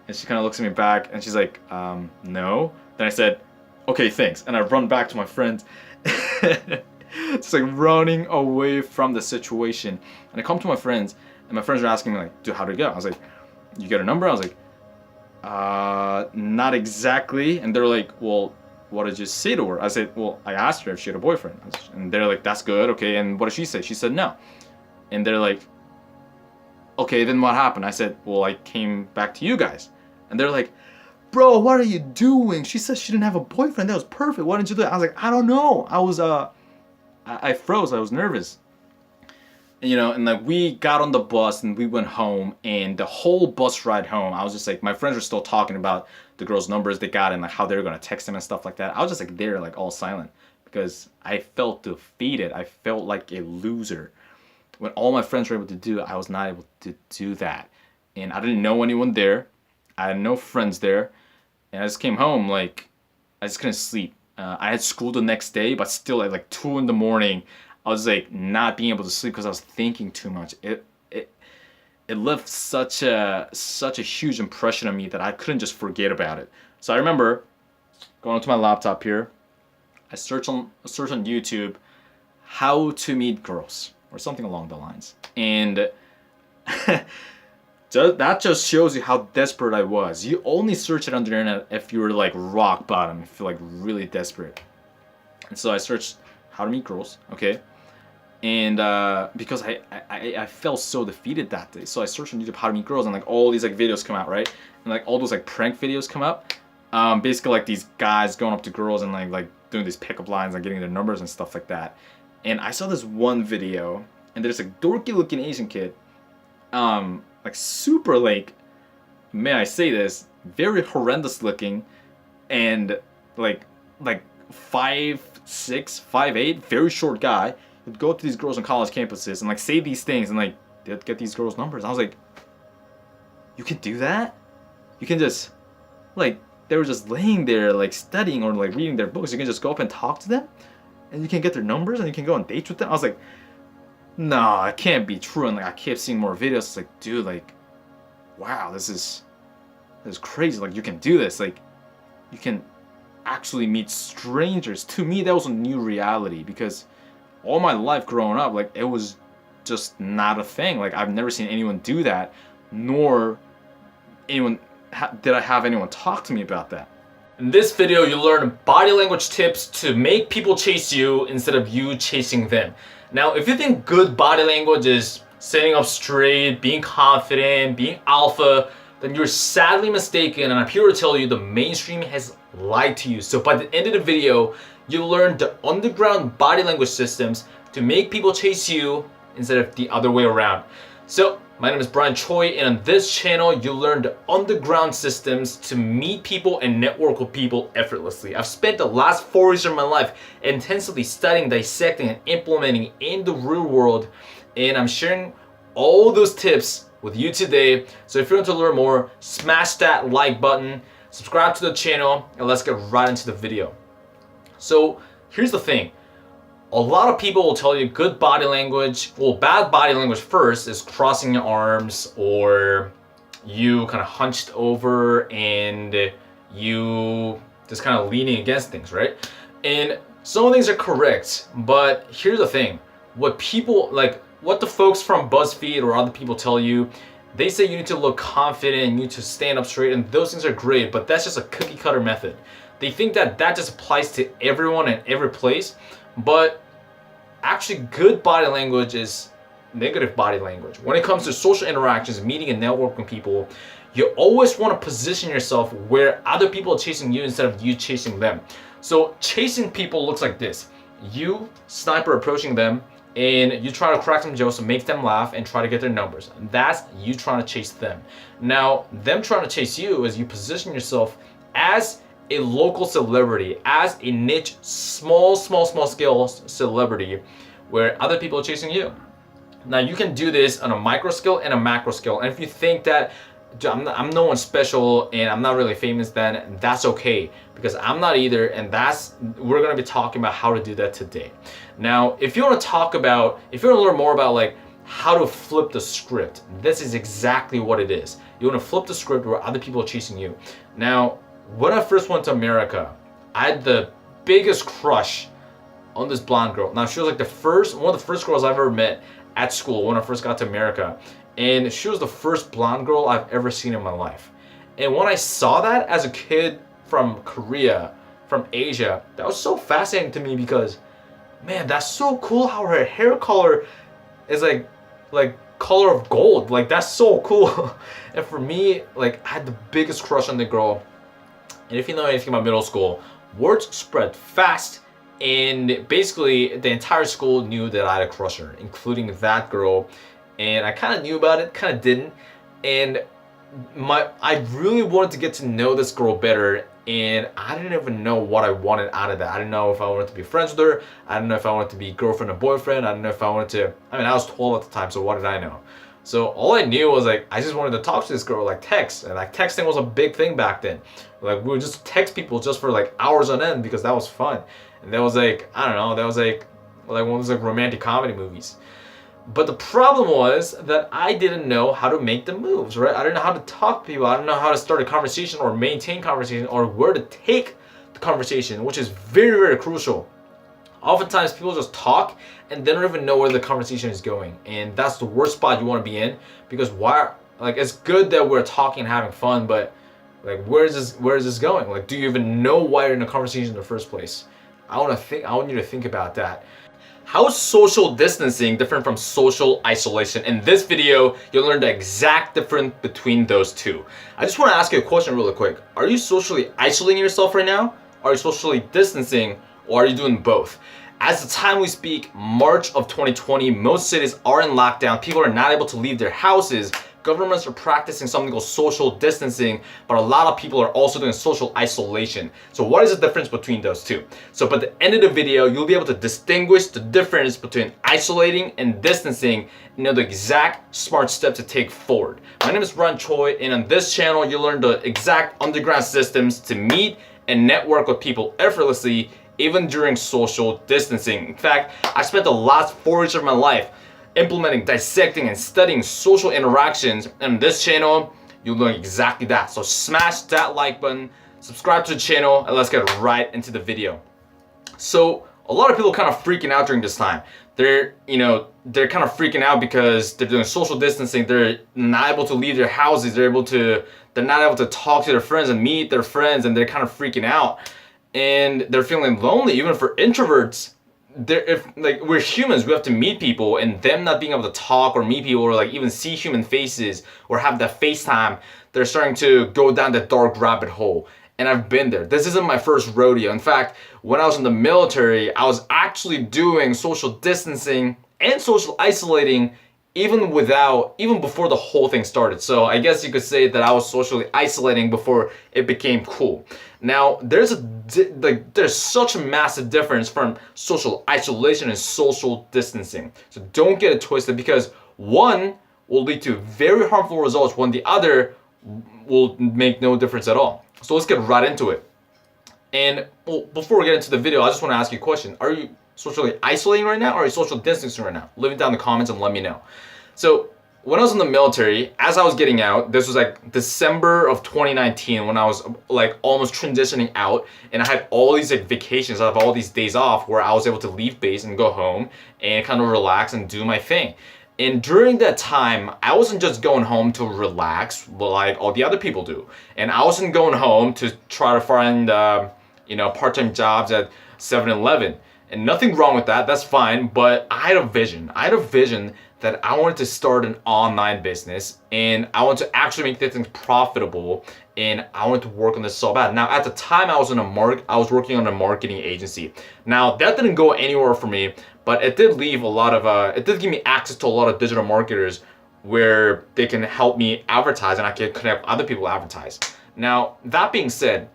and she kind of looks at me back, and she's like, no. Then I said, okay, thanks. And I run back to my friends. It's like running away from the situation. And I come to my friends, and my friends are asking me like, dude, how'd it go? I was like, you get a number? I was like, not exactly. And they're like, well, what did you say to her? I said, well, I asked her if she had a boyfriend. And they're like, that's good, okay. And what did she say? She said no. And they're like, okay, then what happened? I said, well, I came back to you guys. And they're like, bro, what are you doing? She said she didn't have a boyfriend. That was perfect. Why didn't you do it? I was like, I don't know. I was, I froze. I was nervous. And, you know, and like we got on the bus and we went home, and the whole bus ride home, I was just like, my friends were still talking about the girls' numbers they got and like how they were going to text them and stuff like that. I was just like there, like all silent, because I felt defeated. I felt like a loser. When all my friends were able to do it, I was not able to do that. And I didn't know anyone there. I had no friends there. And I just came home, like, I just couldn't sleep. I had school the next day, but still at like 2 in the morning, I was like not being able to sleep because I was thinking too much. It left such a huge impression on me that I couldn't just forget about it. So I remember going onto my laptop here. I searched on YouTube, how to meet girls, or something along the lines. And that just shows you how desperate I was. You only search it on the internet if you were like rock bottom, if you're like really desperate. And so I searched how to meet girls, okay? And because I felt so defeated that day. So I searched on YouTube how to meet girls, and like all these like videos come out, right? And like all those like prank videos come up. Basically like these guys going up to girls and like doing these pickup lines and getting their numbers and stuff like that. And I saw this one video, and there's a dorky looking Asian kid, like super like, may I say this, very horrendous looking, and like 5'6", 5'8", very short guy, would go to these girls on college campuses and like say these things and like they'd get these girls' numbers. I was like, you can do that? You can just like, they were just laying there like studying or like reading their books. You can just go up and talk to them, and you can get their numbers and you can go on dates with them. I was like, no, it can't be true. And like I kept seeing more videos. It's like, dude, like, wow, this is crazy. Like you can do this. Like you can actually meet strangers. To me, that was a new reality, because all my life growing up, like it was just not a thing. Like I've never seen anyone do that, nor did I have anyone talk to me about that. In this video, you learn body language tips to make people chase you instead of you chasing them. Now, if you think good body language is sitting up straight, being confident, being alpha, then you're sadly mistaken, and I'm here to tell you the mainstream has lied to you. So by the end of the video, you'll learn the underground body language systems to make people chase you instead of the other way around. So my name is Choi, and on this channel, you'll learn the underground systems to meet people and network with people effortlessly. I've spent the last 4 years of my life intensively studying, dissecting, and implementing in the real world, and I'm sharing all those tips with you today. So if you want to learn more, smash that like button, subscribe to the channel, and let's get right into the video. So here's the thing. A lot of people will tell you good body language, well, bad body language first is crossing your arms, or you kind of hunched over and you just kind of leaning against things, right? And some things are correct, but here's the thing. What people, like what the folks from BuzzFeed or other people tell you, they say you need to look confident, you need to stand up straight, and those things are great, but that's just a cookie cutter method. They think that that just applies to everyone and every place, but actually good body language is negative body language. When it comes to social interactions, meeting and networking people, you always want to position yourself where other people are chasing you instead of you chasing them. So chasing people looks like this. You, sniper, approaching them, and you try to crack some jokes to make them laugh and try to get their numbers. That's you trying to chase them. Now, them trying to chase you is you position yourself as a local celebrity, as a niche, small scale celebrity where other people are chasing you. Now, you can do this on a micro scale and a macro scale. And if you think that I'm no one special and I'm not really famous, then that's okay, because I'm not either, and we're gonna be talking about how to do that today. Now, if you want to learn more about like how to flip the script, this is exactly what it is. You want to flip the script where other people are chasing you. Now, when I first went to America, I had the biggest crush on this blonde girl. Now, she was like one of the first girls I've ever met at school when I first got to America. And she was the first blonde girl I've ever seen in my life. And when I saw that as a kid from Korea, from Asia, that was so fascinating to me because, man, that's so cool how her hair color is like color of gold. Like, that's so cool. And for me, like, I had the biggest crush on the girl. And if you know anything about middle school, words spread fast, and basically the entire school knew that I had a crush on her, including that girl. And I kind of knew about it, kind of didn't. And I really wanted to get to know this girl better, and I didn't even know what I wanted out of that. I didn't know if I wanted to be friends with her. I didn't know if I wanted to be girlfriend or boyfriend. I didn't know if I wanted to, I was 12 at the time, so what did I know? So all I knew was like, I just wanted to talk to this girl, like text. And like texting was a big thing back then. Like we would just text people just for like hours on end because that was fun. And that was like, I don't know, that was like one of those like romantic comedy movies. But the problem was that I didn't know how to make the moves, right? I didn't know how to talk to people. I didn't know how to start a conversation or maintain conversation or where to take the conversation, which is very, very crucial. Oftentimes people just talk and they don't even know where the conversation is going. And that's the worst spot you want to be in, because it's good that we're talking and having fun, but like where is this going? Like, do you even know why you're in a conversation in the first place? I want you to think about that. How is social distancing different from social isolation? In this video, you'll learn the exact difference between those two. I just want to ask you a question really quick. Are you socially isolating yourself right now? Are you socially distancing? Or are you doing both? As the time we speak, March of 2020, most cities are in lockdown. People are not able to leave their houses. Governments are practicing something called social distancing, but a lot of people are also doing social isolation. So what is the difference between those two? So by the end of the video, you'll be able to distinguish the difference between isolating and distancing and know the exact smart step to take forward. My name is Choi, and on this channel, you'll learn the exact underground systems to meet and network with people effortlessly, even during social distancing. In fact, I spent the last 4 years of my life implementing, dissecting, and studying social interactions. And on this channel, you'll learn exactly that. So smash that like button, subscribe to the channel, and let's get right into the video. So a lot of people kind of freaking out during this time. They're kind of freaking out because they're doing social distancing. They're not able to leave their houses. They're not able to talk to their friends and meet their friends, and they're kind of freaking out. And they're feeling lonely. Even for introverts, we're humans, we have to meet people, and them not being able to talk or meet people or like even see human faces or have that FaceTime, they're starting to go down that dark rabbit hole. And I've been there. This isn't my first rodeo. In fact, when I was in the military, I was actually doing social distancing and social isolating even before the whole thing started. So I guess you could say that I was socially isolating before it became cool. Now, there's such a massive difference from social isolation and social distancing. So don't get it twisted, because one will lead to very harmful results when the other will make no difference at all. So let's get right into it. And before we get into the video, I just want to ask you a question. Are you socially isolating right now, or are you social distancing right now? Leave it down in the comments and let me know. So when I was in the military, as I was getting out, this was like December of 2019 when I was like almost transitioning out, and I had all these like vacations. I have all these days off where I was able to leave base and go home and kind of relax and do my thing. And during that time, I wasn't just going home to relax like all the other people do. And I wasn't going home to try to find, part-time jobs at 7-Eleven. And nothing wrong with that, that's fine. But I had a vision. I had a vision that I wanted to start an online business, and I wanted to actually make this thing profitable, and I wanted to work on this so bad. Now, at the time I was working on a marketing agency. Now, that didn't go anywhere for me, but it did leave it did give me access to a lot of digital marketers where they can help me advertise, and I can connect other people advertise. Now, that being said,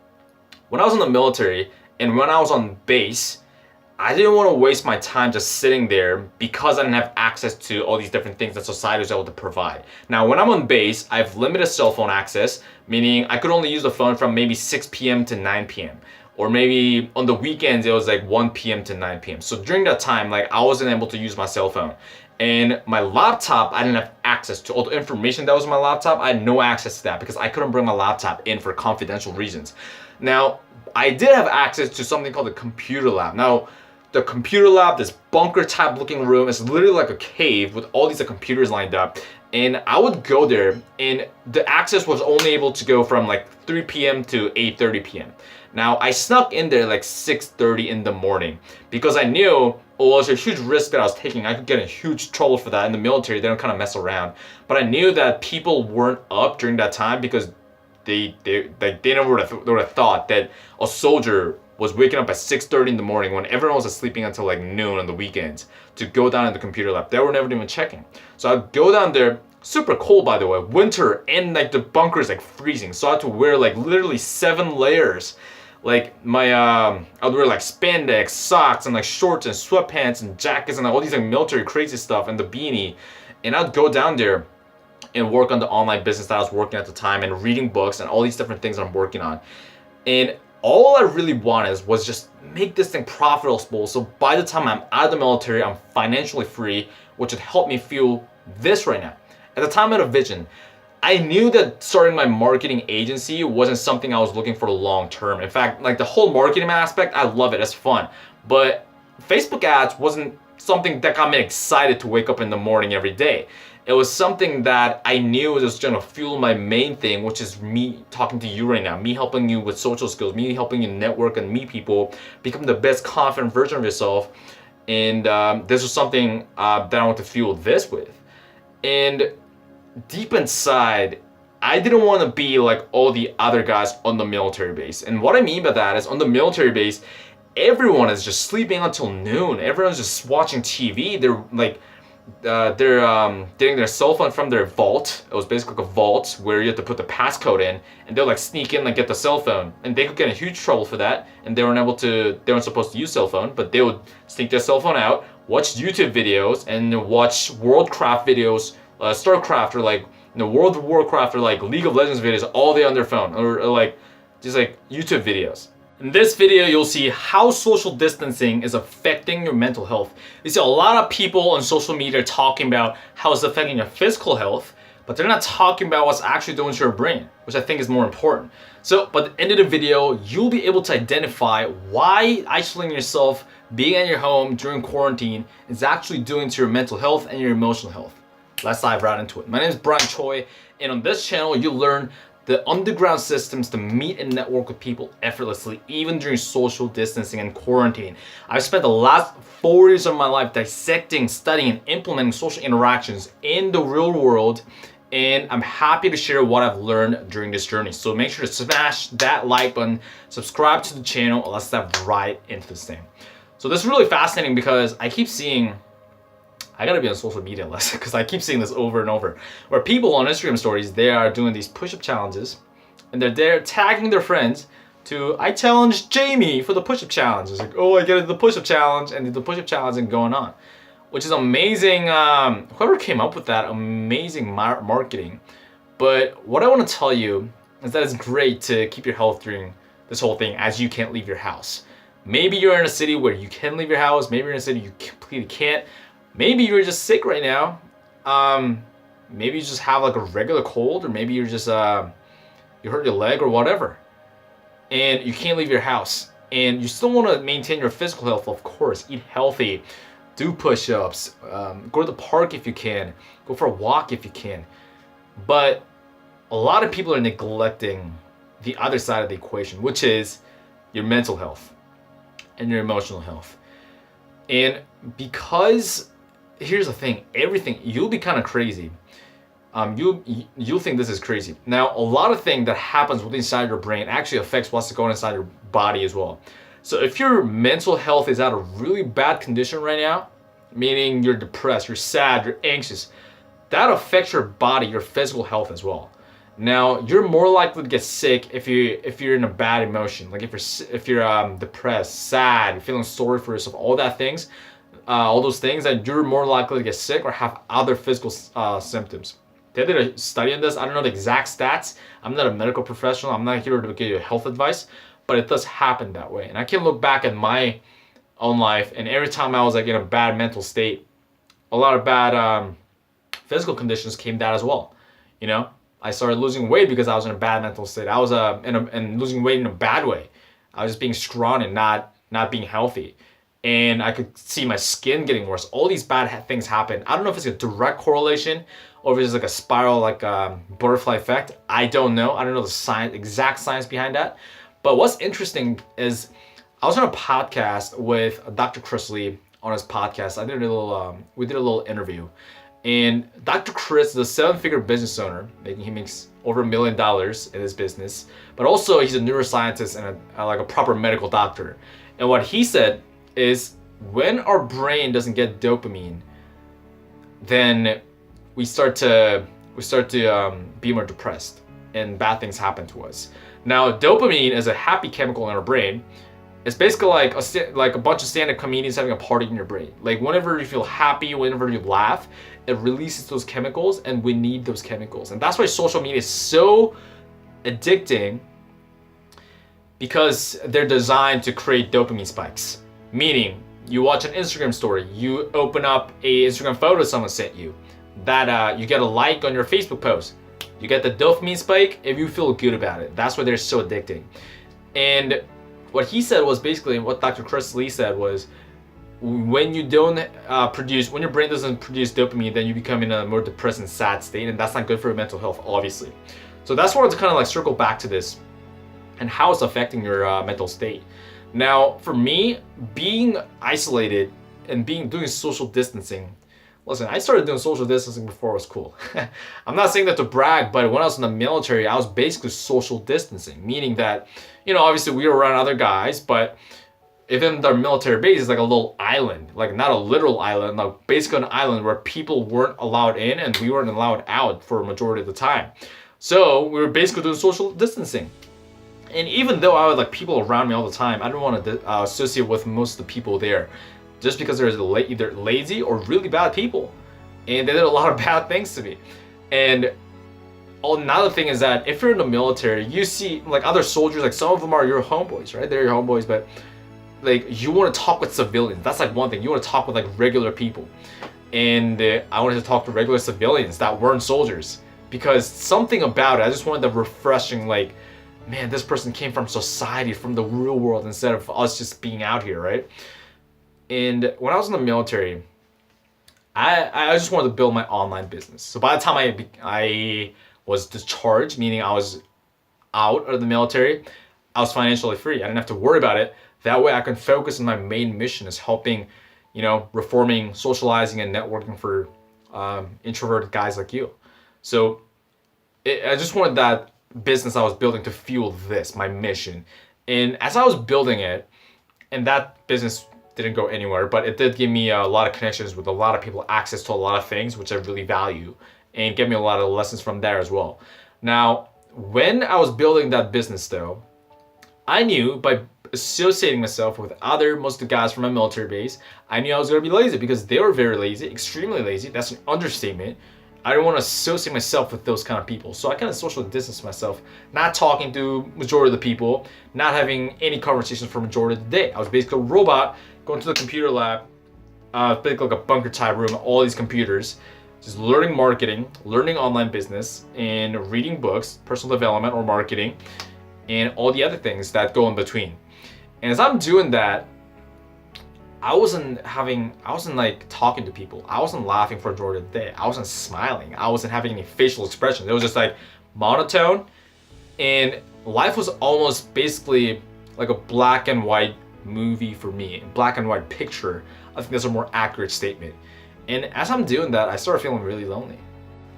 when I was in the military and when I was on base, I didn't want to waste my time just sitting there because I didn't have access to all these different things that society was able to provide. Now, when I'm on base, I have limited cell phone access, meaning I could only use the phone from maybe 6 p.m. to 9 p.m. Or maybe on the weekends, it was like 1 p.m. to 9 p.m. So during that time, like I wasn't able to use my cell phone. And my laptop, I didn't have access to all the information that was on my laptop. I had no access to that because I couldn't bring my laptop in for confidential reasons. Now, I did have access to something called the computer lab. Now, the computer lab, this bunker type looking room, is literally like a cave with all these computers lined up. And I would go there, and the access was only able to go from like 3 p.m. to 8:30 p.m. Now, I snuck in there like 6:30 in the morning because I knew it was a huge risk that I was taking. I could get in huge trouble for that. In the military, they don't kind of mess around. But I knew that people weren't up during that time because they never would have thought that a soldier was waking up at 6:30 in the morning when everyone was sleeping until like noon on the weekends to go down in the computer lab. They were never even checking. So I'd go down there, super cold by the way, winter, and like the bunker is like freezing. So I had to wear like literally 7 layers. Like I would wear like spandex, socks, and like shorts and sweatpants and jackets and like all these like military crazy stuff and the beanie. And I'd go down there and work on the online business that I was working at the time and reading books and all these different things I'm working on. And all I really wanted was just make this thing profitable, so by the time I'm out of the military, I'm financially free, which would help me feel this right now. At the time, I had a vision. I knew that starting my marketing agency wasn't something I was looking for long term. In fact, like the whole marketing aspect, I love it, it's fun. But Facebook ads wasn't something that got me excited to wake up in the morning every day. It was something that I knew was going to fuel my main thing, which is me talking to you right now, me helping you with social skills, me helping you network and meet people, become the best confident version of yourself. And this was something that I want to fuel this with. And deep inside, I didn't want to be like all the other guys on the military base. And what I mean by that is on the military base, everyone is just sleeping until noon. Everyone's just watching TV. They're like, getting their cell phone from their vault. It was basically like a vault where you had to put the passcode in, and they'll like sneak in and get the cell phone, and they could get in huge trouble for that. And they weren't supposed to use cell phone, but they would sneak their cell phone out, watch YouTube videos, and watch Worldcraft videos, Starcraft, or like World of Warcraft, or like League of Legends videos all day on their phone, or like just like YouTube videos. In this video, you'll see how social distancing is affecting your mental health. You see a lot of people on social media talking about how it's affecting your physical health, but they're not talking about what's actually doing to your brain, which I think is more important. So by the end of the video, you'll be able to identify why isolating yourself being at your home during quarantine is actually doing to your mental health and your emotional health. Let's dive right into it. My name is Brian Choi, and on this channel you'll learn the underground systems to meet and network with people effortlessly, even during social distancing and quarantine. I've spent the last 4 years of my life dissecting, studying, and implementing social interactions in the real world, and I'm happy to share what I've learned during this journey. So make sure to smash that like button, subscribe to the channel, and let's dive right into this thing. So this is really fascinating because I keep seeing, I gotta be on social media less because I keep seeing this over and over, where people on Instagram stories, they are doing these push-up challenges and they're there tagging their friends to, I challenged Jamie for the push-up challenge. It's like, oh, I get the push-up challenge, and the push-up challenge and going on, which is amazing. Whoever came up with that, amazing marketing. But what I want to tell you is that it's great to keep your health during this whole thing as you can't leave your house. Maybe you're in a city where you can leave your house, maybe you're in a city you completely can't. Maybe you're just sick right now. Maybe you just have like a regular cold, or maybe you're just you hurt your leg or whatever, and you can't leave your house. And you still want to maintain your physical health, of course. Eat healthy, do push-ups, go to the park if you can, go for a walk if you can. But a lot of people are neglecting the other side of the equation, which is your mental health and your emotional health. And because here's the thing, everything, you'll be kind of crazy. You'll think this is crazy. Now, a lot of things that happens within inside your brain actually affects what's going inside your body as well. So if your mental health is at a really bad condition right now, meaning you're depressed, you're sad, you're anxious, that affects your body, your physical health as well. Now, you're more likely to get sick if you're in a bad emotion, like if you're depressed, sad, feeling sorry for yourself, all those things, that you're more likely to get sick or have other physical symptoms. They did a study on this. I don't know the exact stats. I'm not a medical professional. I'm not here to give you health advice, but it does happen that way. And I can look back at my own life, and every time I was like in a bad mental state, a lot of bad physical conditions came down as well. You know, I started losing weight because I was in a bad mental state. I was and losing weight in a bad way. I was just being scrawny, not being healthy. And I could see my skin getting worse. All these bad things happen. I don't know if it's a direct correlation or if it's like a spiral, like a butterfly effect. I don't know. I don't know the exact science behind that. But what's interesting is I was on a podcast with Dr. Chris Lee on his podcast. We did a little interview. And Dr. Chris is a 7-figure business owner. He makes over $1 million in his business. But also he's a neuroscientist and like a proper medical doctor. And what he said is when our brain doesn't get dopamine, then we start to be more depressed and bad things happen to us. Now, dopamine is a happy chemical in our brain. It's basically like a bunch of stand-up comedians having a party in your brain. Like whenever you feel happy, whenever you laugh, it releases those chemicals, and we need those chemicals. And that's why social media is so addicting, because they're designed to create dopamine spikes. Meaning, you watch an Instagram story, you open up a Instagram photo someone sent you, that you get a like on your Facebook post, you get the dopamine spike if you feel good about it. That's why they're so addicting. And what he said was basically, what Dr. Chris Lee said was, when you don't when your brain doesn't produce dopamine, then you become in a more depressed and sad state, and that's not good for your mental health, obviously. So that's why I wanted to kind of like circle back to this and how it's affecting your mental state. Now, for me, being isolated and doing social distancing, listen, I started doing social distancing before it was cool. I'm not saying that to brag, but when I was in the military, I was basically social distancing, meaning that, you know, obviously we were around other guys, but even their military base is like a little island, like not a literal island, like basically an island where people weren't allowed in and we weren't allowed out for a majority of the time. So we were basically doing social distancing. And even though I had like people around me all the time, I didn't want to associate with most of the people there, just because they're either lazy or really bad people, and they did a lot of bad things to me. And another thing is that if you're in the military, you see like other soldiers, like some of them are your homeboys, right? They're your homeboys, but like you want to talk with civilians. That's like one thing. You want to talk with like regular people, and I wanted to talk to regular civilians that weren't soldiers, because something about it, I just wanted the refreshing, like, man, this person came from society, from the real world, instead of us just being out here, right? And when I was in the military, I just wanted to build my online business. So by the time I was discharged, meaning I was out of the military, I was financially free. I didn't have to worry about it. That way I can focus on my main mission is helping, reforming, socializing, and networking for introverted guys like you. So I just wanted that business I was building to fuel this, my mission. And as I was building it, and that business didn't go anywhere, but it did give me a lot of connections with a lot of people, access to a lot of things, which I really value, and get me a lot of lessons from there as well. Now, when I was building that business though, I knew by associating myself with most of the guys from my military base, I knew I was gonna be lazy because they were very lazy, extremely lazy. That's an understatement. I didn't want to associate myself with those kind of people. So I kind of social distanced myself, not talking to majority of the people, not having any conversations for majority of the day. I was basically a robot going to the computer lab, basically like a bunker type room, all these computers, just learning marketing, learning online business, and reading books, personal development or marketing, and all the other things that go in between. And as I'm doing that, I wasn't like talking to people. I wasn't laughing for a majority of the day. I wasn't smiling. I wasn't having any facial expressions. It was just like monotone, and life was almost basically like a black and white movie for me, a black and white picture. I think that's a more accurate statement. And as I'm doing that, I started feeling really lonely.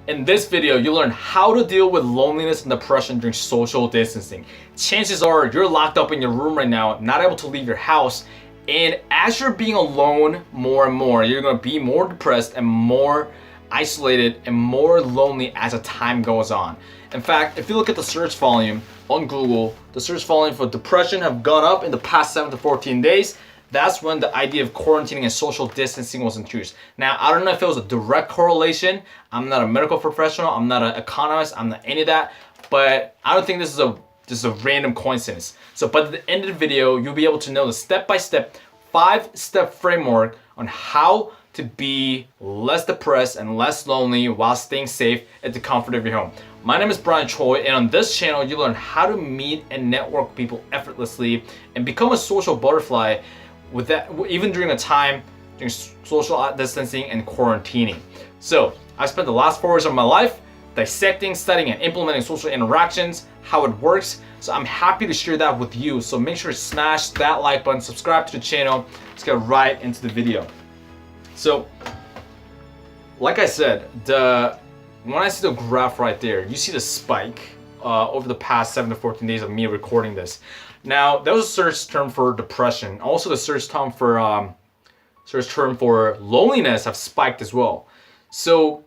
In this video, you'll learn how to deal with loneliness and depression during social distancing. Chances are you're locked up in your room right now, not able to leave your house. And as you're being alone more and more, you're gonna be more depressed and more isolated and more lonely as the time goes on. In fact, if you look at the search volume on Google, the search volume for depression have gone up in the past 7 to 14 days. That's when the idea of quarantining and social distancing was introduced. Now, I don't know if it was a direct correlation. I'm not a medical professional. I'm not an economist. I'm not any of that. But I don't think this is just a random coincidence. So, but at the end of the video, you'll be able to know the step-by-step, 5-step framework on how to be less depressed and less lonely while staying safe at the comfort of your home. My name is Choi, and on this channel, you learn how to meet and network people effortlessly and become a social butterfly with that, even during a time during social distancing and quarantining. So, I spent the last 4 years of my life dissecting, studying, and implementing social interactions, how it works. So I'm happy to share that with you. So make sure to smash that like button, subscribe to the channel. Let's get right into the video. So, like I said, when I see the graph right there, you see the spike over the past 7 to 14 days of me recording this. Now, that was a search term for depression. Also, the search term for loneliness have spiked as well. So,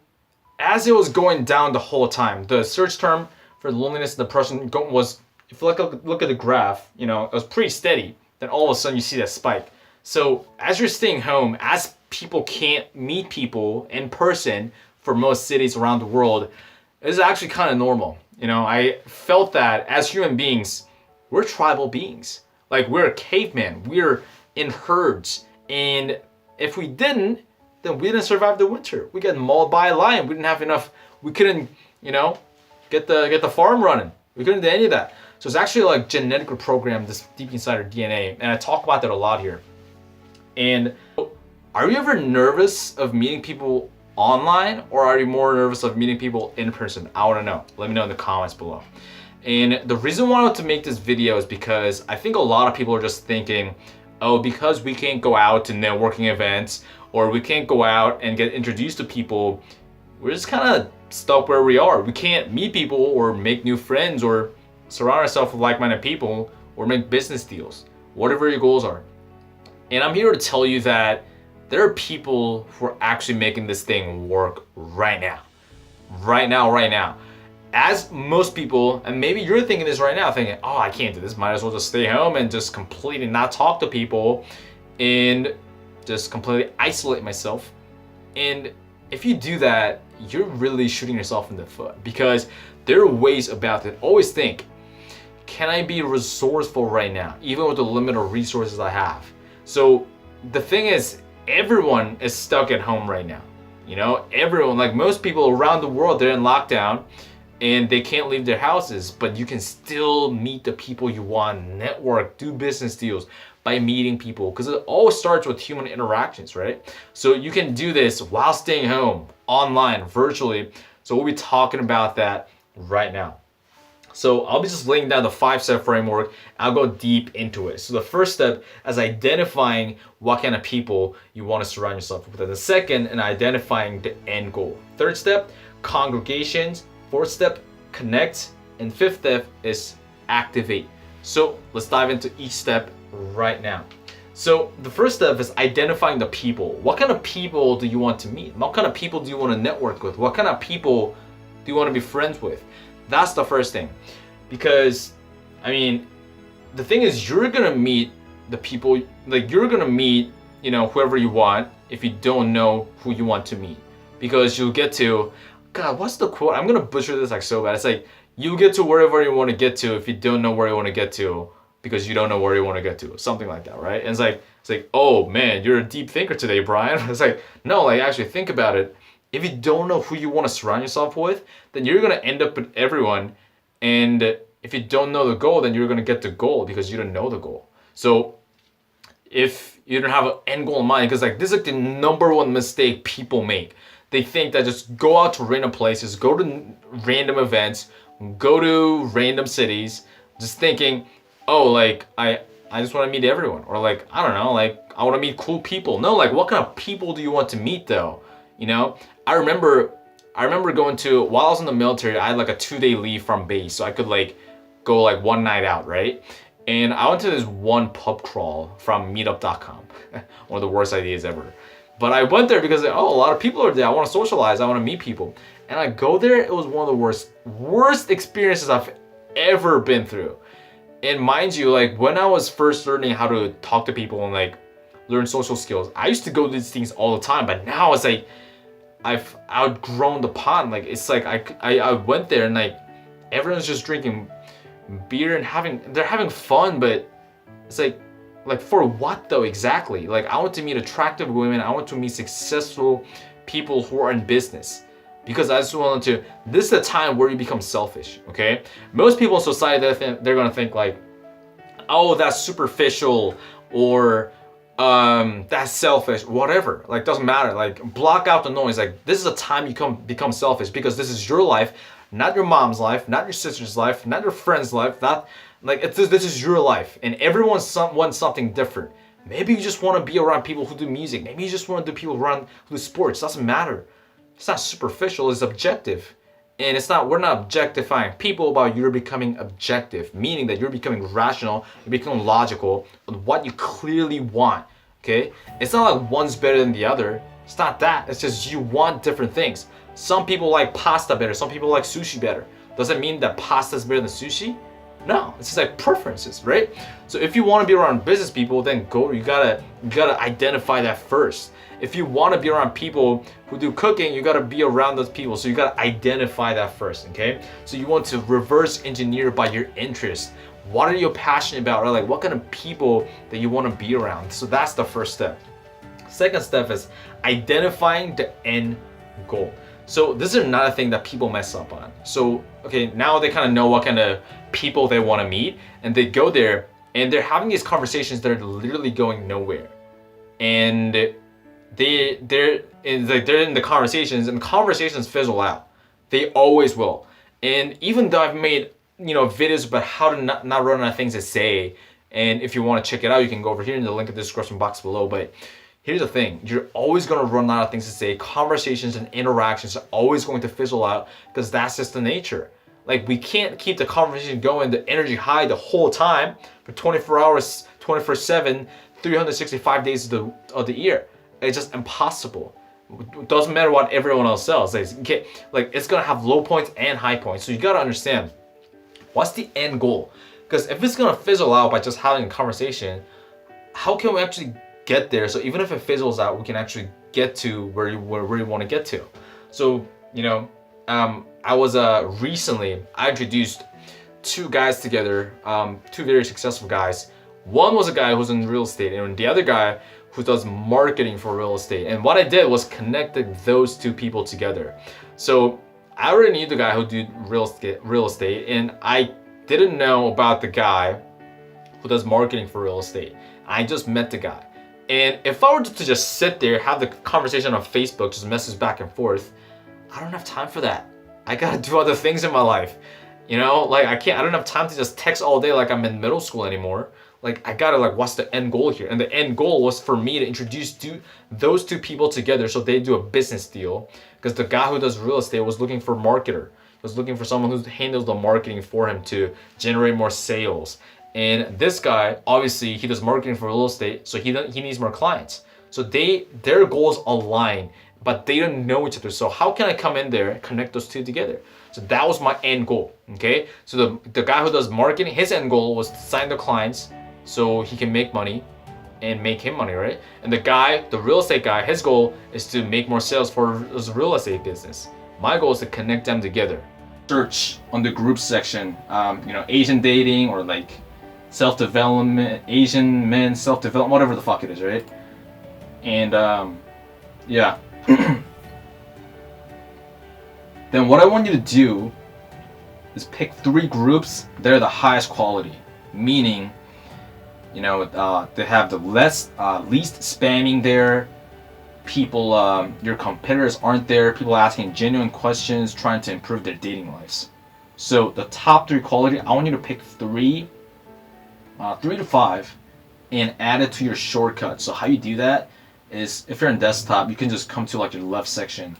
as it was going down the whole time, the search term for loneliness and depression was, if you look at the graph, it was pretty steady. Then all of a sudden you see that spike. So as you're staying home, as people can't meet people in person for most cities around the world, it's actually kind of normal. I felt that as human beings, we're tribal beings. Like, we're a caveman. We're in herds. And if we didn't, then we didn't survive the winter. We got mauled by a lion. We didn't have enough. We couldn't, get the farm running. We couldn't do any of that. So it's actually like genetically programmed this deep inside our DNA. And I talk about that a lot here. And are you ever nervous of meeting people online, or are you more nervous of meeting people in person? I want to know. Let me know in the comments below. And the reason why I wanted to make this video is because I think a lot of people are just thinking, oh, because we can't go out to networking events, or we can't go out and get introduced to people, we're just kind of stuck where we are. We can't meet people or make new friends or surround ourselves with like-minded people or make business deals, whatever your goals are. And I'm here to tell you that there are people who are actually making this thing work right now. Right now. As most people, and maybe you're thinking this right now, thinking, oh, I can't do this. Might as well just stay home and just completely not talk to people and just completely isolate myself. And if you do that, you're really shooting yourself in the foot, because there are ways about it. Always think, can I be resourceful right now, even with the limited resources I have? So the thing is, everyone is stuck at home right now. Everyone, like most people around the world, they're in lockdown and they can't leave their houses, but you can still meet the people you want, network, do business deals. by meeting people, because it all starts with human interactions, right? So you can do this while staying home, online, virtually. So we'll be talking about that right now. So I'll be just laying down the 5-step framework. I'll go deep into it. So the first step is identifying what kind of people you want to surround yourself with. And the second, and identifying the end goal. Third step, congregations. Fourth step, connect. And fifth step is activate. So let's dive into each step right now. So the first step is identifying the people. What kind of people do you want to meet? What kind of people do you want to network with? What kind of people do you want to be friends with? That's the first thing. Because, I mean, the thing is, you're gonna meet the people, like you're gonna meet, you know, whoever you want if you don't know who you want to meet. Because you'll get to, God, what's the quote? I'm gonna butcher this like so bad. It's like, you get to wherever you want to get to if you don't know where you want to get to because you don't know where you want to get to. Something like that, right? And it's like, oh man, you're a deep thinker today, Brian. It's like, no, like actually think about it. If you don't know who you want to surround yourself with, then you're going to end up with everyone. And if you don't know the goal, then you're going to get the goal because you don't know the goal. So if you don't have an end goal in mind, because like this is like the number one mistake people make. They think that just go out to random places, go to random events, go to random cities, just thinking, oh, like I just want to meet everyone. Or like, I don't know, like I want to meet cool people. No, like what kind of people do you want to meet though? You know, I remember going to, while I was in the military, I had like a 2-day leave from base. So I could like go like one night out, right? And I went to this one pub crawl from meetup.com. One of the worst ideas ever. But I went there because, oh, a lot of people are there. I want to socialize. I want to meet people. And I go there. It was one of the worst experiences I've ever been through. And mind you, like when I was first learning how to talk to people and like learn social skills, I used to go to these things all the time. But now it's like I've outgrown the pond. Like it's like I went there and like everyone's just drinking beer and they're having fun, but it's like for what though exactly? Like I want to meet attractive women. I want to meet successful people who are in business. Because I just wanted to, this is the time where you become selfish, okay? Most people in society, they're gonna think like, oh, that's superficial, or that's selfish, whatever. Like, doesn't matter. Like, block out the noise. Like, this is a time you become selfish because this is your life, not your mom's life, not your sister's life, not your friend's life. This is your life, and everyone wants something different. Maybe you just want to be around people who do music. Maybe you just want to do people around who do sports. Doesn't matter. It's not superficial, it's objective. And we're not objectifying people about you're becoming objective, meaning that you're becoming rational, you're becoming logical on what you clearly want, okay? It's not like one's better than the other. It's not that, it's just you want different things. Some people like pasta better, some people like sushi better. Does it mean that pasta is better than sushi? No, it's just like preferences, right? So if you want to be around business people, then you gotta identify that first. If you want to be around people who do cooking, you got to be around those people. So you got to identify that first, okay? So you want to reverse engineer by your interest. What are you passionate about? Or like what kind of people that you want to be around? So that's the first step. Second step is identifying the end goal. So this is another thing that people mess up on. So, okay, now they kind of know what kind of people they want to meet, and they go there and they're having these conversations that are literally going nowhere. And they're in the conversations, and conversations fizzle out. They always will. And even though I've made videos about how to not run out of things to say, and if you want to check it out, you can go over here in the link in the description box below. But here's the thing, you're always going to run out of things to say. Conversations and interactions are always going to fizzle out because that's just the nature. Like, we can't keep the conversation going, the energy high the whole time for 24 hours, 24/7, 365 days of the year. It's just impossible. It doesn't matter what everyone else says. It's gonna have low points and high points. So you gotta understand, what's the end goal? Because if it's gonna fizzle out by just having a conversation, how can we actually get there? So even if it fizzles out, we can actually get to where you want to get to. So recently I introduced two guys together, two very successful guys. One was a guy who's in real estate, and the other guy who does marketing for real estate. And what I did was connected those two people together. So I already knew the guy who did real estate, and I didn't know about the guy who does marketing for real estate. I just met the guy. And if I were to just sit there, have the conversation on Facebook, just message back and forth, I don't have time for that. I gotta do other things in my life. You know, like I don't have time to just text all day like I'm in middle school anymore. Like I gotta like, what's the end goal here? And the end goal was for me to introduce those two people together so they do a business deal. Because the guy who does real estate was looking for a marketer. He was looking for someone who handles the marketing for him to generate more sales. And this guy, obviously, he does marketing for real estate, so he needs more clients. So their goals align, but they don't know each other. So how can I come in there and connect those two together? So that was my end goal, okay? So the guy who does marketing, his end goal was to sign the clients so he can make money and make him money, right? And the real estate guy, his goal is to make more sales for his real estate business. My goal is to connect them together. Search on the group section, you know, Asian dating or like self-development, Asian men self-development, whatever the fuck it is, right? And yeah. Then what I want you to do is pick 3 groups that are the highest quality, meaning, you know, they have the least spamming there. People, your competitors aren't there. People asking genuine questions, trying to improve their dating lives. So the top 3 quality, I want you to pick 3 to 5 and add it to your shortcut. So how you do that is, if you're on desktop, you can just come to like your left section,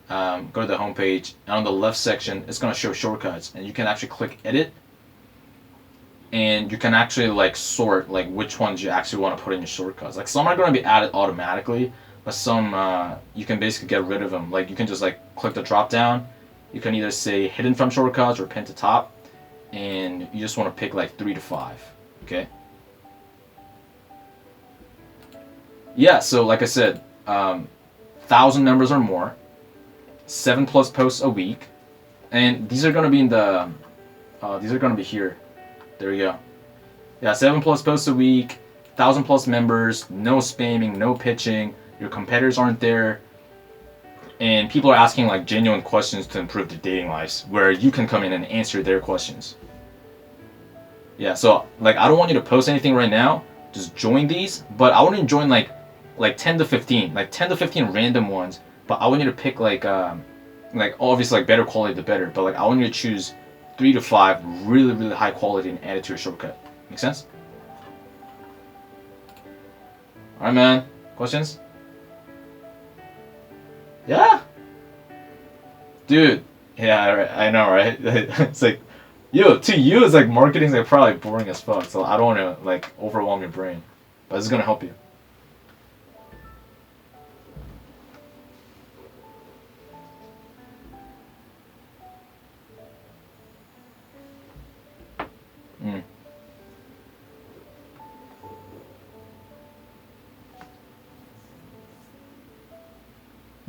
go to the home page, and on the left section it's going to show shortcuts, and you can actually click edit, and you can actually like sort like which ones you actually want to put in your shortcuts. Like some are going to be added automatically, but some you can basically get rid of them. Like you can just like click the drop down, you can either say hidden from shortcuts or pin to top, and you just want to pick like 3 to 5. Okay. Yeah, so like I said, 1,000 members or more, 7+ posts a week, and these are gonna be in the, these are gonna be here. There we go. Yeah, 7+ posts a week, 1,000+ members, no spamming, no pitching. Your competitors aren't there, and people are asking like genuine questions to improve their dating lives, where you can come in and answer their questions. Yeah, so like I don't want you to post anything right now. Just join these, but I want you to join like 10 to 15, like 10 to 15 random ones. But I want you to pick like obviously like better quality the better. But like I want you to choose 3 to 5 really high quality and add it to your shortcut. Make sense? All right, man. Questions? Yeah. Dude. Yeah, I know, right? It's like, yo, to you, it's like marketing's like probably boring as fuck. So I don't want to like overwhelm your brain, but it's gonna help you.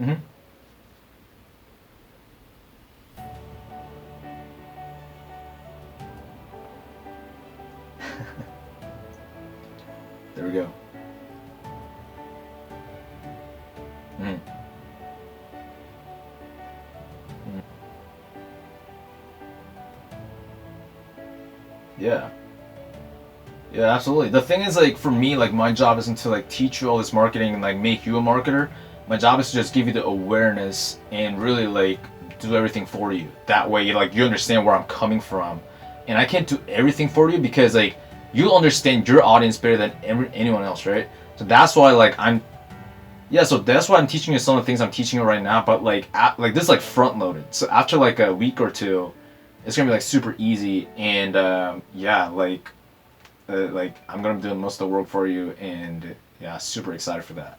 Mm-hmm. There we go. Mm. Mm. Yeah. Yeah, absolutely. The thing is, like, for me, like, my job isn't to, like, teach you all this marketing and, like, make you a marketer. My job is to just give you the awareness and really, like, do everything for you. That way, like, you understand where I'm coming from. And I can't do everything for you because, like, you'll understand your audience better than anyone else, right? So that's why, like, so that's why I'm teaching you some of the things I'm teaching you right now. But, like, this is, like, front-loaded. So after, like, a week or two, it's gonna be, like, super easy. And, yeah, like, I'm gonna be doing most of the work for you, and yeah, super excited for that.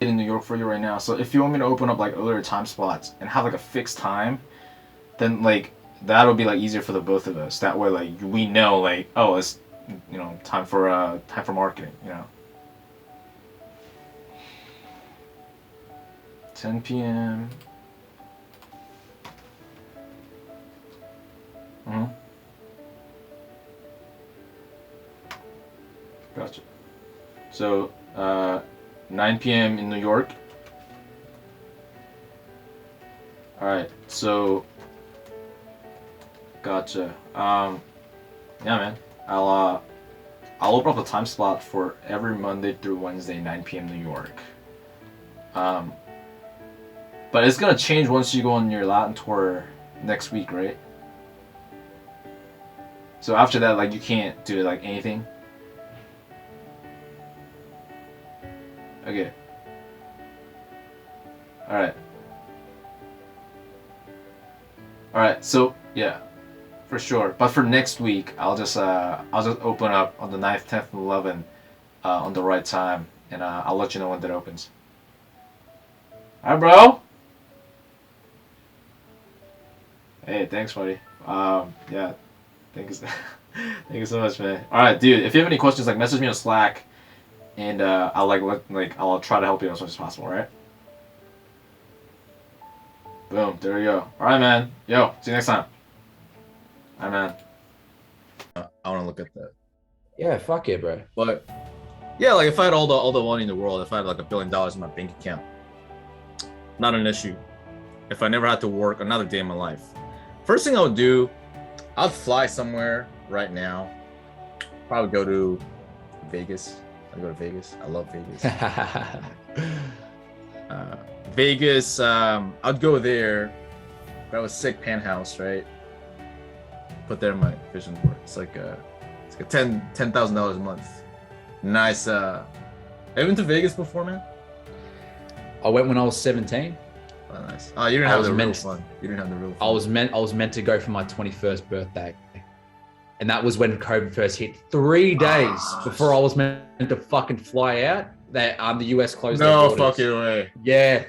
In New York for you right now, so if you want me to open up like earlier time spots and have like a fixed time, then like that'll be like easier for the both of us. That way, like we know, like, oh, it's, you know, time for marketing, you know. 10 p.m. Mm-hmm. Gotcha. So, 9 p.m. in New York. Alright, so, gotcha. Yeah, man. I'll open up a time slot for every Monday through Wednesday, 9 p.m. New York. But it's gonna change once you go on your Latin tour next week, right? So after that, like, you can't do like anything. Okay. All right. All right. So yeah, for sure. But for next week, I'll just open up on the 9th, 10th, and 11th on the right time, and I'll let you know when that opens. All right, bro. Hey, thanks, buddy. Yeah, thanks. Thank you so much, man. All right, dude. If you have any questions, like, message me on Slack, and I'll try to help you as much as possible. All right. Boom. There we go. All right, man. Yo, see you next time. All right, man. I want to look at that. Yeah, fuck yeah, bro. But yeah, like if I had all the money in the world, if I had like $1 billion in my bank account, not an issue. If I never had to work another day in my life, first thing I would do, I'd fly somewhere right now. Probably go to Vegas. I'd go to Vegas. I love Vegas. Vegas. I'd go there. Grab a sick penthouse, right? Put there my vision board. It's like $10,000 a month. Nice. Have you been to Vegas before, man? I went when I was 17. Oh, nice. Oh, you didn't have the real fun. You didn't have the real fun. I was meant to go for my 21st birthday. And that was when COVID first hit. 3 days before I was meant to fucking fly out, that the US closed their borders. No fucking way. Yeah,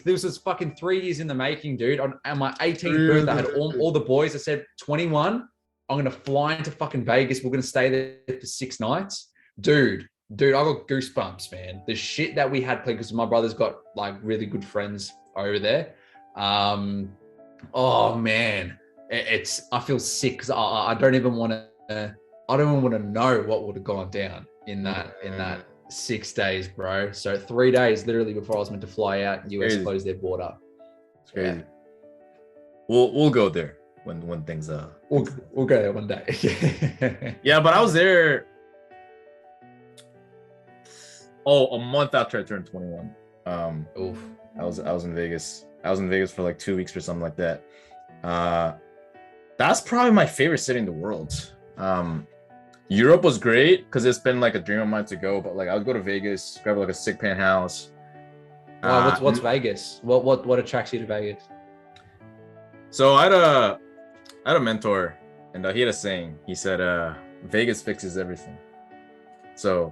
this was fucking 3 years in the making, dude. On my 18th birthday, I had all the boys. I said, 21, I'm gonna fly into fucking Vegas. We're gonna stay there for 6 nights. Dude, I got goosebumps, man. The shit that we had played, because my brother's got like really good friends over there. Oh man, I feel sick because I don't even want to. I don't even want to know what would have gone down in that 6 days, bro. So 3 days literally before I was meant to fly out, US closed their border. It's crazy. Yeah. We'll go there when things we'll go there one day. Yeah, but I was there. A month after I turned 21. Oof. I was in Vegas. I was in Vegas for like 2 weeks or something like that. That's probably my favorite city in the world. Europe was great because it's been like a dream of mine to go, but like I would go to Vegas, grab like a sick penthouse. What's Vegas? What attracts you to Vegas? So I had a mentor, and he had a saying. He said, "Vegas fixes everything." So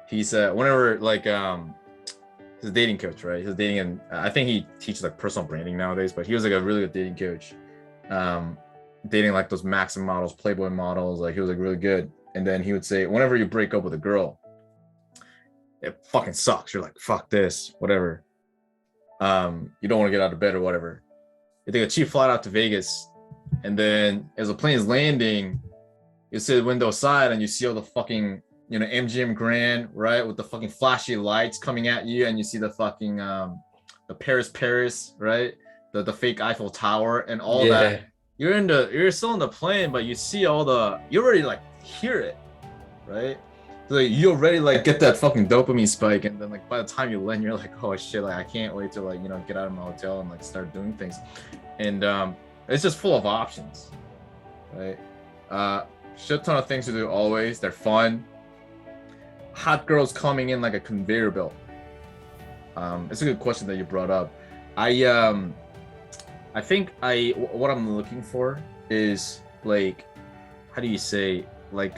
he said, whenever like he's a dating coach, right? He's dating, and I think he teaches like personal branding nowadays. But he was like a really good dating coach, dating like those Maxim models, Playboy models. Like he was like really good. And then he would say, whenever you break up with a girl, it fucking sucks. You're like, fuck this, whatever. You don't want to get out of bed or whatever. You take a cheap flight out to Vegas, and then as the plane is landing, you see the window side and you see all the fucking, MGM Grand, right, with the fucking flashy lights coming at you, and you see the fucking the Paris, right, the fake Eiffel Tower and all that. You're still in the plane, but you see you already like hear it, right? So like, you already like get that fucking dopamine spike, and then like by the time you land, you're like, oh shit, like I can't wait to like get out of my hotel and like start doing things, and it's just full of options, right? Shit ton of things to do always. They're fun. Hot girls coming in like a conveyor belt. It's a good question that you brought up. I think what I'm looking for is like, how do you say, like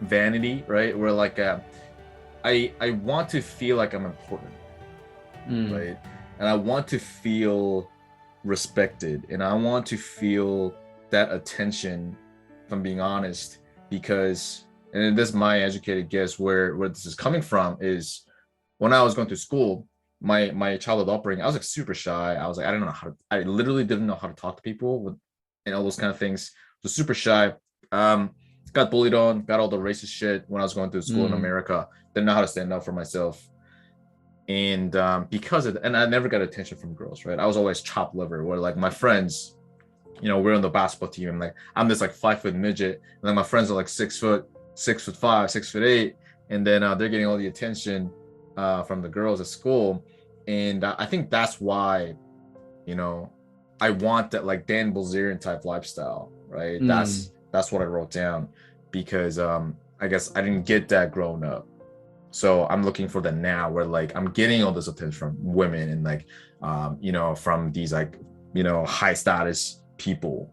vanity, right? Where like I want to feel like I'm important, right? And I want to feel respected, and I want to feel that attention, if I'm being honest, because, and this is my educated guess where this is coming from, is when I was going to school, my childhood upbringing, I was like super shy. I was like, I literally didn't know how to talk to people and all those kind of things. So super shy. Got bullied on, got all the racist shit when I was going through school in America. Didn't know how to stand up for myself. And because of that, and I never got attention from girls, right? I was always chopped liver, where like my friends, you know, we're on the basketball team, and like I'm this like 5 foot midget, and like my friends are like 6'5", 6'8", and then they're getting all the attention from the girls at school, and I think that's why, you know, I want that like Dan Bilzerian type lifestyle, right? That's what I wrote down, because I guess I didn't get that growing up. So I'm looking for that now, where like I'm getting all this attention from women and like you know, from these like, you know, high status people.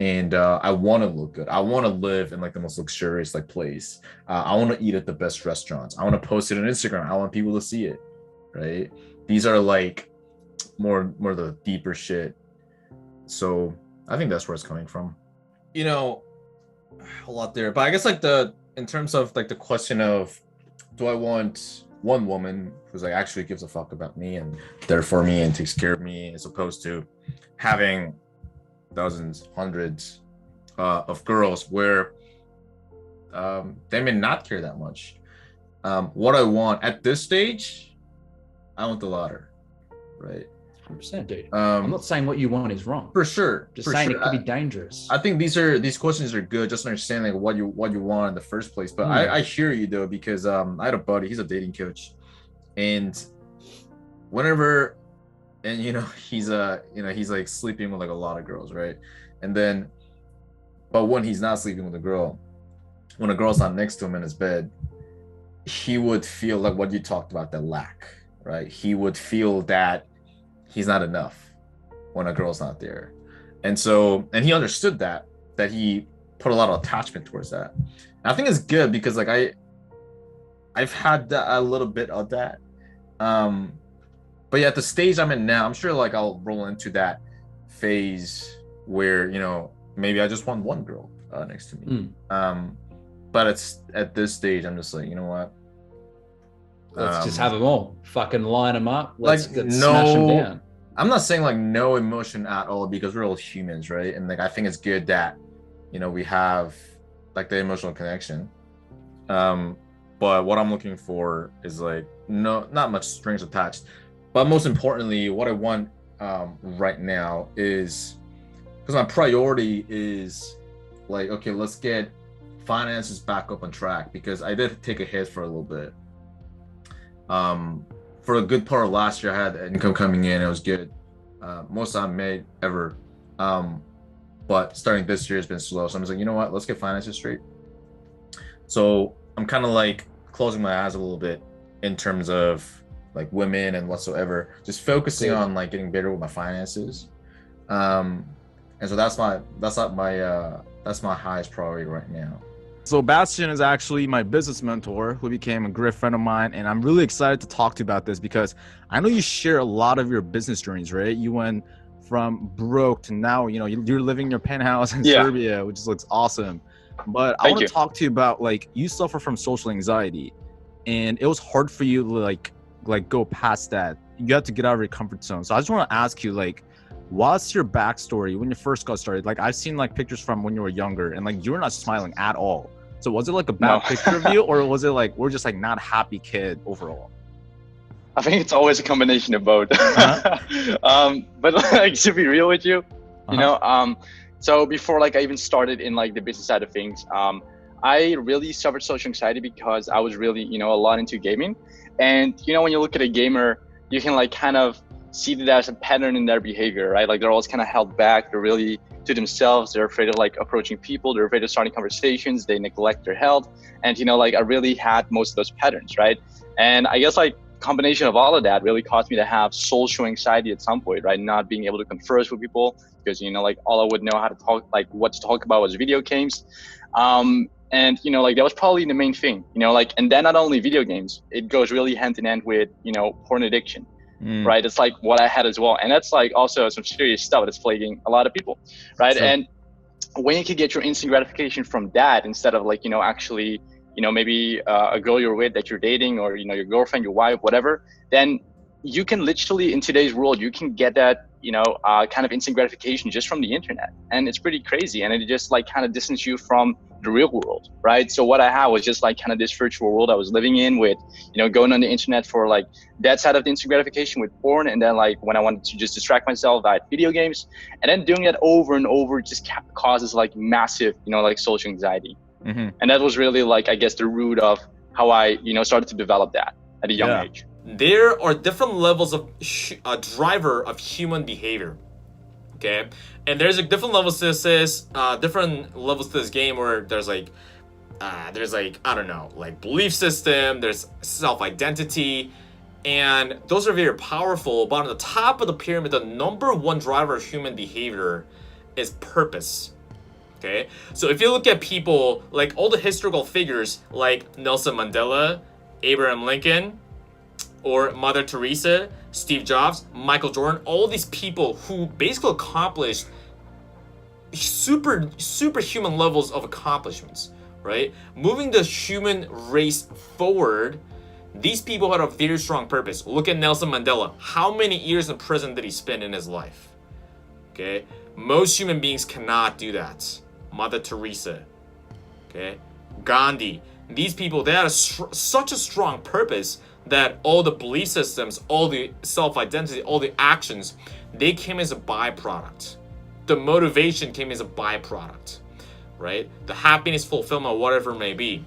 And I want to look good. I want to live in like the most luxurious like place. I want to eat at the best restaurants. I want to post it on Instagram. I want people to see it, right? These are like more the deeper shit. So I think that's where it's coming from. You know, a lot there. But I guess like in terms of like the question of, do I want one woman who's like actually gives a fuck about me and there for me and takes care of me, as opposed to having dozens, hundreds of girls where they may not care that much. What I want at this stage, I want the latter, right? 100%, dude. I'm not saying what you want is wrong. For sure. Just saying it could be dangerous. I think these questions are good, just understanding what you want in the first place. But I hear you though, because I had a buddy, he's a dating coach, and whenever, and you know, he's like sleeping with like a lot of girls, right? And then, but when he's not sleeping with a girl, when a girl's not next to him in his bed, he would feel like what you talked about, that lack, right? He would feel that he's not enough when a girl's not there. And so, and he understood that he put a lot of attachment towards that. And I think it's good, because like I've had that, a little bit of that. But yeah, at the stage I'm in now, I'm sure like I'll roll into that phase where, you know, maybe I just want one girl next to me. But it's at this stage, I'm just like, you know what? Let's just have them all. Fucking line them up. Let's smash them down. I'm not saying like no emotion at all, because we're all humans, right? And like I think it's good that, you know, we have like the emotional connection. But what I'm looking for is like not much strings attached. But most importantly, what I want right now is, because my priority is like, okay, let's get finances back up on track, because I did take a hit for a little bit. For a good part of last year, I had income coming in. It was good. Most I made ever. But starting this year has been slow. So I'm just like, you know what? Let's get finances straight. So I'm kind of like closing my eyes a little bit in terms of like women and whatsoever. Just focusing on like getting better with my finances. And so that's my highest priority right now. So Bastian is actually my business mentor who became a great friend of mine, and I'm really excited to talk to you about this, because I know you share a lot of your business journeys, right? You went from broke to now, you know, you're living in your penthouse in Serbia, which looks awesome. But I want to talk to you about, like, you suffer from social anxiety, and it was hard for you to like go past that. You have to get out of your comfort zone. So I just want to ask you, like, what's your backstory when you first got started? Like, I've seen like pictures from when you were younger, and like you were not smiling at all. So was it like a bad picture of you, or was it like we're just like not happy kid overall? I think it's always a combination of both. But like, to be real with you, you know, so before like I even started in like the business side of things, I really suffered social anxiety because I was really, you know, a lot into gaming. And you know, when you look at a gamer, you can like kind of see that there's a pattern in their behavior, right? Like they're always kind of held back. They're really to themselves. They're afraid of like approaching people. They're afraid of starting conversations. They neglect their health. And, you know, like I really had most of those patterns, right? And I guess like combination of all of that really caused me to have social anxiety at some point, right? Not being able to converse with people because, you know, like all I would know how to talk, like what to talk about was video games. And, you know, like that was probably the main thing, you know, like, and then not only video games, it goes really hand in hand with, you know, porn addiction. Right, it's like what I had as well, and that's like also some serious stuff that's plaguing a lot of people, right? Sure. And when you can get your instant gratification from that instead of like, you know, actually, you know, maybe a girl you're with that you're dating, or you know, your girlfriend, your wife, whatever, then you can literally in today's world you can get that, you know, kind of instant gratification just from the internet, and it's pretty crazy, and it just like kind of distances you from the real world, right? So what I had was just like kind of this virtual world I was living in with, going on the internet for like that side of the instant gratification with porn. And then like when I wanted to just distract myself, I had video games. And then doing that over and over just causes like massive, like social anxiety. And that was really like, I guess, the root of how I, started to develop that at a young age. There are different levels of a driver of human behavior. Okay, and there's like different levels to this, different levels to this game where there's like I don't know, like belief system, there's self-identity, and those are very powerful. But on the top of the pyramid, the number one driver of human behavior is purpose. Okay, so if you look at people like all the historical figures like Nelson Mandela, Abraham Lincoln, or Mother Teresa, Steve Jobs, Michael Jordan, all these people who basically accomplished superhuman levels of accomplishments, right? Moving the human race forward, these people had a very strong purpose. Look at Nelson Mandela. How many years in prison did he spend in his life? Okay, most human beings cannot do that. Mother Teresa, okay, Gandhi. These people, they had such a strong purpose that all the belief systems, all the self-identity, all the actions, they came as a byproduct. The motivation came as a byproduct, right? The happiness, fulfillment, whatever it may be.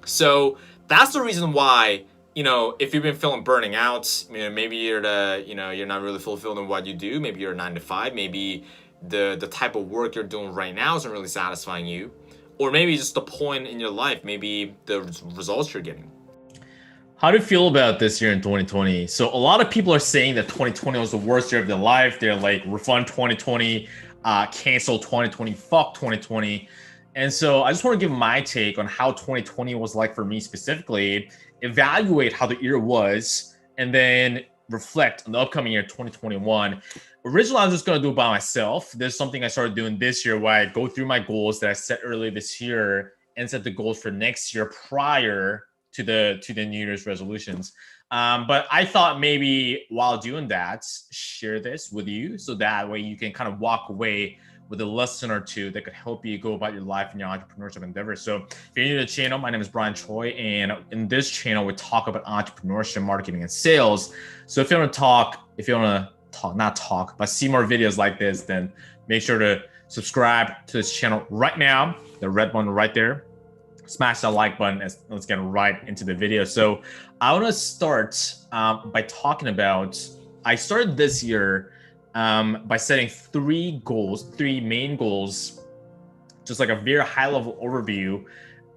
So that's the reason why, if you've been feeling burning out, maybe you're you're not really fulfilled in what you do. Maybe you're a 9 to 5. Maybe the type of work you're doing right now isn't really satisfying you. Or maybe just the point in your life, maybe the results you're getting. How do you feel about this year in 2020? So a lot of people are saying that 2020 was the worst year of their life. They're like, refund 2020, cancel 2020, fuck 2020. And so I just want to give my take on how 2020 was like for me specifically, evaluate how the year was, and then reflect on the upcoming year, 2021. Originally, I was just going to do it by myself. There's something I started doing this year where I go through my goals that I set earlier this year and set the goals for next year prior to the New Year's resolutions. But I thought maybe while doing that, share this with you so that way you can kind of walk away with a lesson or two that could help you go about your life and your entrepreneurship endeavors. So if you're new to the channel, my name is Brian Choi, and in this channel, we talk about entrepreneurship, marketing, and sales. So if you want to see more videos like this, then make sure to subscribe to this channel right now, the red button right there. Smash that like button. Let's get right into the video. So I want to start by talking about, I started this year by setting three main goals, just like a very high level overview.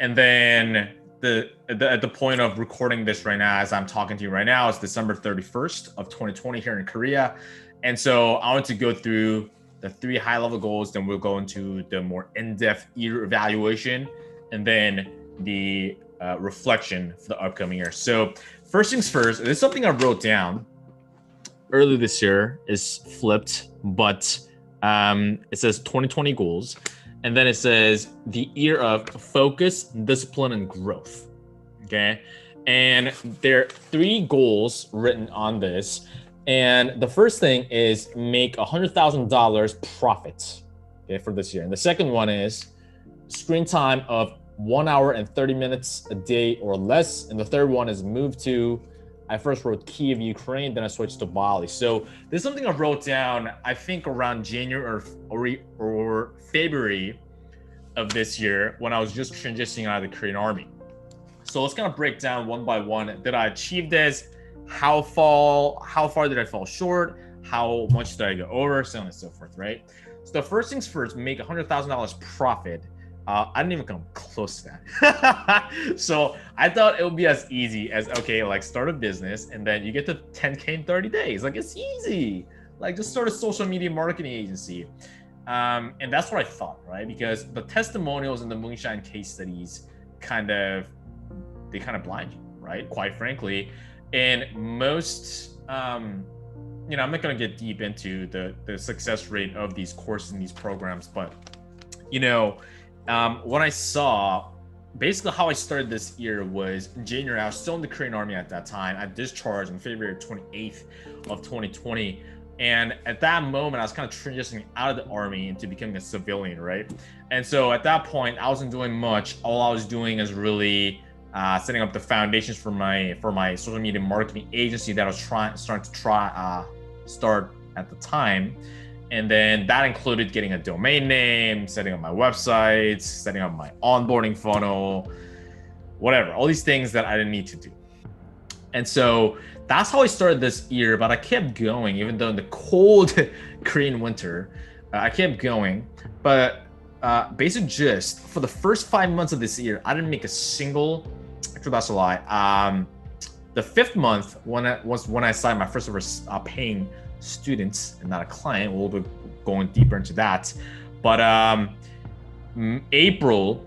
And then at the point of recording this right now, as I'm talking to you right now, it's December 31st of 2020 here in Korea. And so I want to go through the three high level goals, then we'll go into the more in-depth year evaluation, and then the reflection for the upcoming year. So first things first, this is something I wrote down earlier this year, is flipped, but it says 2020 goals. And then it says the year of focus, discipline, and growth. Okay. And there are three goals written on this. And the first thing is make $100,000 profit, okay, for this year. And the second one is screen time of 1 hour and 30 minutes a day or less. And the third one is move to, I first wrote Kiev, Ukraine, then I switched to Bali. So this is something I wrote down, I think around January or February of this year when I was just transitioning out of the Korean Army. So let's kind of break down one by one. Did I achieve this? How far did I fall short? How much did I go over? So on and so forth, right? So the first things first, make $100,000 profit. I didn't even come close to that. So I thought it would be as easy as, okay, like start a business and then you get to 10K in 30 days. Like it's easy. Like just start a social media marketing agency. And that's what I thought, right? Because the testimonials and the moonshine case studies kind of blind you, right? Quite frankly. And most, I'm not going to get deep into the success rate of these courses and these programs, but, when I saw, basically how I started this year was in January. I was still in the Korean Army at that time. I discharged on February 28th of 2020. And at that moment, I was kind of transitioning out of the army into becoming a civilian, right? And so at that point, I wasn't doing much. All I was doing is really setting up the foundations for my social media marketing agency that I was starting to start at the time. And then that included getting a domain name, setting up my websites, setting up my onboarding funnel, whatever, all these things that I didn't need to do. And so that's how I started this year, but I kept going, even though in the cold Korean winter, I kept going. But basic gist, for the first 5 months of this year, I didn't make a single, actually that's a lie. The 5th month, when I signed my first ever paying students and not a client, we'll be going deeper into that. But April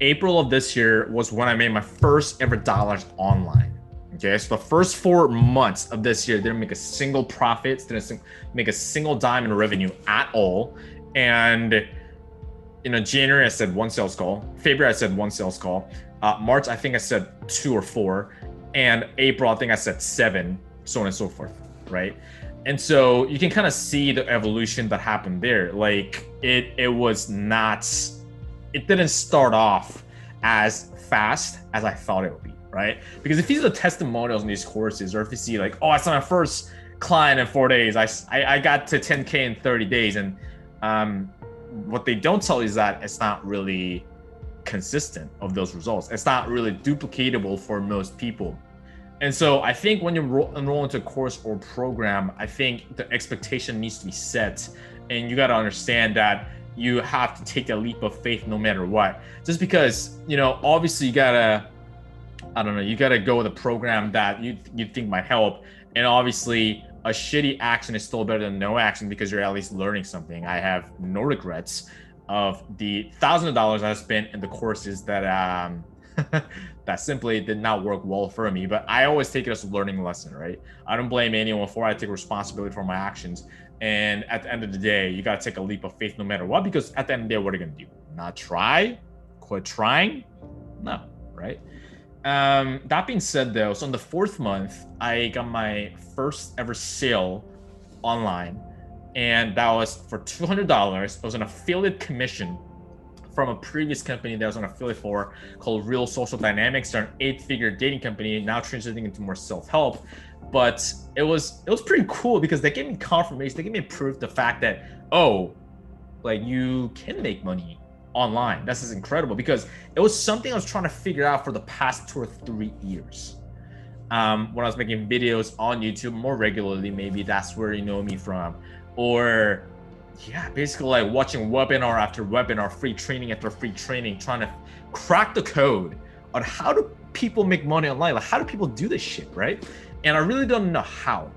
of this year was when I made my first ever dollars online. Okay, so the first 4 months of this year didn't make a single profit, didn't make a single dime in revenue at all. And January I said 1 sales call, February I said 1 sales call, March I think I said 2 or 4, and April I think I said 7, so on and so forth, right? And so you can kind of see the evolution that happened there. Like it didn't start off as fast as I thought it would be, right? Because if you see the testimonials in these courses, or if you see like, oh, I saw my first client in 4 days, I got to 10K in 30 days, and what they don't tell you is that it's not really consistent of those results. It's not really duplicatable for most people. And so I think when you enroll into a course or program, I think the expectation needs to be set, and you got to understand that you have to take a leap of faith no matter what. Just because, obviously you gotta go with a program that you think might help. And obviously a shitty action is still better than no action, because you're at least learning something. I have no regrets of the thousands of dollars I spent in the courses that that simply did not work well for me. But I always take it as a learning lesson, right? I don't blame anyone for it. I take responsibility for my actions. And at the end of the day, you got to take a leap of faith no matter what, because at the end of the day, what are you going to do? Not try? Quit trying? No, right? That being said, though, so in the 4th month, I got my first ever sale online, and that was for $200. It was an affiliate commission from a previous company that I was an affiliate for called Real Social Dynamics. They're an 8-figure dating company, now transitioning into more self-help. But it was pretty cool, because they gave me confirmation, they gave me proof, the fact that, oh, like you can make money online. This is incredible, because it was something I was trying to figure out for the past 2 or 3 years. When I was making videos on YouTube more regularly, maybe that's where you know me from. Or yeah, basically like watching webinar after webinar, free training after free training, trying to crack the code on how do people make money online, like how do people do this shit, right? And I really don't know how.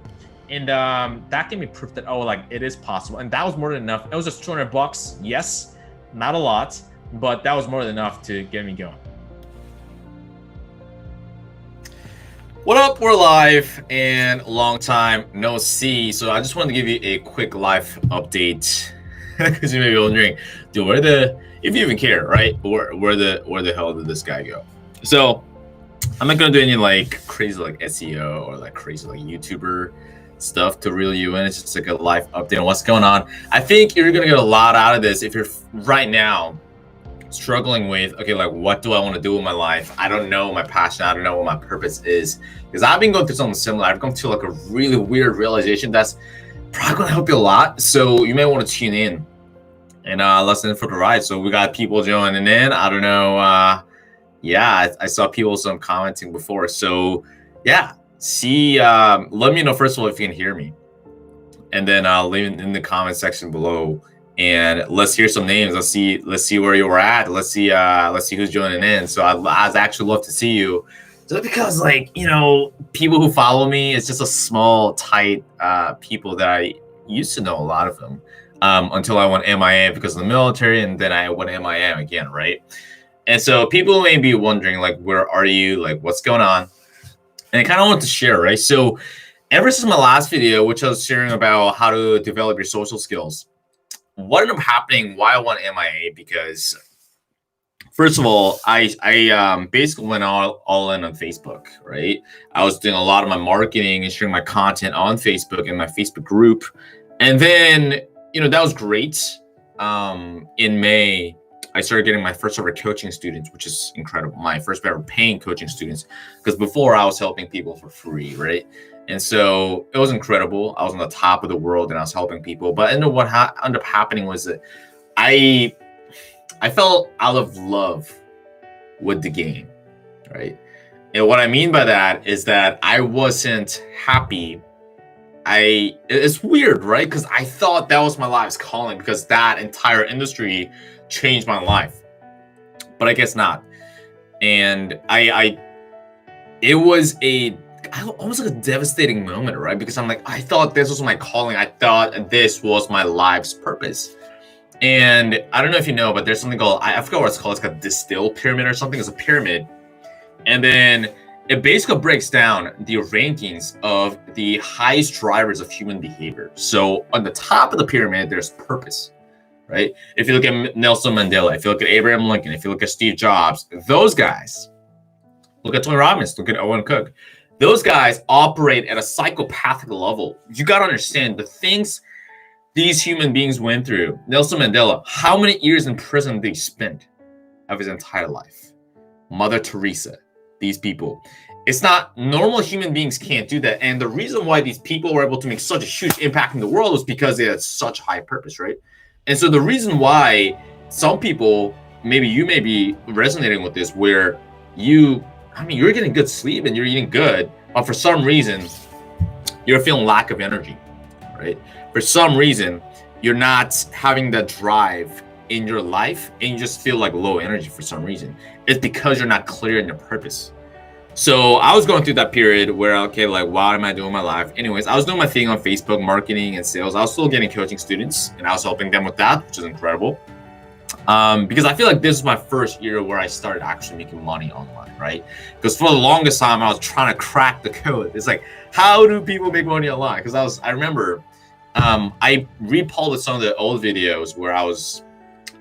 And that gave me proof that, oh, like it is possible. And that was more than enough. It was just $200, yes, not a lot, but that was more than enough to get me going. What up? We're live, and long time no see. So I just wanted to give you a quick live update, because you may be wondering, dude, if you even care, right? Where the hell did this guy go? So I'm not gonna do any like crazy like SEO or like crazy like YouTuber stuff to reel you in. It's just like a live update on what's going on. I think you're gonna get a lot out of this if you're right now struggling with, okay, like what do I want to do with my life? I don't know my passion. I don't know what my purpose is, because I've been going through something similar. I've gone to like a really weird realization that's probably gonna help you a lot. So you may want to tune in and listen for the ride. So we got people joining in. I don't know. Yeah, I saw people some commenting before. So yeah, see, let me know first of all if you can hear me, and then leave it in the comment section below. And let's hear some names. Let's see where you were at. Let's see who's joining in. So I'd actually love to see you, just because, like, you know, people who follow me, it's just a small, tight people that I used to know, a lot of them, until I went MIA because of the military, and then I went MIA again, right? And so people may be wondering, like, where are you? Like, what's going on? And I kind of want to share, right? So ever since my last video, which I was sharing about how to develop your social skills, what ended up happening, why I went MIA, because First of all, I basically went all in on Facebook, right? I was doing a lot of my marketing and sharing my content on Facebook and my Facebook group. And then, that was great. In May, I started getting my first ever coaching students, which is incredible. My first ever paying coaching students, because before I was helping people for free, right? And so it was incredible. I was on the top of the world and I was helping people. But what ended up happening was that I fell out of love with the game, right? And what I mean by that is that I wasn't happy. It's weird, right? Because I thought that was my life's calling, because that entire industry changed my life. But I guess not. And it was almost like a devastating moment, right? Because I'm like, I thought this was my calling. I thought this was my life's purpose. And I don't know if you know, but there's something called, I forgot what it's called. It's like a distill pyramid or something. It's a pyramid. And then it basically breaks down the rankings of the highest drivers of human behavior. So on the top of the pyramid, there's purpose, right? If you look at Nelson Mandela, if you look at Abraham Lincoln, if you look at Steve Jobs, those guys, look at Tony Robbins, look at Owen Cook. Those guys operate at a psychopathic level. You got to understand the things these human beings went through. Nelson Mandela, how many years in prison did he spend of his entire life? Mother Teresa, these people. It's not, normal human beings can't do that. And the reason why these people were able to make such a huge impact in the world was because they had such high purpose, right? And so the reason why some people, maybe you may be resonating with this, where you're getting good sleep and you're eating good, but for some reason, you're feeling lack of energy, right? For some reason, you're not having that drive in your life and you just feel like low energy for some reason. It's because you're not clear in your purpose. So I was going through that period where, okay, like, what am I doing in my life? Anyways, I was doing my thing on Facebook, marketing and sales. I was still getting coaching students and I was helping them with that, which is incredible. Because I feel like this is my first year where I started actually making money online, right? Because for the longest time, I was trying to crack the code. It's like, how do people make money online? Because I remember I repulled some of the old videos where I was,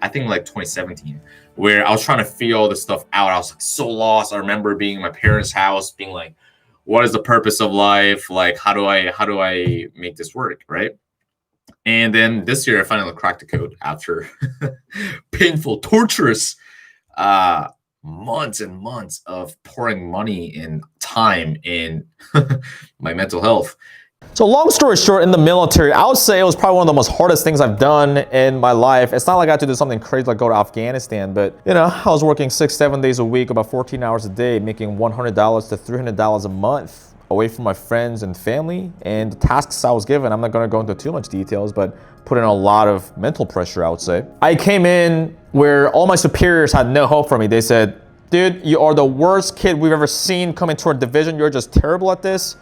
I think like 2017, where I was trying to figure all this stuff out. I was like so lost. I remember being in my parents' house, being like, what is the purpose of life? Like, how do I make this work, right? And then this year I finally cracked the code after painful, torturous months and months of pouring money and time in my mental health. So long story short, in the military, I would say it was probably one of the most hardest things I've done in my life. It's not like I had to do something crazy like go to Afghanistan, but I was working 6-7 days a week, about 14 hours a day, making $100 to $300 a month away from my friends and family. And the tasks I was given, I'm not gonna go into too much details, but put in a lot of mental pressure, I would say. I came in where all my superiors had no hope for me. They said, dude, you are the worst kid we've ever seen come into our division. You're just terrible at this.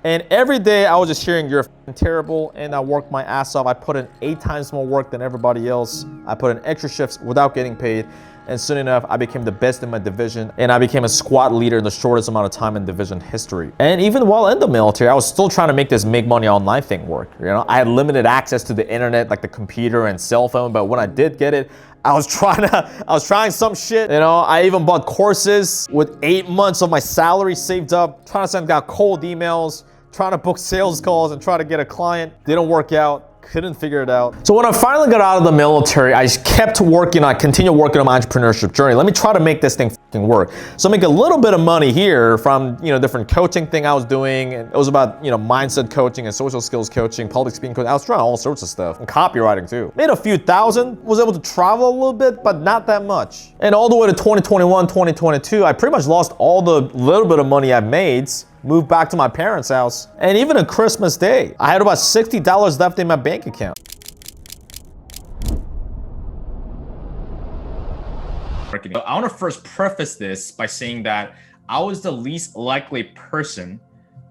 And every day I was just hearing you're terrible, and I worked my ass off. I put in 8 times more work than everybody else. I put in extra shifts without getting paid. And soon enough, I became the best in my division, and I became a squad leader in the shortest amount of time in division history. And even while in the military, I was still trying to make this make money online thing work. I had limited access to the internet, like the computer and cell phone, but when I did get it, I was trying some shit. I even bought courses with 8 months of my salary saved up, trying to send out cold emails, trying to book sales calls and try to get a client. Didn't work out, couldn't figure it out. So when I finally got out of the military, I kept working, I continued working on my entrepreneurship journey. Let me try to make this thing work. So make a little bit of money here from, different coaching thing I was doing. And it was about, mindset coaching and social skills coaching, public speaking coaching. I was trying all sorts of stuff, and copywriting too. Made a few thousand, was able to travel a little bit, but not that much. And all the way to 2021, 2022, I pretty much lost all the little bit of money I've made, moved back to my parents' house, and even on Christmas Day, I had about $60 left in my bank account. I want to first preface this by saying that I was the least likely person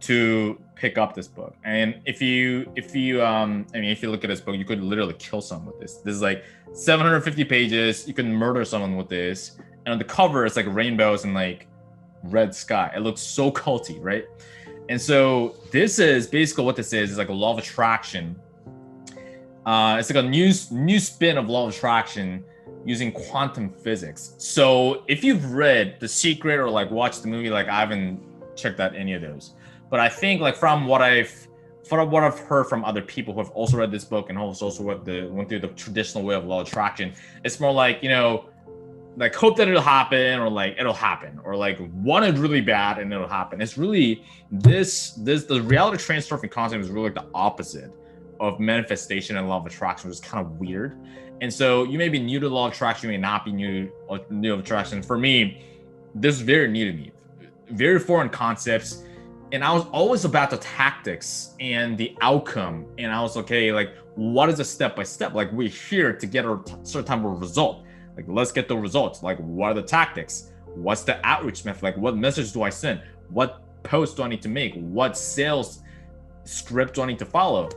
to pick up this book. And if you look at this book, you could literally kill someone with this. This is like 750 pages. You can murder someone with this. And on the cover, it's like rainbows and like red sky. It looks so culty, right? And so this is basically what this is like a law of attraction. It's like a new spin of law of attraction using quantum physics. So if you've read The Secret or like watched the movie, like I haven't checked out any of those, but I think like from what I've heard from other people who have also read this book and also went through the traditional way of law of attraction, it's more like, you know, like hope that it'll happen, or like it'll happen, or like want it really bad and it'll happen. It's really the reality transurfing concept is really like the opposite of manifestation and law of attraction, which is kind of weird. And so you may be new to law of attraction, you may not be new to attraction. For me, this is very new to me, very foreign concepts. And I was always about the tactics and the outcome. And I was okay, like, what is a step by step? Like, we're here to get a certain type of result. Like, let's get the results. Like, what are the tactics? What's the outreach method? Like, what message do I send? What post do I need to make? What sales script do I need to follow?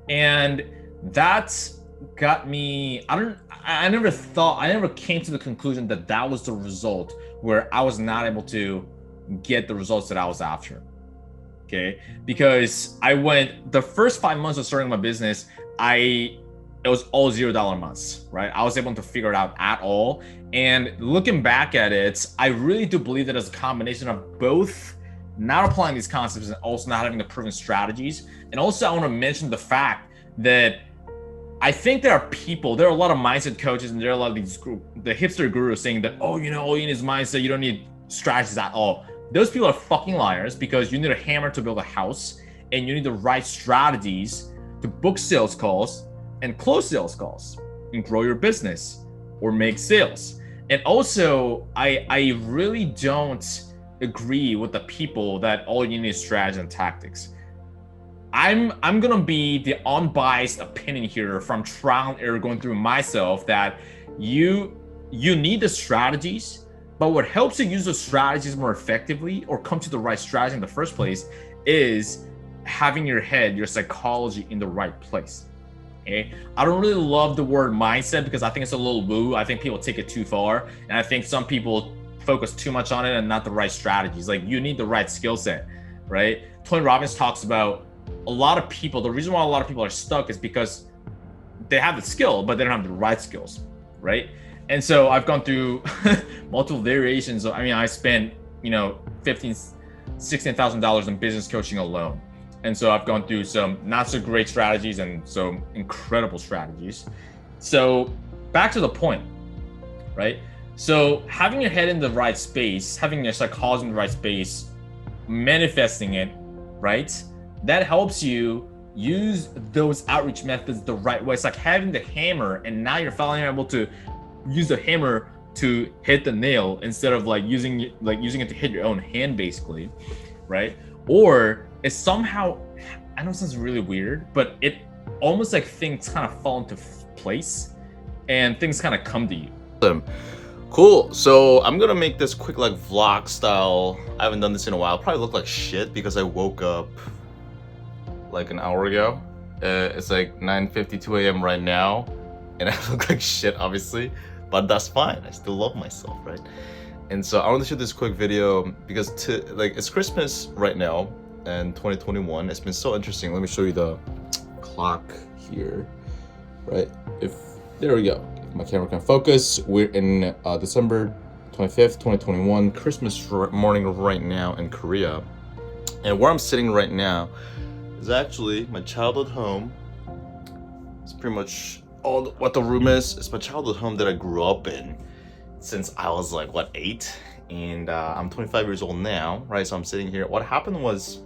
And that's got me, I never came to the conclusion that that was the result where I was not able to get the results that I was after. Okay, because I went the first 5 months of starting my business, it was all $0 months, right? I was able to figure it out at all. And looking back at it, I really do believe that it's a combination of both not applying these concepts and also not having the proven strategies. And also I want to mention the fact that I think there are a lot of mindset coaches, and there are a lot of the hipster gurus saying that, oh, you know, all you need is mindset, you don't need strategies at all. Those people are fucking liars, because you need a hammer to build a house, and you need the right strategies to book sales calls and close sales calls and grow your business or make sales. And also, I really don't agree with the people that all you need is strategy and tactics. I'm gonna be the unbiased opinion here from trial and error going through myself, that you need the strategies, but what helps you use the strategies more effectively or come to the right strategy in the first place is having your head, your psychology in the right place. Okay, I don't really love the word mindset because I think it's a little woo. I think people take it too far, and I think some people focus too much on it and not the right strategies. Like, you need the right skill set, right? Tony Robbins talks about a lot of people, the reason why a lot of people are stuck is because they have the skill, but they don't have the right skills, right? And so I've gone through multiple variations. I spent, $15,000, $16,000 in business coaching alone. And so I've gone through some not so great strategies and some incredible strategies. So back to the point, right? So having your head in the right space, having your psychology in the right space, manifesting it, right? That helps you use those outreach methods the right way. It's like having the hammer, and now you're finally able to use the hammer to hit the nail instead of using it to hit your own hand, basically, right? Or it's somehow, I know it sounds really weird, but it almost like things kind of fall into place and things kind of come to you. Cool. So I'm gonna make this quick vlog style. I haven't done this in a while. Probably look like shit because I woke up like an hour ago. It's like 9:52 a.m. right now, and I look like shit, obviously, but that's fine. I still love myself, right? And so I want to shoot this quick video because it's Christmas right now and 2021. It's been so interesting. Let me show you the clock here, right? There we go. If my camera can focus. We're in December 25th, 2021, Christmas morning right now in Korea. And where I'm sitting right now is actually my childhood home. It's pretty much all what the room is. It's my childhood home that I grew up in since I was 8? And I'm 25 years old now, right? So I'm sitting here. What happened was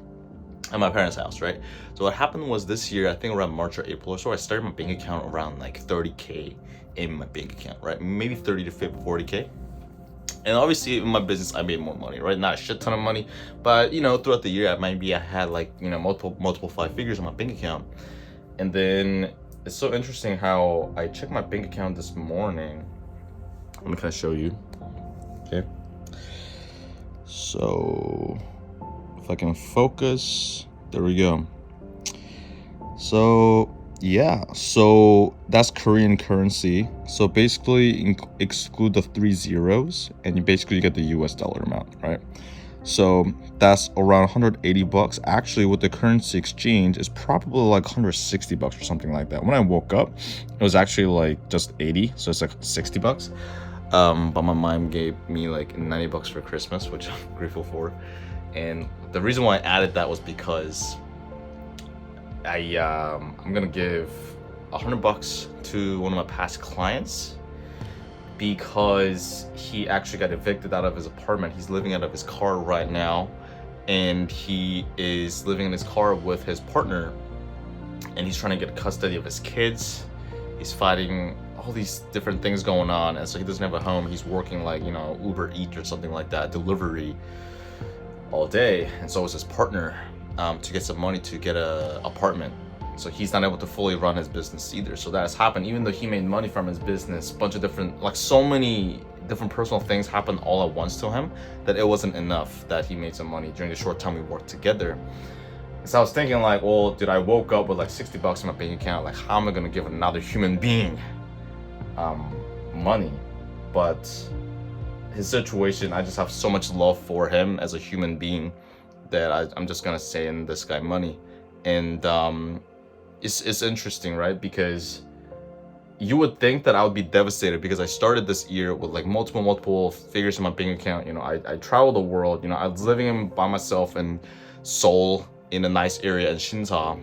at my parents' house, right? So what happened was this year, I think around March or April or so, I started my bank account around 30K in my bank account, right? Maybe 30 to 40K. And obviously in my business, I made more money, right? Not a shit ton of money, but throughout the year, I had multiple 5 figures in my bank account. And then it's so interesting how I checked my bank account this morning. Let me kind of show you, okay? So if I can focus, there we go. So yeah, so that's Korean currency. So basically exclude the 3 zeros and you basically get the US dollar amount, right? So that's around 180 bucks. Actually, with the currency exchange, it's probably like 160 bucks or something like that. When I woke up, it was actually like just 80, so it's like 60 bucks. But my mom gave me like 90 bucks for Christmas, which I'm grateful for. And the reason why I added that was because I'm gonna give 100 bucks to one of my past clients because he actually got evicted out of his apartment. He's living out of his car right now, and he is living in his car with his partner, and he's trying to get custody of his kids. He's fighting all these different things going on, and so he doesn't have a home. He's working like, you know, Uber Eats or something like that, delivery all day, and so is his partner, to get some money to get a apartment. So he's not able to fully run his business either. So that has happened, even though he made money from his business, bunch of different, like so many different personal things happened all at once to him that it wasn't enough that he made some money during the short time we worked together. So I was thinking like, well, dude, I woke up with like 60 bucks in my bank account. Like, how am I gonna give another human being money? But his situation, I just have so much love for him as a human being that I'm just gonna send this guy money. And it's interesting, right? Because you would think that I would be devastated because I started this year with like multiple figures in my bank account. You know, I traveled the world. You know, I was living by myself in Seoul in a nice area in Shinsa.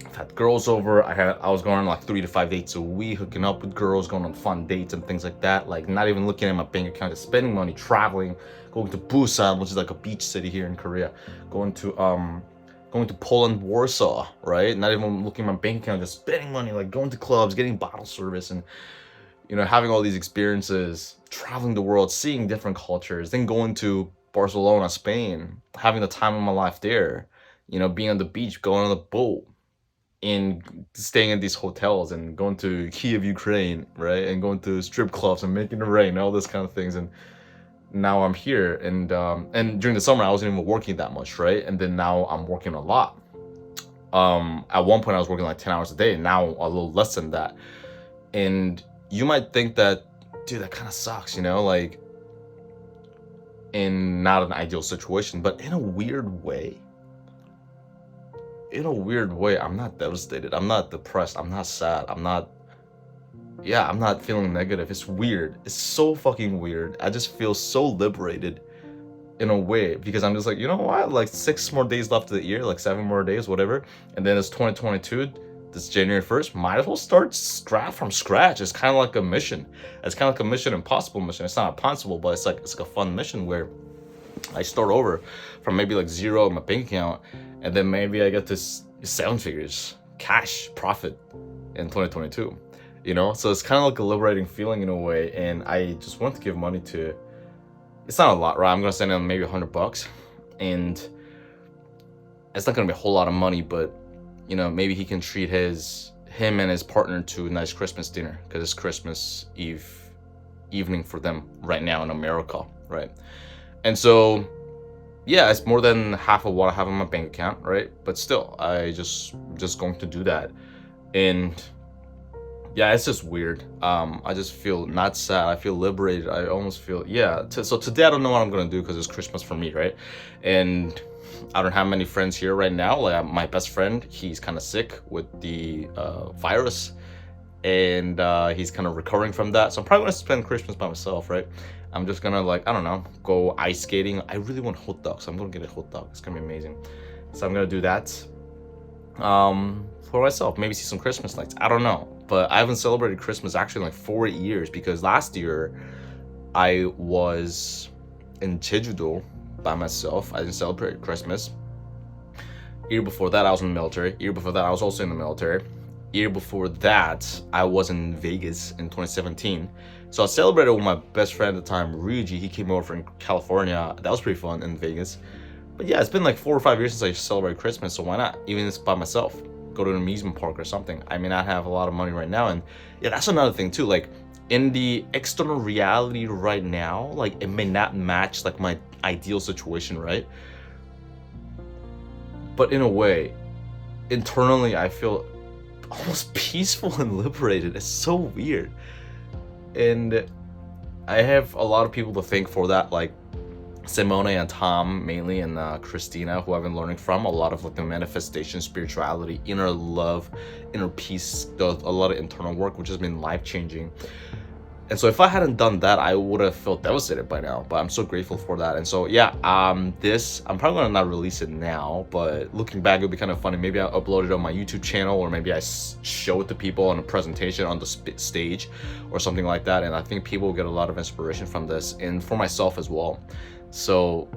I've had girls over. I was going on like 3 to 5 dates a week, hooking up with girls, going on fun dates and things like that. Like, not even looking at my bank account, just spending money, traveling, going to Busan, which is like a beach city here in Korea, going to Poland, Warsaw, right? Not even looking at my bank account, just spending money, like going to clubs, getting bottle service, and, you know, having all these experiences, traveling the world, seeing different cultures, then going to Barcelona, Spain, having the time of my life there, you know, being on the beach, going on the boat, and staying in these hotels, and going to Kiev, Ukraine, right? And going to strip clubs and making it rain, all this kind of things. And now I'm here, and during the summer I wasn't even working that much, right? And then now I'm working a lot. At one point I was working like 10 hours a day, now a little less than that. And you might think that, dude, that kind of sucks, you know, like, in not an ideal situation, but in a weird way, I'm not devastated, I'm not depressed, I'm not sad, I'm not feeling negative. It's weird. It's so fucking weird. I just feel so liberated in a way, because I'm just like, you know what? Like 6 more days left of the year, like 7 more days, whatever. And then it's 2022, this January 1st, might as well start from scratch. It's kind of like a mission. It's kind of like a Mission Impossible mission. It's not impossible, but it's like a fun mission where I start over from maybe like 0 in my bank account, and then maybe I get this 7 figures cash profit in 2022. You know, so it's kind of like a liberating feeling in a way, and I just want to give money to, it's not a lot, right? I'm gonna send him maybe 100 bucks, and it's not gonna be a whole lot of money, but, you know, maybe he can treat him and his partner to a nice Christmas dinner, because it's Christmas evening for them right now in America, right? And so, yeah, it's more than half of what I have in my bank account, right? But still, I just going to do that. And yeah, it's just weird. I just feel not sad. I feel liberated. I almost feel, so today I don't know what I'm gonna do because it's Christmas for me, right? And I don't have many friends here right now. Like my best friend, he's kind of sick with the virus, and he's kind of recovering from that. So I'm probably gonna spend Christmas by myself, right? I'm just gonna, like, I don't know, go ice skating. I really want hot dogs. So I'm gonna get a hot dog. It's gonna be amazing. So I'm gonna do that for myself. Maybe see some Christmas lights. I don't know. But I haven't celebrated Christmas actually in like 4 years, because last year I was in Jeju-do by myself. I didn't celebrate Christmas. Year before that I was in the military. Year before that I was also in the military. Year before that I was in Vegas in 2017. So I celebrated with my best friend at the time, Ryuji. He came over from California. That was pretty fun in Vegas. But yeah, it's been like 4 or 5 years since I celebrated Christmas, so why not? Even if it's by myself. Go to an amusement park or something. I mean, I have a lot of money right now, and yeah, that's another thing too. Like, in the external reality right now, like, it may not match like my ideal situation, right? But in a way, internally, I feel almost peaceful and liberated. It's so weird. And I have a lot of people to thank for that. Like, Simone and Tom mainly, and Christina, who I've been learning from a lot of like the manifestation, spirituality, inner love, inner peace, a lot of internal work, which has been life-changing. And so if I hadn't done that, I would have felt devastated by now, but I'm so grateful for that. And so yeah, this, I'm probably gonna not release it now, but looking back, it would be kind of funny. Maybe I'll upload it on my YouTube channel, or maybe I show it to people on a presentation on the stage or something like that. And I think people will get a lot of inspiration from this, and for myself as well. So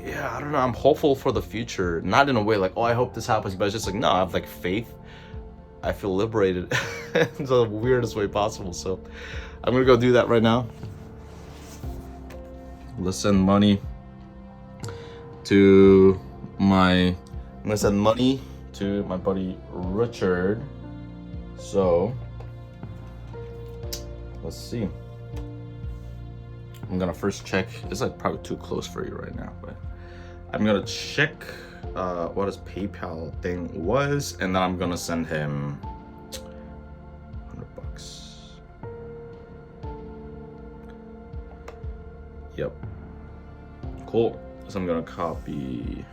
yeah, I don't know, I'm hopeful for the future. Not in a way like, oh, I hope this happens, but it's just like, no, I have like faith. I feel liberated in the weirdest way possible. So I'm gonna go do that right now. Let's send money to I'm gonna send money to my buddy Richard. So let's see. I'm gonna first check. It's like probably too close for you right now, but I'm gonna check what his PayPal thing was, and then I'm gonna send him $100. Yep. Cool. So I'm gonna copy,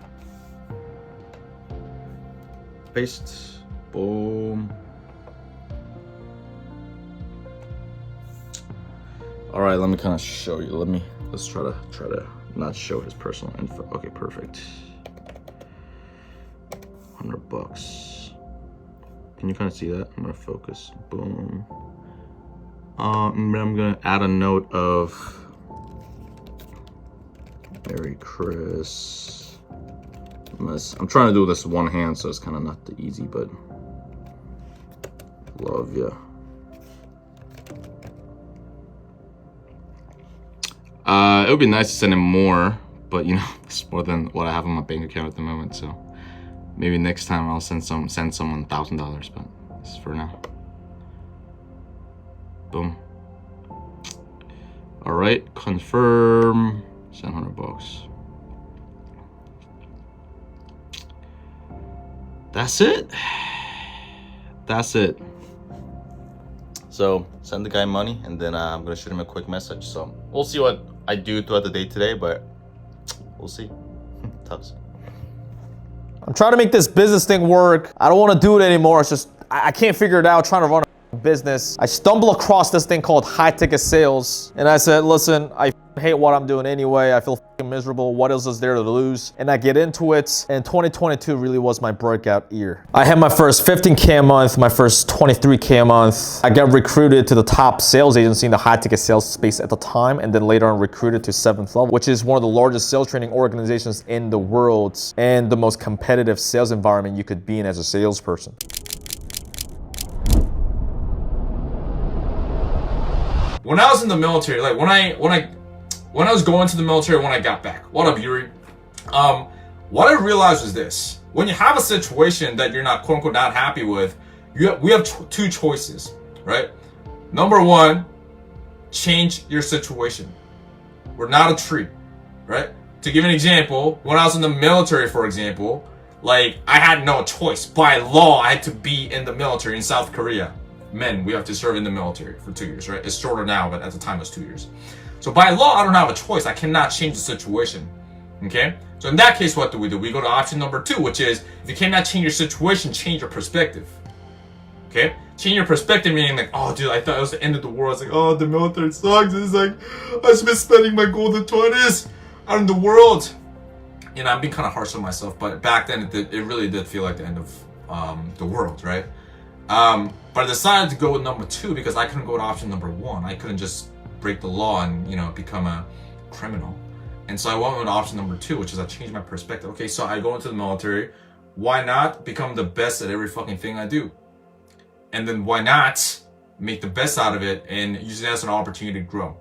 paste, boom. All right, let me kind of show you. Let's try to not show his personal info. Okay, perfect. $100. Can you kind of see that? I'm gonna focus. Boom. I'm gonna add a note of Merry Christmas. I'm trying to do this one hand, so it's kind of not the easy, but love ya. It would be nice to send him more, but you know, it's more than what I have on my bank account at the moment, so maybe next time I'll send someone $1,000, but this is for now. Boom. All right, confirm, send $100. That's it. That's it. So send the guy money, and then I'm gonna shoot him a quick message. So we'll see what I do throughout the day today, but we'll see. Talks. I'm trying to make this business thing work. I don't want to do it anymore. It's just, I can't figure it out trying to run a business. I stumble across this thing called high ticket sales. And I said, listen, I hate what I'm doing anyway. I feel miserable. What else is there to lose? And I get into it. And 2022 really was my breakout year. I had my first 15K a month, my first 23K a month. I got recruited to the top sales agency in the high ticket sales space at the time. And then later on recruited to 7th level, which is one of the largest sales training organizations in the world and the most competitive sales environment you could be in as a salesperson. When I was in the military, like when I was going to the military, when I got back, what up, Yuri? What I realized was this: when you have a situation that you're not, quote unquote, not happy with, we have two choices, right? Number one, change your situation. We're not a tree, right? To give an example, when I was in the military, for example, like I had no choice. By law, I had to be in the military in South Korea. Men, we have to serve in the military for 2 years, right? It's shorter now, but at the time it was 2 years. So by law, I don't have a choice. I cannot change the situation, okay? So in that case, what do? We go to option number 2, which is, if you cannot change your situation, change your perspective, okay? Change your perspective, meaning like, oh, dude, I thought it was the end of the world. It's like, oh, the military sucks. It's like, I've been spending my golden 20s out in the world. You know, I'm being kind of harsh on myself, but back then, it really did feel like the end of the world, right? But I decided to go with number 2 because I couldn't go to option number 1. I couldn't just break the law and, you know, become a criminal. And so I went with option number 2, which is I changed my perspective. Okay, so I go into the military. Why not become the best at every fucking thing I do? And then why not make the best out of it and use it as an opportunity to grow,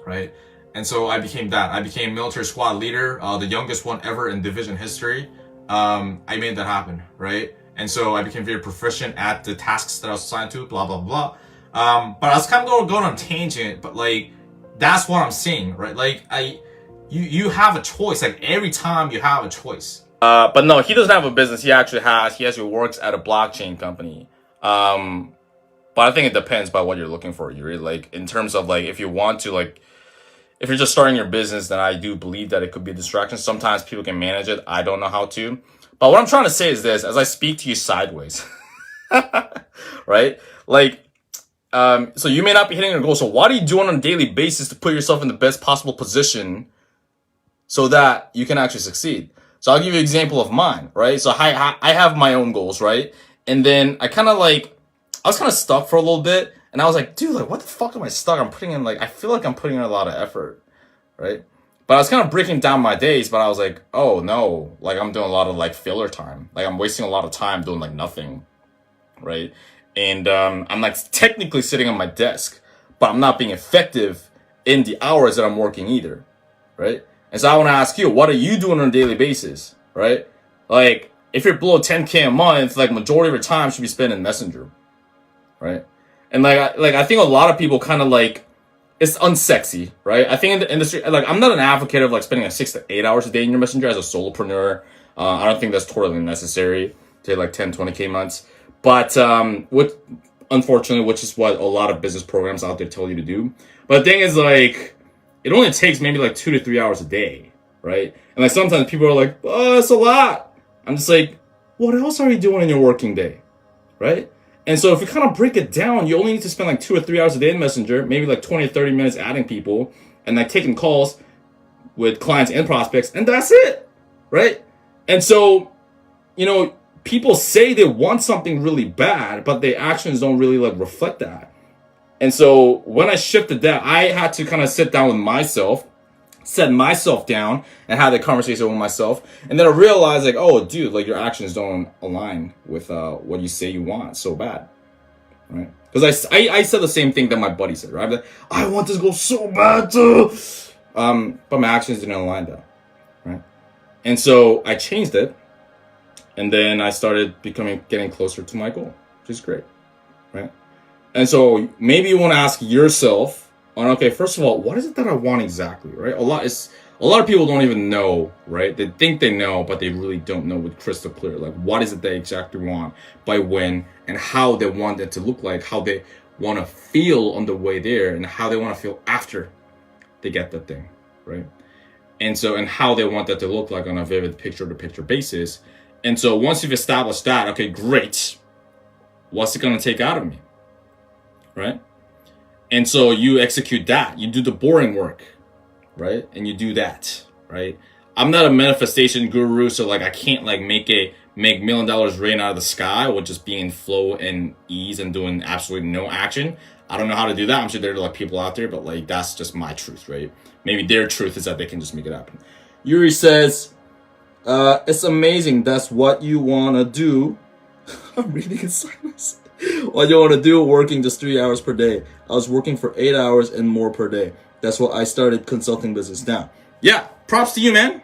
right? And so I became that. I became military squad leader, the youngest one ever in division history. I made that happen, right? And so I became very proficient at the tasks that I was assigned to, blah, blah, blah. But I was kind of going on a tangent, but like, that's what I'm saying, right? Like, you have a choice, like every time you have a choice. But no, he doesn't have a business. He actually works at a blockchain company. But I think it depends by what you're looking for. You really, like, in terms of like, if you want to if you're just starting your business, then I do believe that it could be a distraction. Sometimes people can manage it. I don't know how to. But what I'm trying to say is this, as I speak to you sideways, right? Like, so you may not be hitting your goal. So what are you doing on a daily basis to put yourself in the best possible position so that you can actually succeed? So I'll give you an example of mine, right? So I have my own goals, right? And then I was kind of stuck for a little bit. And I was like, dude, like, what the fuck am I stuck? I feel like I'm putting in a lot of effort, right? But I was kind of breaking down my days, but I was like, oh no, like I'm doing a lot of like filler time. Like I'm wasting a lot of time doing like nothing, right? And I'm like technically sitting on my desk, but I'm not being effective in the hours that I'm working either, right? And so I want to ask you, what are you doing on a daily basis, right? Like if you're below 10K a month, like majority of your time should be spent in Messenger, right? And I think a lot of people kind of like, it's unsexy, right? I think in the industry, like I'm not an advocate of like spending like 6 to 8 hours a day in your Messenger as a solopreneur. I don't think that's totally necessary to hit like 10, 20K months. But unfortunately, which is what a lot of business programs out there tell you to do. But the thing is, like, it only takes maybe like 2 to 3 hours a day, right? And like sometimes people are like, oh, that's a lot. I'm just like, what else are you doing in your working day, right? And so if you kind of break it down, you only need to spend like 2 or 3 hours a day in Messenger, maybe like 20 or 30 minutes adding people and like taking calls with clients and prospects, and that's it, right? And so, you know, people say they want something really bad, but their actions don't really like reflect that. And so when I shifted that, I had to kind of sit down with myself, set myself down and have that conversation with myself. And then I realized like, oh dude, like your actions don't align with what you say you want so bad, right? Because I said the same thing that my buddy said, right? Like, I want this goal so bad too, but my actions didn't align that, right? And so I changed it, and then I started getting closer to my goal, which is great, right? And so maybe you want to ask yourself, okay, first of all, what is it that I want exactly, right? A lot of people don't even know, right? They think they know, but they really don't know with crystal clear. Like, what is it they exactly want, by when, and how they want it to look like, how they want to feel on the way there, and how they want to feel after they get that thing, right? And so, and how they want that to look like on a vivid picture-to-picture basis. And so once you've established that, okay, great. What's it going to take out of me, right? And so you execute that. You do the boring work, right? And you do that, right? I'm not a manifestation guru, so like I can't like make $1 million rain out of the sky with just being in flow and ease and doing absolutely no action. I don't know how to do that. I'm sure there are like people out there, but like that's just my truth, right? Maybe their truth is that they can just make it happen. Yuri says, it's amazing. That's what you want to do. I'm reading in silence. What you want to do, working just 3 hours per day. I was working for 8 hours and more per day. That's what I started consulting business now. Yeah, props to you, man.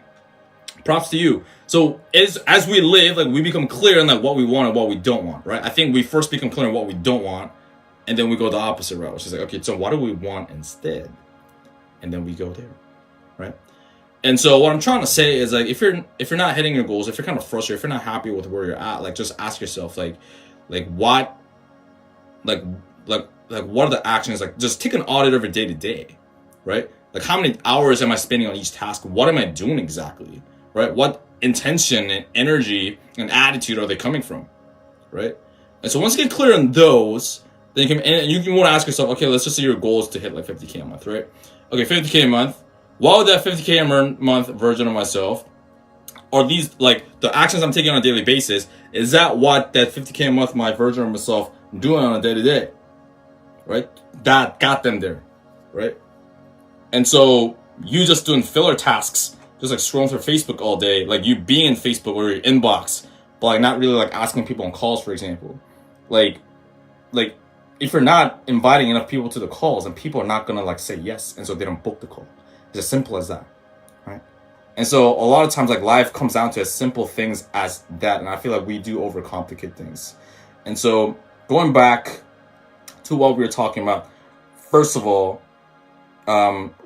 Props to you. So as we live, like we become clear on like what we want and what we don't want, right? I think we first become clear on what we don't want, and then we go the opposite route, which is like, okay, so what do we want instead? And then we go there, right? And so what I'm trying to say is like, if you're not hitting your goals, if you're kind of frustrated, if you're not happy with where you're at, like just ask yourself, like what are the actions? Like just take an audit of your day to day, right? Like how many hours am I spending on each task? What am I doing exactly, right? What intention and energy and attitude are they coming from, right? And so once you get clear on those, then you can want to ask yourself, okay, let's just say your goal is to hit like 50K a month, right? Okay, 50K a month. What would that 50K a month version of myself, are these like the actions I'm taking on a daily basis? Is that what that 50K a month my version of myself doing on a day to day, right? That got them there, right? And so you just doing filler tasks, just like scrolling through Facebook all day, like you being in Facebook or your inbox, but like not really like asking people on calls, for example. Like if you're not inviting enough people to the calls, and people are not gonna like say yes, and so they don't book the call. It's as simple as that, right? And so a lot of times like life comes down to as simple things as that, and I feel like we do overcomplicate things. And so going back to what we were talking about, first of all,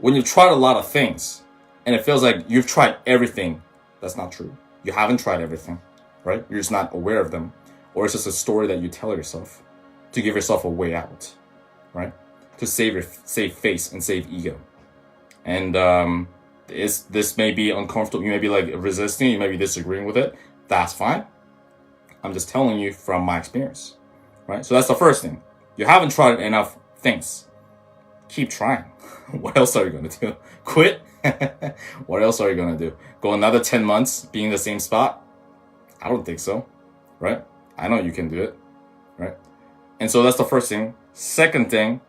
when you've tried a lot of things and it feels like you've tried everything, that's not true. You haven't tried everything, right? You're just not aware of them, or it's just a story that you tell yourself to give yourself a way out, right? To save face and save ego, And this may be uncomfortable. You may be like resisting. You may be disagreeing with it. That's fine. I'm just telling you from my experience, right? So that's the first thing. You haven't tried enough things. Keep trying. What else are you gonna do? Quit? What else are you gonna do? Go another 10 months being in the same spot? I don't think so, right? I know you can do it, right? And so that's the first thing. Second thing,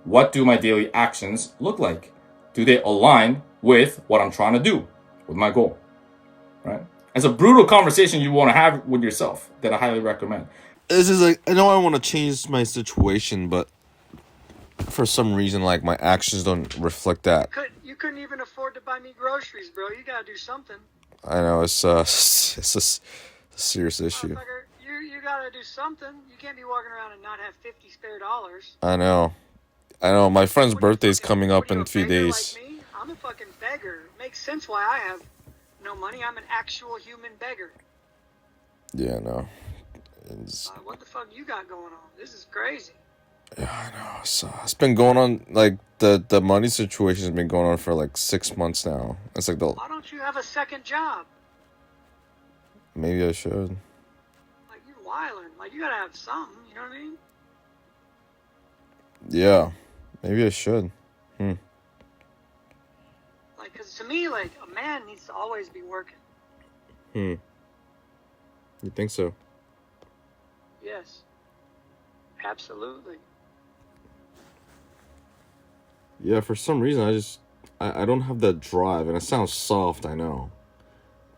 what do my daily actions look like? Do they align with what I'm trying to do, with my goal, right? It's a brutal conversation you want to have with yourself that I highly recommend. This is like, I know I want to change my situation, but for some reason, like, my actions don't reflect that. You couldn't even afford to buy me groceries, bro. You gotta do something. I know it's a serious issue. You gotta do something. You can't be walking around and not have 50 spare dollars. I know. My friend's birthday's coming up in a few days. Like me, I'm a fucking beggar. Makes sense why I have no money. I'm an actual human beggar. Yeah, no. What the fuck you got going on? This is crazy. Yeah, I know. So it's been going on, like, the money situation has been going on for like 6 months now. It's like Why don't you have a second job? maybe I should. Like, you're wildin'. Like, you gotta have something. You know what I mean? Yeah, maybe I should. Like, cause to me, like, a man needs to always be working. You think so? Yes. Absolutely. Yeah, for some reason I don't have that drive, and it sounds soft, I know,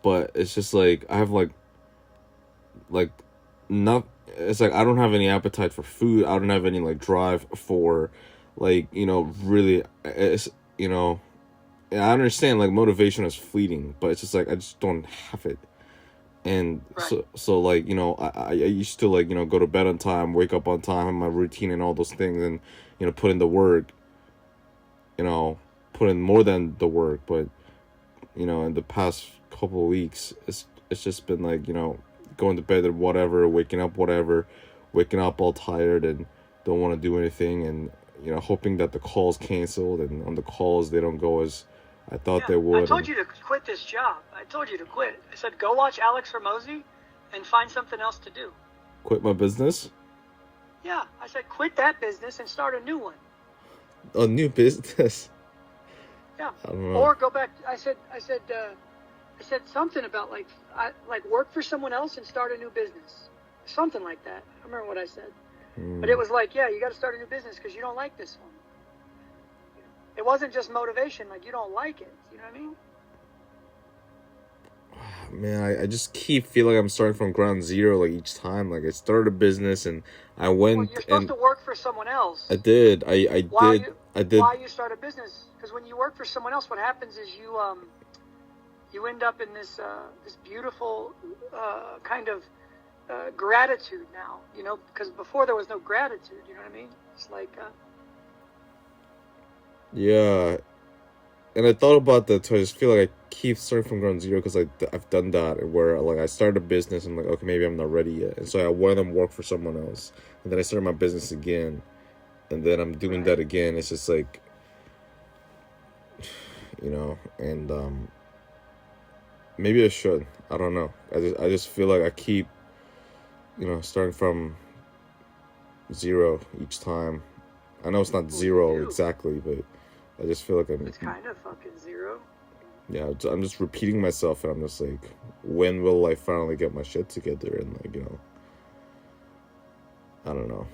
but it's just like I have like not. It's like I don't have any appetite for food. I don't have any like drive for, like, really. It's I understand like motivation is fleeting, but it's just like I just don't have it. And so like, I used to like, go to bed on time, wake up on time, have my routine and all those things, and put in the work, put in more than the work. But in the past couple of weeks, it's just been like, going to bed at whatever, waking up all tired and don't want to do anything, and hoping that the call's canceled, and on the calls they don't go as I thought they would. I told you to quit this job. I told you to quit. I said, go watch Alex Hormozy and find something else to do. Quit my business? Yeah, I said, quit that business and start a new one. A new business? Yeah. I don't know. Or go back. I said something about like work for someone else and start a new business. Something like that. I remember what I said. But it was like, yeah, you got to start a new business because you don't like this one. It wasn't just motivation, like you don't like it. You know what I mean? Man, I just keep feeling like I'm starting from ground zero, like each time. Like I started a business and I went You're supposed to work for someone else. I did. I did. Why you start a business? Because when you work for someone else, what happens is you end up in this this beautiful kind of gratitude now. Because before there was no gratitude. You know what I mean? It's like. Yeah, and I thought about that too. I just feel like I keep starting from ground zero because I've done that where like I started a business and like, okay, maybe I'm not ready yet, and so I went and worked for someone else, and then I started my business again, and then I'm doing that again. It's just like, and maybe I should. I don't know. I just feel like I keep, starting from zero each time. I know it's not zero exactly, but I just feel like It's kind of fucking zero. Yeah, I'm just repeating myself, and I'm just like, when will I finally get my shit together? And like, I don't know.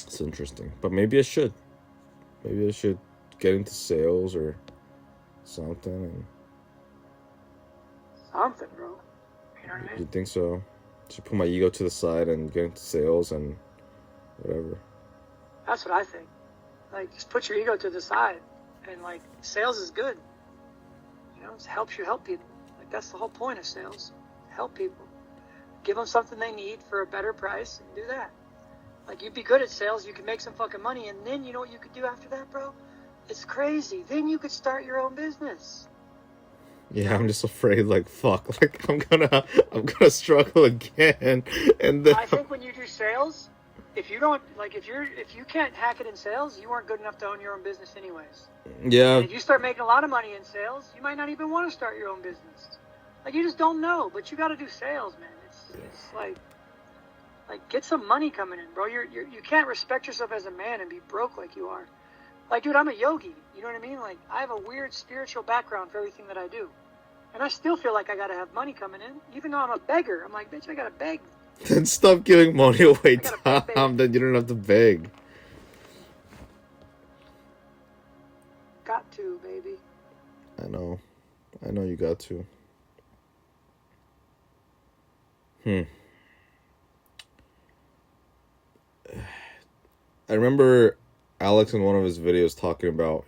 It's interesting, but maybe I should. Maybe I should get into sales or something. And something, bro. You know what I mean? You think so? Should put my ego to the side and get into sales and whatever. That's what I think. Like, just put your ego to the side, and like, sales is good. It helps you help people. Like, that's the whole point of sales. Help people. Give them something they need for a better price, and do that. Like, you'd be good at sales, you could make some fucking money, and then you know what you could do after that, bro? It's crazy. Then you could start your own business. Yeah, I'm just afraid, like, fuck, like, I'm gonna struggle again, and then I think when you do sales, if you don't like, if you can't hack it in sales, you weren't good enough to own your own business anyways. Yeah. And if you start making a lot of money in sales, you might not even want to start your own business. Like, you just don't know, but you got to do sales, man. It's like get some money coming in, bro. You can't respect yourself as a man and be broke like you are. Like, dude, I'm a yogi. You know what I mean? Like, I have a weird spiritual background for everything that I do. And I still feel like I got to have money coming in. Even though I'm a beggar, I'm like, bitch, I got to beg. Then stop giving money away, Tom. Then you don't have to beg. Got to, baby. I know you got to. I remember Alex in one of his videos talking about,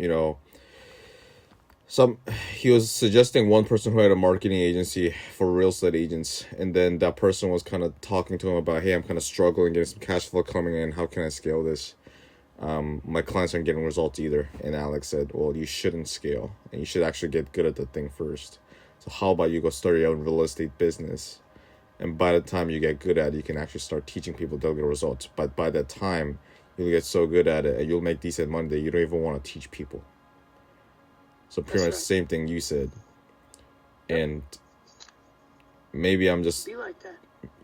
he was suggesting one person who had a marketing agency for real estate agents, and then that person was kind of talking to him about, hey, I'm kind of struggling getting some cash flow coming in. How can I scale this? My clients aren't getting results either. And Alex said, well, you shouldn't scale, and you should actually get good at the thing first. So how about you go start your own real estate business? And by the time you get good at it, you can actually start teaching people, they'll get results. But by that time, you'll get so good at it and you'll make decent money that you don't even want to teach people. So pretty much the same thing you said. And maybe I'm just Be like that.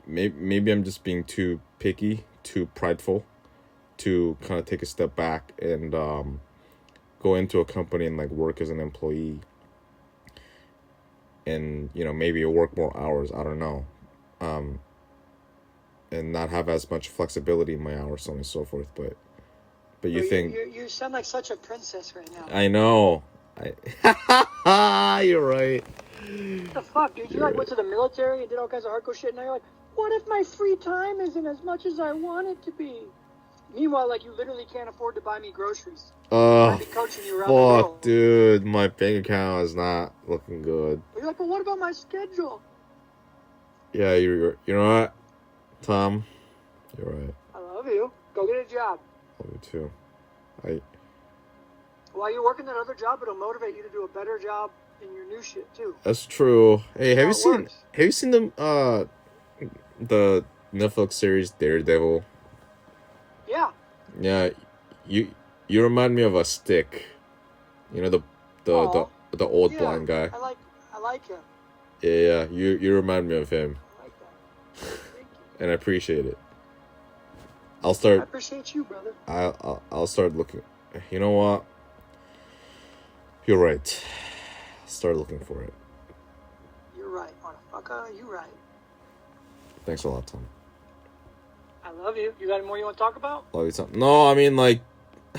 maybe I'm just being too picky, too prideful, to kind of take a step back and go into a company and like work as an employee. And maybe work more hours, I don't know. And not have as much flexibility in my hours, so on and so forth. But you think you sound like such a princess right now. I know. You're right. What the fuck, dude? You went to the military and did all kinds of hardcore shit, and now you're like, what if my free time isn't as much as I want it to be? Meanwhile, like, you literally can't afford to buy me groceries. I'd be coaching you around the world. Dude, my bank account is not looking good. But you're like, but what about my schedule? Yeah, you know what, Tom? You're right. I love you. Go get a job. Love you too. While you're working that other job, it'll motivate you to do a better job in your new shit too. That's true. Hey, have you seen the Netflix series Daredevil? Yeah. Yeah, you remind me of a Stick. The old blind guy. I like him. Yeah, you remind me of him. I like that. And I appreciate it. I appreciate you, brother. I'll start looking. You know what? You're right. Start looking for it. You're right, motherfucker. You're right. Thanks a lot, Tom. I love you. You got any more you want to talk about? Love you, Tom. No, I mean, like,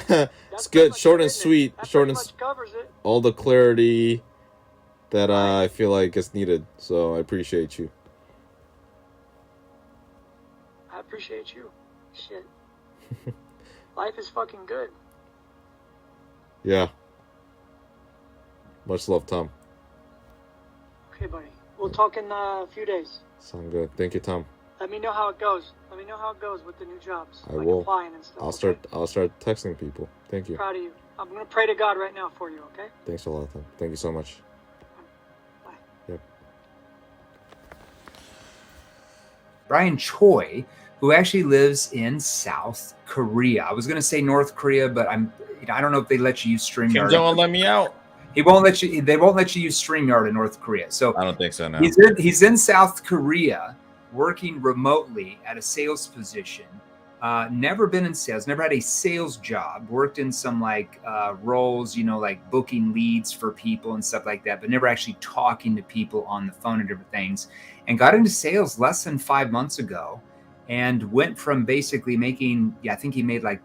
it's good. Short and sweet. Short and covers it. All the clarity that I feel like is needed. So I appreciate you. I appreciate you. Shit. Life is fucking good. Yeah. Much love, Tom. Okay, buddy. We'll talk in a few days. Sound good. Thank you, Tom. Let me know how it goes. Let me know how it goes with the new jobs. I will. Applying and stuff. I'll start texting people. Thank you. Proud of you. I'm gonna pray to God right now for you. Okay. Thanks a lot, Tom. Thank you so much. Bye. Yep. Brian Choi, who actually lives in South Korea. I was gonna say North Korea, but I don't know if they let you use StreamYard. Kim Jong-un let me out. He won't let you. They won't let you use StreamYard in North Korea. So I don't think so. No. He's in South Korea, working remotely at a sales position. Never been in sales. Never had a sales job. Worked in some roles, like booking leads for people and stuff like that. But never actually talking to people on the phone and different things. And got into sales less than 5 months ago, and went from basically making. I think he made like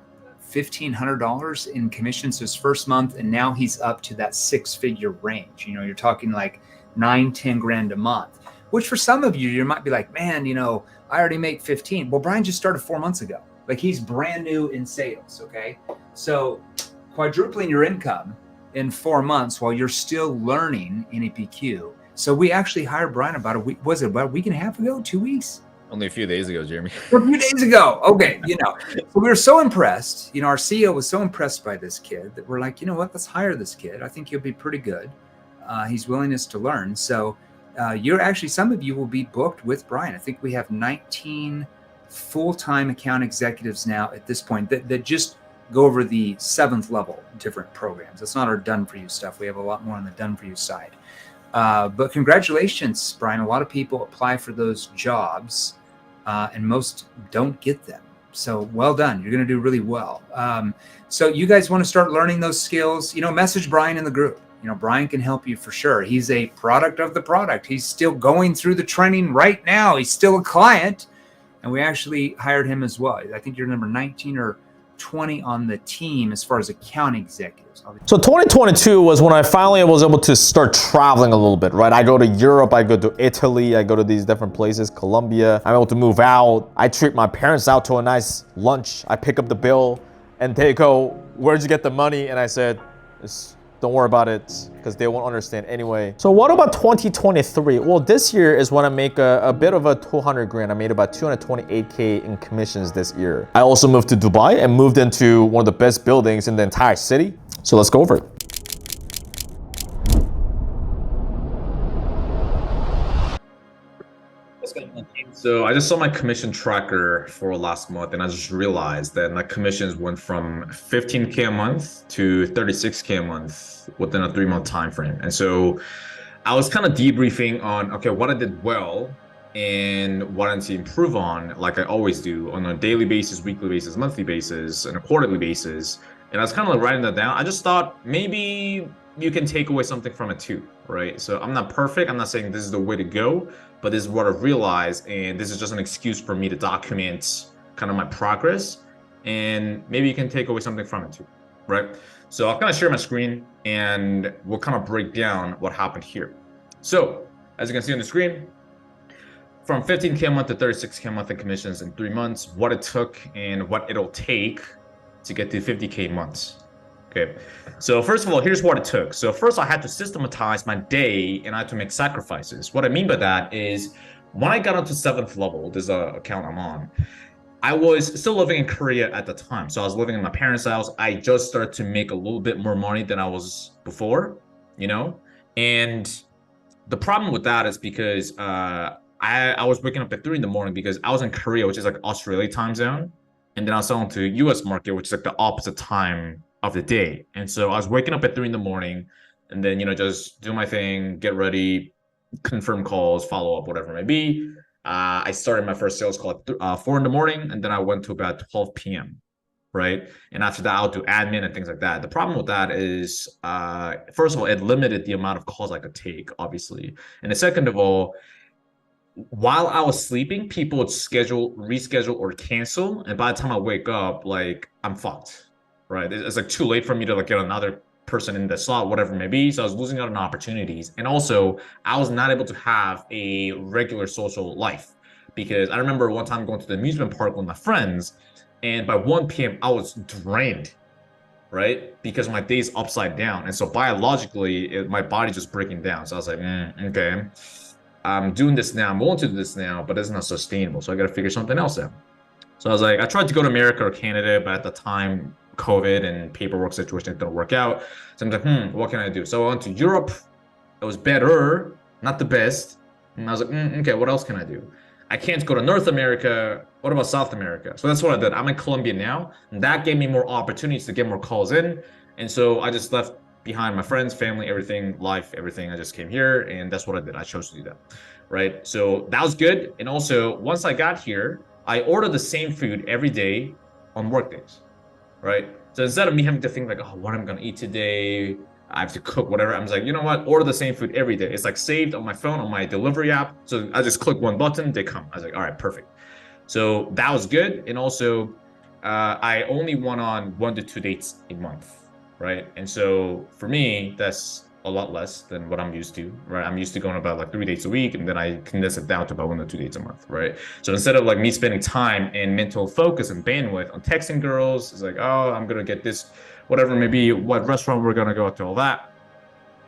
$1,500 in commissions his first month, and now he's up to that 6-figure range. You're talking like 9-10 grand a month, which for some of you might be like, man, I already make 15. Well, Brian just started 4 months ago. Like, he's brand new in sales. Okay. So quadrupling your income in 4 months while you're still learning NAPQ. So we actually hired Brian about a week. Was it about a week and a half ago? 2 weeks? Only a few days ago, Jeremy. A few days ago. Okay. So we were so impressed. Our CEO was so impressed by this kid that we're like, you know what? Let's hire this kid. I think he'll be pretty good. He's willingness to learn. So you're actually, some of you will be booked with Brian. I think we have 19 full-time account executives now at this point that just go over the 7th level different programs. That's not our done for you stuff. We have a lot more on the done for you side. But congratulations, Brian. A lot of people apply for those jobs and most don't get them. So well done. You're going to do really well. So you guys want to start learning those skills, message Brian in the group. Brian can help you for sure. He's a product of the product. He's still going through the training right now. He's still a client. And we actually hired him as well. I think you're number 19 or 20 on the team as far as account executives. So 2022 was when I finally was able to start traveling a little bit, right? I go to Europe, I go to Italy, I go to these different places, Colombia. I'm able to move out. I treat my parents out to a nice lunch. I pick up the bill and they go, "Where'd you get the money?" And I said, "Don't worry about it," because they won't understand anyway. So what about 2023? Well, this year is when I make a bit of a 200 grand. I made about 228K in commissions this year. I also moved to Dubai and moved into one of the best buildings in the entire city. So let's go over it. So I just saw my commission tracker for last month, and I just realized that my commissions went from 15K a month to 36K a month within a 3-month time frame. And so I was kind of debriefing on, okay, what I did well and what I need to improve on, like I always do, on a daily basis, weekly basis, monthly basis, and a quarterly basis. And I was kind of like writing that down. I just thought maybe you can take away something from it too, right? So I'm not perfect. I'm not saying this is the way to go, but this is what I've realized, and this is just an excuse for me to document kind of my progress, and maybe you can take away something from it too, right? So I'll kind of share my screen, and we'll kind of break down what happened here. So as you can see on the screen, from 15K a month to 36K a month in commissions in 3 months, what it took and what it'll take to get to 50K months. Okay, so first of all, here's what it took. So first I had to systematize my day and I had to make sacrifices. What I mean by that is when I got onto 7th level, this is an account I'm on, I was still living in Korea at the time. So I was living in my parents' house. I just started to make a little bit more money than I was before, and the problem with that is because I was waking up at 3 in the morning because I was in Korea, which is like Australia time zone. And then I was selling to US market, which is like the opposite time of the day. And so I was waking up at 3 in the morning and then, just do my thing, get ready, confirm calls, follow up, whatever it may be. I started my first sales call at 4 in the morning, and then I went to about 12 p.m. Right. And after that, I'll do admin and things like that. The problem with that is, first of all, it limited the amount of calls I could take, obviously. And the second of all, while I was sleeping, people would reschedule, or cancel. And by the time I wake up, like, I'm fucked. Right. It's like too late for me to like get another person in the slot, whatever it may be. So I was losing out on opportunities. And also I was not able to have a regular social life, because I remember one time going to the amusement park with my friends, and by 1 p.m. I was drained, right? Because my day's upside down. And so biologically, my body just breaking down. So I was like, okay, I'm doing this now. I'm willing to do this now, but it's not sustainable. So I got to figure something else out. So I was like, I tried to go to America or Canada, but at the time, COVID and paperwork situation didn't work out. So I'm like, what can I do? So I went to Europe. It was better, not the best. And I was like, okay, what else can I do? I can't go to North America. What about South America? So that's what I did. I'm in Colombia now, and that gave me more opportunities to get more calls in. And so I just left behind my friends, family, everything, life, everything. I just came here, and that's what I did. I chose to do that, right? So that was good. And also, once I got here, I ordered the same food every day on work days, right? So instead of me having to think like, oh, what am I gonna eat today? I have to cook whatever. I'm just like, you know what? Order the same food every day. It's like saved on my phone, on my delivery app. So I just click one button, they come. I was like, all right, perfect. So that was good. And also, I only went on 1 to 2 dates a month, right? And so for me, that's a lot less than what I'm used to, right? I'm used to going about like 3 dates a week, and then I condense it down to about 1 to 2 dates a month, right? So instead of like me spending time and mental focus and bandwidth on texting girls, it's like, oh, I'm gonna get this, whatever it may be, what restaurant we're gonna go to, all that.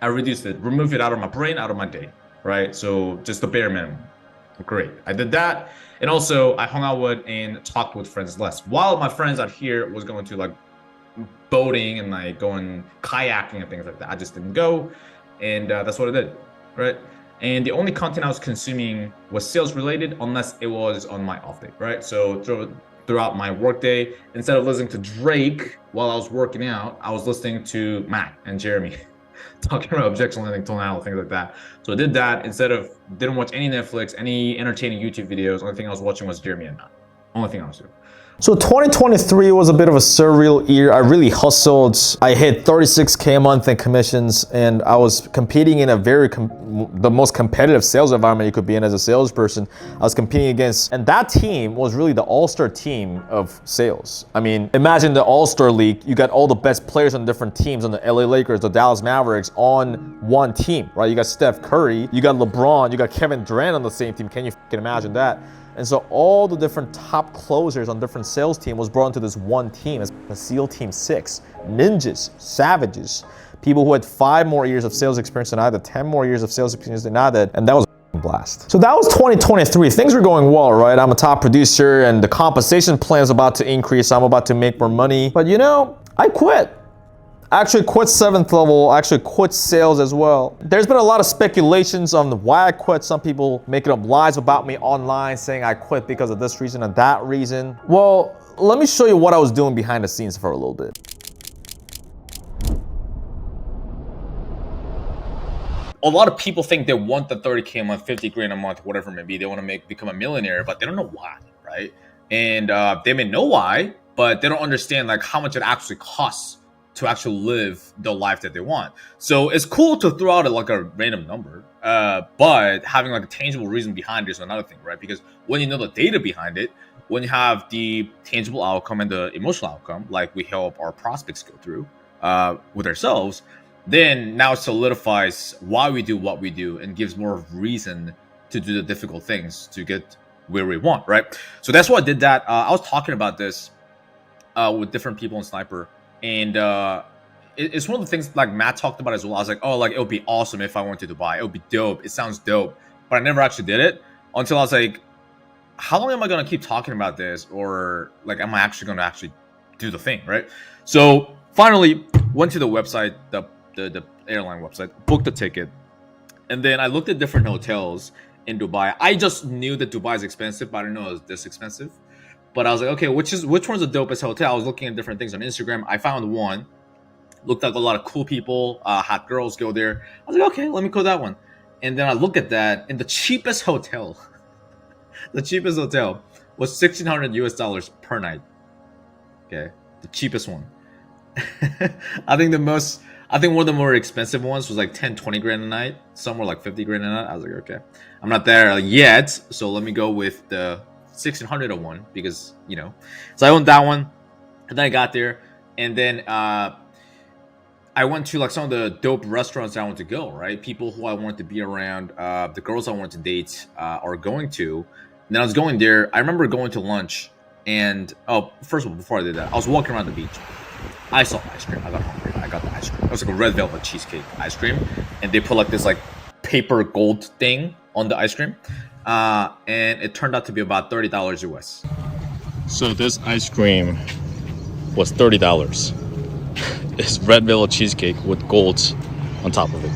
I reduced it, remove it out of my brain, out of my day, right? So just the bare minimum. Great, I did that. And also I hung out with and talked with friends less. While my friends out here was going to like boating and like going kayaking and things like that, I just didn't go. And that's what I did, right? and the only content I was consuming was sales related, unless it was on my off day, right? So throughout my workday, instead of listening to Drake while I was working out, I was listening to Matt and Jeremy talking about objection lending, tonality, things like that. So I did that instead of, didn't watch any Netflix, any entertaining YouTube videos. Only thing I was watching was Jeremy and Matt. Only thing I was doing. So 2023 was a bit of a surreal year. I really hustled. I hit 36K a month in commissions, and I was competing in a the most competitive sales environment you could be in as a salesperson. I was competing against, and that team was really the all-star team of sales. I mean, imagine the all-star league. You got all the best players on different teams, on the LA Lakers, the Dallas Mavericks, on one team, right? You got Steph Curry, you got LeBron, you got Kevin Durant on the same team. Can you imagine that? And so all the different top closers on different sales team was brought into this one team. It's the SEAL Team 6. Ninjas, savages, people who had 5 more years of sales experience than I did, 10 more years of sales experience than I did, and that was a blast. So that was 2023. Things were going well, right? I'm a top producer and the compensation plan is about to increase. I'm about to make more money. But you know, I quit. I actually quit 7th level, I actually quit sales as well. There's been a lot of speculations on why I quit. Some people making up lies about me online saying I quit because of this reason and that reason. Well, let me show you what I was doing behind the scenes for a little bit. A lot of people think they want the 30K a month, 50 grand a month, whatever it may be. They want to become a millionaire, but they don't know why, right? And they may know why, but they don't understand like how much it actually costs to actually live the life that they want. So it's cool to throw out like a random number, but having like a tangible reason behind it is another thing, right? Because when you know the data behind it, when you have the tangible outcome and the emotional outcome, like we help our prospects go through with ourselves, then now it solidifies why we do what we do and gives more reason to do the difficult things to get where we want, right? So that's why I did that. I was talking about this with different people in Sniper. And it's one of the things like Matt talked about as well. I was like, oh, like it would be awesome if I went to Dubai. It would be dope. It sounds dope. But I never actually did it until I was like, how long am I going to keep talking about this? Or like, am I actually going to actually do the thing, right? So finally went to the website, the airline website, booked the ticket. And then I looked at different hotels in Dubai. I just knew that Dubai is expensive, but I didn't know it was this expensive. But I was like, okay, which one's the dopest hotel? I was looking at different things on Instagram. I found one. Looked like a lot of cool people, hot girls go there. I was like, okay, let me go that one. And then I look at that, and the cheapest hotel, was $1,600 US per night. Okay, the cheapest one. I think one of the more expensive ones was like 10, 20 grand a night. Some were like 50 grand a night. I was like, okay, I'm not there yet, so let me go with the 1,601 because, you know. So I went that one, and then I got there, and then I went to like some of the dope restaurants I wanted to go, right? People who I wanted to be around, the girls I wanted to date are going to. And then I was going there. I remember going to lunch, and first of all, before I did that, I was walking around the beach. I saw ice cream. I got hungry. I got the ice cream. It was like a red velvet cheesecake ice cream, and they put like this like paper gold thing on the ice cream. And it turned out to be about $30 US. So this ice cream was $30. It's red velvet cheesecake with golds on top of it.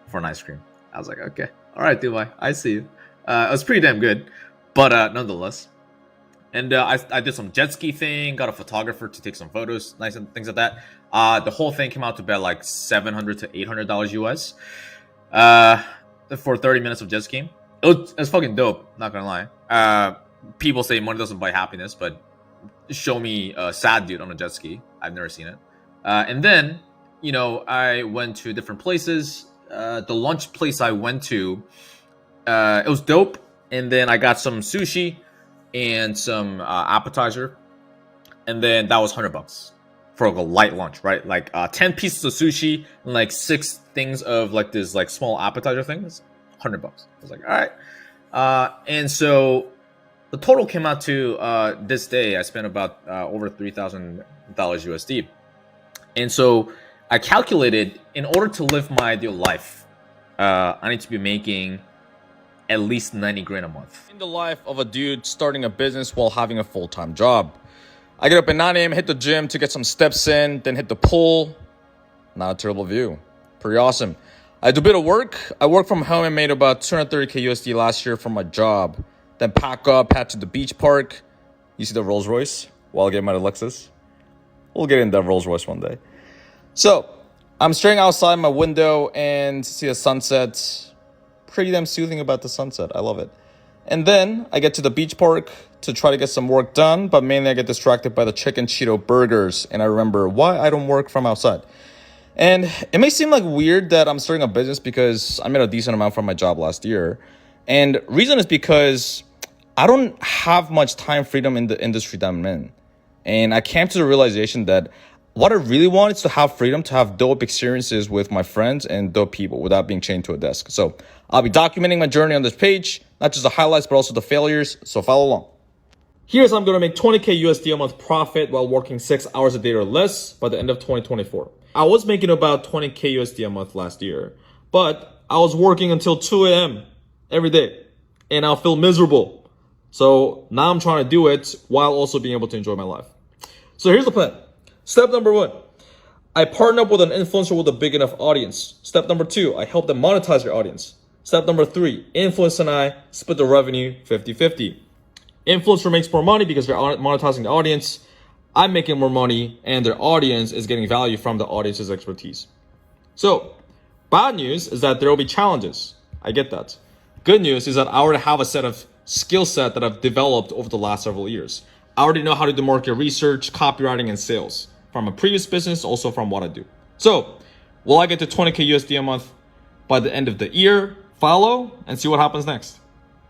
For an ice cream. I was like, okay. All right, Dubai. I see you. It was pretty damn good. But nonetheless. And I did some jet ski thing. Got a photographer to take some photos. Nice and things like that. The whole thing came out to about like $700 to $800 US. For 30 minutes of jet skiing. It was fucking dope, not gonna lie. People say money doesn't buy happiness, but show me a sad dude on a jet ski. I've never seen it. And then, you know, I went to different places. The lunch place I went to, it was dope. And then I got some sushi and some appetizer. And then that was $100 for like a light lunch, right? Like 10 pieces of sushi and like 6 things of like this like small appetizer things. $100. I was like, all right. And so the total came out to this day. I spent about over $3,000 USD. And so I calculated in order to live my ideal life, I need to be making at least 90 grand a month. In the life of a dude starting a business while having a full-time job. I get up at 9 a.m., hit the gym to get some steps in, then hit the pool. Not a terrible view. Pretty awesome. I do a bit of work. I work from home and made about 230K USD last year from my job. Then pack up, head to the beach park. You see the Rolls Royce? While I get my Lexus. We'll get in that Rolls Royce one day. So, I'm staring outside my window and see the sunset. Pretty damn soothing about the sunset. I love it. And then I get to the beach park to try to get some work done, but mainly I get distracted by the chicken Cheeto burgers, and I remember why I don't work from outside. And it may seem like weird that I'm starting a business because I made a decent amount from my job last year. And reason is because I don't have much time freedom in the industry that I'm in. And I came to the realization that what I really want is to have freedom to have dope experiences with my friends and dope people without being chained to a desk. So I'll be documenting my journey on this page, not just the highlights, but also the failures. So follow along. Here's how I'm going to make 20K USD a month profit while working 6 hours a day or less by the end of 2024. I was making about 20K USD a month last year, but I was working until 2 a.m. every day and I'll feel miserable. So now I'm trying to do it while also being able to enjoy my life. So here's the plan. Step number 1, I partner up with an influencer with a big enough audience. Step number 2, I help them monetize their audience. Step number 3, influencer and I split the revenue 50-50. Influencer makes more money because they're monetizing the audience. I'm making more money and their audience is getting value from the audience's expertise. So, bad news is that there will be challenges. I get that. Good news is that I already have a set of skill set that I've developed over the last several years. I already know how to do market research, copywriting, and sales from a previous business, also from what I do. So, will I get to 20K USD a month by the end of the year? Follow and see what happens next.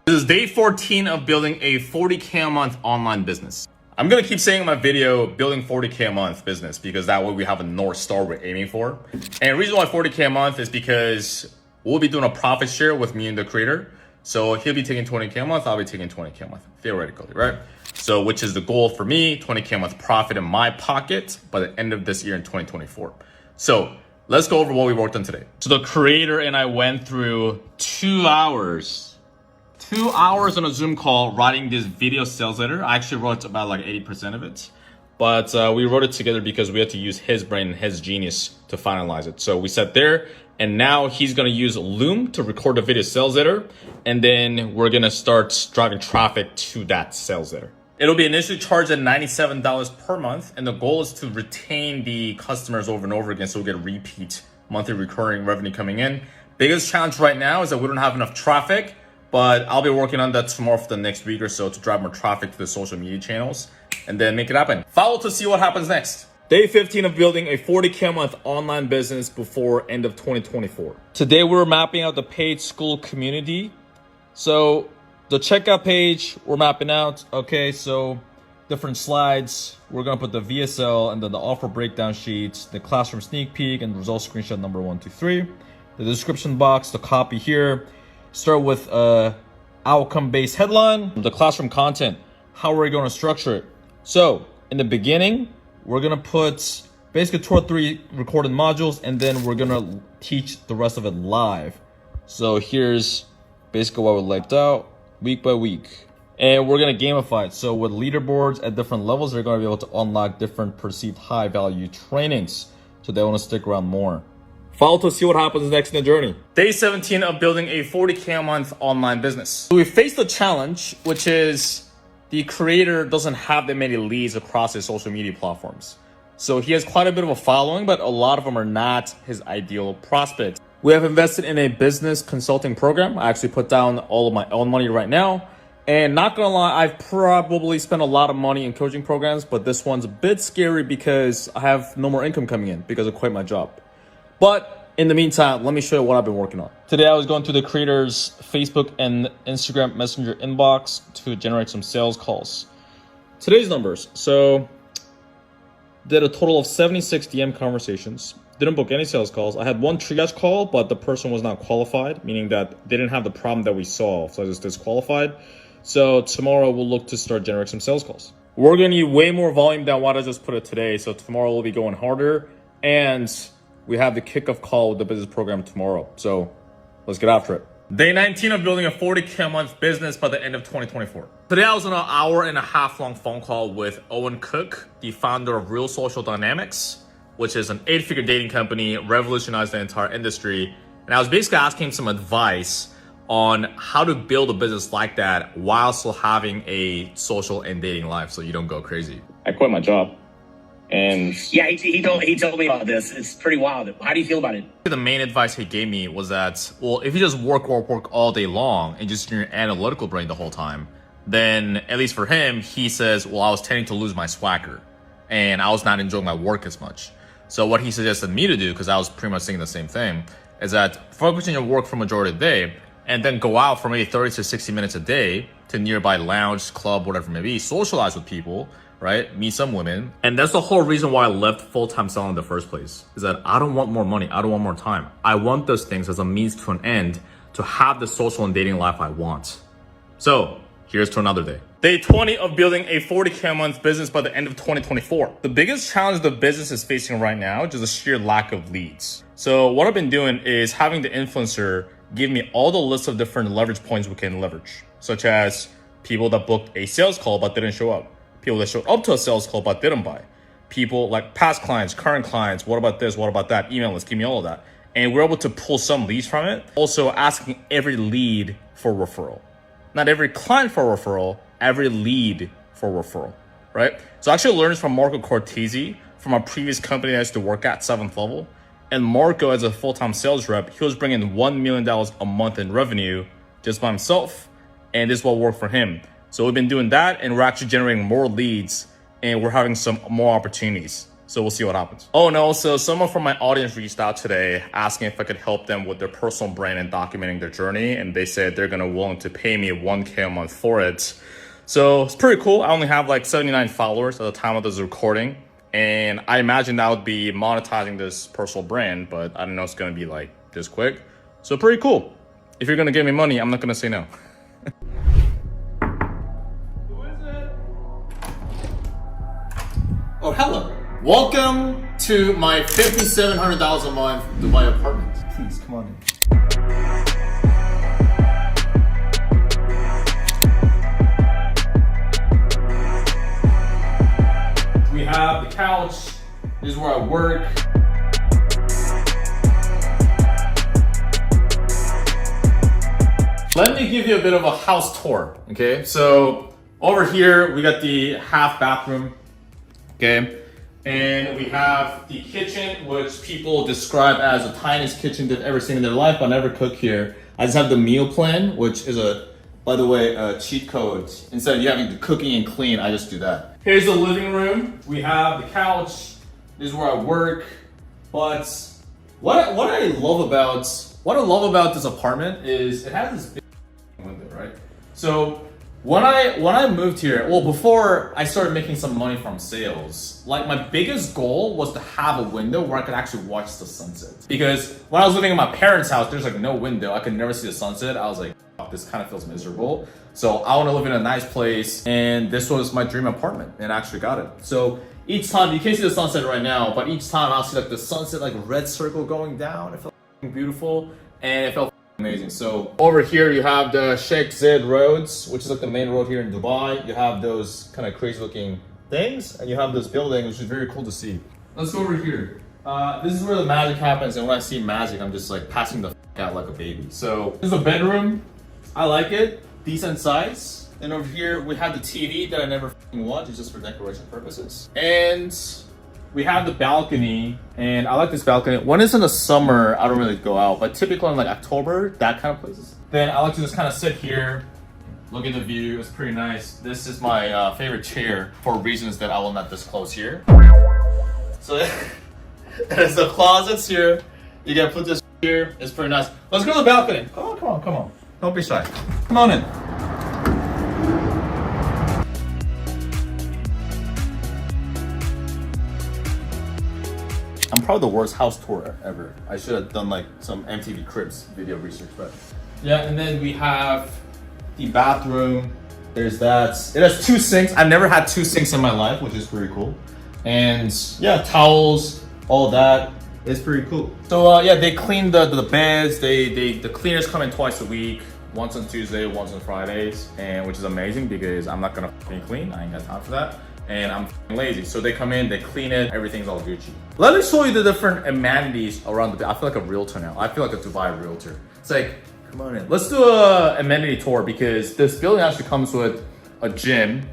This is day 14 of building a 40K a month online business. I'm gonna keep saying in my video, building 40K a month business, because that way we have a North Star we're aiming for. And the reason why 40K a month is because we'll be doing a profit share with me and the creator. So he'll be taking 20K a month, I'll be taking 20K a month, theoretically, right? So which is the goal for me, 20K a month profit in my pocket by the end of this year in 2024. So let's go over what we worked on today. So the creator and I went through 2 hours on a Zoom call writing this video sales letter. I actually wrote about like 80% of it, but we wrote it together because we had to use his brain and his genius to finalize it. So we sat there and now he's gonna use Loom to record the video sales letter, and then we're gonna start driving traffic to that sales letter. It'll be initially charged at $97 per month, and the goal is to retain the customers over and over again so we get repeat monthly recurring revenue coming in. Biggest challenge right now is that we don't have enough traffic, but I'll be working on that tomorrow for the next week or so to drive more traffic to the social media channels and then make it happen. Follow to see what happens next. Day 15 of building a 40K a month online business before end of 2024. Today we're mapping out the paid school community. So the checkout page we're mapping out. Okay, so different slides. We're gonna put the VSL and then the offer breakdown sheets, the classroom sneak peek and result screenshot number 1, 2, 3. The description box, the copy here. Start with outcome-based headline. The classroom content, how are we going to structure it? So in the beginning, we're going to put basically 2 or 3 recorded modules, and then we're going to teach the rest of it live. So here's basically what we laid out week by week. And we're going to gamify it. So with leaderboards at different levels, they're going to be able to unlock different perceived high-value trainings. So they want to stick around more. Follow to see what happens next in the journey. Day 17 of building a 40K a month online business. So we faced the challenge, which is the creator doesn't have that many leads across his social media platforms. So he has quite a bit of a following, but a lot of them are not his ideal prospects. We have invested in a business consulting program. I actually put down all of my own money right now. And not gonna lie, I've probably spent a lot of money in coaching programs, but this one's a bit scary because I have no more income coming in because I quit my job. But in the meantime, let me show you what I've been working on. Today, I was going through the creator's Facebook and Instagram Messenger inbox to generate some sales calls. Today's numbers. So, did a total of 76 DM conversations. Didn't book any sales calls. I had 1 triage call, but the person was not qualified, meaning that they didn't have the problem that we solved. So I just disqualified. So tomorrow, we'll look to start generating some sales calls. We're going to need way more volume than what I just put it today. So tomorrow, we'll be going harder. And we have the kickoff call with the business program tomorrow. So let's get after it. Day 19 of building a 40K a month business by the end of 2024. Today I was on an 1.5 hour long phone call with Owen Cook, the founder of Real Social Dynamics, which is an 8-figure dating company, revolutionized the entire industry. And I was basically asking him some advice on how to build a business like that while still having a social and dating life so you don't go crazy. I quit my job. And yeah, he told me about this. It's pretty wild. How do you feel about it? The main advice he gave me was that, well, if you just work all day long and just your analytical brain the whole time, then at least for him, he says, well, I was tending to lose my swagger and I was not enjoying my work as much. So what he suggested me to do, because I was pretty much saying the same thing, is that focus on your work for majority of the day and then go out for maybe 30 to 60 minutes a day to nearby lounge, club, whatever it may be, socialize with people, right? Meet some women. And that's the whole reason why I left full-time selling in the first place, is that I don't want more money. I don't want more time. I want those things as a means to an end to have the social and dating life I want. So here's to another day. Day 20 of building a 40K a month business by the end of 2024. The biggest challenge the business is facing right now is just a sheer lack of leads. So what I've been doing is having the influencer give me all the lists of different leverage points we can leverage, such as people that booked a sales call but didn't show up, people that showed up to a sales call but didn't buy, people like past clients, current clients, what about this, what about that, email list, give me all of that. And we're able to pull some leads from it. Also asking every lead for referral. Not every client for referral, every lead for referral, right? So I actually learned from Marco Cortese from a previous company I used to work at, 7th level. And Marco, as a full-time sales rep, he was bringing $1 million a month in revenue just by himself. And this is what worked for him. So we've been doing that and we're actually generating more leads and we're having some more opportunities. So we'll see what happens. Oh, and also someone from my audience reached out today asking if I could help them with their personal brand and documenting their journey. And they said they're willing to pay me $1K a month for it. So it's pretty cool. I only have like 79 followers at the time of this recording. And I imagine that would be monetizing this personal brand, but I don't know if it's gonna be like this quick. So pretty cool. If you're gonna give me money, I'm not gonna say no. Who is it? Oh, hello. Welcome to my $5,700 a month Dubai apartment. Please, come on in. We have the couch. This is where I work. Let me give you a bit of a house tour, okay? So over here, we got the half bathroom, okay? And we have the kitchen, which people describe as the tiniest kitchen they've ever seen in their life. I never cook here. I just have the meal plan, which is by the way, a cheat code. Instead of you having the cooking and clean, I just do that. Here's the living room. We have the couch. This is where I work. But what I love about this apartment is it has this big window, right? So when I moved here, well, before I started making some money from sales, like my biggest goal was to have a window where I could actually watch the sunset. Because when I was living in my parents' house, there's like no window. I could never see the sunset. I was like, this kind of feels miserable. So I want to live in a nice place, and this was my dream apartment, and I actually got it. So each time, you can't see the sunset right now, but each time I'll see like the sunset, like red circle going down. It felt beautiful, and it felt amazing. So over here you have the Sheikh Zayed roads, which is like the main road here in Dubai. You have those kind of crazy looking things, and you have this building, which is very cool to see. Let's go over here. This is where the magic happens, and when I see magic, I'm just like passing the out like a baby. So this is a bedroom. I like it, decent size. And over here we have the TV that I never watch, it's just for decoration purposes. And we have the balcony, and I like this balcony. When it's in the summer, I don't really go out, but typically in like October, that kind of places. Then I like to just kind of sit here, look at the view, it's pretty nice. This is my favorite chair for reasons that I will not disclose here. So there's the closets here. You gotta put this here, it's pretty nice. Let's go to the balcony. Come on. Don't be shy. Come on in. I'm probably the worst house tour ever. I should have done like some MTV Cribs video research, but yeah. And then we have the bathroom. There's that. It has 2 sinks. I've never had 2 sinks in my life, which is pretty cool. And yeah, towels, all that. It's pretty cool. So yeah, they clean the beds. The cleaners come in twice a week, once on Tuesday, once on Fridays, and which is amazing because I'm not gonna fucking clean. I ain't got time for that. and I'm lazy. So they come in, they clean it, everything's all Gucci. Let me show you the different amenities around the. I feel like a realtor now. I feel like a Dubai realtor. It's like, come on in. Let's do a amenity tour because this building actually comes with a gym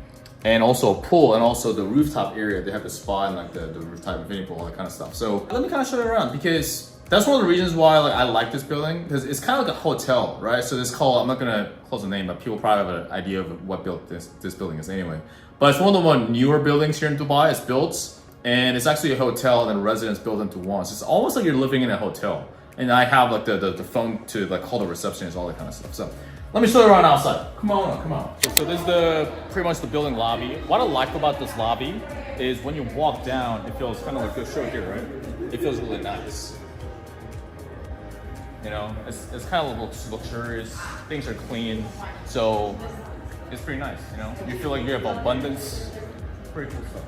and also a pool and also the rooftop area. They have the spa and like the rooftop infinity pool, all that kind of stuff. So let me kind of show you around because that's one of the reasons why like I like this building because it's kind of like a hotel, right? So it's called, I'm not gonna close the name, but people probably have an idea of what built this building is anyway. But it's one of the newer buildings here in Dubai. It's built and it's actually a hotel and residence built into one. So it's almost like you're living in a hotel. And I have like the phone to like call the receptionist, all that kind of stuff. So let me show you around outside. Come on, come on. So this is pretty much the building lobby. What I like about this lobby is when you walk down, it feels kind of like this show here, right? It feels really nice. You know, it's kind of luxurious. Things are clean, so it's pretty nice. You know, you feel like you have abundance. Pretty cool stuff.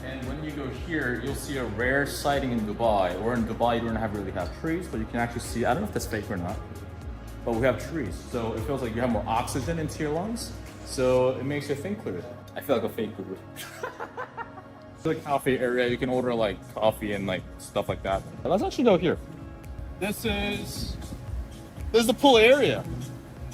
And when you go here, you'll see a rare sighting in Dubai. Or in Dubai, you don't really have trees, but you can actually see. I don't know if that's fake or not, but we have trees, so it feels like you have more oxygen into your lungs. So it makes you think clearer. I feel like a fake guru. It's like cafe area. You can order like coffee and like stuff like that. But let's actually go here. This is the pool area.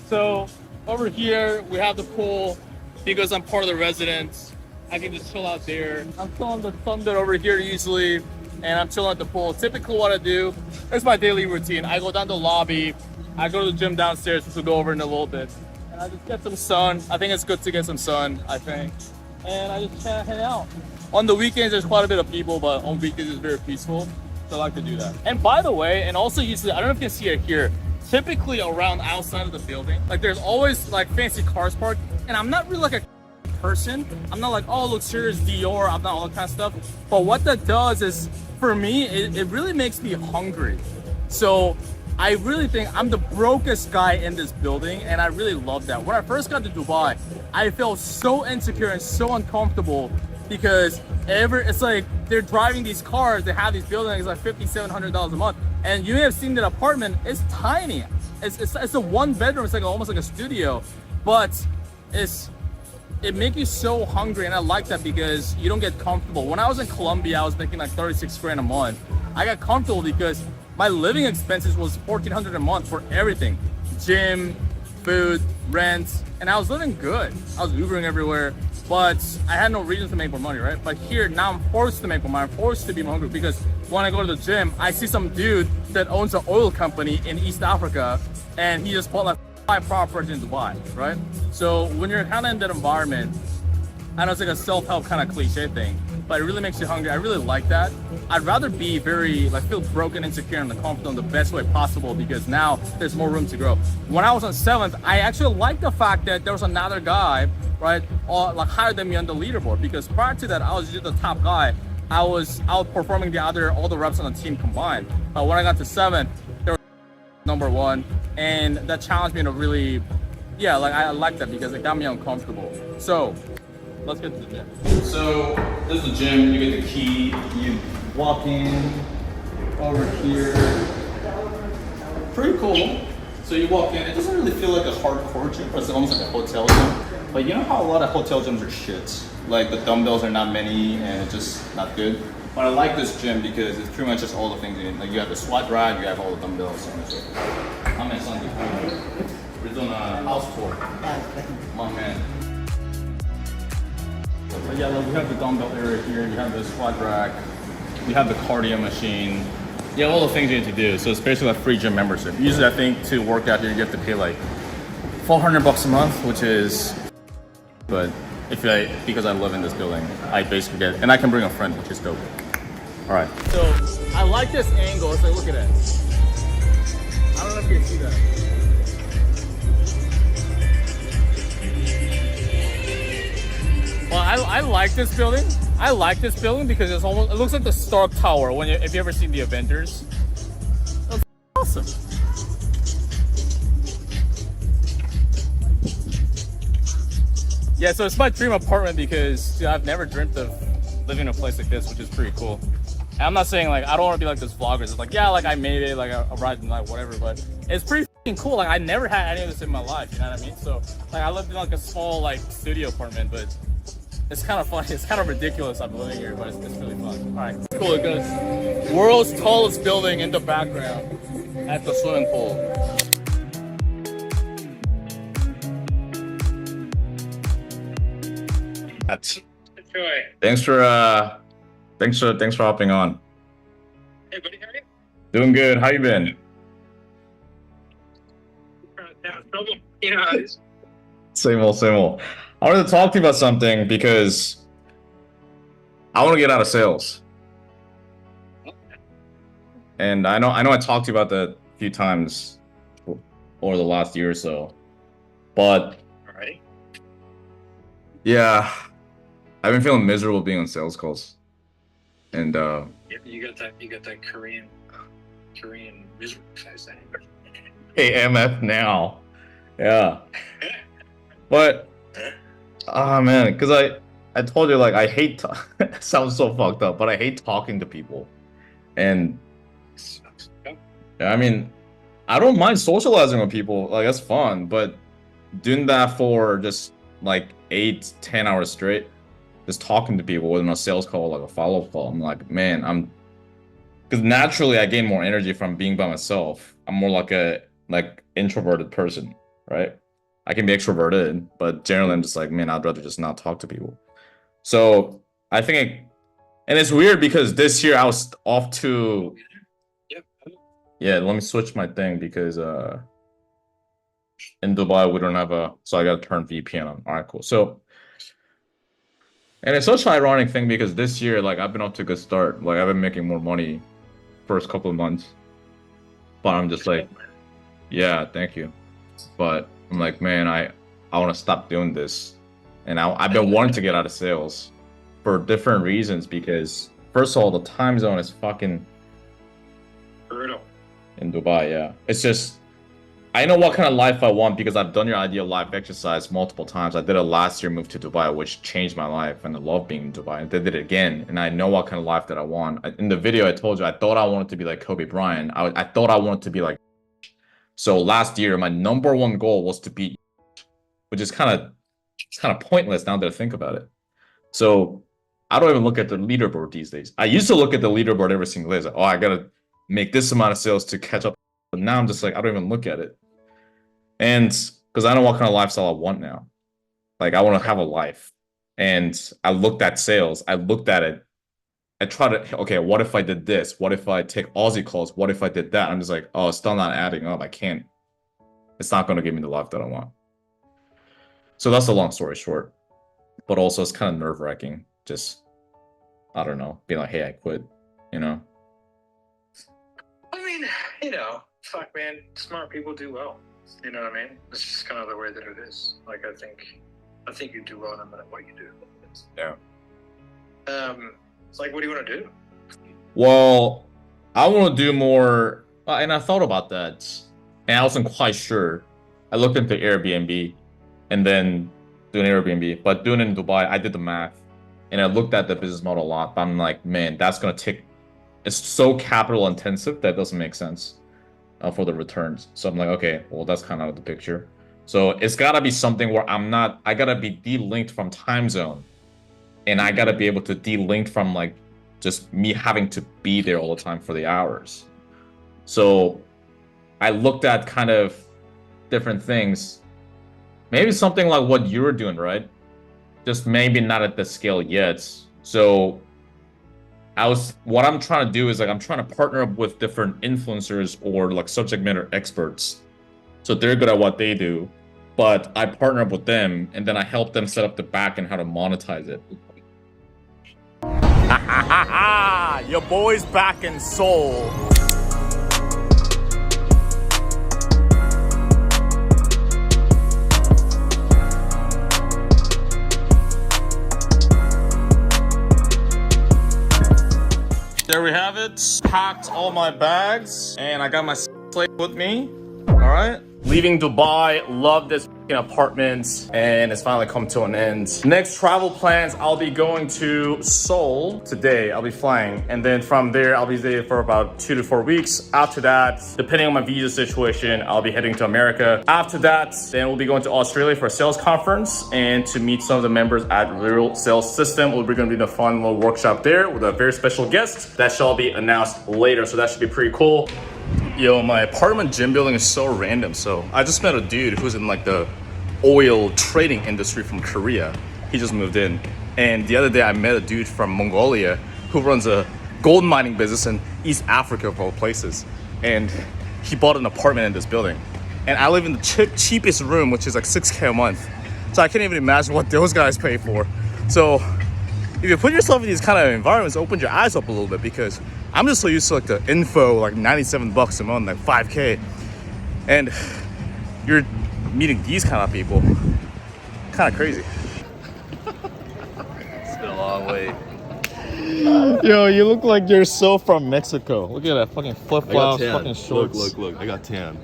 So over here we have the pool because I'm part of the residence. I can just chill out there. I'm chilling the sunbed over here usually, and I'm chilling at the pool. Typically what I do, it's my daily routine. I go down to the lobby, I go to the gym downstairs, which we'll go over in a little bit. And I just get some sun. I think it's good to get some sun, I think. And I just hang out. On the weekends, there's quite a bit of people, but on weekends, it's very peaceful. So I like to do that. And by the way, and also usually, I don't know if you can see it here, typically around outside of the building, like there's always like fancy cars parked. And I'm not really like a person. I'm not like, oh, luxurious Dior, I'm not all that kind of stuff. But what that does is, for me, it really makes me hungry. So I really think I'm the brokest guy in this building, and I really love that. When I first got to Dubai, I felt so insecure and so uncomfortable because it's like they're driving these cars, they have these buildings like $5,700 a month, and you may have seen that apartment. It's tiny. It's a one bedroom. It's like almost like a studio, but it makes you so hungry, and I like that because you don't get comfortable. When I was in Colombia, I was making like 36 grand a month. I got comfortable because my living expenses was $1,400 a month for everything. Gym, food, rent, and I was living good. I was Ubering everywhere, but I had no reason to make more money, right? But here, now I'm forced to make more money. I'm forced to be more hungry because when I go to the gym, I see some dude that owns an oil company in East Africa, and he just bought like 5 properties in Dubai, right? So when you're kind of in that environment, I know it's like a self-help kind of cliche thing, but it really makes you hungry. I really like that. I'd rather be feel broken, insecure, and uncomfortable in the best way possible because now there's more room to grow. When I was on 7th, I actually liked the fact that there was another guy, right, like higher than me on the leaderboard, because prior to that, I was just the top guy. I was outperforming all the reps on the team combined. When I got to 7th, there was number 1, and that challenged me to really, I like that because it got me uncomfortable. So let's get to the gym. So this is the gym. You get the key. You walk in over here. Pretty cool. So you walk in. It doesn't really feel like a hardcore gym, but it's almost like a hotel gym. But you know how a lot of hotel gyms are shit? Like the dumbbells are not many and it's just not good. But I like this gym because it's pretty much just all the things in it. Like you have the squat rack, you have all the dumbbells, so on and so forth. I'm in Sunday. We're doing a house tour. My man. But yeah, look, we have the dumbbell area here, you have the squat rack, you have the cardio machine, you have all the things you need to do. So it's basically a free gym membership. Usually I think to work out here you have to pay like $400 a month, which is, but because I live in this building, I basically get, and I can bring a friend, which is dope. All right. So I like this angle. It's like, look at that. I don't know if you can see that. Well, I like this building. I like this building because it looks like the Stark Tower if you ever seen the Avengers. That's awesome. Yeah, so it's my dream apartment because I've never dreamt of living in a place like this, which is pretty cool. And I'm not saying like I don't want to be like this vlogger. It's like, yeah, like I made it, like I arrived in like whatever, but it's pretty cool. Like I never had any of this in my life, you know what I mean? So like I lived in like a small like studio apartment, but It's kind of funny. It's kind of ridiculous. I'm living here, but it's really fun. All right, it's cool because world's tallest building in the background at the swimming pool. Choi. Thanks for hopping on. Hey, buddy, how are you? Doing good. How you been? You know how it is. Same old, same old. I wanted to talk to you about something because I want to get out of sales. And I know I talked to you about that a few times over the last year or so. But Alrighty. yeah, I've been feeling miserable being on sales calls. And You got that Korean misery face thing. hey, MF now. Yeah. But man, because I told you, like, I hate it sounds so fucked up, but I hate talking to people. And I mean, I don't mind socializing with people, like that's fun, but doing that for just like 8-10 hours straight, just talking to people within a sales call, like a follow-up call, I'm like, man, because naturally I gain more energy from being by myself. I'm more like a introverted person, right? I can be extroverted, but generally I'm just like, man, I'd rather just not talk to people. So I think, and it's weird because this year I was off to, yeah, let me switch my thing because in Dubai we don't have so I gotta turn VPN on. All right, cool. So, and it's such an ironic thing because this year, like, I've been off to a good start. Like, I've been making more money first couple of months, but I'm just like, yeah, thank you. But I'm like, man, I want to stop doing this. And I've been wanting to get out of sales for different reasons because, first of all, the time zone is fucking Brutal. in Dubai, yeah. It's just, I know what kind of life I want because I've done your ideal life exercise multiple times. I did it last year, moved to Dubai, which changed my life, and I love being in Dubai. And I did it again, and I know what kind of life that I want. In the video, I told you, I thought I wanted to be like Kobe Bryant. I thought I wanted to be like. So last year, my number one goal was to beat, which is kind of pointless now that I think about it. So I don't even look at the leaderboard these days. I used to look at the leaderboard every single day. It's like, oh, I gotta make this amount of sales to catch up. But now I'm just like, I don't even look at it. And because I know what kind of lifestyle I want now. Like, I want to have a life. And I looked at sales. I looked at it. I tried to, okay, what if I did this? What if I take Aussie calls? What if I did that? I'm just like, oh, it's still not adding up. I can't. It's not going to give me the life that I want. So that's a long story short. But also, it's kind of nerve-wracking. Just, I don't know, being like, hey, I quit, you know? I mean, fuck, man, smart people do well. You know what I mean? It's just kind of the way that it is. Like, I think you do well no matter what you do. Yeah. It's like, what do you want to do? Well, I want to do more, and I thought about that, and I wasn't quite sure. I looked into Airbnb, and then doing Airbnb, but doing it in Dubai, I did the math, and I looked at the business model a lot, but I'm like, man, that's going to take, it's so capital intensive that doesn't make sense for the returns. So I'm like, okay, well, that's kind of out of the picture. So it's got to be something where I got to be de-linked from time zone, and I got to be able to de-link from like just me having to be there all the time for the hours. So I looked at kind of different things. Maybe something like what you were doing, right? Just maybe not at the scale yet. So what I'm trying to do is like, I'm trying to partner up with different influencers or like subject matter experts. So they're good at what they do, but I partner up with them and then I help them set up the back and how to monetize it. Your boy's back in Seoul. There we have it. Packed all my bags and I got my slate with me. All right. Leaving Dubai. Love this fucking apartment, and it's finally come to an end. Next travel plans, I'll be going to Seoul today. I'll be flying, and then from there, I'll be there for about 2 to 4 weeks. After that, depending on my visa situation, I'll be heading to America. After that, then we'll be going to Australia for a sales conference and to meet some of the members at Real Sales System. We're going to be in a fun little workshop there with a very special guest that shall be announced later. So that should be pretty cool. Yo, my apartment gym building is so random. So I just met a dude who's in like the oil trading industry from Korea. He just moved in. And the other day I met a dude from Mongolia who runs a gold mining business in East Africa of all places. And he bought an apartment in this building. And I live in the cheapest room, which is like $6K a month. So I can't even imagine what those guys pay for. So if you put yourself in these kind of environments, open your eyes up a little bit, because I'm just so used to like the info, like $97 a month, like 5K. And you're meeting these kind of people, kind of crazy. It's been a long way. Yo, you look like you're so from Mexico. Look at that fucking flip-flops, fucking shorts. Look, I got tan.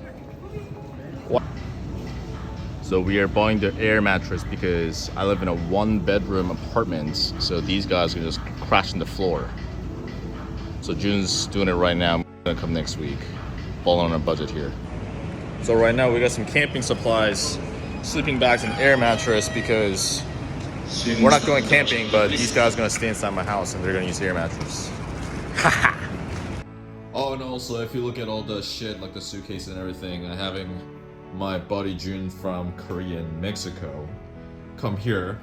What? So we are buying the air mattress because I live in a 1-bedroom apartment. So these guys can just crash on the floor. So June's doing it right now. I'm gonna come next week. All on a budget here. So right now we got some camping supplies, sleeping bags, and air mattress because we're not going camping, but these guys are gonna stay inside my house and they're gonna use the air mattress. Oh, and also if you look at all the shit, like the suitcase and everything, and having my buddy June from Korea and Mexico come here.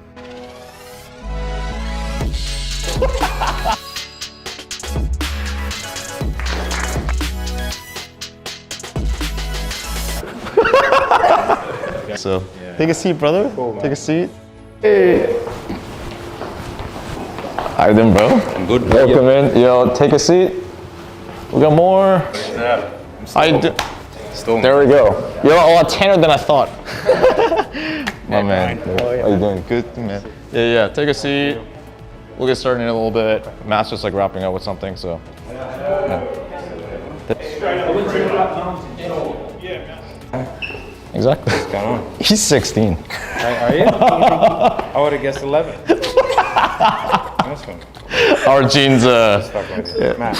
So, take a seat, brother. Cool, take a seat. Hey. How you doing, bro? I'm good. Welcome in. Yo, take a seat. We got more. How you doing? There we go. You're a lot tanner than I thought. My man. How you doing? Good, man. Yeah. Take a seat. We'll get started in a little bit. Matt's just like wrapping up with something, so. Yeah. Exactly. What's going on? He's 16. Are you? I would have guessed 11. Nice one. Our genes, Stuck right here. yeah. Matt.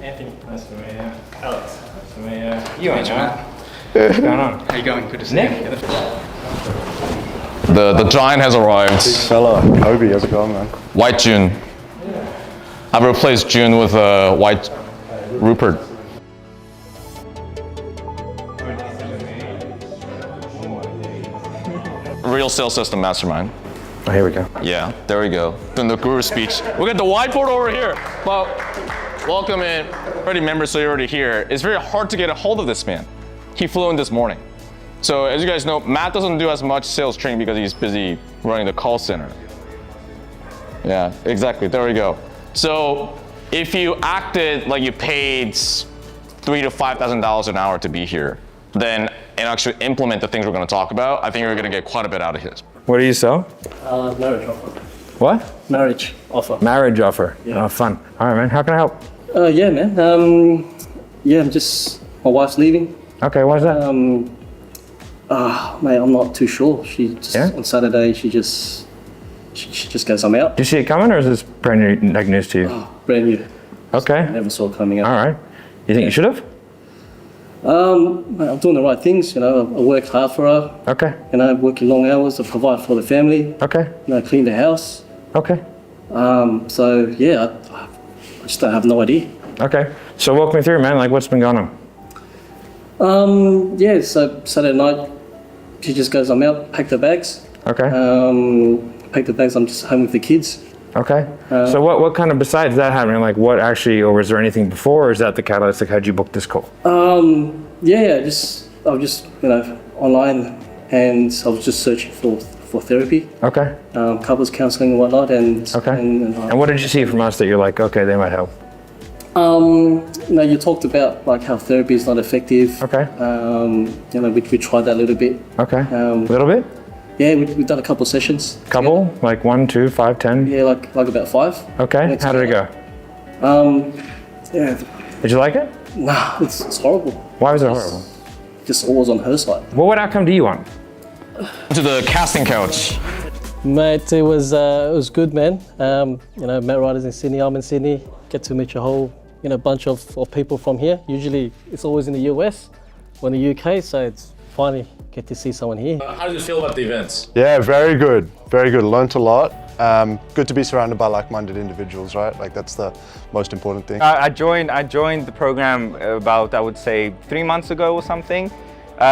Anthony, nice to meet you. Alex, nice to meet you. You ain't Matt. What's going on? How you going? Good to see you. The giant has arrived. Big fella, Kobe, how's it going, man? White June. I've replaced June with white Rupert. Real Sales System Mastermind. Oh, here we go. Yeah, there we go. Then the guru speech. We got the whiteboard over here. Well, welcome in. Already members, so you're already here. It's very hard to get a hold of this man. He flew in this morning. So as you guys know, Matt doesn't do as much sales training because he's busy running the call center. Yeah, exactly, there we go. So if you acted like you paid $3,000 to $5,000 an hour to be here, then and actually implement the things we're going to talk about, I think you're going to get quite a bit out of his. What do you sell? Marriage offer. What? Marriage offer. Marriage offer. Yeah. Oh, fun. All right, man. How can I help? Yeah, man. Yeah, I'm just, my wife's leaving. Okay, why's that? Mate, I'm not too sure. She just, on Saturday, she just goes, I'm out. Did you see it coming, or is this brand new, like news to you? Brand new. Okay. Never saw it coming out. All right. You think you should have? Mate, I'm doing the right things, you know. I work hard for her. Okay. You know, working long hours to provide for the family. Okay. You know, clean the house. Okay. So yeah, I just don't have no idea. Okay. So walk me through, man. Like, what's been going on? Yeah, so Saturday night, she just goes, I'm out, pack the bags. Okay. Pack the bags, I'm just home with the kids. Okay. So what kind of, besides that happening, like what actually, or was there anything before, or is that the catalyst? Like, how'd you book this call? Yeah, I was just, you know, online, and I was just searching for therapy. Okay. Couples counseling and whatnot, and okay. And what did you see from us that you're like, okay, they might help? You know, you talked about like how therapy is not effective. Okay. You know, we tried that a little bit. Okay. A little bit? Yeah, we've done a couple of sessions. Couple? Like 1, 2, 5, 10? Yeah, like about 5. Okay. How did it go? Yeah. Did you like it? Nah, it's horrible. Why was it horrible? Just always on her side. Well, what outcome do you want? To the casting couch. Mate, it was good, man. You know, Matt Ryder's in Sydney, I'm in Sydney. Get to meet a whole, you know, bunch of people from here. Usually it's always in the US or in the UK, so it's finally get to see someone here. How did you feel about the events? Yeah, very good. Very good. Learned a lot. Good to be surrounded by like-minded individuals, right? Like that's the most important thing. I joined the program about, I would say, 3 months ago or something.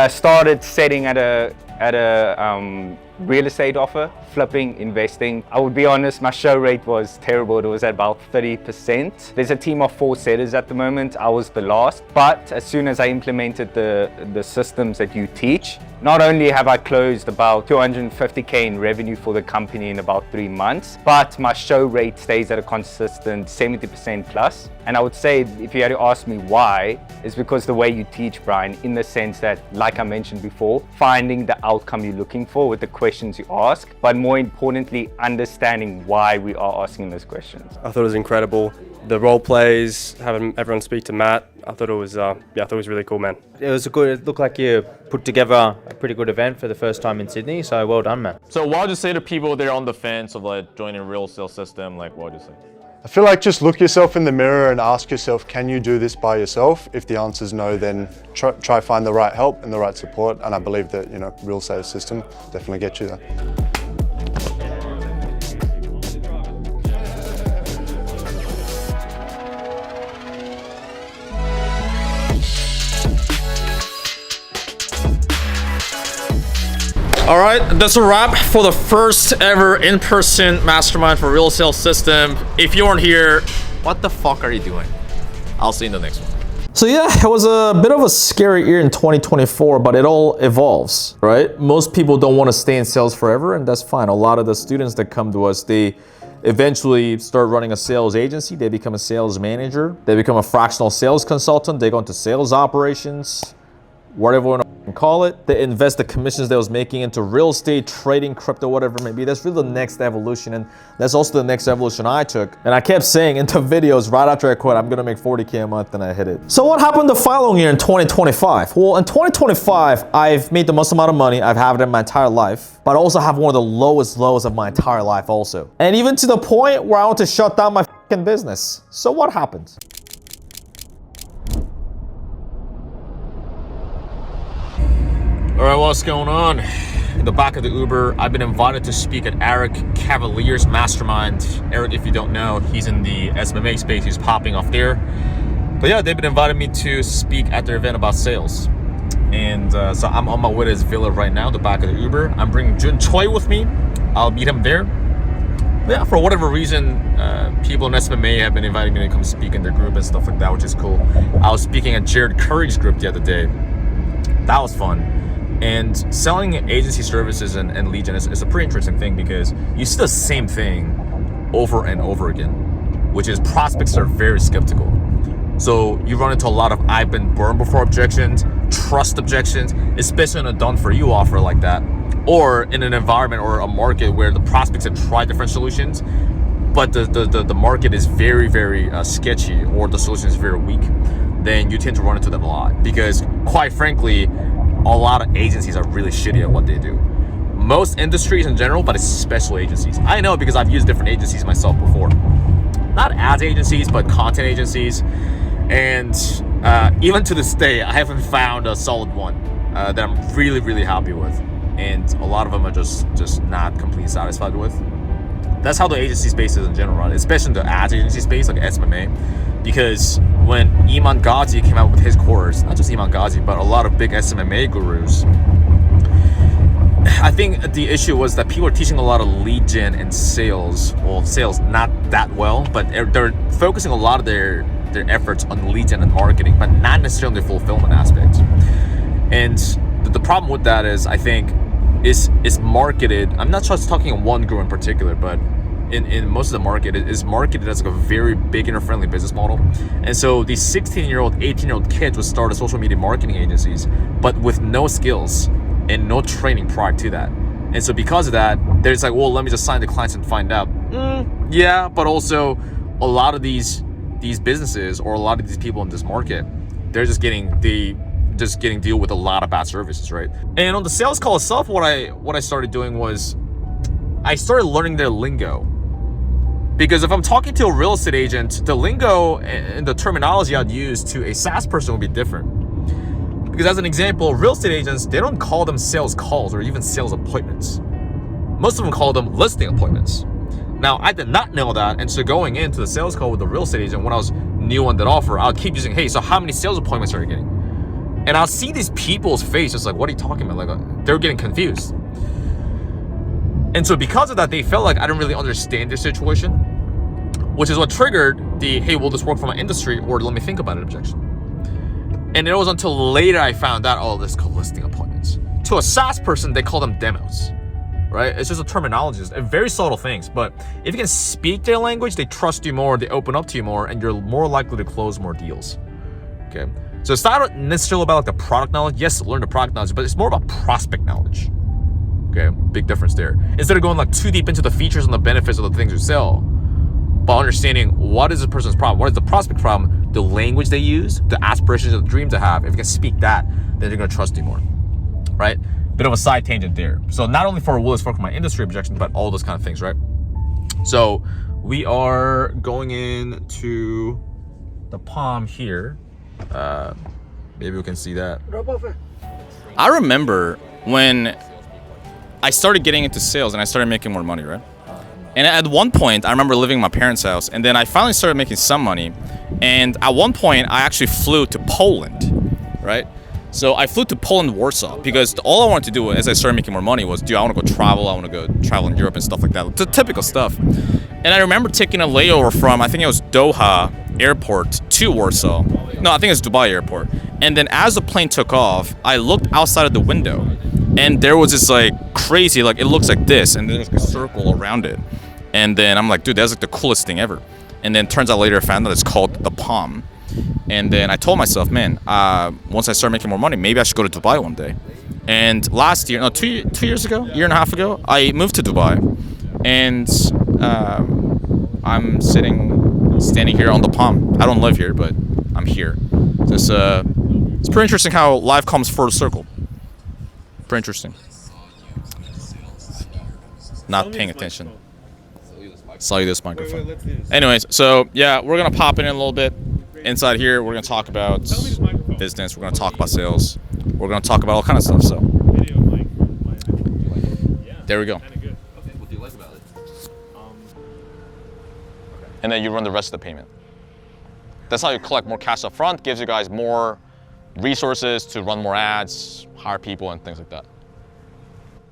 Started setting at a real estate offer, flipping, investing. I would be honest, my show rate was terrible. It was at about 30%. There's a team of 4 setters at the moment. I was the last, but as soon as I implemented the systems that you teach, not only have I closed about 250K in revenue for the company in about 3 months, but my show rate stays at a consistent 70% plus. And I would say, if you had to ask me why, it's because the way you teach, Brian, in the sense that, like I mentioned before, finding the outcome you're looking for with the questions you ask, but more importantly, understanding why we are asking those questions. I thought it was incredible. The role plays, having everyone speak to Matt, I thought it was, I thought it was really cool, man. It was it looked like you put together a pretty good event for the first time in Sydney, so well done, man. So what would you say to people that are on the fence of like joining a real sales system? Like, what would you say? I feel like just look yourself in the mirror and ask yourself, can you do this by yourself? If the answer is no, then try find the right help and the right support. And I believe that, you know, real sales system definitely gets you there. All right, that's a wrap for the first ever in-person mastermind for Real Sales System. If you weren't here, what the fuck are you doing? I'll see you in the next one. So yeah, it was a bit of a scary year in 2024, but it all evolves, right? Most people don't want to stay in sales forever, and that's fine. A lot of the students that come to us, they eventually start running a sales agency. They become a sales manager. They become a fractional sales consultant. They go into sales operations, whatever you want to call it. They invest the commissions they was making into real estate, trading, crypto, whatever it may be. That's really the next evolution, and that's also the next evolution I took. And I kept saying into videos right after I quit, I'm gonna make 40K a month, and I hit it. So what happened the following year in 2025? Well, in 2025, I've made the most amount of money I've had in my entire life, but I also have one of the lowest lows of my entire life also. And even to the point where I want to shut down my fucking business. So what happened? All right, what's going on? In the back of the Uber, I've been invited to speak at Eric Cavalier's mastermind. Eric, if you don't know, he's in the MMA space. He's popping off there. But yeah, they've been inviting me to speak at their event about sales. And so I'm on my way to his villa right now, the back of the Uber. I'm bringing Choi with me. I'll meet him there. But yeah, for whatever reason, people in SMMA have been inviting me to come speak in their group and stuff like that, which is cool. I was speaking at Jared Curry's group the other day. That was fun. And selling agency services and lead gen is a pretty interesting thing because you see the same thing over and over again, which is prospects are very skeptical. So you run into a lot of I've been burned before objections, trust objections, especially in a done for you offer like that, or in an environment or a market where the prospects have tried different solutions, but the market is very, very sketchy, or the solution is very weak. Then you tend to run into them a lot because, quite frankly, a lot of agencies are really shitty at what they do. Most industries in general, but especially agencies. I know because I've used different agencies myself before. Not ads agencies, but content agencies. And even to this day, I haven't found a solid one that I'm really, really happy with. And a lot of them are just not completely satisfied with. That's how the agency space is in general, right? Especially in the ads agency space, like SMMA. Because when Iman Ghazi came out with his course, not just Iman Ghazi, but a lot of big SMMA gurus, I think the issue was that people are teaching a lot of lead gen and sales. Well, sales not that well, but they're focusing a lot of their efforts on lead gen and marketing, but not necessarily the fulfillment aspect. And the problem with that is, I think, is marketed. I'm not just talking on one guru in particular, but in most of the market, it is marketed as like a very beginner-friendly business model. And so these 16-year-old, 18-year-old kids would start a social media marketing agencies, but with no skills and no training prior to that. And so because of that, there's like, well, let me just sign the clients and find out. Yeah, but also a lot of these businesses or a lot of these people in this market they're just getting deal with a lot of bad services, right? And on the sales call itself, what I started doing was I started learning their lingo. Because if I'm talking to a real estate agent, the lingo and the terminology I'd use to a SaaS person would be different. Because as an example, real estate agents, they don't call them sales calls or even sales appointments. Most of them call them listing appointments. Now, I did not know that, and so going into the sales call with the real estate agent when I was new on that offer, I would keep using, hey, so how many sales appointments are you getting? And I'll see these people's faces like, what are you talking about? Like, they're getting confused. And so because of that, they felt like I didn't really understand their situation, which is what triggered the, hey, will this work for my industry, or let me think about it objection. And it was until later I found out, oh, this is called listing appointments. To a SaaS person, they call them demos, right? It's just a terminology, it's very subtle things. But if you can speak their language, they trust you more, they open up to you more, and you're more likely to close more deals, okay? So it's not necessarily about like the product knowledge. Yes, learn the product knowledge, but it's more about prospect knowledge. Okay, big difference there. Instead of going like too deep into the features and the benefits of the things you sell, but understanding what is the person's problem, what is the prospect problem, the language they use, the aspirations and the dreams they have. If you can speak that, then they're gonna trust you more, right? Bit of a side tangent there. So not only for will this work for my industry objection, but all those kind of things, right? So we are going into the palm here. Maybe we can see that. I remember when I started getting into sales and I started making more money, right? And at one point, I remember living in my parents' house, and then I finally started making some money. And at one point, I actually flew to Poland, right? So I flew to Poland, Warsaw, because all I wanted to do as I started making more money was, dude, I want to go travel. I want to go travel in Europe and stuff like that. The typical stuff. And I remember taking a layover from, I think it was Doha Airport to Warsaw. No, I think it was Dubai Airport. And then as the plane took off, I looked outside of the window, and there was this like crazy, like it looks like this, and there's like a circle around it. And then I'm like, dude, that's like the coolest thing ever. And then turns out later I found out it's called the Palm. And then I told myself, man, once I start making more money, maybe I should go to Dubai one day. And last year, no, two years ago, year and a half ago, I moved to Dubai. And I'm standing here on the Palm. I don't live here, but I'm here. It's pretty interesting how life comes full circle. Pretty interesting. Not paying attention. Saw you this microphone. Anyways, so yeah, we're gonna pop in a little bit. Inside here, we're gonna talk about business. We're gonna talk about sales. We're gonna talk about all kind of stuff. So there we go. What do you like about it? And then you run the rest of the payment. That's how you collect more cash up front. Gives you guys more resources to run more ads, hire people, and things like that.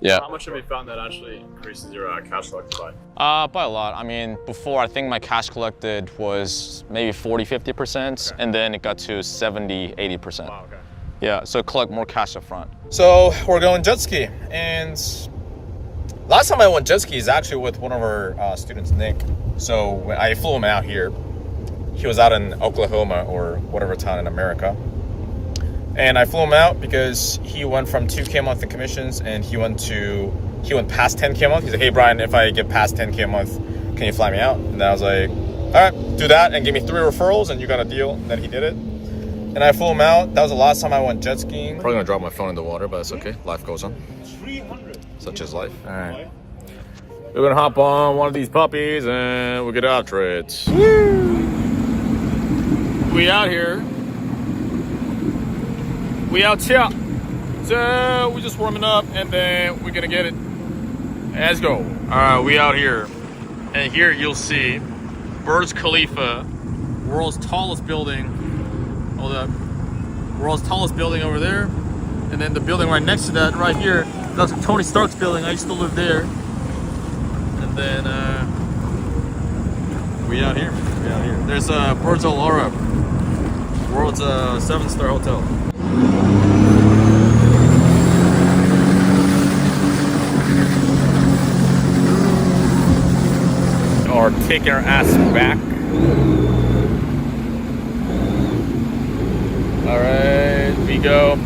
Yeah. How much have you found that actually increases your cash collected by? By a lot. I mean, before I think my cash collected was maybe 40-50%, and then it got to 70-80%. Wow, okay. Yeah, so collect more cash up front. So we're going jet ski, and last time I went jet ski is actually with one of our students, Nick. So when I flew him out here. He was out in Oklahoma or whatever town in America. And I flew him out because he went from 2K a month in commissions, and he went past 10K a month. He said, hey Brian, if I get past 10K a month, can you fly me out? And I was like, all right, do that and give me 3 referrals and you got a deal. And then he did it. And I flew him out. That was the last time I went jet skiing. Probably gonna drop my phone in the water, but it's okay. Life goes on. Such is life. All right. We're gonna hop on one of these puppies and we'll get after it. Woo! We out here. We out here. So we're just warming up and then we're gonna get it. Let's go. All right, we out here. And here you'll see Burj Khalifa, world's tallest building. Hold up. World's tallest building over there. And then the building right next to that, right here, that's Tony Stark's building. I used to live there. And then we out here. We out here. There's Burj Al Arab, world's 7-star hotel. Are taking our ass back. All right, we go.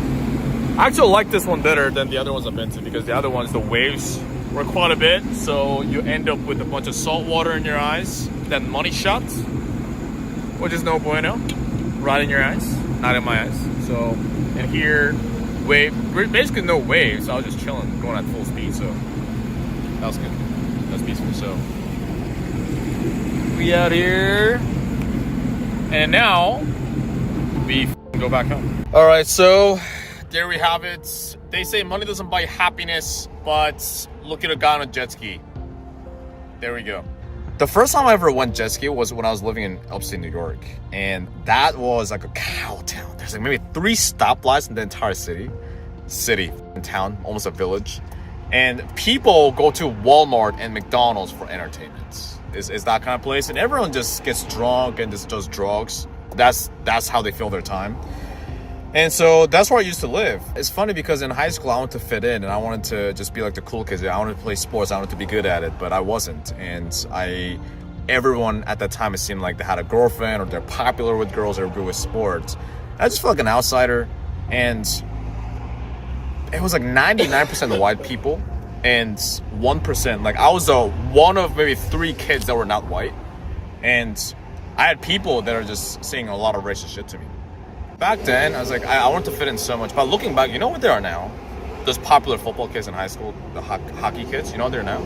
I actually like this one better than the other ones I've been to because the other ones, the waves were quite a bit, so you end up with a bunch of salt water in your eyes, then money shots, which is no bueno, right in your eyes. not in my eyes. So, and here, basically no waves. So I was just chilling, going at full speed. So that was good. That was peaceful. So we out here, and now we go back home. All right, so there we have it. They say money doesn't buy happiness, but look at a guy on a jet ski. There we go. The first time I ever went jet ski was when I was living in upstate New York, and that was like a cow town. There's like maybe 3 stoplights in the entire city, town, almost a village, and people go to Walmart and McDonald's for entertainment. Is that kind of place, and everyone just gets drunk and just does drugs. That's how they fill their time. And so that's where I used to live. It's funny because in high school I wanted to fit in and I wanted to just be like the cool kids. I wanted to play sports, I wanted to be good at it, but I wasn't. And everyone at that time, it seemed like they had a girlfriend or they're popular with girls or good with sports. I just felt like an outsider, and it was like 99% white people and 1%, like I was one of maybe 3 kids that were not white. And I had people that are just saying a lot of racist shit to me. Back then, I was like, I want to fit in so much. But looking back, you know what they are now? Those popular football kids in high school, the hockey kids, you know what they're now?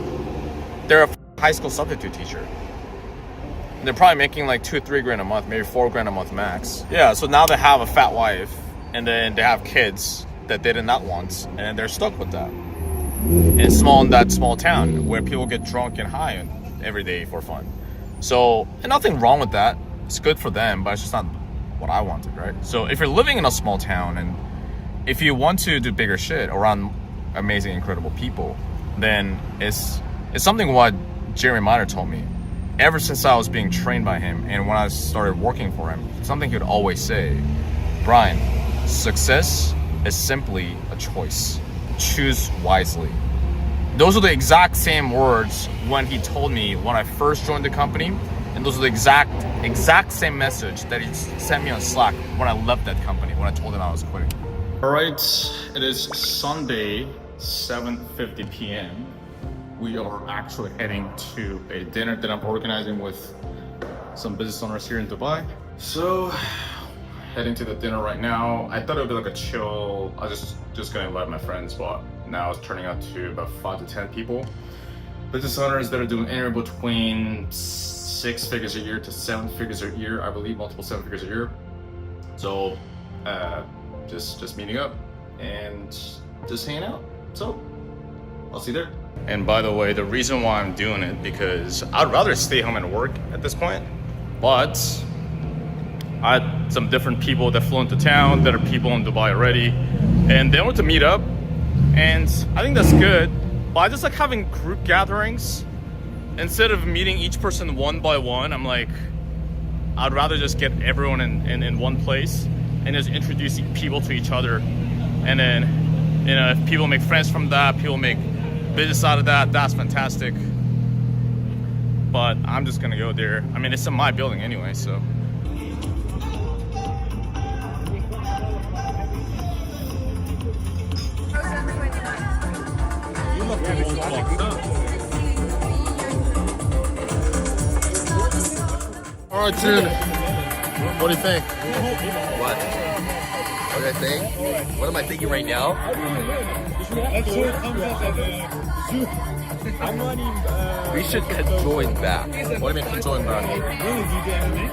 They're a high school substitute teacher. And they're probably making like $2 or $3 grand a month, maybe $4 grand a month max. Yeah, so now they have a fat wife, and then they have kids that they did not want, and they're stuck with that. And it's in that small town where people get drunk and high every day for fun. So, and nothing wrong with that. It's good for them, but it's just not what I wanted, right? So if you're living in a small town and if you want to do bigger shit around amazing, incredible people, then it's something what Jeremy Miner told me ever since I was being trained by him, and when I started working for him, something he would always say: Brian, success is simply a choice. Choose wisely. Those are the exact same words when he told me when I first joined the company. And those are the exact same message that he sent me on Slack when I left that company, when I told him I was quitting. All right, it is Sunday, 7:50 p.m. We are actually heading to a dinner that I'm organizing with some business owners here in Dubai. So, heading to the dinner right now. I thought it would be like a chill, I was just gonna invite my friends, but now it's turning out to about 5 to 10 people. Business owners that are doing anywhere between 6 figures a year to 7 figures a year, I believe, multiple 7 figures a year. So just meeting up and just hanging out. So I'll see you there. And by the way, the reason why I'm doing it, because I'd rather stay home and work at this point, but I had some different people that flew into town that are people in Dubai already, and they want to meet up, and I think that's good. But I just like having group gatherings. Instead of meeting each person one by one, I'm like, I'd rather just get everyone in one place and just introduce people to each other. And then, you know, if people make friends from that, people make business out of that, that's fantastic. But I'm just gonna go there. I mean, it's in my building anyway, so. All right, dude. What do you think? What? What do I think? What am I thinking right now? We should join back. What do you mean join back?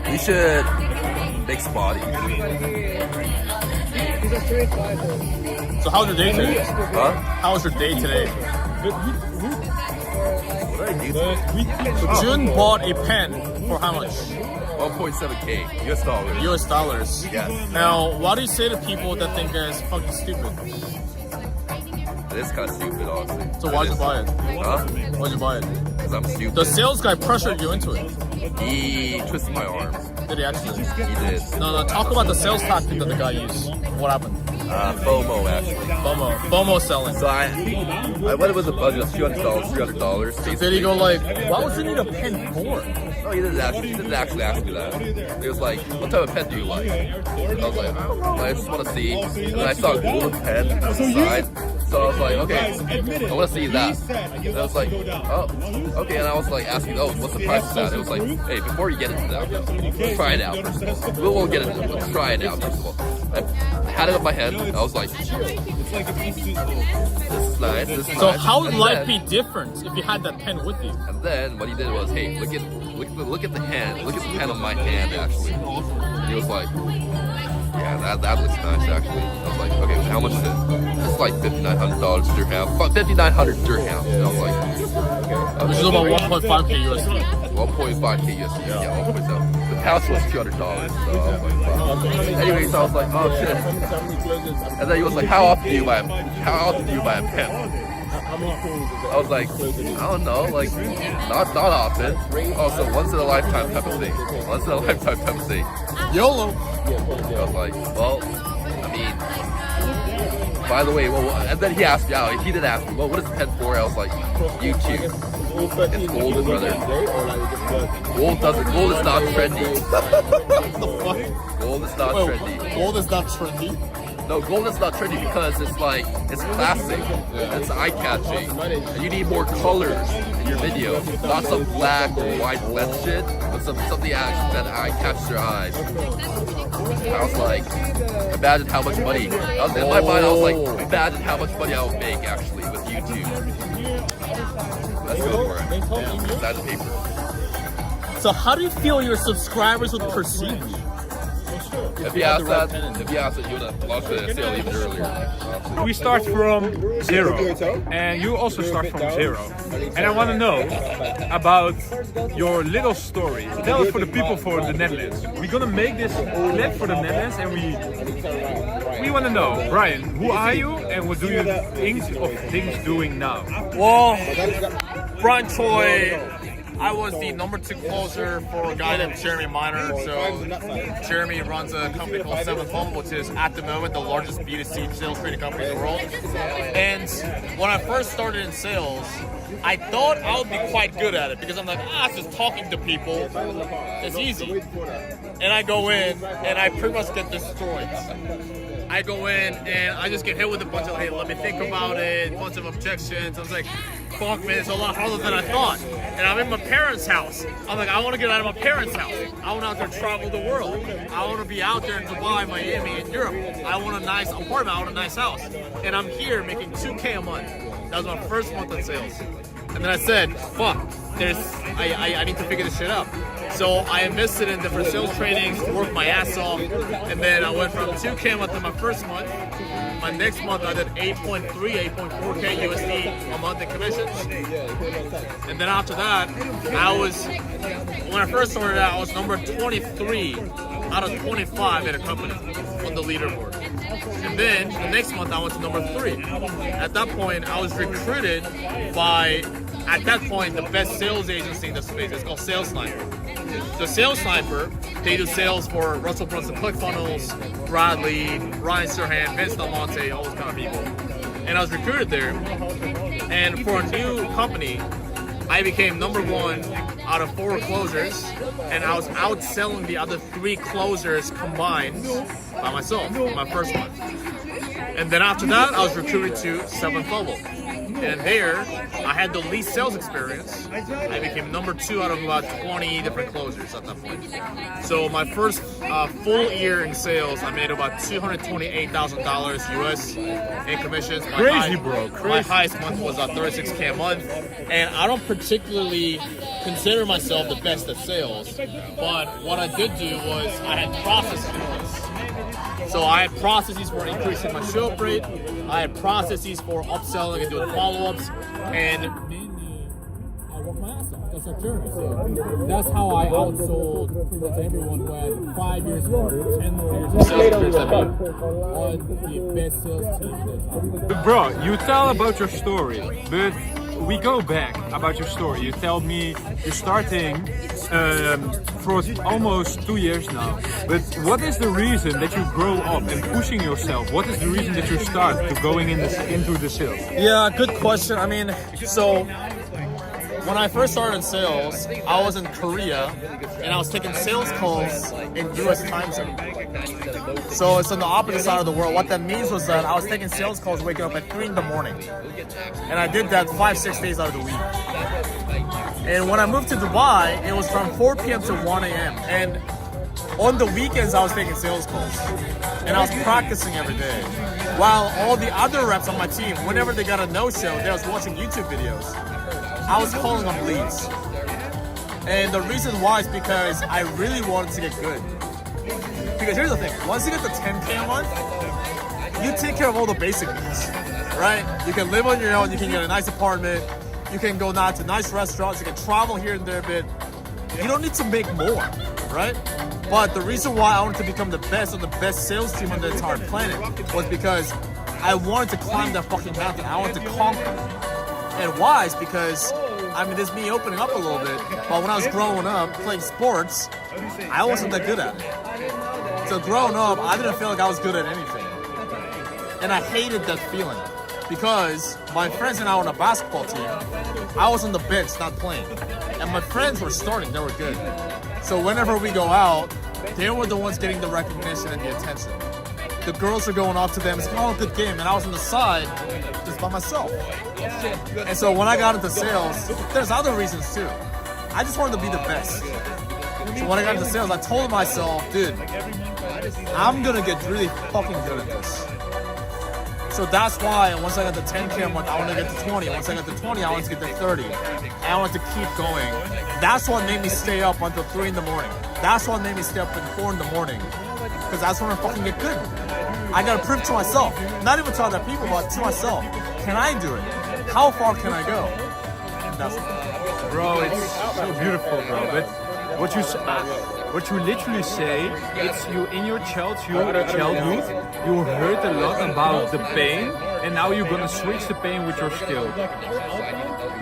We should mix bodies. So how's your day today? Huh? How was your day today? What did I do today? So Jun bought a pen for how much? 1.7K US dollars. US dollars. Yes. Now, what do you say to people that think it's fucking stupid? It is kind of stupid, honestly. So why'd you buy it? Huh? Why'd you buy it? Because I'm stupid. The sales guy pressured you into it. He twisted my arms. Did he actually? He did. No, talk about the sales tactic that the guy used. What happened? FOMO, actually. FOMO selling. So I went with a budget of $200. So did he go like, why would you need a pen for? No, he didn't actually ask me that. He was like, what type of pen do you like? I was like, I don't know, I just want to see. And then I saw a golden pen on the side. So I was like, okay, I want to see that. And I was like, oh, okay. And I was like asking, oh, what's the price of that? It was like, hey, before you get into that, let's try it out first of all. We won't get into it, let's try it out first of all. I had it in my hand. I was like, this is nice. This is So nice. how would And life then- be different if you had that pen with you? And then what he did was, hey, look at the hand. Look at the pen on my hand, actually. And he was like, yeah, that looks nice, actually. I was like, okay, how much is it? It's like $5,900 dirham. 5,900 dirham. And I was like, okay. Which is about 1.5k USD. 1.5k USD. Yeah, 1.7. The pound was $200. So I was like, fuck. Anyways, I was like, oh shit. And then he was like, how often do you buy a pen? I was like, I don't know, like, not often. Also, once in a lifetime type of thing. Once in a lifetime type of thing. YOLO. I was like, well, I mean, by the way, well, and then he asked me out. He did ask me, well, what is the pen for? I was like, YouTube. It's golden, brother. Gold is not trendy. Gold is not trendy. Gold is not trendy? No, gold is not trendy because it's like, it's classic, it's eye-catching, and you need more colors in your video. Not some black or white blend shit, but something that eye-catches your eyes. I was like, imagine how much money, in my mind I was like, imagine how much money I would make actually with YouTube. Let's go for it. Yeah, that's the paper. So how do you feel your subscribers would perceive you? If you ask that, you would have launched the sale even earlier. We start from zero, and you also start from zero. And I want to know about your little story. Tell it for the people for the Netherlands. We're gonna make this clip for the Netherlands, and we want to know, Brian, who are you, and what do you think of things doing now? Well, Brian Choi, I was the number 2 closer for a guy named Jeremy Minor. So Jeremy runs a company called 7Million, which is at the moment the largest B2C sales training company in the world. And when I first started in sales, I thought I would be quite good at it because I'm like, it's just talking to people. It's easy. And I go in and I pretty much get destroyed. I go in and I just get hit with a bunch of, hey, let me think about it, a bunch of objections. I was like, fuck, man, it's a lot harder than I thought. And I'm in my parents' house. I'm like, I want to get out of my parents' house. I want out there to travel the world. I want to be out there in Dubai, Miami, and Europe. I want a nice apartment. I want a nice house. And I'm here making 2K a month. That was my first month in sales. And then I said, fuck, I need to figure this shit out. So I invested in different sales trainings, worked my ass off, and then I went from 2K a month in my first month. My next month I did 8.3, 8.4K USD a month in commissions. And then after that, when I first started out, I was number 23 out of 25 at a company on the leaderboard. And then the next month I went to number 3. At that point, I was recruited by, at that point, the best sales agency in the space. It's called Sales Sniper. So Sales Sniper, they do sales for Russell Brunson, ClickFunnels, Bradley, Ryan Serhant, Vince Del Monte, all those kind of people. And I was recruited there. And for a new company, I became number 1 out of 4 closers, and I was outselling the other 3 closers combined by myself in my first month. And then after that, I was recruited to 7th level. And there, I had the least sales experience. I became number 2 out of about 20 different closers at that point. So my first full year in sales, I made about $228,000 US in commissions. Crazy, bro. My highest month was $36K a month. And I don't particularly consider myself the best at sales, but what I did do was I had processes in place. So I had processes for increasing my show up rate. I had processes for upselling and doing follow-ups, and mainly I worked my ass off. That's like Jeremy. So that's how I outsold pretty much everyone who had 5 years or 10 years of sales experience on the best sales team. Bro, you tell about your story, but we go back about your story. You tell me you're starting for almost 2 years now. But what is the reason that you grow up and pushing yourself? What is the reason that you start to going into the sales? Yeah, good question. I mean, so when I first started in sales, I was in Korea and I was taking sales calls in US time zone. So it's on the opposite side of the world. What that means was that I was taking sales calls waking up at 3 in the morning. And I did that 5-6 days out of the week. And when I moved to Dubai, it was from 4 p.m. to 1 a.m. And On the weekends, I was taking sales calls, and I was practicing every day. While all the other reps on my team, whenever they got a no-show, they was watching YouTube videos. I was calling them leads. And the reason why is because I really wanted to get good. Because here's the thing, once you get the 10K a month, you take care of all the basic needs, right? You can live on your own, you can get a nice apartment, you can go now to nice restaurants, you can travel here and there a bit. You don't need to make more, right? But the reason why I wanted to become the best on the best sales team on the entire planet was because I wanted to climb that fucking mountain. I wanted to conquer. And why is because, I mean, this is me opening up a little bit, but when I was growing up playing sports, I wasn't that good at it. So growing up, I didn't feel like I was good at anything. And I hated that feeling because my friends and I were on a basketball team. I was on the bench, not playing. And my friends were starting, they were good. So whenever we go out, they were the ones getting the recognition and the attention. The girls were going up to them, it's all a good game, and I was on the side just by myself. And so when I got into sales, there's other reasons too. I just wanted to be the best. So when I got into sales, I told myself, dude, I'm gonna get really fucking good at this. So that's why once I got the 10K a month, I wanted to get to 20. Once I got to 20, I wanted to get to 30. And I wanted to keep going. That's what made me stay up until 3 in the morning. That's what made me stay up at 4 in the morning. Because that's when I fucking get good. I gotta prove to myself, not even to other people, but to myself. Can I do it? How far can I go? That's it. Bro, it's so beautiful, bro. But what you literally say, it's you in your childhood, you heard a lot about the pain, and now you're gonna switch the pain with your skill.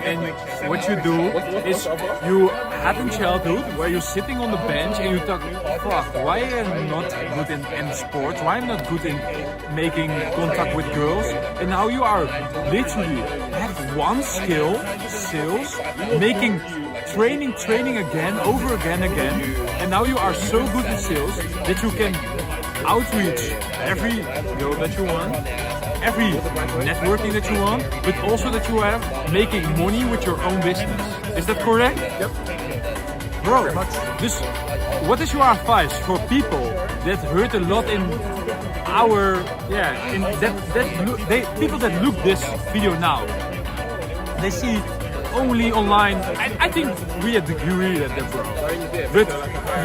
And what you do is you had in childhood where you're sitting on the bench and you thought, fuck, why am I not good in sports? Why am I not good in making contact with girls? And now you are literally have one skill, sales, making training again, over again, and now you are so good in sales that you can outreach every girl that you want, every networking that you want, but also that you have making money with your own business. Is that correct? Yep. Bro, this, what is your advice for people that heard a lot in our, in people that look this video now? They see only online. I think we agree at that, bro. But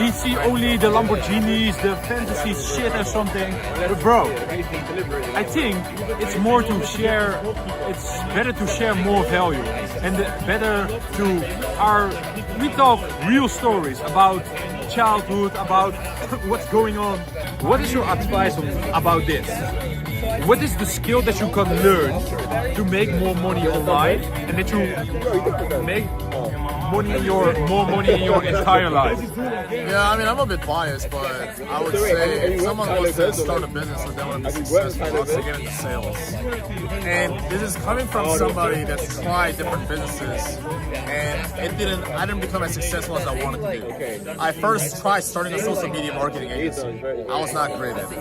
we see only the Lamborghinis, the fantasy shit or something. But bro, I think it's more to share. It's better to share more value, and better to we talk real stories about childhood, about what's going on. What is your advice about this? What is the skill that you can learn to make more money online and that you make more money in your entire life? Yeah, I mean, I'm a bit biased, but I would say if someone wants to start a business or they want to be successful, I'd say get into sales. And this is coming from somebody that's tried different businesses, and I didn't become as successful as I wanted to be. I first tried starting a social media marketing agency. I was not great at it.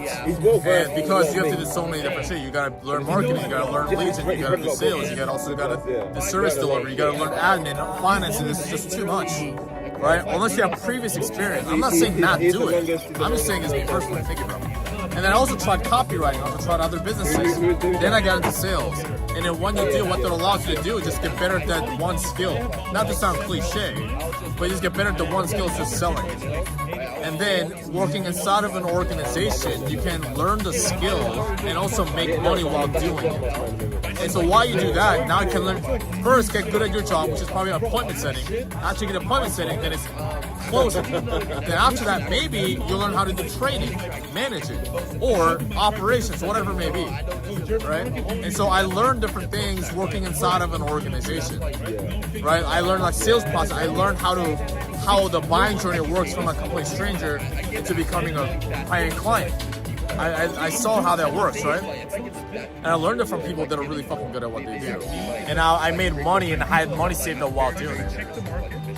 And because you have to do so many different things, you gotta learn marketing, you gotta learn leads, and you gotta do sales, you gotta do service delivery, you gotta learn admin, finance, and it's just too much. Right? Unless you have previous experience. I'm not saying not do it. I'm just saying it's me personally thinking about it. And then I also tried copywriting. I also tried other businesses. Then I got into sales. And then when you do, what that allows you to do is just get better at that one skill. Not to sound cliche, but just get better at the one skill, is just selling. And then working inside of an organization, you can learn the skill and also make money while doing it. And so while you do that, now you can learn, first get good at your job, which is probably appointment setting. After you get appointment setting, then it's closing. Then after that, maybe you'll learn how to do trading, managing, or operations, whatever it may be, right? And so I learned different things working inside of an organization, right? I learned like sales process. I learned how the buying journey works from a complete stranger into becoming a paying client. I saw how that works, right? And I learned it from people that are really fucking good at what they do. And I made money and I had money saved up while doing it.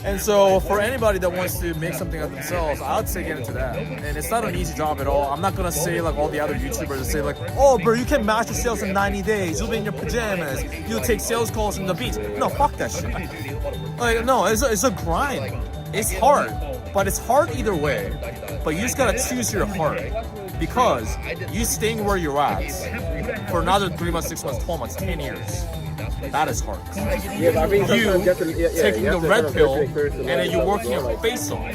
And so for anybody that wants to make something of themselves, I would say get into that. And it's not an easy job at all. I'm not gonna say like all the other YouTubers that say like, oh bro, you can master sales in 90 days. You'll be in your pajamas. You'll take sales calls from the beach. No, fuck that shit. Like, no, it's a grind. It's hard. But it's hard either way. But you just gotta choose your heart. Because you staying where you're at for another 3 months, 6 months, 12 months, 10 years. That is hard. You taking the red pill and then you working your face off.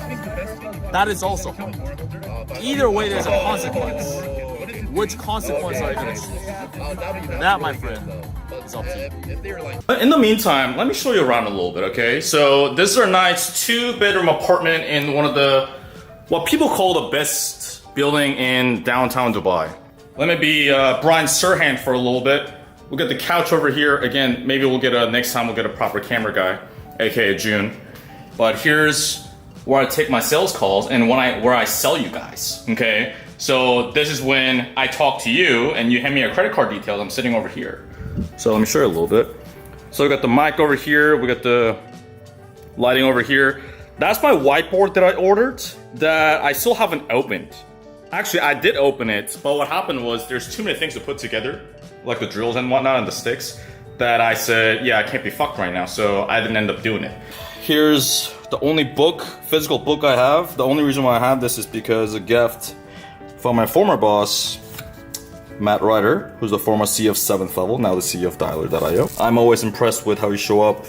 That is also hard. Either way, there's a consequence. Which consequence are you going to choose? That, my friend, is up to you. In the meantime, let me show you around a little bit, okay? So this is our nice 2-bedroom apartment in one of the, what people call the best building in downtown Dubai. Let me be Brian Serhant for a little bit. We'll get the couch over here. Again, maybe we'll get next time we'll get a proper camera guy, aka June. But here's where I take my sales calls and where I sell you guys, okay? So this is when I talk to you and you hand me your credit card details. I'm sitting over here. So let me show you a little bit. So we got the mic over here. We got the lighting over here. That's my whiteboard that I ordered that I still haven't opened. Actually, I did open it, but what happened was there's too many things to put together, like the drills and whatnot and the sticks, that I said, yeah, I can't be fucked right now. So I didn't end up doing it. Here's the only physical book I have. The only reason why I have this is because a gift from my former boss, Matt Ryder, who's the former CEO of 7th Level, now the CEO of Dialer.io. I'm always impressed with how you show up,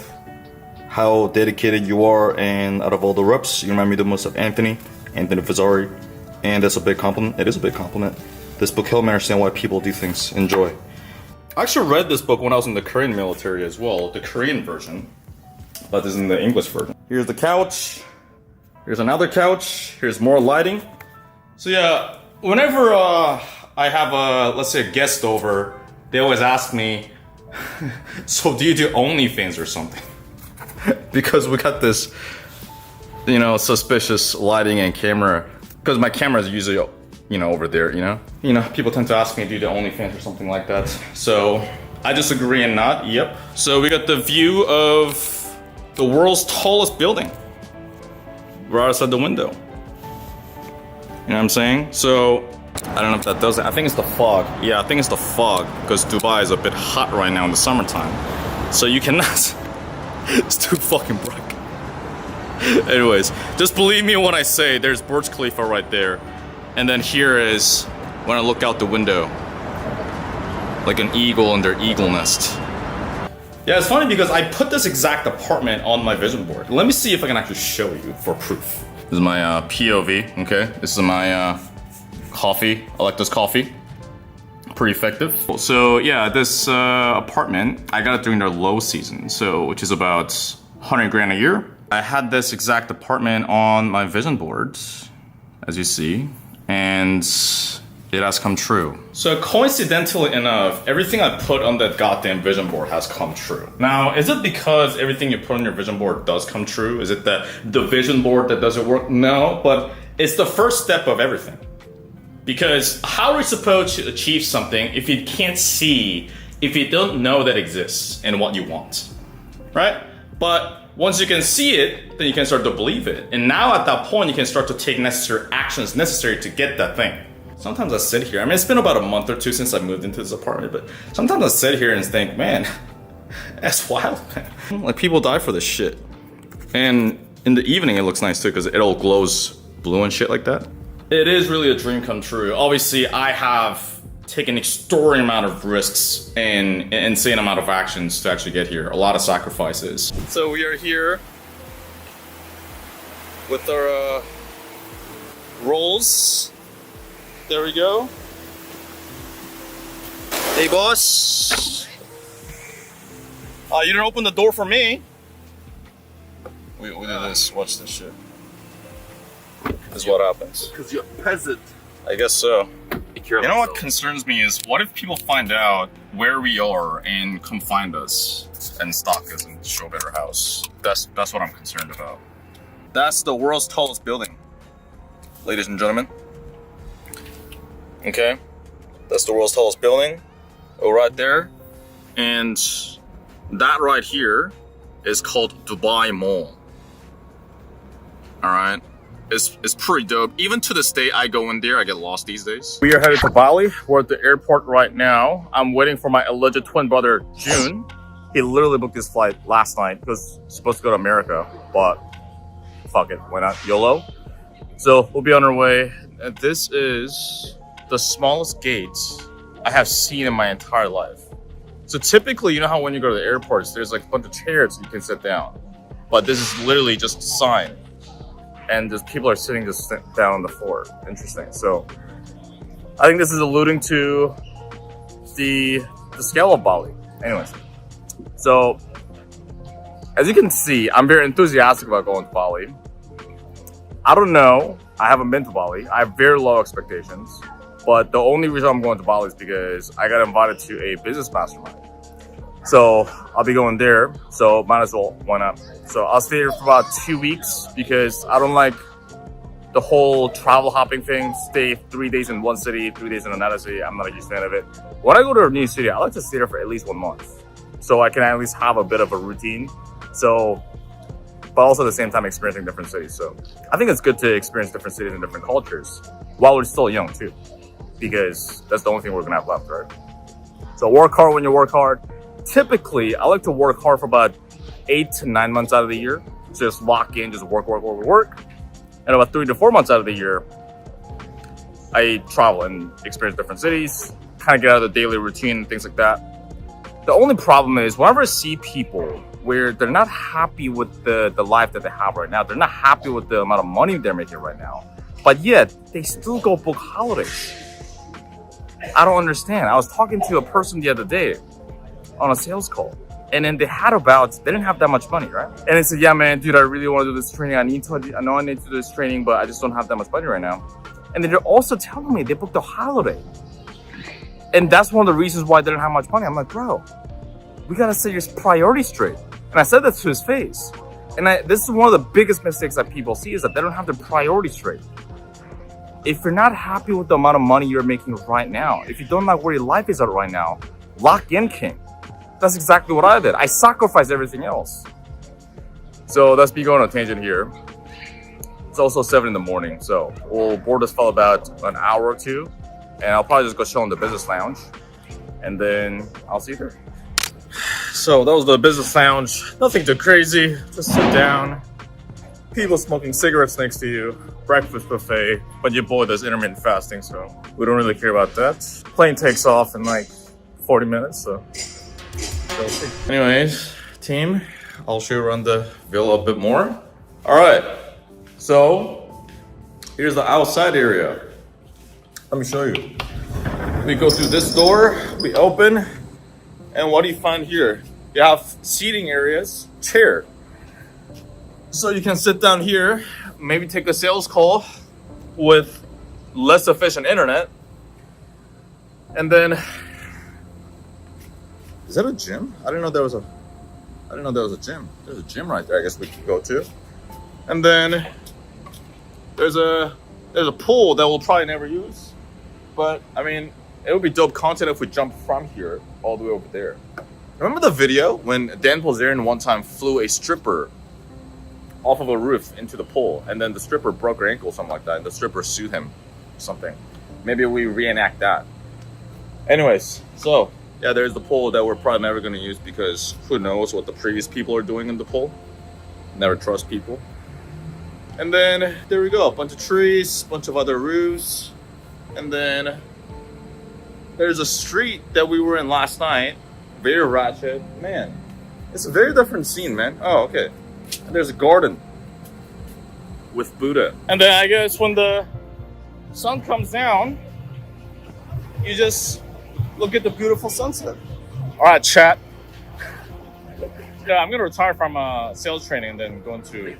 how dedicated you are, and out of all the reps, you remind me the most of Anthony Fazzari, and that's a big compliment. It is a big compliment. This book helped me understand why people do things. Enjoy. I actually read this book when I was in the Korean military as well, the Korean version, but this is in the English version. Here's the couch, here's another couch, here's more lighting. So yeah, whenever I have let's say a guest over, they always ask me, so do you do OnlyFans or something? Because we got this, you know, suspicious lighting and camera, because my camera is usually, you know, over there, you know? People tend to ask me, do you do OnlyFans or something like that? So I just agree and nod, yep. So we got the view of the world's tallest building right outside the window. You know what I'm saying? So I don't know if that does it. I think it's the fog. Yeah, I think it's the fog because Dubai is a bit hot right now in the summertime. So you cannot, it's too fucking bright. Anyways, just believe me when I say there's Burj Khalifa right there. And then here is when I look out the window, like an eagle in their eagle nest. Yeah, it's funny because I put this exact apartment on my vision board. Let me see if I can actually show you for proof. This is my POV, okay? This is my coffee. I like this coffee. Pretty effective. So yeah, this apartment, I got it during their low season, so which is about 100 grand a year. I had this exact apartment on my vision board, as you see, and it has come true. So coincidentally enough, everything I put on that goddamn vision board has come true. Now, is it because everything you put on your vision board does come true? Is it that the vision board that doesn't work? No, but it's the first step of everything. Because how are we supposed to achieve something if you can't see, if you don't know that exists and what you want, right? But once you can see it, then you can start to believe it. And now at that point, you can start to take necessary actions necessary to get that thing. Sometimes I sit here, I mean, it's been about a month or two since I moved into this apartment, but sometimes I sit here and think, man, that's wild, man. Like people die for this shit. And in the evening, it looks nice too, because it all glows blue and shit like that. It is really a dream come true. Obviously, I have taken extraordinary amount of risks and insane amount of actions to actually get here. A lot of sacrifices. So we are here with our rolls. There we go. Hey boss. You didn't open the door for me. We do this, watch this shit. This is what happens. Because you're a peasant. I guess so. You know what concerns me is, what if people find out where we are and come find us and stalk us and show up at our house? That's what I'm concerned about. That's the world's tallest building, ladies and gentlemen. Okay, that's the world's tallest building. Oh, right there. And that right here is called Dubai Mall. All right. It's pretty dope. Even to this day, I go in there, I get lost these days. We are headed to Bali. We're at the airport right now. I'm waiting for my alleged twin brother, June. He literally booked his flight last night because he's supposed to go to America, but fuck it, why not? YOLO. So we'll be on our way. And this is the smallest gates I have seen in my entire life. So typically, you know how when you go to the airports, there's like a bunch of chairs you can sit down. But this is literally just a sign. And just people are sitting just down on the floor. Interesting. So I think this is alluding to the scale of Bali. Anyways, so as you can see, I'm very enthusiastic about going to Bali. I don't know. I haven't been to Bali. I have very low expectations. But the only reason I'm going to Bali is because I got invited to a business mastermind. So I'll be going there. So might as well, why not? So I'll stay here for about 2 weeks because I don't like the whole travel hopping thing. Stay 3 days in one city, 3 days in another city. I'm not a huge fan of it. When I go to a new city, I like to stay there for at least 1 month. So I can at least have a bit of a routine. So, but also at the same time experiencing different cities. So I think it's good to experience different cities and different cultures while we're still young too. Because that's the only thing we're gonna have left, right? So work hard when you work hard. Typically, I like to work hard for about 8 to 9 months out of the year. So just lock in, just work. And about 3 to 4 months out of the year, I travel and experience different cities, kind of get out of the daily routine and things like that. The only problem is whenever I see people where they're not happy with the life that they have right now, they're not happy with the amount of money they're making right now, but yet they still go book holidays. I don't understand. I was talking to a person the other day on a sales call, and then they didn't have that much money, right? And they said, yeah, man, dude, I really want to do this training. I know I need to do this training, but I just don't have that much money right now. And then they're also telling me they booked a holiday. And that's one of the reasons why they didn't have much money. I'm like, bro, we got to set your priorities straight. And I said that to his face. And this is one of the biggest mistakes that people see is that they don't have their priorities straight. If you're not happy with the amount of money you're making right now, if you don't like where your life is at right now, lock in, king. That's exactly what I did. I sacrificed everything else. So that's me going on a tangent here. It's also 7 in the morning, so we'll board this for about an hour or two, and I'll probably just go chill in the business lounge, and then I'll see you there. So that was the business lounge. Nothing too crazy. Just sit down. People smoking cigarettes next to you. Breakfast buffet, but your boy does intermittent fasting, so we don't really care about that. Plane takes off in like 40 minutes, so we'll see. Anyways, team, I'll show you around the villa a bit more. All right, so here's the outside area. Let me show you. We go through this door, we open, and what do you find here? You have seating areas, chair. So you can sit down here, maybe take a sales call with less efficient internet. And then, is that a gym? I didn't know there was a gym. There's a gym right there, I guess we could go to. And then there's a pool that we'll probably never use. But I mean, it would be dope content if we jump from here all the way over there. Remember the video when Dan Bilzerian one time flew a stripper off of a roof into the pool, and then the stripper broke her ankle or something like that, and the stripper sued him or something. Maybe we reenact that. Anyways, so yeah, there's the pool that we're probably never going to use because who knows what the previous people are doing in the pool. Never trust people. And then there we go, a bunch of trees, a bunch of other roofs, and then there's a street that we were in last night. Very ratchet. Man, it's a very different scene, man. Oh, okay. And there's a garden with Buddha. And then I guess when the sun comes down, you just look at the beautiful sunset. All right, chat. Yeah, I'm gonna retire from sales training and then go into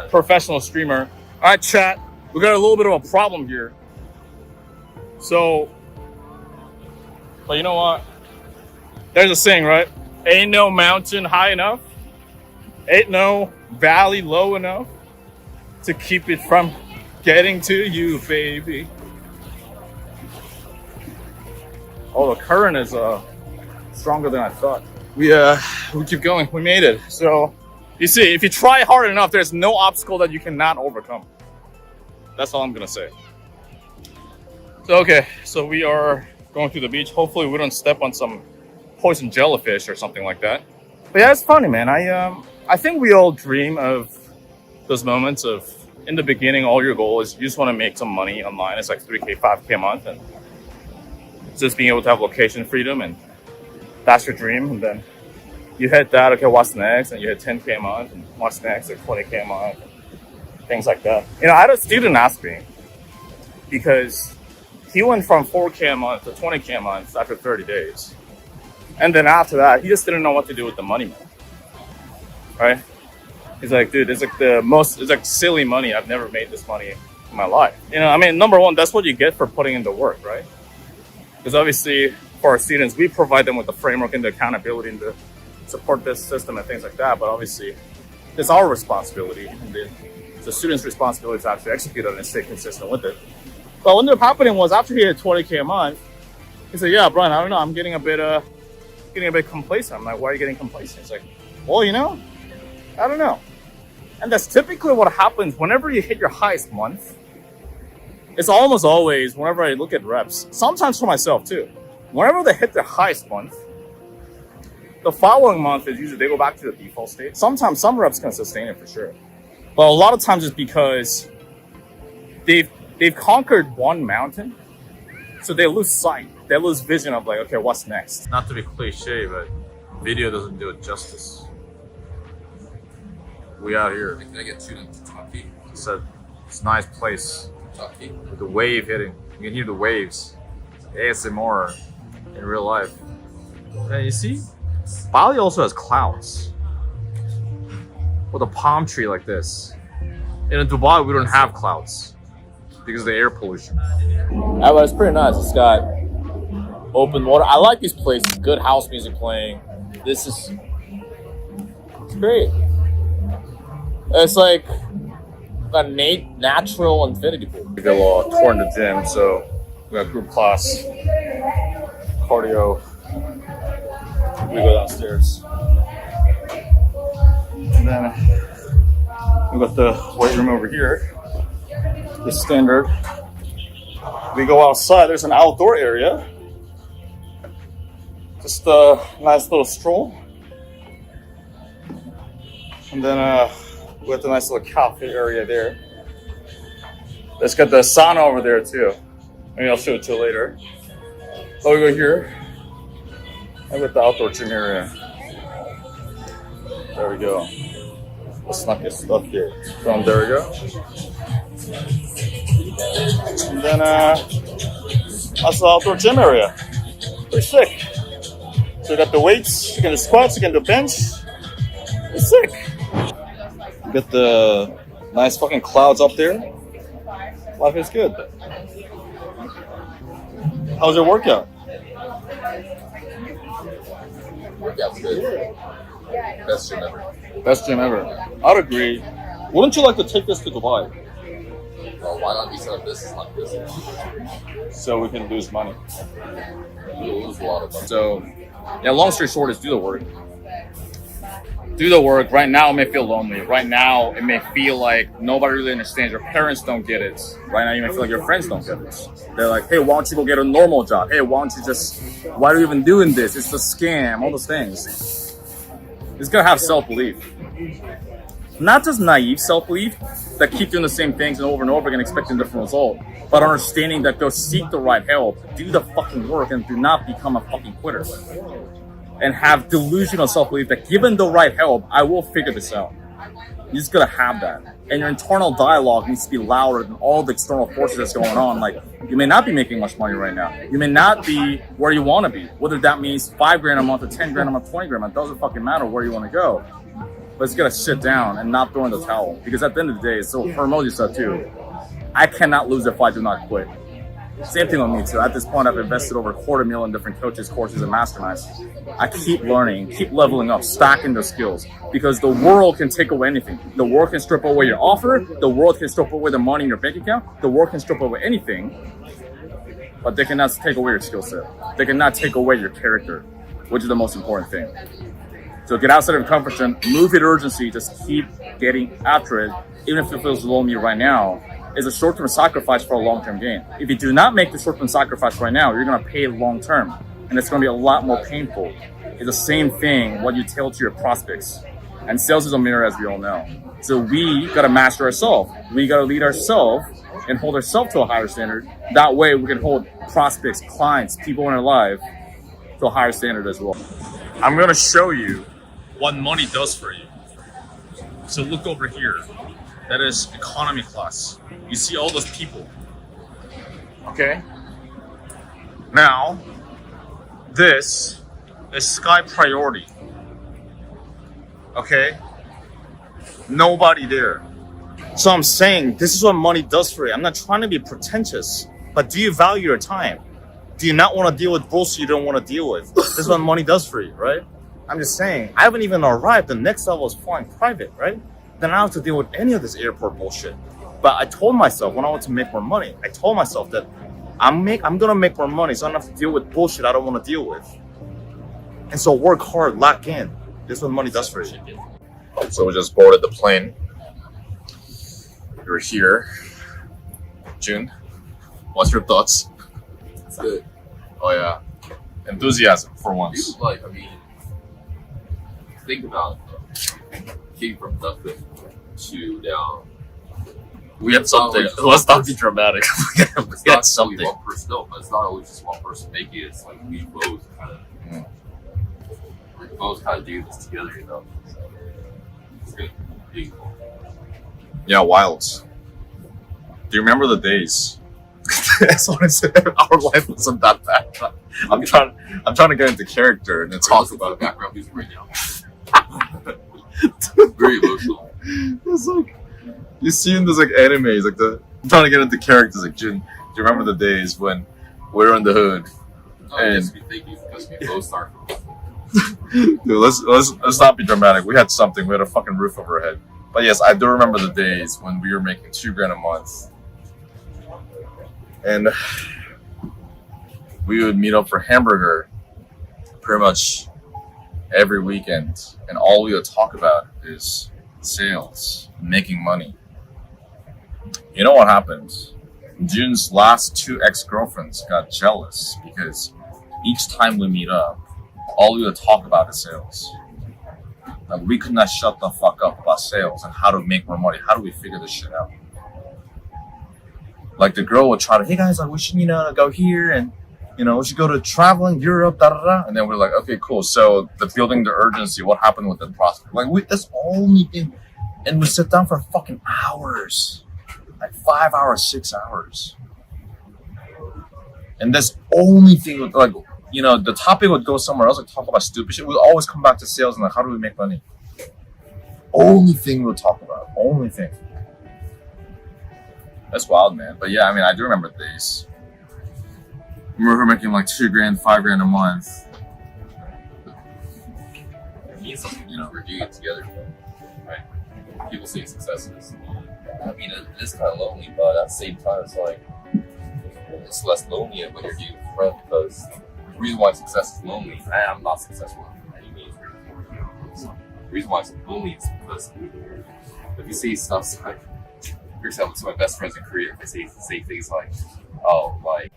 professional streamer. All right, chat. We got a little bit of a problem here. So, but you know what? There's a saying, right? Ain't no mountain high enough, ain't no valley low enough to keep it from getting to you, baby. Oh, the current is stronger than I thought. We keep going. We made it. So you see, if you try hard enough, there's no obstacle that you cannot overcome. That's all I'm gonna say. So okay, so we are going through the beach. Hopefully we don't step on some poison jellyfish or something like that. But yeah, it's funny, man. I think we all dream of those moments of, in the beginning, all your goal is you just want to make some money online. It's like 3K, 5K a month, and just being able to have location freedom, and that's your dream. And then you hit that, okay, what's next? And you hit 10K a month, and what's next? Or 20K a month, and things like that. You know, I had a student ask me, because he went from 4K a month to 20K a month after 30 days. And then after that, he just didn't know what to do with the money, man. Right? He's like, dude, it's like silly money. I've never made this money in my life. You know, I mean, number one, that's what you get for putting in the work, right? Because obviously, for our students, we provide them with the framework and the accountability and to support this system and things like that. But obviously, it's our responsibility and the student's responsibility to actually execute it and stay consistent with it. But what ended up happening was after he hit 20K a month, he said, yeah, Brian, I don't know, I'm getting a bit complacent. I'm like, why are you getting complacent? He's like, well, you know, I don't know. And that's typically what happens whenever you hit your highest month. It's almost always, whenever I look at reps, sometimes for myself too, whenever they hit their highest month, the following month is usually they go back to the default state. Sometimes some reps can sustain it for sure. But a lot of times it's because they've conquered one mountain, so they lose sight. They lose vision of like, okay, what's next? Not to be cliche, but video doesn't do it justice. We out here. Can I get 2 top feet? It's a nice place. Top feet. With the wave hitting. You can hear the waves. ASMR in real life. And you see, Bali also has clouds. With a palm tree like this. And in Dubai, we don't have clouds because of the air pollution. Yeah, but it's pretty nice. It's got open water. I like these places. Good house music playing. It's great. It's like a natural infinity pool. We got a little tour in the gym, so we got group class, cardio. We go downstairs. And then we got the weight room over here. The standard. We go outside. There's an outdoor area. Just a nice little stroll. And then we got the nice little cafe area there. Let's get the sauna over there too. Maybe I'll show it to you later. So we go here. And with the outdoor gym area. There we go. Let's not get stuck here. From there we go. And then that's the outdoor gym area. Pretty sick. So you got the weights, you can do squats, you can do bench. It's sick. You got the nice fucking clouds up there. Life is good. How's your workout? Workout's good. Best gym ever. Best gym ever. I'd agree. Wouldn't you like to take this to Dubai? Well, why not be set up business like this? So we can lose money. You'll lose a lot of money. So, yeah, long story short is do the work. Do the work. Right now it may feel lonely. Right now it may feel like nobody really understands. Your parents don't get it. Right now you may feel like your friends don't get it. They're like, hey, why don't you go get a normal job? Hey, why are you even doing this? It's a scam, all those things. It's gonna have self-belief. Not just naive self-belief that keep doing the same things and over again expecting a different result, but understanding that go seek the right help, do the fucking work, and do not become a fucking quitter. And have delusional self-belief that given the right help, I will figure this out. You just gotta have that. And your internal dialogue needs to be louder than all the external forces that's going on. Like, you may not be making much money right now. You may not be where you wanna be. Whether that means 5 grand a month or 10 grand a month, 20 grand a month, doesn't fucking matter where you wanna go. But you gotta sit down and not throw in the towel. Because at the end of the day, so Hermosi said too, I cannot lose if I do not quit. Same thing with me too. At this point, I've invested over $250,000 in different coaches, courses, and masterminds. I keep learning, keep leveling up, stacking the skills. Because the world can take away anything. The world can strip away your offer. The world can strip away the money in your bank account. The world can strip away anything. But they cannot take away your skill set. They cannot take away your character, which is the most important thing. So get outside of your comfort zone, move with urgency, just keep getting after it. Even if it feels lonely right now, is a short-term sacrifice for a long-term gain. If you do not make the short-term sacrifice right now, you're gonna pay long-term, and it's gonna be a lot more painful. It's the same thing what you tell to your prospects. And sales is a mirror, as we all know. So we gotta master ourselves. We gotta lead ourselves and hold ourselves to a higher standard. That way we can hold prospects, clients, people in our life to a higher standard as well. I'm gonna show you what money does for you. So look over here. That is economy class. You see all those people. Okay? Now, this is sky priority. Okay? Nobody there. So I'm saying this is what money does for you. I'm not trying to be pretentious, but do you value your time? Do you not want to deal with bullshit you don't want to deal with? This is what money does for you, right? I'm just saying, I haven't even arrived. The next level is flying private, right? Then I don't have to deal with any of this airport bullshit. But I told myself when I want to make more money, I told myself that I'm gonna make more money, so I don't have to deal with bullshit I don't want to deal with. And so work hard, lock in. This is what money does for you. So we just boarded the plane. We're here. June, what's your thoughts? It's good. Oh yeah, enthusiasm for once. Dude, like, I mean, think about it. Came from nothing to now. We had something. Let's not be dramatic. We had something. One person, no, but it's not always just one person making it. It's like we both kind of do this together, you know. So it's good. Beautiful. Yeah, wild. Do you remember the days? That's what I said. Our life wasn't that bad. I'm trying to get into character and then talk about background music right now. Very emotional. It's like you see in this like animes, like I'm trying to get into characters. Like, Jin, do you remember the days when we were in the hood? And Because we both start. Dude, let's not be dramatic. We had something. We had a fucking roof over our head. But yes, I do remember the days when we were making $2,000 a month, and we would meet up for hamburger pretty much every weekend, and all we would talk about is sales, making money. You know what happened? June's last 2 ex-girlfriends got jealous because each time we meet up, all we would talk about is sales. Like, we could not shut the fuck up about sales and how to make more money. How do we figure this shit out? Like, the girl would try to, hey guys, like, we should, go here and, we should go to traveling Europe, da da da. And then we're like, okay, cool. So the building the urgency, what happened with the prospect? Like, that's all we did. And we sit down for fucking hours, like 5 hours, 6 hours. And that's only thing, like, the topic would go somewhere else, like talk about stupid shit. We'd always come back to sales and like, how do we make money? Only thing we'll talk about. Only thing. That's wild, man. But yeah, I mean, I do remember the days. I remember making like $2,000, $5,000 a month. It means something, we're doing it together, right? People say success is, I mean, it is kind of lonely, but at the same time, it's like, it's less lonely when you're doing it with friends, because the reason why success is lonely, I'm not successful in any means. The reason why it's lonely is because if you see stuff like, for example, some of my best friends in Korea, they say things like, oh, like.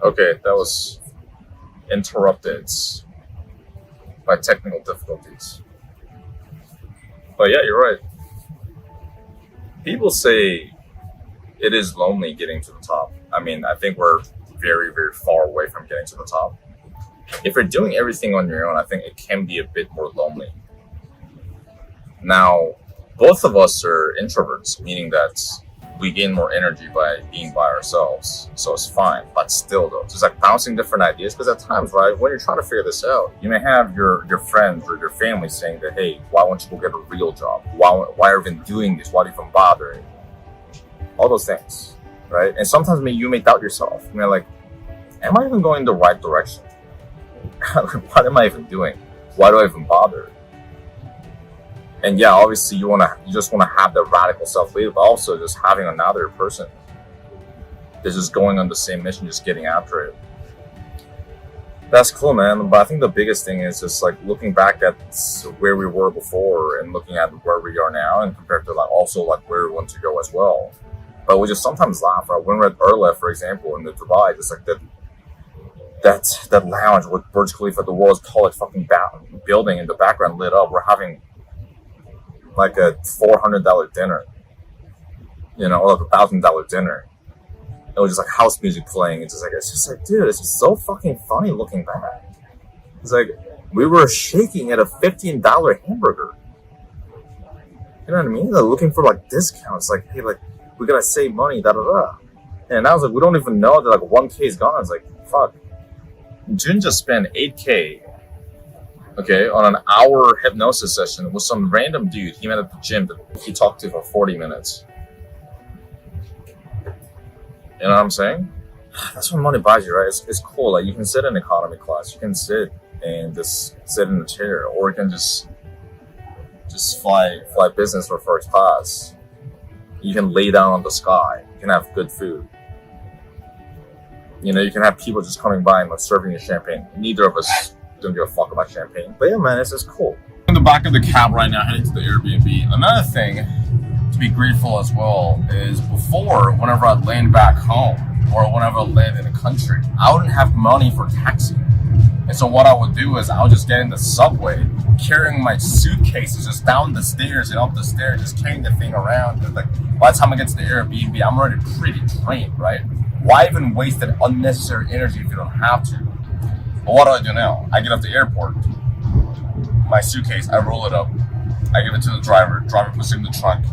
Okay, that was interrupted by technical difficulties. But yeah, you're right. People say it is lonely getting to the top. I mean, I think we're very, very far away from getting to the top. If you're doing everything on your own, I think it can be a bit more lonely. Now, both of us are introverts, meaning that we gain more energy by being by ourselves. So it's fine, but still though, just like bouncing different ideas, because at times, right, when you're trying to figure this out, you may have your friends or your family saying that, hey, why won't you go get a real job? Why are you even doing this? Why do you even bother? All those things, right? And sometimes you may doubt yourself. You may like, am I even going the right direction? What am I even doing? Why do I even bother? And yeah, obviously you just want to have the radical self-lead, but also just having another person that's just going on the same mission, just getting after it. That's cool, man. But I think the biggest thing is just like looking back at where we were before and looking at where we are now, and compared to like also like where we want to go as well. But we just sometimes laugh, right? When we're at Urla, for example, in the Dubai, just like that lounge with Burj Khalifa, the world's tallest fucking building in the background lit up. We're having like a $400 dinner, you know, or like $1,000 dinner. It was just like house music playing. It's just like, dude, it's just so fucking funny looking back. It's like we were shaking at a $15 hamburger. You know what I mean? They're looking for like discounts. Like, hey, like we gotta save money, da da da. And I was like, we don't even know that like 1K is gone. It's like, fuck. Jun just spent 8K, okay, on an hour hypnosis session with some random dude he met at the gym that he talked to for 40 minutes. You know what I'm saying? That's what money buys you, right? It's cool. Like you can sit in economy class, you can sit and just sit in a chair, or you can just fly business for first class. You can lay down on the sky. You can have good food. You know, you can have people just coming by and like serving you champagne. Neither of us don't give a fuck about champagne. But yeah, man, it's just cool. In the back of the cab right now, heading to the Airbnb. Another thing to be grateful as well is before, whenever I'd land back home or whenever I land in the country, I wouldn't have money for taxi. And so what I would do is I would just get in the subway, carrying my suitcases just down the stairs and up the stairs, just carrying the thing around. And like by the time I get to the Airbnb, I'm already pretty drained, right? Why even waste that unnecessary energy if you don't have to? But what do I do now? I get up to the airport, my suitcase, I roll it up, I give it to the driver puts it in the trunk.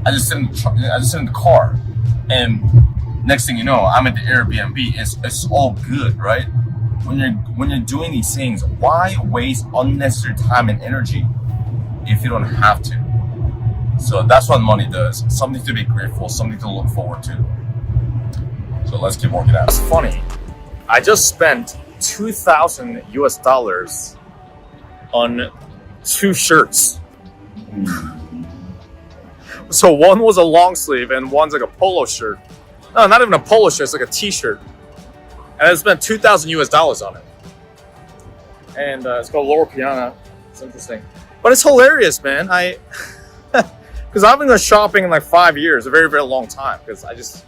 I just sit in the car, and next thing you know, I'm at the Airbnb. It's all good, right? When you're doing these things, why waste unnecessary time and energy if you don't have to? So that's what money does. Something to be grateful, something to look forward to. So let's keep working out. It's funny. I just spent $2,000 US on 2 shirts. So one was a long sleeve and one's like a polo shirt. No, not even a polo shirt, it's like a t-shirt. And I spent $2,000 US on it. And it's called Loro Piana. It's interesting. But it's hilarious, man. Because I've been going shopping in like 5 years, a very, very long time. Because I just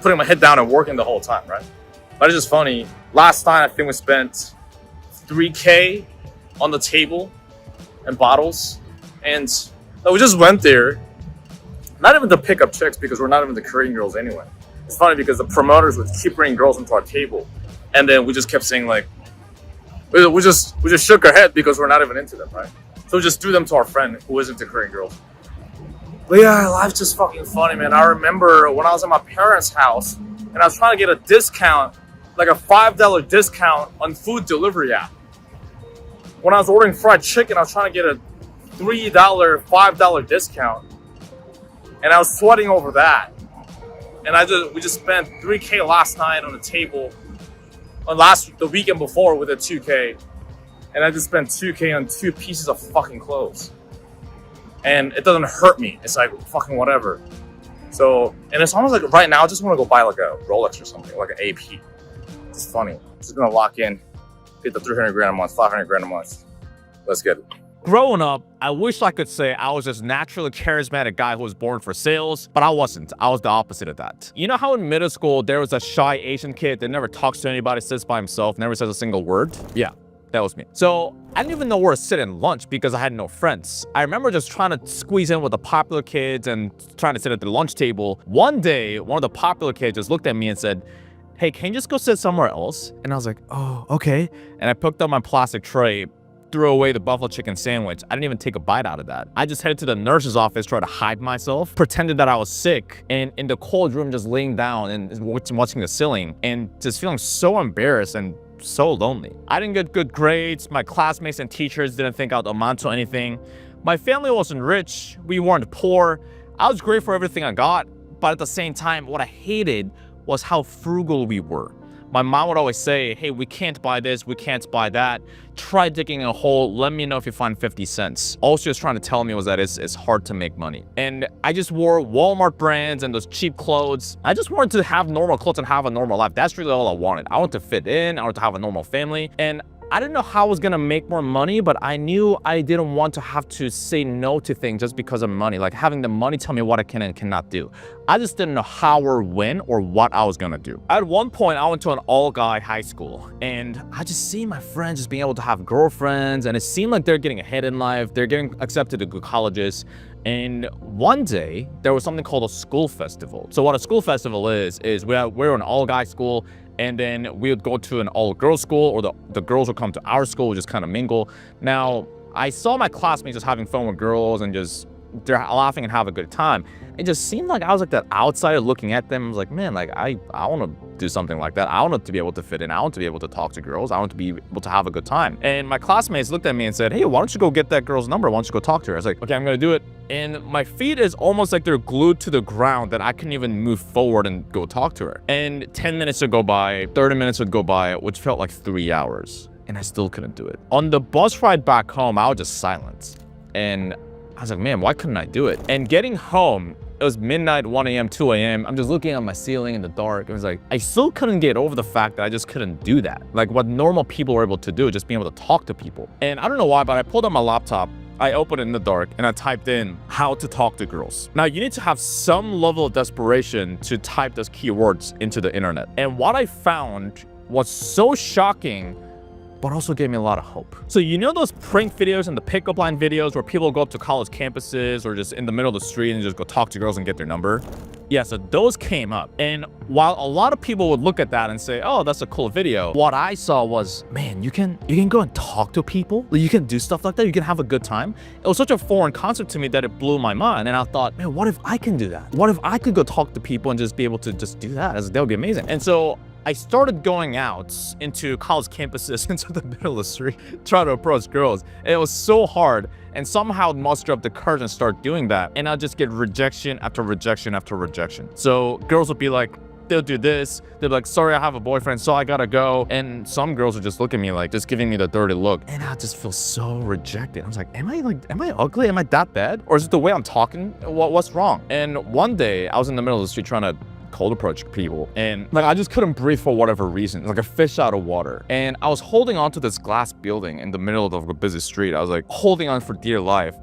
putting my head down and working the whole time, right? But it's just funny. Last time, I think we spent $3K on the table and bottles. And we just went there. Not even to pick up chicks because we're not even the Korean girls anyway. It's funny because the promoters would keep bringing girls into our table. And then we just kept saying like, we just shook our head because we're not even into them, right? So we just threw them to our friend who is into Korean girls. But yeah, life's just fucking funny, man. I remember when I was at my parents' house and I was trying to get a discount, like a $5 discount on food delivery app. When I was ordering fried chicken, I was trying to get a $3, $5 discount. And I was sweating over that. And we just spent $3K last night on the table, the weekend before with a $2K. And I just spent $2K on 2 pieces of fucking clothes. And it doesn't hurt me. It's like fucking whatever. So, and it's almost like right now I just want to go buy like a Rolex or something, like an AP. It's funny. Just gonna lock in, get the 300 grand a month, 500 grand a month. Let's get it. Growing up, I wish I could say I was this naturally charismatic guy who was born for sales, but I wasn't. I was the opposite of that. You know how in middle school, there was a shy Asian kid that never talks to anybody, sits by himself, never says a single word? Yeah, that was me. So I didn't even know where to sit in lunch because I had no friends. I remember just trying to squeeze in with the popular kids and trying to sit at the lunch table. One day, one of the popular kids just looked at me and said, "Hey, can you just go sit somewhere else?" And I was like, "Oh, okay." And I picked up my plastic tray, threw away the buffalo chicken sandwich. I didn't even take a bite out of that. I just headed to the nurse's office, tried to hide myself, pretended that I was sick, and in the cold room just laying down and watching the ceiling and just feeling so embarrassed and so lonely. I didn't get good grades. My classmates and teachers didn't think I'd amount to anything. My family wasn't rich. We weren't poor. I was great for everything I got, but at the same time, what I hated was how frugal we were. My mom would always say, "Hey, we can't buy this, we can't buy that. Try digging a hole, let me know if you find 50 cents. All she was trying to tell me was that it's hard to make money. And I just wore Walmart brands and those cheap clothes. I just wanted to have normal clothes and have a normal life. That's really all I wanted. I wanted to fit in, I wanted to have a normal family. And I didn't know how I was gonna make more money, but I knew I didn't want to have to say no to things just because of money, like having the money tell me what I can and cannot do. I just didn't know how or when or what I was gonna do. At one point, I went to an all-guy high school, and I just see my friends just being able to have girlfriends, and it seemed like they're getting ahead in life, they're getting accepted to good colleges. And one day, there was something called a school festival. So what a school festival is we're an all-guy school, and then we would go to an all-girls school, or the girls would come to our school, we just kind of mingle. Now, I saw my classmates just having fun with girls and just they're laughing and have a good time. It just seemed like I was like that outsider looking at them. I was like, man, like I want to do something like that. I want to be able to fit in. I want to be able to talk to girls. I want to be able to have a good time. And my classmates looked at me and said, hey, why don't you go get that girl's number? Why don't you go talk to her? I was like, okay, I'm going to do it. And my feet is almost like they're glued to the ground that I couldn't even move forward and go talk to her. And 10 minutes would go by, 30 minutes would go by, which felt like 3 hours. And I still couldn't do it. On the bus ride back home, I was just silent. And I was like, man, why couldn't I do it? And getting home, it was midnight, 1 a.m., 2 a.m. I'm just looking at my ceiling in the dark. It was like, I still couldn't get over the fact that I just couldn't do that. Like what normal people were able to do, just being able to talk to people. And I don't know why, but I pulled out my laptop, I opened it in the dark, and I typed in how to talk to girls. Now, you need to have some level of desperation to type those keywords into the internet. And what I found was so shocking, but also gave me a lot of hope. So you know those prank videos and the pickup line videos where people go up to college campuses or just in the middle of the street and just go talk to girls and get their number? Yeah, so those came up. And while a lot of people would look at that and say, oh, that's a cool video, what I saw was, man, you can go and talk to people. You can do stuff like that. You can have a good time. It was such a foreign concept to me that it blew my mind. And I thought, man, what if I can do that? What if I could go talk to people and just be able to just do that? That would be amazing. And so I started going out into college campuses into the middle of the street, trying to approach girls. And it was so hard, and somehow muster up the courage and start doing that. And I'll just get rejection after rejection after rejection. So girls would be like, they'll do this. They'll be like, sorry, I have a boyfriend, so I gotta go. And some girls would just look at me like, just giving me the dirty look. And I just feel so rejected. I was like, am I ugly? Am I that bad? Or is it the way I'm talking? What's wrong? And one day I was in the middle of the street trying to cold approach people, and like I just couldn't breathe for whatever reason, like a fish out of water. And I was holding on to this glass building in the middle of a busy street. I was like holding on for dear life.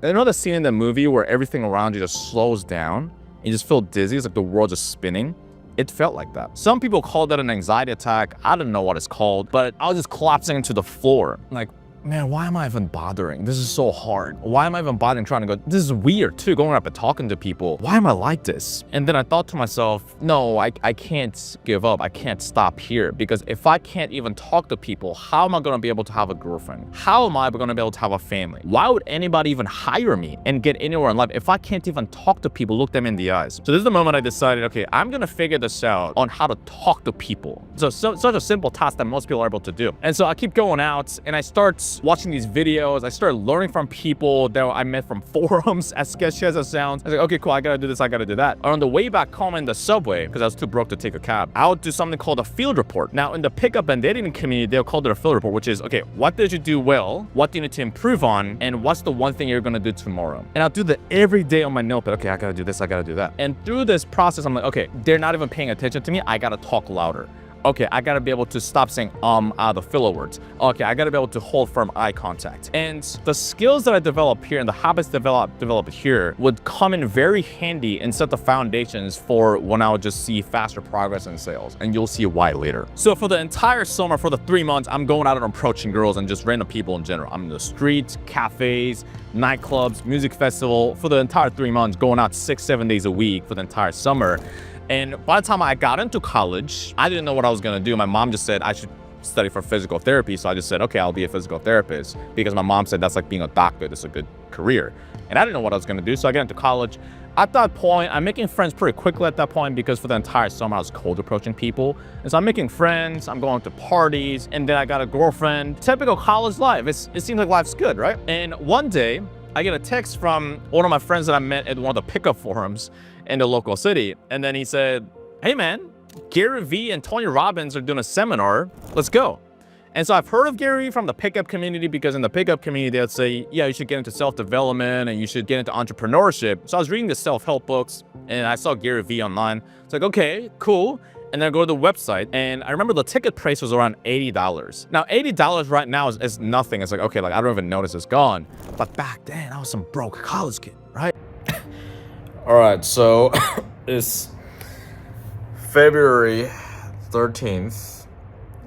You know the scene in the movie where everything around you just slows down and you just feel dizzy? It's like the world just spinning. It felt like that. Some people call that an anxiety attack. I don't know what it's called, but I was just collapsing into the floor. Like, man, why am I even bothering? This is so hard. Why am I even bothering trying to go? This is weird too, going up and talking to people. Why am I like this? And then I thought to myself, no, I can't give up. I can't stop here, because if I can't even talk to people, how am I gonna be able to have a girlfriend? How am I gonna be able to have a family? Why would anybody even hire me and get anywhere in life if I can't even talk to people, look them in the eyes? So this is the moment I decided, okay, I'm gonna figure this out on how to talk to people. So such a simple task that most people are able to do. And so I keep going out and I start watching these videos. I started learning from people that I met from forums, as sketchy as it sounds. I was like, okay, cool, I gotta do this, I gotta do that. On the way back home in the subway, because I was too broke to take a cab, I would do something called a field report. Now, in the pickup and dating community, they'll call it a field report, which is, okay, what did you do well? What do you need to improve on? And what's the one thing you're gonna do tomorrow? And I'll do that every day on my notepad. Okay, I gotta do this, I gotta do that. And through this process, I'm like, okay, they're not even paying attention to me. I gotta talk louder. Okay, I gotta be able to stop saying out of the filler words. Okay, I gotta be able to hold firm eye contact. And the skills that I develop here and the habits develop here would come in very handy and set the foundations for when I would just see faster progress in sales. And you'll see why later. So for the entire summer, for the 3 months, I'm going out and approaching girls and just random people in general. I'm in the streets, cafes, nightclubs, music festival, for the entire 3 months, going out 6-7 days a week for the entire summer. And by the time I got into college, I didn't know what I was gonna do. My mom just said I should study for physical therapy. So I just said, okay, I'll be a physical therapist, because my mom said that's like being a doctor. That's a good career. And I didn't know what I was gonna do. So I got into college. At that point, I'm making friends pretty quickly at that point, because for the entire summer I was cold approaching people. And so I'm making friends, I'm going to parties, and then I got a girlfriend. Typical college life. It seems like life's good, right? And one day, I get a text from one of my friends that I met at one of the pickup forums in the local city. And then he said, hey man, Gary Vee and Tony Robbins are doing a seminar. Let's go. And so I've heard of Gary Vee from the pickup community, because in the pickup community, they would say, yeah, you should get into self-development and you should get into entrepreneurship. So I was reading the self-help books and I saw Gary Vee online. It's like, okay, cool. And then I go to the website, and I remember the ticket price was around $80. Now, $80 right now is nothing. It's like, okay, like I don't even notice it's gone. But back then, I was some broke college kid, right? All right, so it's February 13th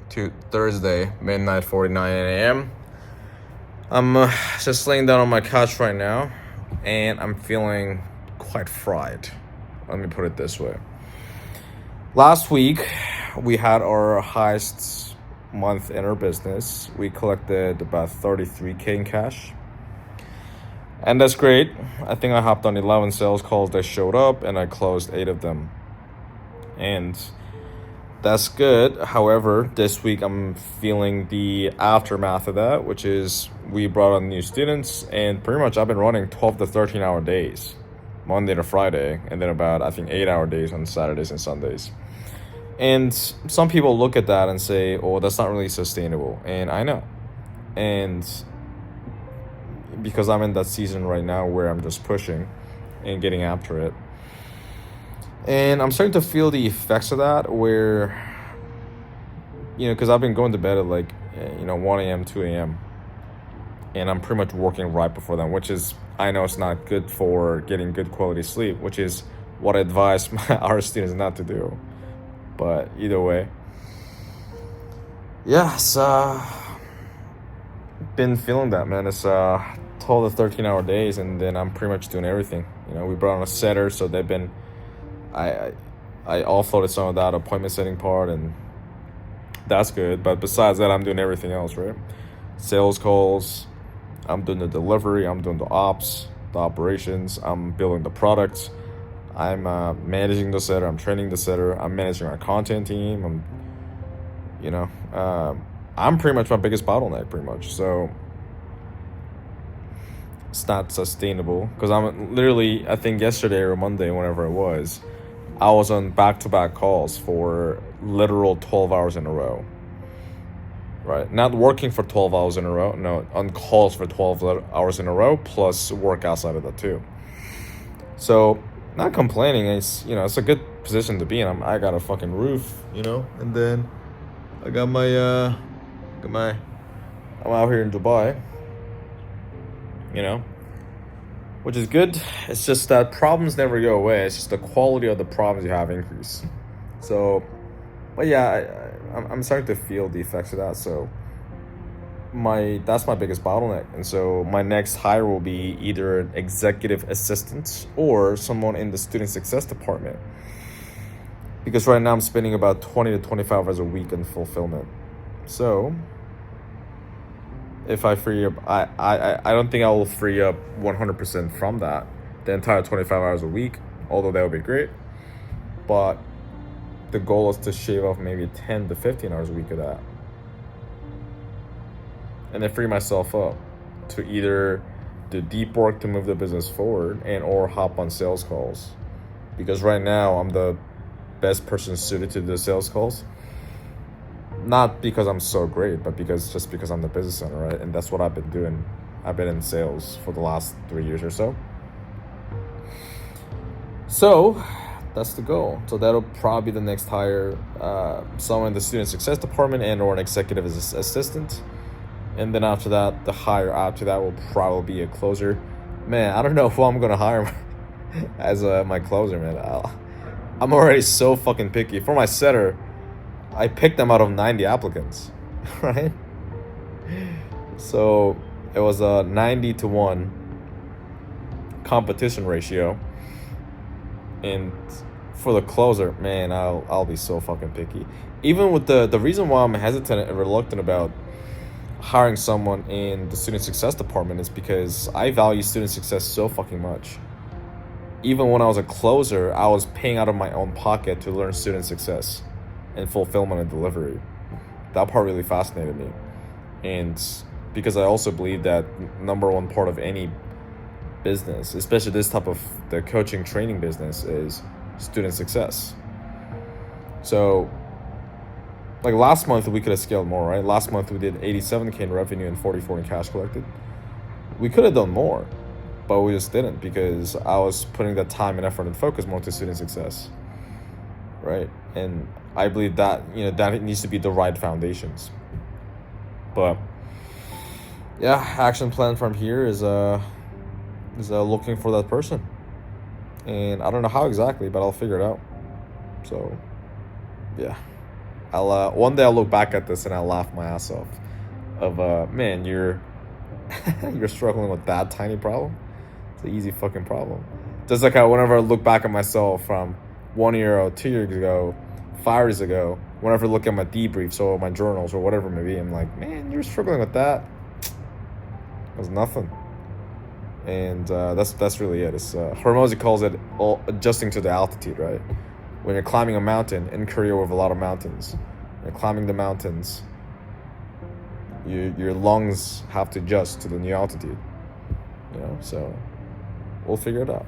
to Thursday, midnight 49 a.m. I'm just laying down on my couch right now, and I'm feeling quite fried. Let me put it this way. Last week, we had our highest month in our business. We collected about 33K in cash. And that's great. I think I hopped on 11 sales calls that showed up, and I closed 8 of them. And that's good. However, this week I'm feeling the aftermath of that, which is we brought on new students, and pretty much I've been running 12 to 13 hour days, Monday to Friday, and then about, I think, 8 hour days on Saturdays and Sundays. And some people look at that and say, oh, that's not really sustainable. And I know. And because I'm in that season right now where I'm just pushing and getting after it. And I'm starting to feel the effects of that where, you know, because I've been going to bed at like, 1 a.m., 2 a.m. And I'm pretty much working right before then, which is, I know it's not good for getting good quality sleep, which is what I advise our students not to do. But either way, yeah, it's been feeling that, man. It's 12 to 13 hour days, and then I'm pretty much doing everything. We brought on a setter, so they've been, I offloaded some of that appointment setting part, and that's good. But besides that, I'm doing everything else, right? Sales calls, I'm doing the delivery, I'm doing the ops, the operations, I'm building the products. I'm managing the setter, I'm training the setter, I'm managing our content team, I'm pretty much my biggest bottleneck, pretty much. So it's not sustainable because I'm literally, I think yesterday or Monday, whenever it was, I was on back-to-back calls for literal 12 hours in a row, right? Not working for 12 hours in a row, no, on calls for 12 hours in a row, plus work outside of that too. So, not complaining. It's it's a good position to be in. I got a fucking roof, and then I got my I'm out here in Dubai, which is good. It's just that problems never go away. It's just the quality of the problems you have increase. So, but yeah, I'm starting to feel the effects of that. So that's my biggest bottleneck. And so my next hire will be either an executive assistant or someone in the student success department. Because right now I'm spending about 20 to 25 hours a week in fulfillment. So if I free up, I don't think I will free up 100% from that, the entire 25 hours a week, although that would be great. But the goal is to shave off maybe 10 to 15 hours a week of that. And then free myself up to either do deep work to move the business forward and or hop on sales calls. Because right now I'm the best person suited to do sales calls. Not because I'm so great, but because I'm the business owner, right? And that's what I've been doing. I've been in sales for the last 3 years or so. So that's the goal. So that'll probably be the next hire, someone in the student success department and or an executive assistant. And then after that, the hire after that will probably be a closer. Man, I don't know who I'm gonna hire as my closer, man. I'm already so fucking picky. For my setter, I picked them out of 90 applicants, right? So it was a 90-to-1 competition ratio. And for the closer, man, I'll be so fucking picky. Even with the reason why I'm hesitant and reluctant about hiring someone in the student success department is because I value student success so fucking much. Even when I was a closer, I was paying out of my own pocket to learn student success and fulfillment and delivery. That part really fascinated me. And because I also believe that number one part of any business, especially this type of the coaching training business, is student success. So like last month we could have scaled more, right? Last month we did 87K in revenue and 44 in cash collected. We could have done more, but we just didn't because I was putting that time and effort and focus more to student success, right? And I believe that, you know, that needs to be the right foundations. But yeah, action plan from here is looking for that person, and I don't know how exactly, but I'll figure it out. So yeah, I'll one day I'll look back at this and I'll laugh my ass off. Of man, you're you're struggling with that tiny problem. It's an easy fucking problem. Just like how whenever I look back at myself from 1 year or 2 years ago, 5 years ago, whenever I look at my debriefs or my journals or whatever it may be, I'm like, man, you're struggling with that. That's nothing. And that's really it. It's Hormozy calls it adjusting to the altitude, right? When you're climbing a mountain in Korea, we have a lot of mountains. You're climbing the mountains. Your lungs have to adjust to the new altitude. You know, so we'll figure it out.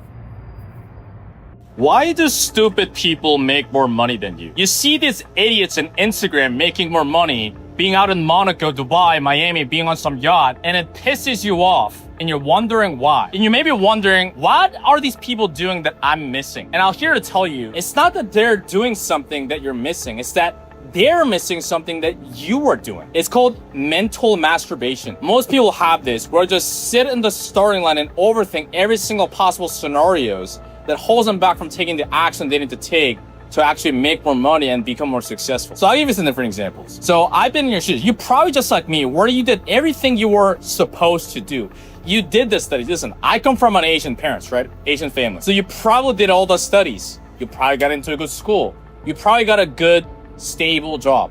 Why do stupid people make more money than you? You see these idiots on Instagram making more money, being out in Monaco, Dubai, Miami, being on some yacht, and it pisses you off. And you're wondering why. And you may be wondering, what are these people doing that I'm missing? And I'm here to tell you, it's not that they're doing something that you're missing. It's that they're missing something that you are doing. It's called mental masturbation. Most people have this, where they just sit in the starting line and overthink every single possible scenarios that holds them back from taking the action they need to take to actually make more money and become more successful. So I'll give you some different examples. So I've been in your shoes. You probably just like me, where you did everything you were supposed to do. You did the studies. Listen, I come from an Asian parents, right? Asian family. So you probably did all the studies. You probably got into a good school. You probably got a good, stable job.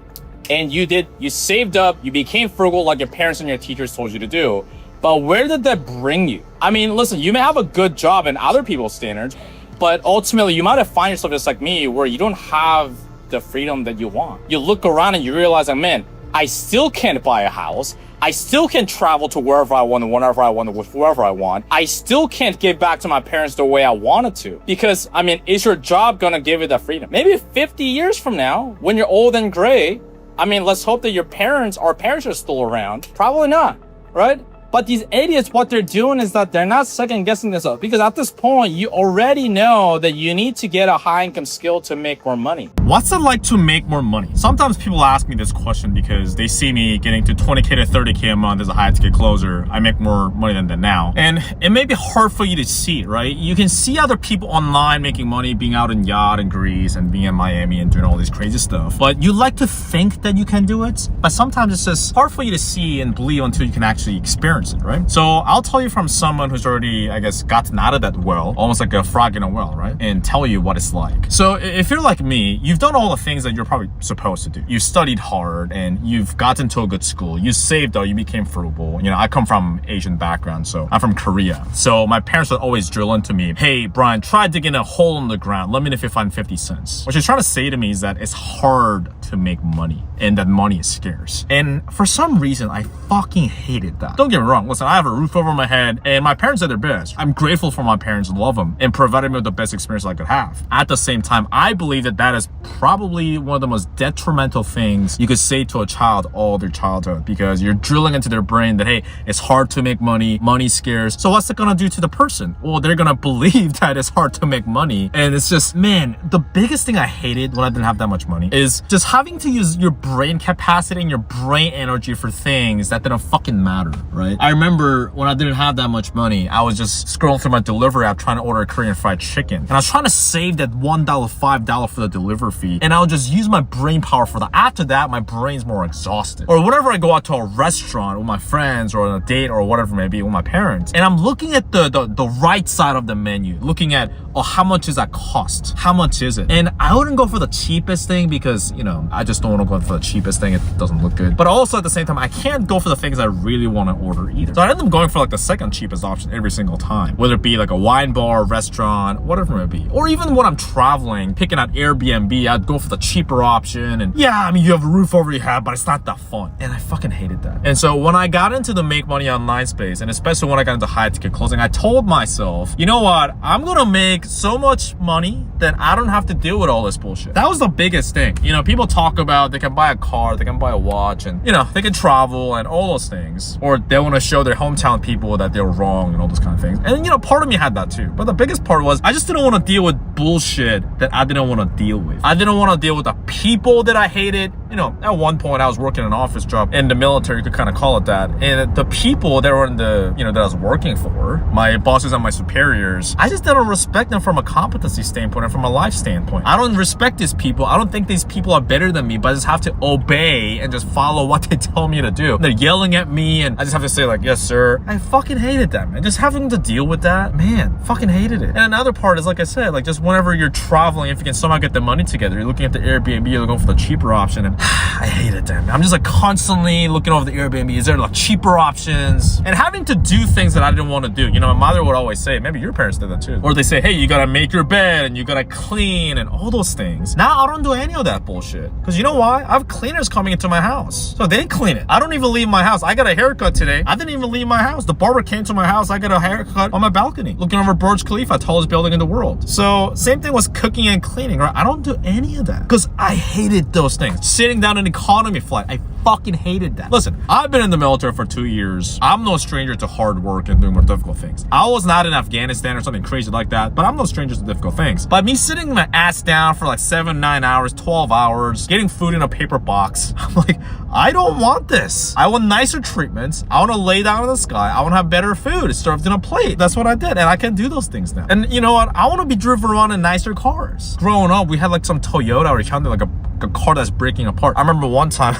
And you saved up, you became frugal like your parents and your teachers told you to do. But where did that bring you? I mean, listen, you may have a good job in other people's standards, but ultimately you might have found yourself just like me, where you don't have the freedom that you want. You look around and you realize, like, man, I still can't buy a house. I still can travel to wherever I want, whenever I want, with whoever I want. I still can't give back to my parents the way I wanted to. Because, I mean, is your job gonna give you that freedom? Maybe 50 years from now, when you're old and gray, I mean, let's hope that your parents are still around. Probably not, right? But these idiots, what they're doing is that they're not second guessing themselves, because at this point, you already know that you need to get a high income skill to make more money. What's it like to make more money? Sometimes people ask me this question because they see me getting to 20K to 30K a month as a high ticket closer. I make more money than that now. And it may be hard for you to see, right? You can see other people online making money, being out in yacht in Greece and being in Miami and doing all this crazy stuff. But you like to think that you can do it, but sometimes it's just hard for you to see and believe until you can actually experience it, right? So I'll tell you from someone who's already, I guess, gotten out of that well, almost like a frog in a well, right? And tell you what it's like. So if you're like me, you've done all the things that you're probably supposed to do. You studied hard and you've gotten to a good school. You saved up, you became frugal. You know, I come from Asian background, so I'm from Korea. So my parents would always drill into me, hey, Brian, try digging a hole in the ground. Let me know if you find 50 cents. What she's trying to say to me is that it's hard to make money and that money is scarce. And for some reason, I fucking hated that. Don't get me wrong. Listen, I have a roof over my head and my parents are their best. I'm grateful for my parents and love them and provided me with the best experience I could have. At the same time, I believe that that is probably one of the most detrimental things you could say to a child all their childhood, because you're drilling into their brain that, hey, it's hard to make money, money's scarce. So what's it gonna do to the person? Well, they're gonna believe that it's hard to make money. And it's just, man, the biggest thing I hated when I didn't have that much money is just having to use your brain capacity and your brain energy for things that didn't fucking matter, right? I remember when I didn't have that much money, I was just scrolling through my delivery app trying to order a Korean fried chicken. And I was trying to save that $1, $5 for the delivery fee. And I would just use my brain power for that. After that, my brain's more exhausted. Or whenever I go out to a restaurant with my friends or on a date or whatever it may be with my parents, and I'm looking at the right side of the menu, looking at, oh, how much does that cost? How much is it? And I wouldn't go for the cheapest thing because, you know, I just don't want to go for the cheapest thing. It doesn't look good. But also at the same time, I can't go for the things I really want to order either. So I end up going for like the second cheapest option every single time, whether it be like a wine bar, restaurant, whatever it may be. Or even when I'm traveling, picking out Airbnb, I'd go for the cheaper option. And yeah, I mean, you have a roof over your head, but it's not that fun. And I fucking hated that. And so when I got into the make money online space, and especially when I got into high ticket closing, I told myself, you know what? I'm gonna make so much money that I don't have to deal with all this bullshit. That was the biggest thing. You know, people talk about they can buy a car, they can buy a watch, and you know, they can travel and all those things. Or they want to show their hometown people that they're wrong and all those kind of things. And you know, part of me had that too. But the biggest part was I just didn't want to deal with bullshit that I didn't want to deal with. I didn't want to deal with the people that I hated. You know, at one point I was working an office job in the military, you could kind of call it that. And the people that were in the, you know, that I was working for, my bosses and my superiors, I just didn't respect them from a competency standpoint and from a life standpoint. I don't respect these people. I don't think these people are better than me, but I just have to obey and just follow what they tell me to do. They're yelling at me and I just have to say like, yes, sir. I fucking hated that, man. Just having to deal with that, man, fucking hated it. And another part is, like I said, like just whenever you're traveling, if you can somehow get the money together, you're looking at the Airbnb, you're looking for the cheaper option. And I hated that, man. I'm just like constantly looking over the Airbnb. Is there like cheaper options? And having to do things that I didn't want to do. You know, my mother would always say, maybe your parents did that too. Or they say, hey, you gotta make your bed and you gotta clean and all those things. Now I don't do any of that bullshit. Because you know why? I have cleaners coming into my house. So they clean it. I don't even leave my house. I got a haircut today. I didn't even leave my house. The barber came to my house. I got a haircut on my balcony, looking over Burj Khalifa, tallest building in the world. So same thing was cooking and cleaning, right? I don't do any of that because I hated those things. Sitting down in economy flight, I fucking hated that. Listen, I've been in the military for 2 years. I'm no stranger to hard work and doing more difficult things. I was not in Afghanistan or something crazy like that, but I'm no stranger to difficult things. But me sitting my ass down for like 7, 9 hours, 12 hours, getting food in a paper box, I'm like, I don't want this. I want nicer treatments. I want to lay down in the sky. I want to have better food served in a plate. That's what I did, and I can do those things now. And you know what? I want to be driven around in nicer cars. Growing up, we had like some Toyota or something, like a car that's breaking apart. I remember one time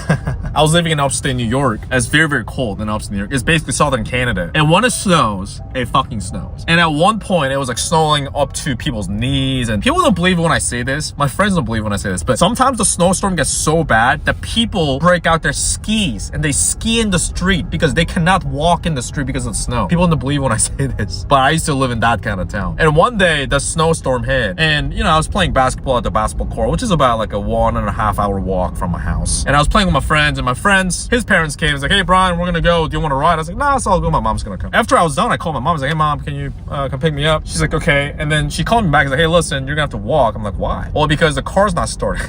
I was living in upstate New York. It's very, very cold in upstate New York. It's basically southern Canada. And when it snows, it fucking snows. And at one point, it was like snowing up to people's knees. And people don't believe when I say this. My friends don't believe when I say this. But sometimes the snowstorm gets so bad that people break out their skis and they ski in the street because they cannot walk in the street because of the snow. People don't believe when I say this. But I used to live in that kind of town. And one day, the snowstorm hit. And, you know, I was playing basketball at the basketball court, which is about like a 1.5 hour walk from my house. And I was playing with my friends, and my friends, his parents came. He's like, hey, Brian, we're gonna go. Do you want to ride? I was like, nah, it's all good. My mom's gonna come. After I was done, I called my mom. I was like, hey, mom, can you come pick me up? She's like, okay. And then she called me back. She's like, hey, listen, you're gonna have to walk. I'm like, why? Well, because the car's not starting.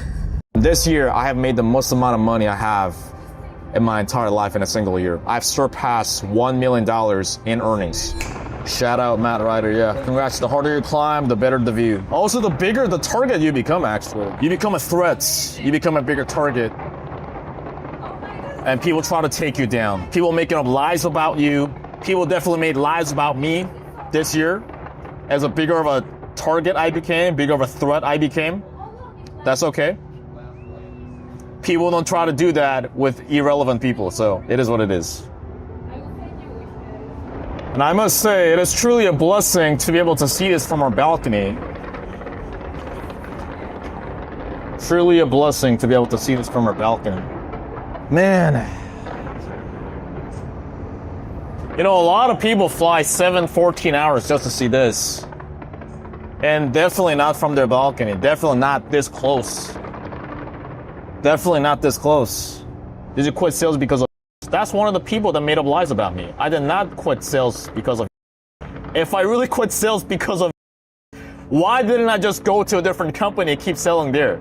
This year, I have made the most amount of money I have in my entire life in a single year. I've surpassed $1 million in earnings. Shout out Matt Ryder, yeah. Congrats, the harder you climb, the better the view. Also, the bigger the target you become, actually. You become a threat, you become a bigger target. And people try to take you down. People making up lies about you. People definitely made lies about me this year. As a bigger of a target I became, bigger of a threat I became. That's okay. People don't try to do that with irrelevant people, so it is what it is. And I must say, it is truly a blessing to be able to see this from our balcony. Truly a blessing to be able to see this from our balcony. Man. You know, a lot of people fly 14 hours just to see this. And definitely not from their balcony. Definitely not this close. Definitely not this close. Did you quit sales because of... That's one of the people that made up lies about me. I did not quit sales because of... If I really quit sales because of... Why didn't I just go to a different company and keep selling there?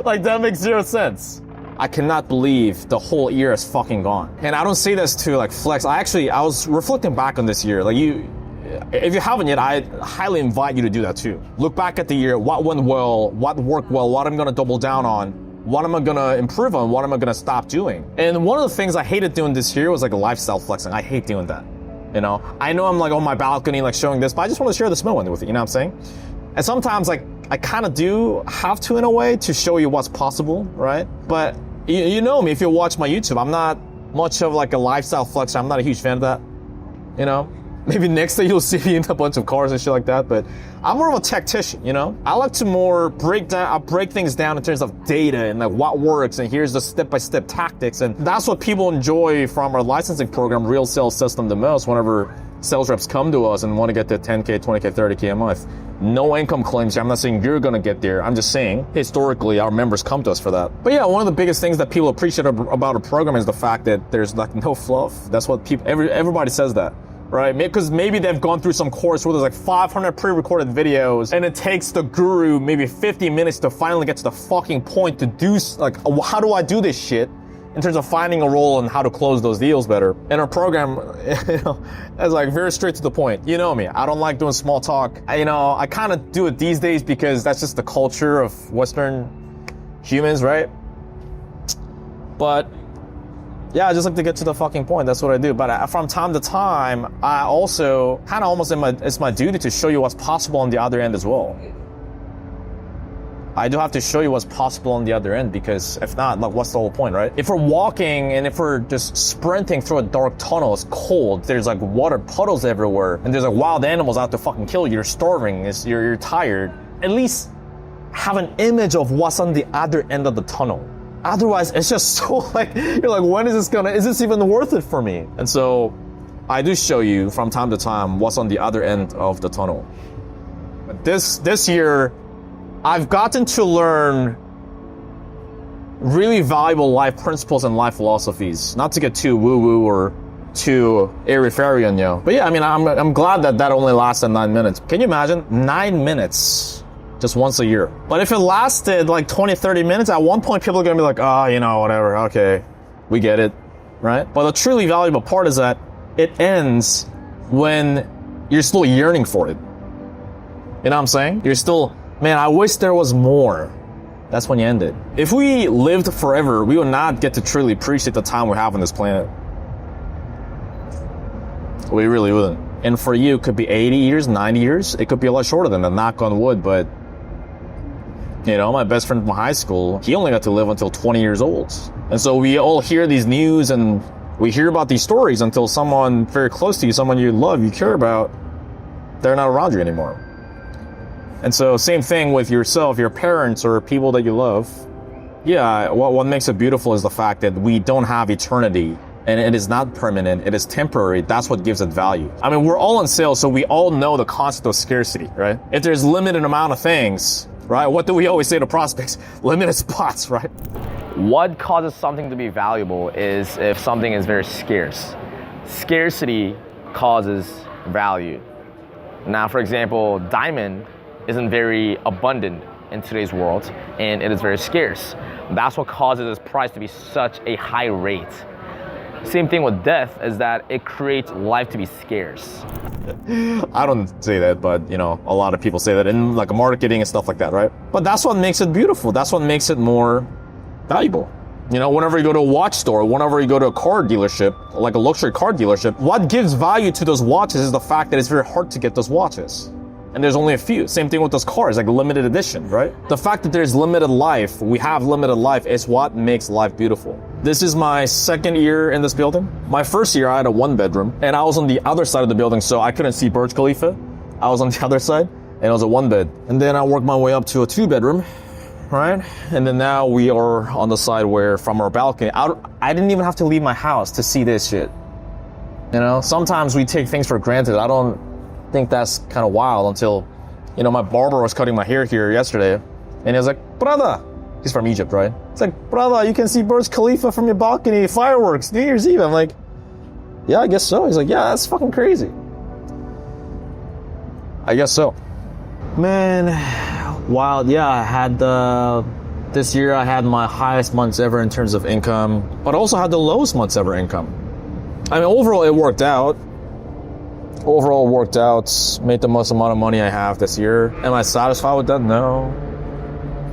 Like, that makes zero sense. I cannot believe the whole year is fucking gone. And I don't say this to like flex. I was reflecting back on this year. Like if you haven't yet, I highly invite you to do that too. Look back at the year, what went well, what worked well, what I'm gonna double down on, what am I gonna improve on, what am I gonna stop doing. And one of the things I hated doing this year was like a lifestyle flexing. I hate doing that. You know, I know I'm like on my balcony like showing this, but I just want to share this moment with you, you know what I'm saying? And sometimes like I kind of do have to in a way to show you what's possible, right? But you know me, if you watch my YouTube, I'm not much of like a lifestyle flexer. I'm not a huge fan of that, you know? Maybe next day you'll see me in a bunch of cars and shit like that, but I'm more of a tactician, you know? I like to more break things down in terms of data and like what works, and here's the step-by-step tactics, and that's what people enjoy from our licensing program, Real Sales System, the most whenever sales reps come to us and want to get to 10K, 20K, 30K a month. No income claims. I'm not saying you're going to get there. I'm just saying historically our members come to us for that. But yeah, one of the biggest things that people appreciate about a program is the fact that there's like no fluff. That's what people, everybody says that. right? Because maybe they've gone through some course where there's like 500 pre-recorded videos and it takes the guru maybe 50 minutes to finally get to the fucking point to do, like, how do I do this shit? In terms of finding a role and how to close those deals better. And our program, you know, is like very straight to the point. You know me, I don't like doing small talk. I kind of do it these days because that's just the culture of Western humans, right? But yeah, I just like to get to the fucking point. That's what I do. But from time to time, I also kind of almost it's my duty to show you what's possible on the other end as well. I do have to show you what's possible on the other end, because if not, like, what's the whole point, right? If we're walking and if we're just sprinting through a dark tunnel, it's cold, there's like water puddles everywhere, and there's like wild animals out to fucking kill you, you're starving, you're tired, at least have an image of what's on the other end of the tunnel. Otherwise, it's just so like, you're like, when is this even worth it for me? And so I do show you from time to time what's on the other end of the tunnel. But this year, I've gotten to learn really valuable life principles and life philosophies. Not to get too woo-woo or too airy-fairy, but yeah, I mean, I'm glad that only lasted 9 minutes. Can you imagine? 9 minutes, just once a year. But if it lasted like 20, 30 minutes, at one point people are gonna be like, whatever, okay, we get it, right? But the truly valuable part is that it ends when you're still yearning for it. You know what I'm saying? You're still, man, I wish there was more. That's when you end it. If we lived forever, we would not get to truly appreciate the time we have on this planet. We really wouldn't. And for you, it could be 80 years, 90 years. It could be a lot shorter than that, knock on wood. But, my best friend from high school, he only got to live until 20 years old. And so we all hear these news and we hear about these stories until someone very close to you, someone you love, you care about, they're not around you anymore. And so same thing with yourself, your parents, or people that you love. Yeah, what makes it beautiful is the fact that we don't have eternity, and it is not permanent, it is temporary. That's what gives it value. I mean, we're all in sales, so we all know the concept of scarcity, right? If there's limited amount of things, right? What do we always say to prospects? Limited spots, right? What causes something to be valuable is if something is very scarce. Scarcity causes value. Now, for example, diamond isn't very abundant in today's world, and it is very scarce. That's what causes its price to be such a high rate. Same thing with death, is that it creates life to be scarce. I don't say that, but a lot of people say that in like marketing and stuff like that, right? But that's what makes it beautiful. That's what makes it more valuable. Whenever you go to a watch store, whenever you go to a car dealership, like a luxury car dealership, what gives value to those watches is the fact that it's very hard to get those watches. And there's only a few. Same thing with those cars, like limited edition, right? The fact that there's limited life, we have limited life, is what makes life beautiful. This is my second year in this building. My first year, I had a 1-bedroom, and I was on the other side of the building, so I couldn't see Burj Khalifa. I was on the other side, and it was a 1-bed. And then I worked my way up to a 2-bedroom, right? And then now we are on the side where, from our balcony, I didn't even have to leave my house to see this shit. Sometimes we take things for granted. I don't think that's kind of wild until, my barber was cutting my hair here yesterday, and he was like, brother, he's from Egypt, right? It's like, brother, you can see Burj Khalifa from your balcony, fireworks, New Year's Eve. I'm like, yeah, I guess so. He's like, yeah, that's fucking crazy. I guess so. Man, wild. Yeah, I had this year I had my highest months ever in terms of income, but I also had the lowest months ever income. I mean, overall it worked out. Made the most amount of money I have this year. Am I satisfied with that? No.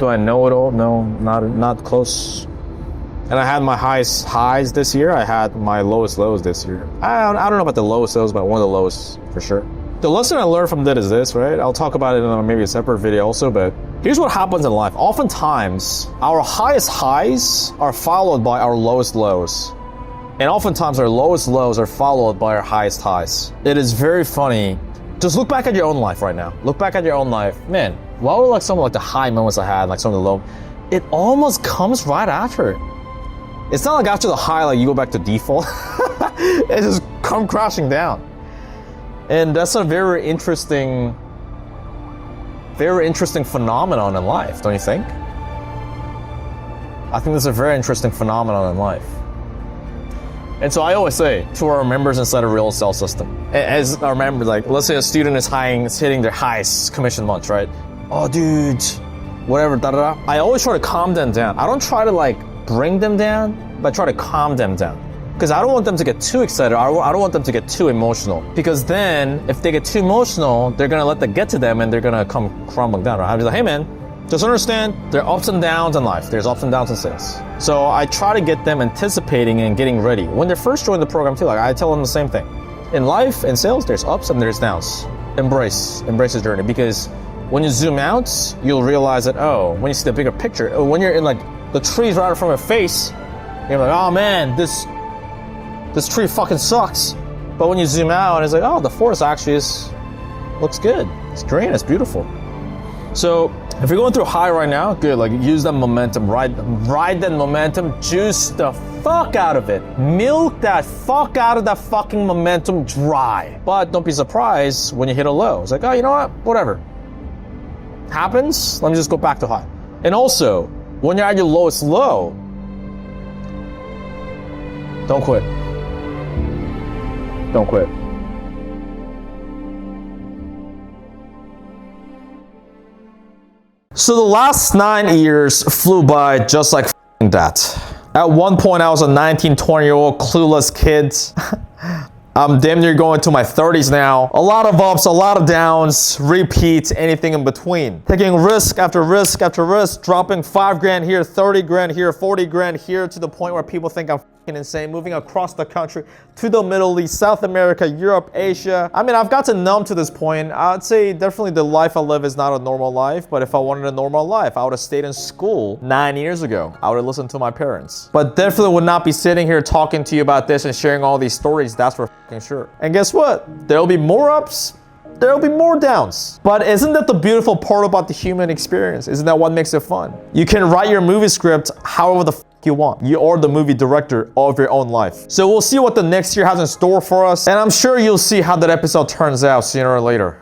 Do I know it all? No, not close. And I had my highest highs this year. I had my lowest lows this year. I don't know about the lowest lows, but one of the lowest for sure. The lesson I learned from that is this, right? I'll talk about it in maybe a separate video also, but here's what happens in life. Oftentimes, our highest highs are followed by our lowest lows. And oftentimes our lowest lows are followed by our highest highs. It is very funny. Just look back at your own life right now. Look back at your own life. Man, what were some of the high moments I had, like some of the low? It almost comes right after. It's not like after the high, like you go back to default. It just come crashing down. And that's a very interesting phenomenon in life, don't you think? I think that's a very interesting phenomenon in life. And so I always say to our members inside a real sales system, as our members, like, let's say a student is hitting their highest commission months, right? Oh, dude, whatever, da-da-da. I always try to calm them down. I don't try to like bring them down, but I try to calm them down. Because I don't want them to get too excited. I don't want them to get too emotional. Because then, if they get too emotional, they're gonna let that get to them and they're gonna come crumbling down. Right? I'm just like, hey man, just understand there are ups and downs in life. There's ups and downs in sales. So I try to get them anticipating and getting ready. When they first join the program too, like I tell them the same thing. In life, in sales, there's ups and there's downs. Embrace the journey. Because when you zoom out, you'll realize that, oh, when you see the bigger picture, when you're in like the trees right in front of your face, you're like, oh man, this tree fucking sucks. But when you zoom out, it's like, oh, the forest actually looks good. It's green, it's beautiful. So if you're going through a high right now, good, like use that momentum, ride that momentum, juice the fuck out of it. Milk that fuck out of that fucking momentum dry. But don't be surprised when you hit a low. It's like, oh, you know what, whatever. Happens, let me just go back to high. And also, when you're at your lowest low, don't quit. Don't quit. So the last 9 years flew by just like that. At one point, I was a 19, 20-year-old clueless kid. I'm damn near going to my 30s now. A lot of ups, a lot of downs, repeat, anything in between. Taking risk after risk after risk, dropping 5 grand here, 30 grand here, 40 grand here, to the point where people think I'm fucking insane, moving across the country to the Middle East, South America, Europe, Asia. I mean, I've gotten numb to this point. I'd say definitely the life I live is not a normal life, but if I wanted a normal life, I would have stayed in school 9 years ago. I would have listened to my parents. But definitely would not be sitting here talking to you about this and sharing all these stories, that's for fucking sure. And guess what? There'll be more ups, there'll be more downs. But isn't that the beautiful part about the human experience? Isn't that what makes it fun? You can write your movie script however the you want. You are the movie director of your own life. So we'll see what the next year has in store for us. And I'm sure you'll see how that episode turns out sooner or later.